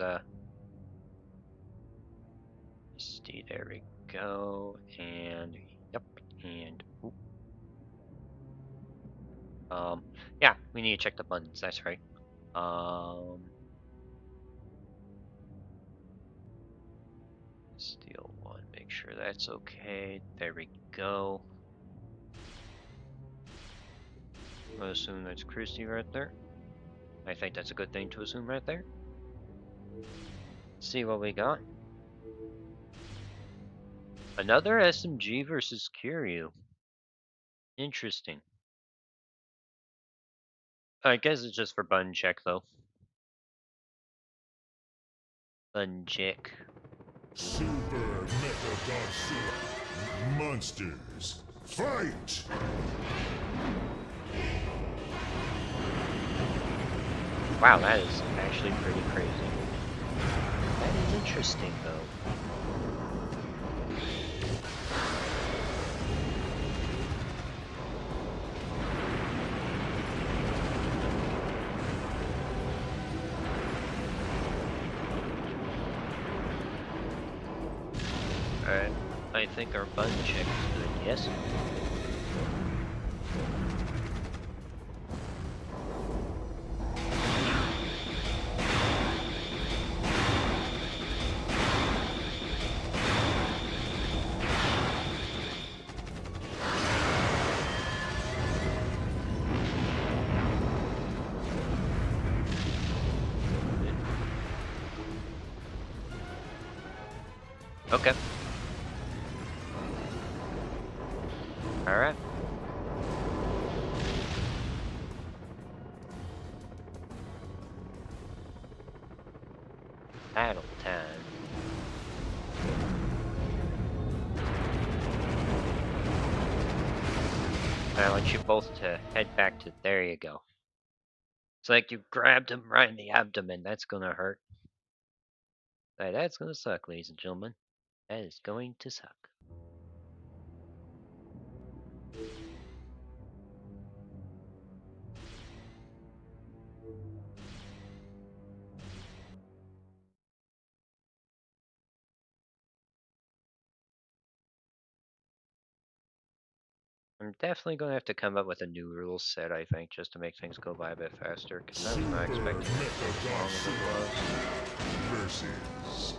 see, there we go, and, yep, and, oop. Yeah, we need to check the buttons, that's right. Steal one, make sure that's okay, there we go. I'm gonna assume that's Christie right there. I think that's a good thing to assume right there. See what we got. Another SMG versus Kiryu. Interesting. I guess it's just for button check though. Button check. Super Mecha Godzilla. Monsters, fight! Wow, that is actually pretty crazy. That is interesting though. Alright, I think our button check is good, yes? Okay. Alright. Battle time. I want you both to head back to. There you go. It's like you grabbed him right in the abdomen. That's gonna hurt. That's gonna suck, ladies and gentlemen. That is going to suck. I'm definitely going to have to come up with a new rule set, I think, just to make things go by a bit faster, because I was not expecting it to take as long as it was. Versus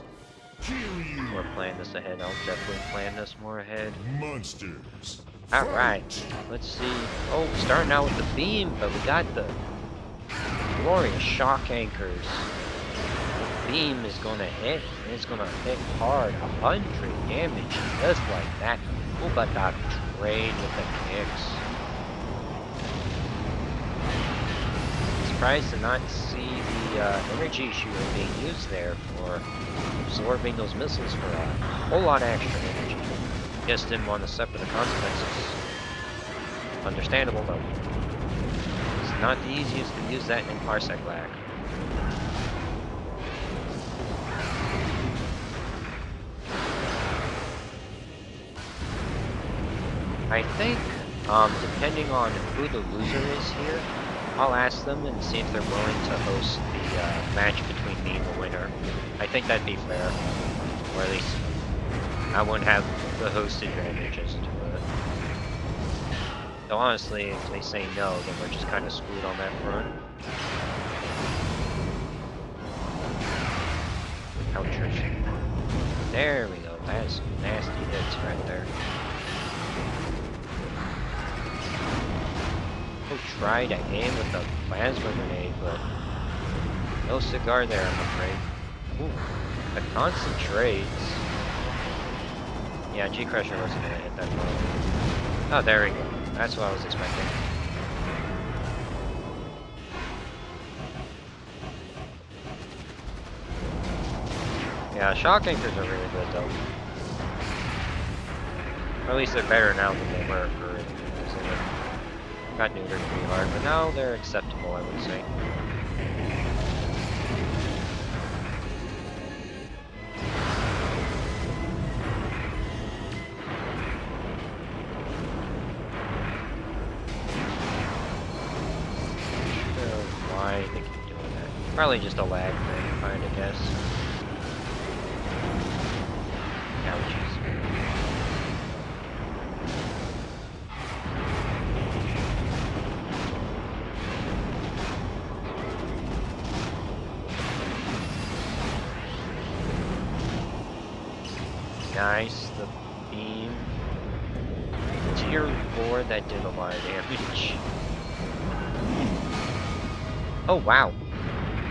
Kiryu. We're playing this ahead. I'll definitely plan this more ahead. Monsters. Alright, let's see. Oh, starting out with the beam, but we got the glorious shock anchors. The beam is going to hit, and it's going to hit hard. 100 damage, just like that. Oh, but that trade with the kicks. Surprised to not see the energy shooter being used there for absorbing those missiles for a whole lot of extra energy. Just didn't want to suffer the consequences. Understandable though. It's not the easiest to use that in Parsec lag. I think, depending on who the loser is here, I'll ask them and see if they're willing to host the match between me and the winner. I think that'd be fair. Or at least I wouldn't have the host advantages to it. So honestly, if they say no, then we're just kind of screwed on that front. Ouch. There we go. That's some nasty hits right there. Try to aim with a plasma grenade, but no cigar there, I'm afraid. Ooh, the concentrates. Yeah, G Crusher wasn't gonna hit that well. Oh, there we go. That's what I was expecting. Yeah, shock anchors are really good though. Or at least they're better now than they were for it. Got neutered pretty hard, but now they're acceptable, I would say. Why they keep doing that? Probably just a lag thing, kinda guess. Ouchies. Nice, the beam. Tier 4, that did a lot of damage. Oh wow.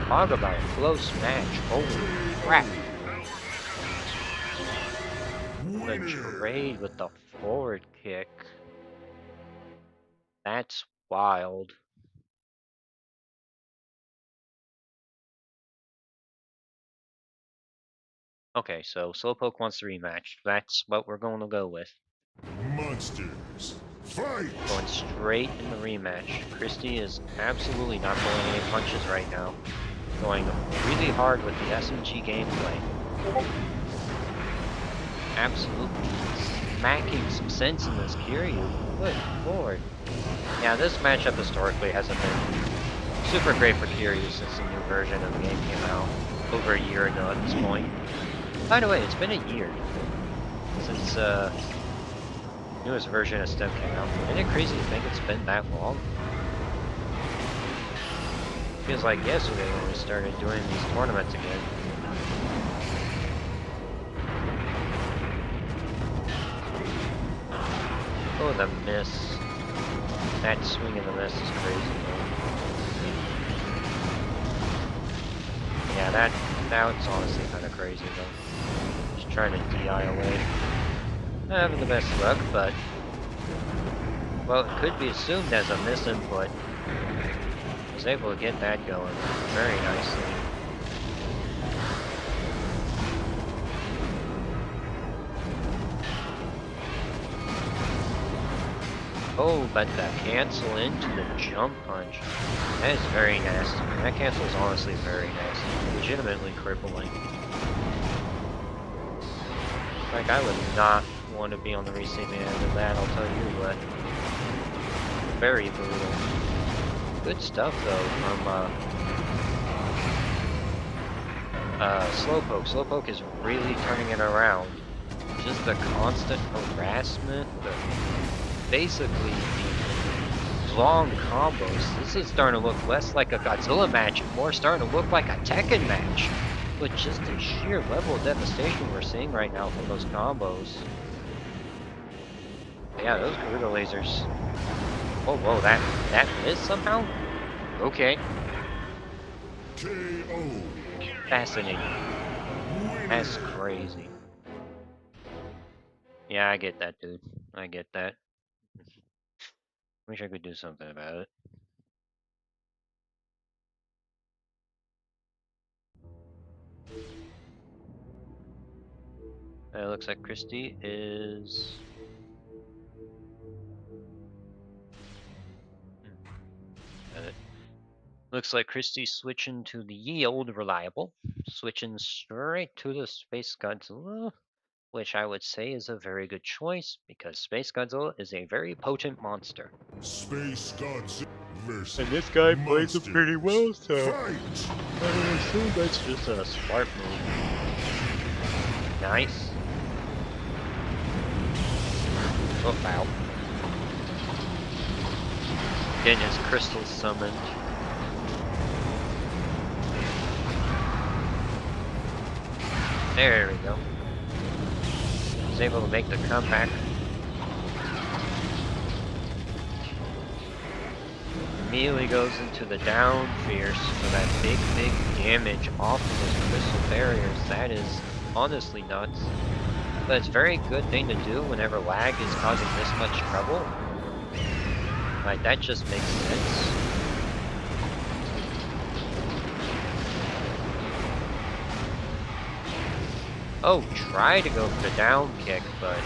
Talk about a close match. Holy crap. gonna trade with the forward kick. That's wild. Okay, so Slowpoke wants the rematch. That's what we're going to go with. Monsters, fight! Going straight in the rematch. Christy is absolutely not pulling any punches right now. Going really hard with the SMG gameplay. Absolutely smacking some sense in this Kiryu. Good lord. Yeah, this matchup historically hasn't been super great for Kiryu since the new version of the game came out. Over a year ago at this point. By the way, it's been a year since newest version of STEM came out. Isn't it crazy to think it's been that long? Feels like yesterday when we started doing these tournaments again. Oh, the miss. That swing and the miss is crazy, though. Yeah, that's honestly kind of crazy, though. Just trying to DI away. Not having the best luck, but... well, it could be assumed as a misinput. I was able to get that going very nicely. Oh, but that cancel into the jump punch. That is very nasty. That cancel is honestly very nasty. Legitimately crippling. Like, I would not want to be on the receiving end of that, I'll tell you what. Very brutal. Good stuff, though, from Slowpoke. Slowpoke is really turning it around. Just the constant harassment, basically the long combos. This is starting to look less like a Godzilla match and more starting to look like a Tekken match. With just the sheer level of devastation we're seeing right now from those combos. Yeah, those Garuda lasers. Oh, whoa, that missed somehow? Okay. KO. Fascinating. Winner. That's crazy. Yeah, I get that, dude. I get that. Wish I could do something about it. It looks like Christy is... looks like Christy's switching to the ye old reliable. Switching straight to the Space Godzilla. Which I would say is a very good choice, because Space Godzilla is a very potent monster. Space Godzilla versus And this guy plays it pretty well, Monsters. so Fight! I would assume that's just a smart move. Nice. Oh, wow. Getting his crystals summoned. There we go. He's able to make the comeback. Immediately goes into the down fierce for that big damage off of those crystal barriers. That is honestly nuts. But it's a very good thing to do whenever lag is causing this much trouble. Like, that just makes sense. Oh, try to go for the down kick, but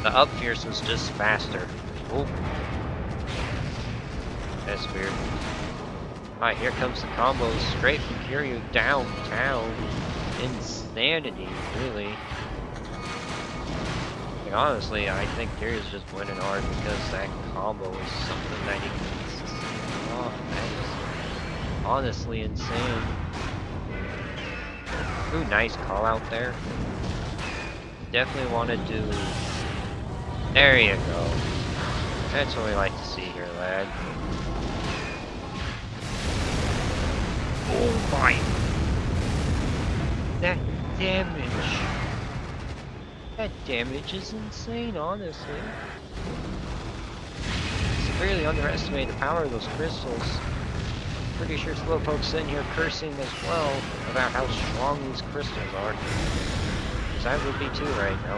the up fierce was just faster. Oh. That's weird. Alright, here comes the combos straight from Kiryu downtown. Insanity, really. Like, honestly, I think Kiryu's just winning hard because that combo is something that he can off. That is honestly insane. Ooh, nice call out there. Definitely want to do... There you go. That's what we like to see here, lad. Oh my! That damage! That damage is insane, honestly. Severely underestimated the power of those crystals. Pretty sure Slowpoke's sitting here cursing as well about how strong these crystals are. Because I would be too right now.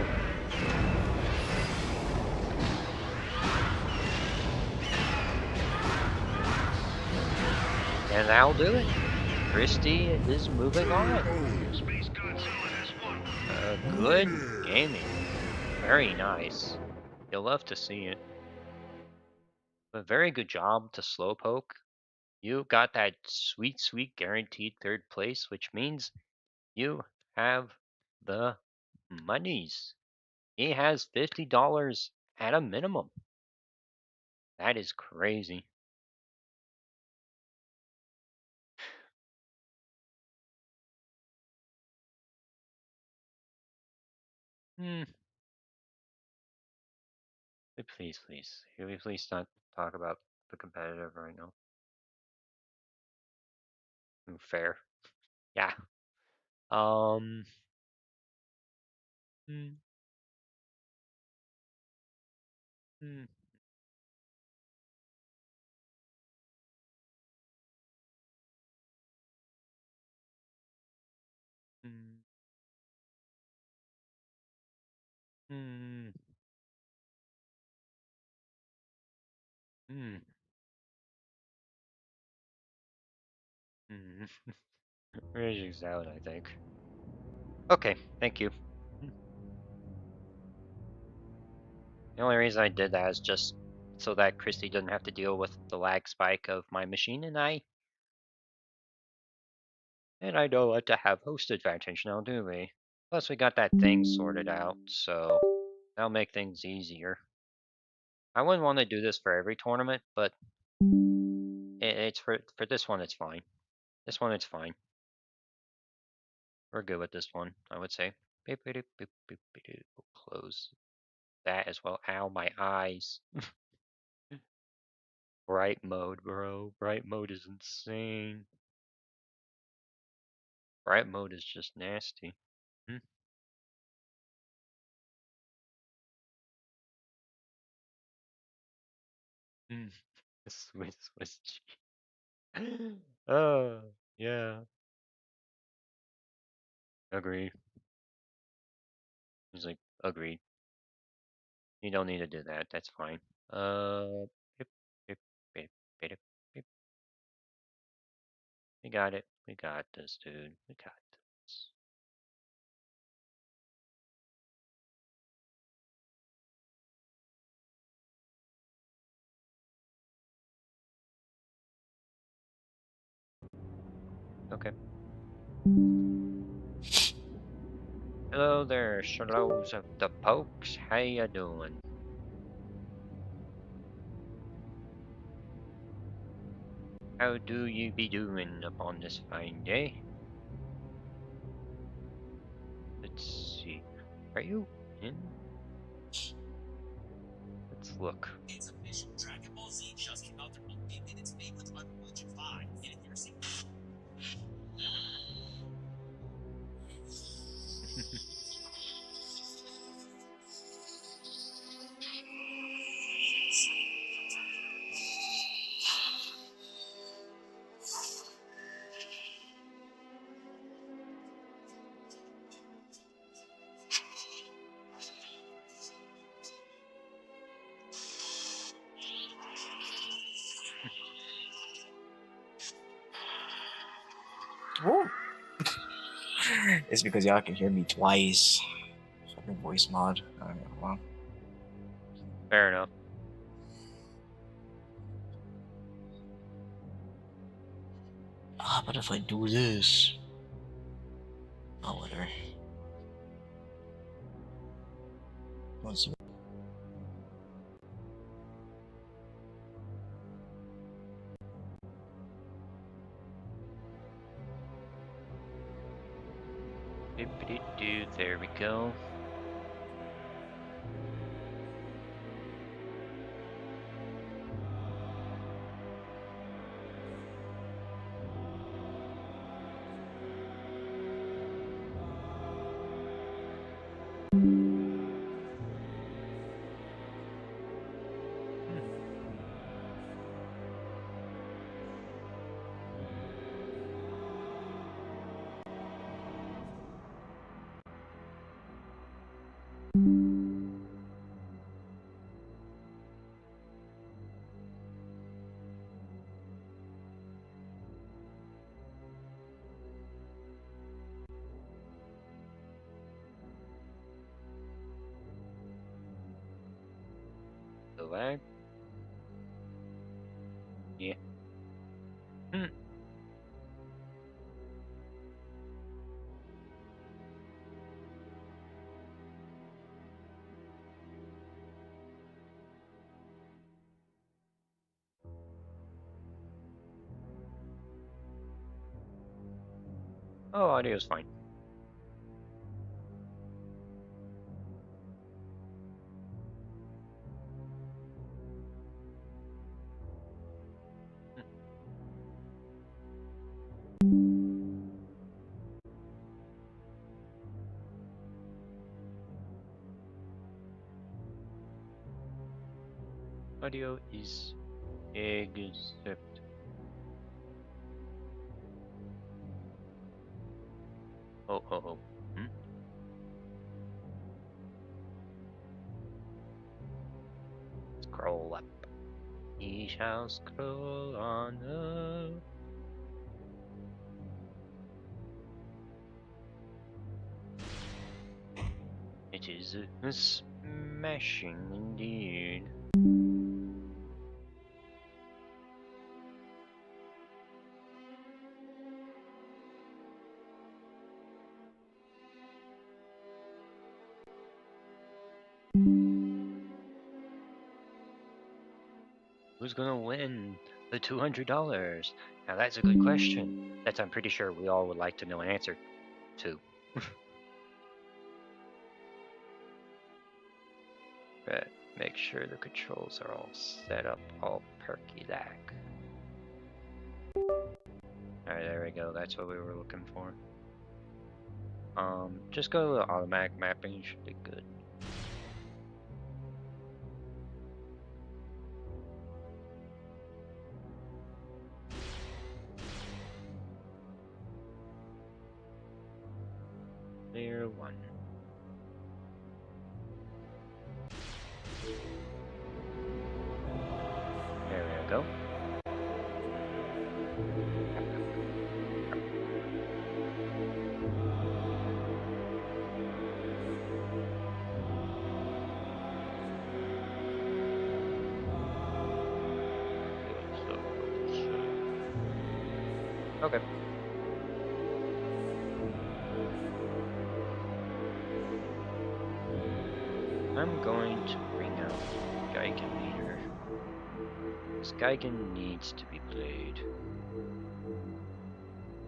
And that'll do it. Christie is moving on. Space Godzilla has won. Good gaming. Very nice. You'll love to see it. A very good job to Slowpoke. You got that sweet, sweet guaranteed third place, which means you have the monies. He has $50 at a minimum. That is crazy. Hmm. Please, please. Can we please not talk about the competitive right now? Fair. Yeah. Um. Hmm. Hmm. Hmm. Hmm. Hmm. Hmm. Raging's out, I think. Okay, thank you. The only reason I did that is just so that Christy doesn't have to deal with the lag spike of my machine, and I don't want to have host advantage now, do we? Plus, we got that thing sorted out, so that'll make things easier. I wouldn't want to do this for every tournament, but it's for this one. It's fine. This one, it's fine. We're good with this one, I would say. Close that as well. Ow, my eyes. Bright mode, bro. Bright mode is insane. Bright mode is just nasty. Hmm? Mm. Swiss cheese. Oh, yeah. Agreed. He's like, agreed. You don't need to do that. That's fine. Beep, beep, beep, beep, beep. We got it. We got this, dude. We got this. Okay. Hello there, Shallows of the Pokes. How ya doing? How do you be doing upon this fine day? Let's see. Are you in? Let's look. It's official. Dragon Ball Z just came out. They're updating its favorites on Legend 5. And if you're seeing Woo. It's because y'all can hear me twice. Fucking voice mod. Alright, well. Fair enough. But if I do this. Oh, whatever. Let's see. Bippity-doo, there we go. lag. Yeah. Oh, audio's fine. Audio is accept. Oh. Scroll up. We shall scroll on up. It is a smashing indeed. Who's gonna win the $200? Now that's a good question. That I'm pretty sure we all would like to know an answer to. But make sure the controls are all set up, all perky like. Alright, there we go. That's what we were looking for. Just go to automatic mapping. You should be good. Layer 1. There we go. Okay. I'm going to bring out Gigan Leader. This Gigan needs to be played.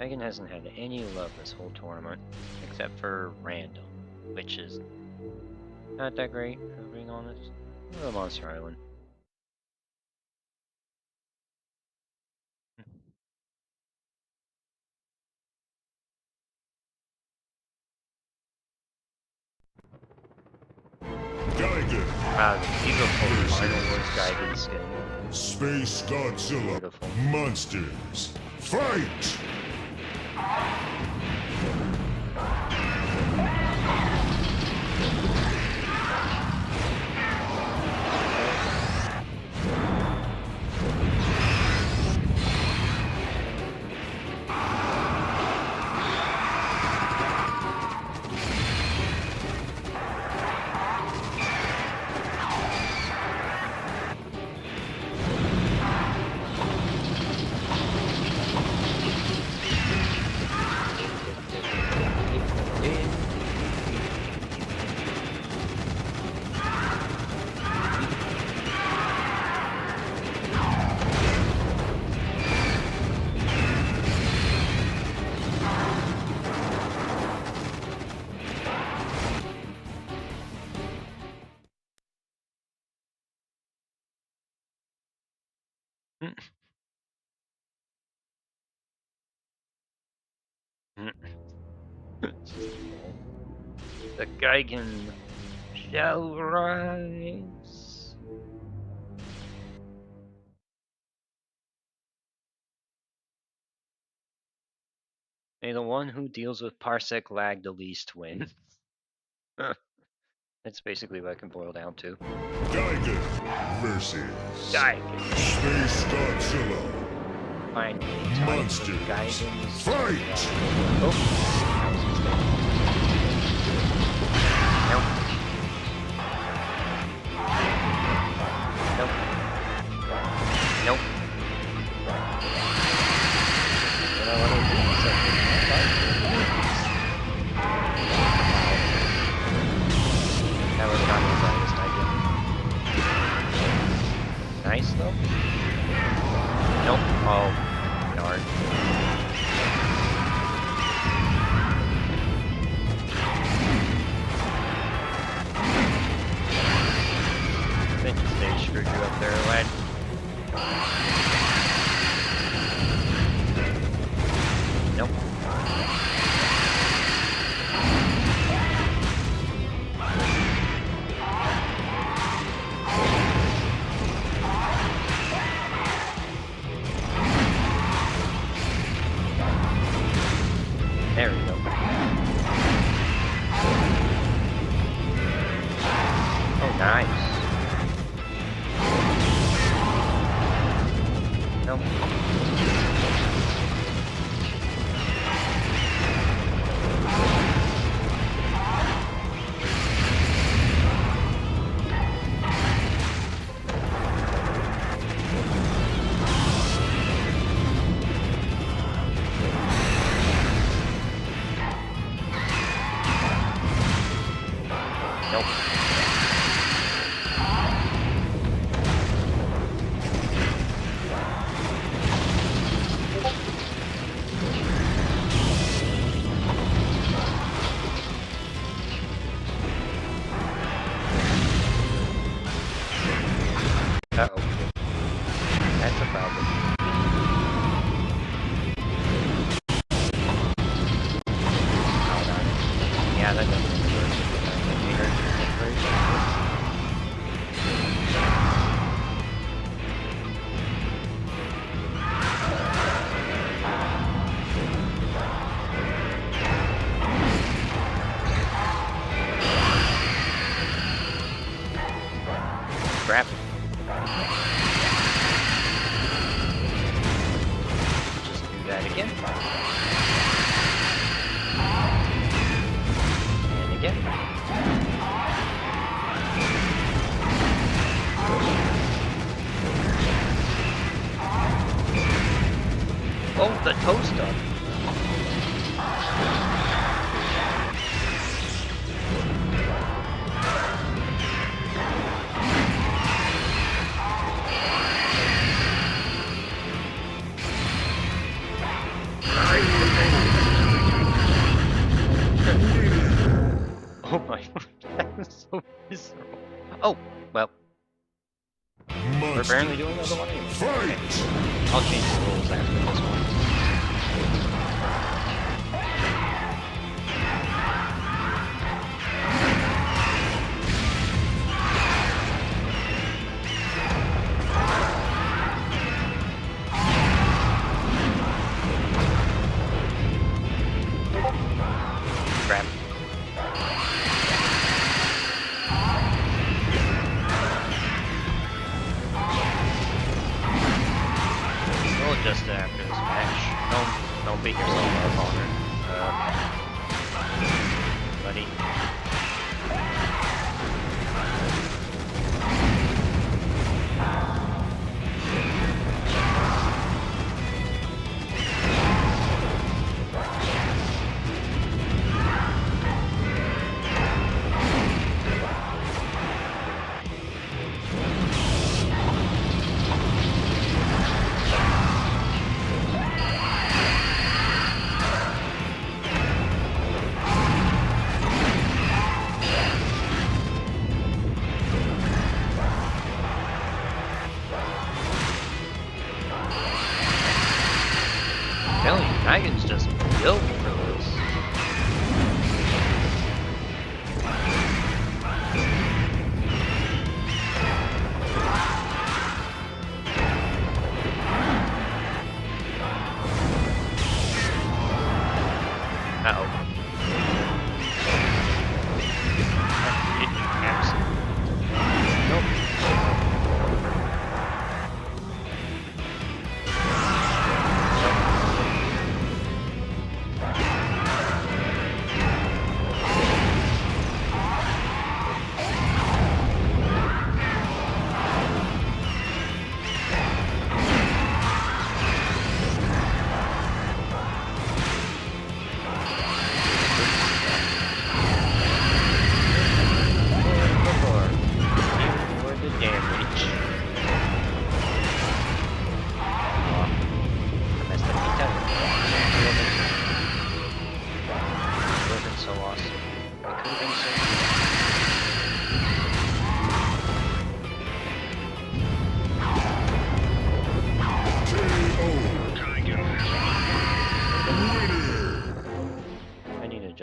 Gigan hasn't had any love this whole tournament, except for random, which is not that great, if I'm being honest. The Monster Island. Gigan. The beautiful Final Wars Gigan skin. Space Godzilla. Beautiful. Monsters. Fight! The Gigan shall rise. May the one who deals with parsec lag the least win. That's basically what it can boil down to. Gigan versus Gigan. Space Godzilla. Finally, Monsters. Gigans. Fight! Nope. Then I want to do something. That was not the brightest idea. Nice though. Nope. Oh, darn. I think they screwed you up there, lad. Nope. There we go. Oh, nice. Nope. Nope. Uh-oh. That's a problem. Oh, darn it. Yeah, that doesn't work. Crap. Just do that again. And again. Oh, the toaster. Oh my, that was so visceral. Oh, well, we're barely doing another one anyway. Okay. I'll change the rules after this one. Crap. We'll adjust it after this match. Don't beat yourself up on it, buddy. Telling you, Dragon's just built for this. Uh-oh. Nope.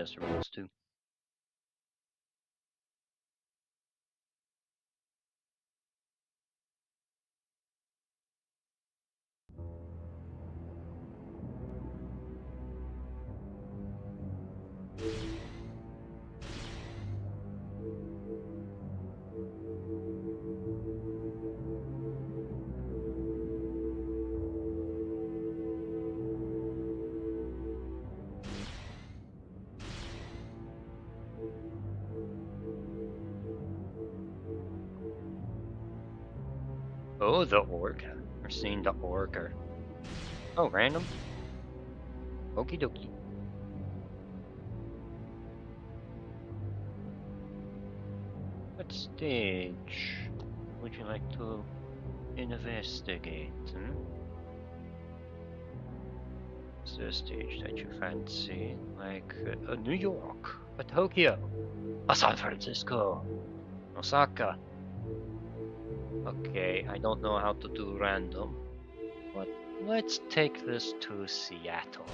knows the rules too. Oh, the orca. We're seeing the orca. Oh, random? Okie dokie. What stage would you like to investigate? Is there a stage that you fancy? Like New York, a Tokyo, a San Francisco, Osaka. Okay, I don't know how to do random, but let's take this to Seattle.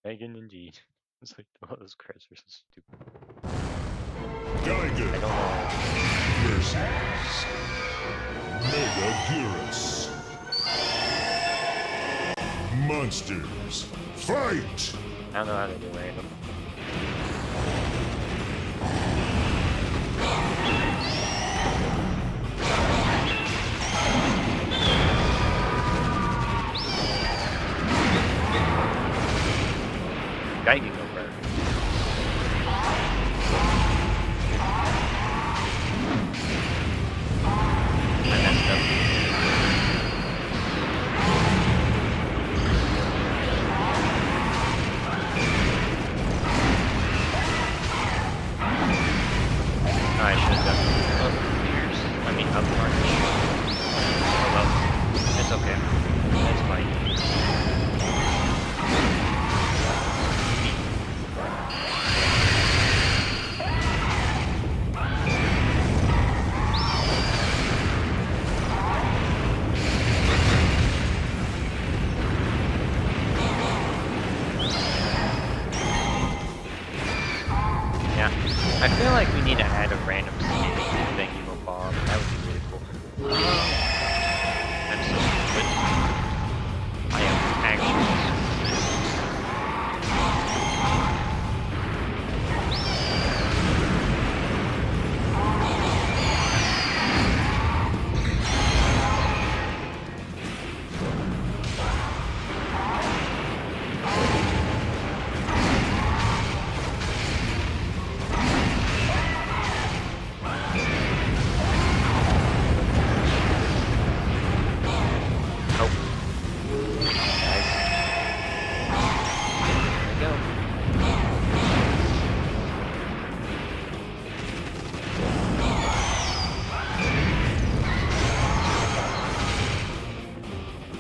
Megan, indeed. It's like, oh, those cars are so stupid. Geiger I don't know. versus Mega Purus. Monsters, fight! I don't know how to do random. Geiger over. I messed up. I should have done up years. I mean, up march. Oh well, it's okay. That's fine. Yeah, I feel like we need to add a random stage thing, you know, Bob. That would be really cool. I'm so stupid. I am actually stupid. Oh. Nice. There we go.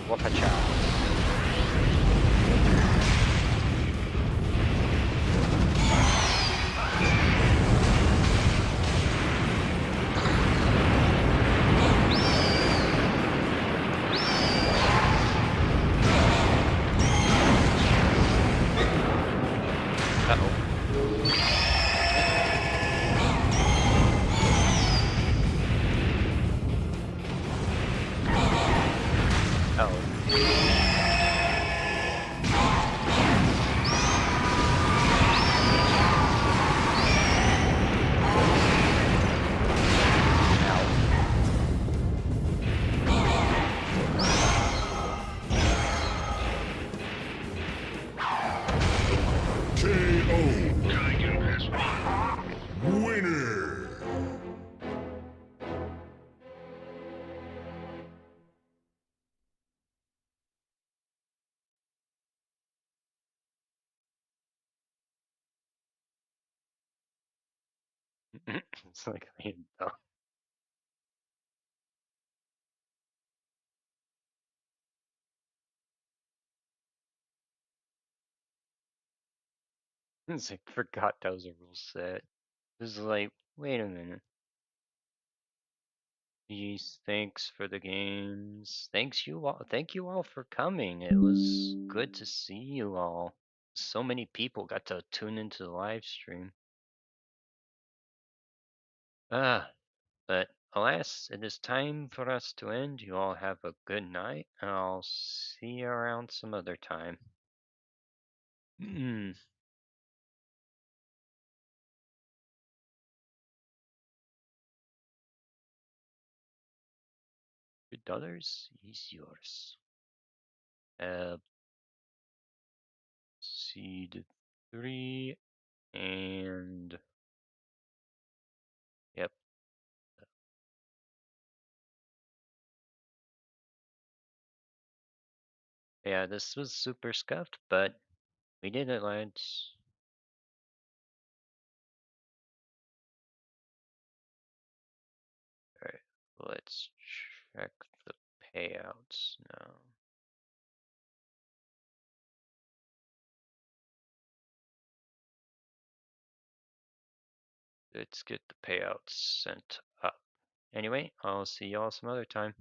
Wapacha. Uh-oh. Oh. KO. Geiger has won. Winner. It's like I am dumb. It's like, forgot that was a rule set. This is like, wait a minute. Please, thanks for the games. Thank you all for coming. It was good to see you all. So many people got to tune into the live stream. But alas, it is time for us to end. You all have a good night, and I'll see you around some other time. $2 is yours. Seed 3 and yep. Yeah, this was super scuffed, but we did it, lads. Alright, let's check the payouts now. Let's get the payouts sent up. Anyway, I'll see y'all some other time.